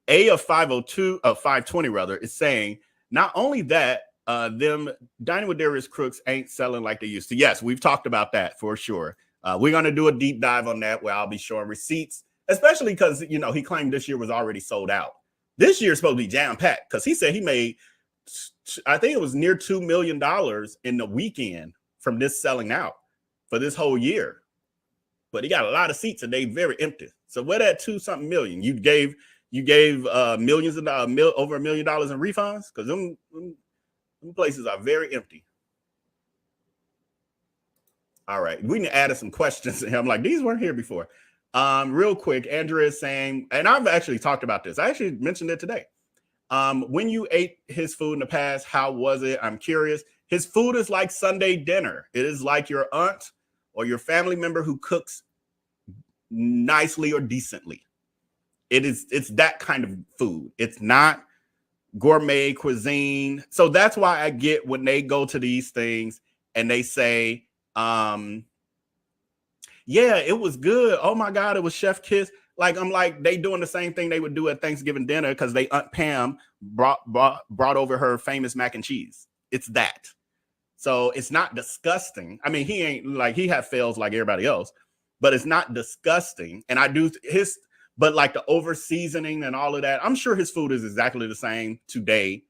A of 520 rather is saying not only that, them dining with Darius Crooks ain't selling like they used to. Yes, we've talked about that for sure. We're going to do a deep dive on that where I'll be showing receipts, especially because, he claimed this year was already sold out. This year is supposed to be jam-packed because he said he made, I think it was near $2 million in the weekend from this selling out for this whole year. But he got a lot of seats and they very empty. So where that 2-something million? You gave millions of over $1 million in refunds? Because them places are very empty. All right, we added some questions. I'm like, these weren't here before. Real quick, Andrea is saying, and I've actually talked about this. I actually mentioned it today. When you ate his food in the past, how was it? I'm curious. His food is like Sunday dinner. It is like your aunt or your family member who cooks nicely or decently. It's that kind of food. It's not gourmet cuisine. So that's why I get when they go to these things and they say, yeah, it was good. Oh my God, it was Chef Kiss. Like, I'm like, they doing the same thing they would do at Thanksgiving dinner because they Aunt Pam brought over her famous mac and cheese. It's that. So it's not disgusting. I mean, he ain't like, he had fails like everybody else, but it's not disgusting. And I do but like the over seasoning and all of that, I'm sure his food is exactly the same today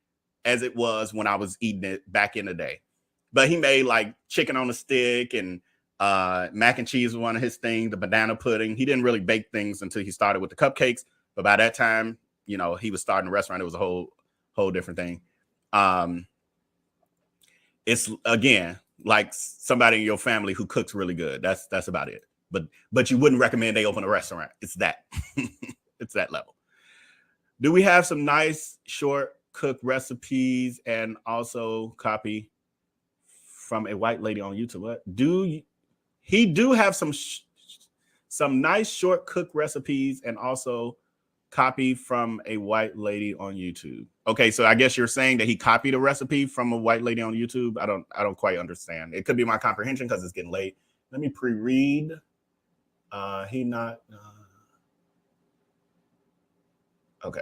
as it was when I was eating it back in the day. But he made like chicken on a stick and mac and cheese was one of his things, the banana pudding. He didn't really bake things until he started with the cupcakes. But by that time, he was starting a restaurant. It was a whole different thing. It's again, like somebody in your family who cooks really good. That's about it. But you wouldn't recommend they open a restaurant. It's that. It's that level. Do we have some nice short cook recipes and also copy from a white lady on YouTube. What he do have some nice short cook recipes and also copy from a white lady on YouTube. Okay, so I guess you're saying that he copied a recipe from a white lady on YouTube. I don't quite understand. It could be my comprehension because it's getting late. Let me pre-read. Okay.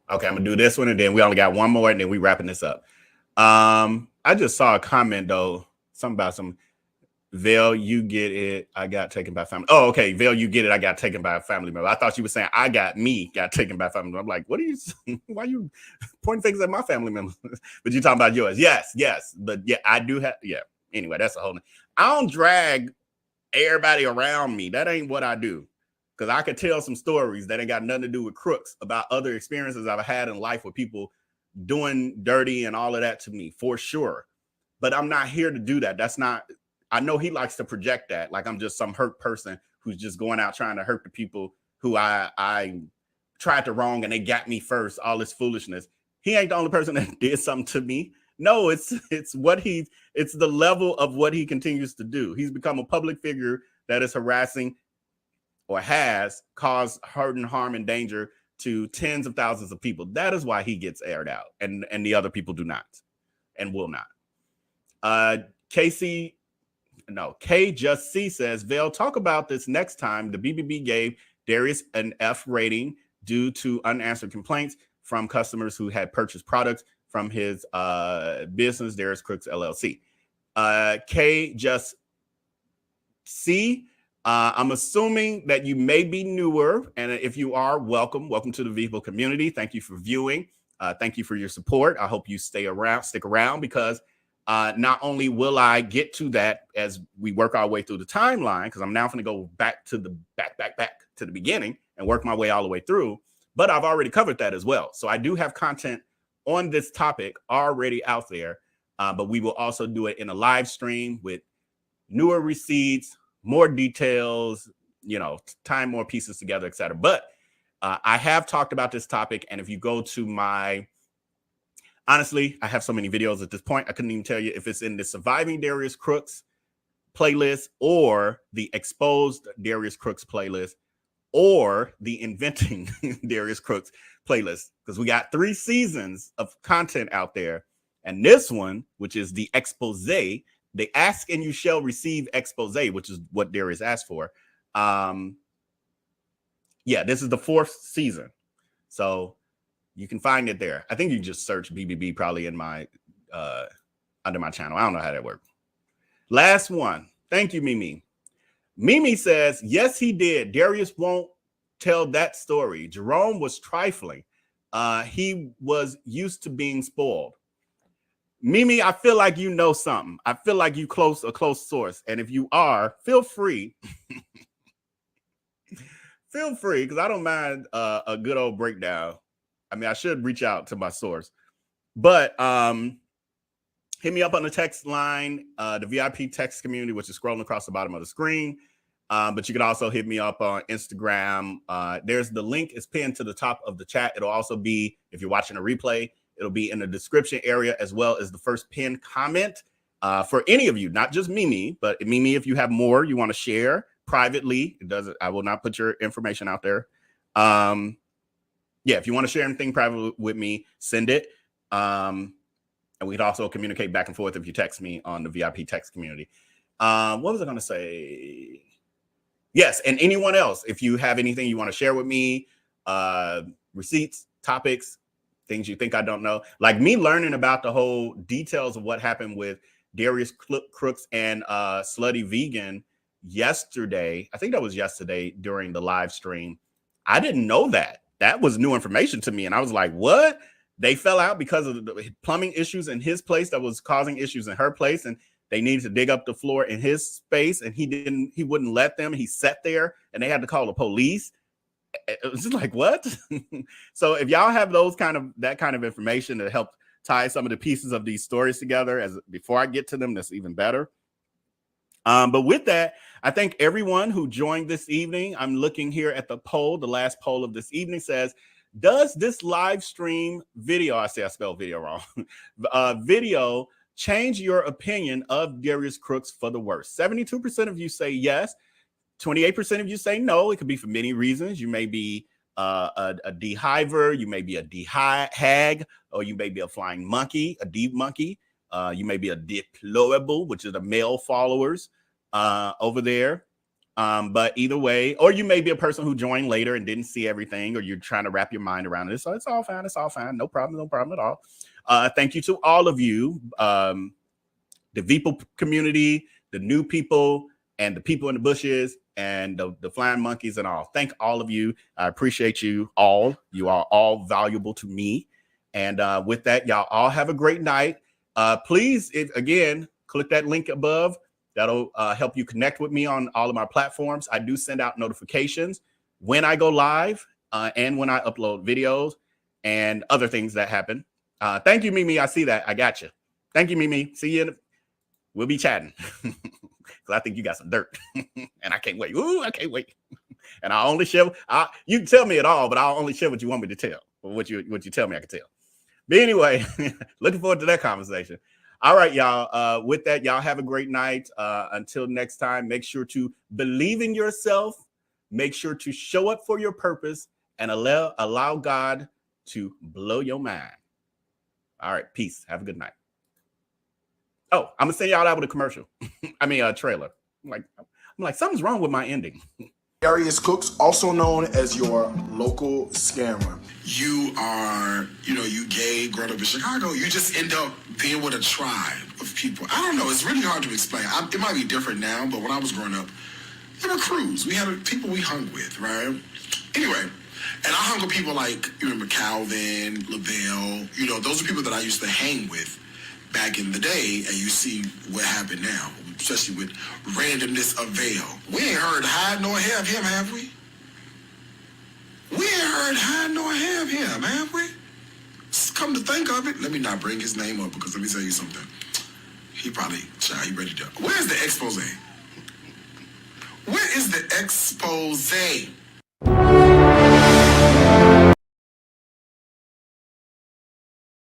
Okay, I'm gonna do this one and then we only got one more and then we wrapping this up. I just saw a comment though, something about some Vell, you get it. I got taken by family. Oh, okay. Vell, you get it. I got taken by a family member. I thought you were saying I got taken by a family member. I'm like, what are you? Why are you pointing fingers at my family members? But you're talking about yours. Yes. But yeah, I do have. Yeah. Anyway, that's a whole. I don't drag everybody around me. That ain't what I do. Because I could tell some stories that ain't got nothing to do with crooks about other experiences I've had in life with people doing dirty and all of that to me, for sure. But I'm not here to do that. That's not. I know he likes to project that like I'm just some hurt person who's just going out trying to hurt the people who I tried to wrong and they got me first, all this foolishness. He ain't the only person that did something to me. No, it's the level of what he continues to do. He's become a public figure that is harassing or has caused hurt and harm and danger to tens of thousands of people. That is why he gets aired out and the other people do not and will not. K Just C says, Vell, talk about this next time the BBB gave Darius an F rating due to unanswered complaints from customers who had purchased products from his business, Darius Cooks LLC. K Just C, I'm assuming that you may be newer, and if you are, welcome to the Vivo community. Thank you for viewing. Thank you for your support. I hope you stick around because not only will I get to that as we work our way through the timeline, because I'm now going to go back to the back to the beginning and work my way all the way through, but I've already covered that as well. So I do have content on this topic already out there, but we will also do it in a live stream with newer receipts, more details, tying more pieces together, etc. But I have talked about this topic, and if you go to honestly, I have so many videos at this point, I couldn't even tell you if it's in the Surviving Darius Crooks playlist or the Exposed Darius Crooks playlist or the Inventing Darius Crooks playlist, because we got 3 seasons of content out there. And this one, which is the expose, the ask and you shall receive expose, which is what Darius asked for. This is the 4th season. So you can find it there. I think you just search BBB probably in my under my channel. I don't know how that works. Last one. Thank you, Mimi. Mimi says, yes, he did. Darius won't tell that story. Jerome was trifling. He was used to being spoiled. Mimi, I feel like you know something. I feel like you a close source. And if you are, feel free. Feel free, because I don't mind a good old breakdown. I mean, I should reach out to my source, but hit me up on the text line, the VIP text community, which is scrolling across the bottom of the screen. But you can also hit me up on Instagram. There's the link is pinned to the top of the chat. It'll also be, if you're watching a replay, it'll be in the description area as well as the first pinned comment for any of you, not just Mimi, but Mimi, if you have more you want to share privately, I will not put your information out there. If you want to share anything private with me, send it. And we can also communicate back and forth if you text me on the VIP text community. What was I going to say? Yes, and anyone else, if you have anything you want to share with me, receipts, topics, things you think I don't know, like me learning about the whole details of what happened with Darius Crooks and Slutty Vegan yesterday. I think that was yesterday during the live stream. I didn't know that. That was new information to me. And I was like, what? They fell out because of the plumbing issues in his place that was causing issues in her place. And they needed to dig up the floor in his space. And he wouldn't let them. He sat there and they had to call the police. It was just like, what? So if y'all have that kind of information to help tie some of the pieces of these stories together before I get to them, that's even better. But with that, I thank everyone who joined this evening. I'm looking here at the poll. The last poll of this evening says does this live stream video, I spelled video wrong, video change your opinion of Darius Crooks for the worse? 72% of you say yes. 28% of you say no. It could be for many reasons. You may be a dehiver, you may be a hag, or you may be a flying monkey, a deep monkey. You may be a deplorable, which is the male followers over there. But either way, or you may be a person who joined later and didn't see everything, or you're trying to wrap your mind around it. So it's all fine. It's all fine. No problem at all. Thank you to all of you, the Veeple community, the new people, and the people in the bushes, and the flying monkeys and all. Thank all of you. I appreciate you all. You are all valuable to me. And with that, y'all all have a great night. Please, again, click that link above. That'll help you connect with me on all of my platforms. I do send out notifications when I go live and when I upload videos and other things that happen. Thank you, Mimi. I see that. I got you. Thank you, Mimi. See you. We'll be chatting. Because I think you got some dirt. And I can't wait. Ooh, I can't wait. And I only share. You can tell me it all, but I'll only share what you want me to tell. Or what you tell me I can tell. But anyway, looking forward to that conversation. All right, y'all. With that, y'all have a great night. Until next time, make sure to believe in yourself. Make sure to show up for your purpose and allow God to blow your mind. All right, peace. Have a good night. Oh, I'm gonna send y'all out with a commercial. I mean, a trailer. I'm like, something's wrong with my ending. Darius Cooks, also known as your local scammer. You are, you gay, growing up in Chicago, you just end up being with a tribe of people. I don't know, it's really hard to explain. It might be different now, but when I was growing up, there were crews. We had people we hung with, right? Anyway, and I hung with people like, McAlvin, Lavelle, those are people that I used to hang with back in the day, and you see what happened now, especially with randomness of Vell. We ain't heard hide nor have him, have we? We ain't heard hide nor have him, have we? Come to think of it, let me not bring his name up, because let me tell you something. He probably, he ready to. Where's the expose? Where is the expose?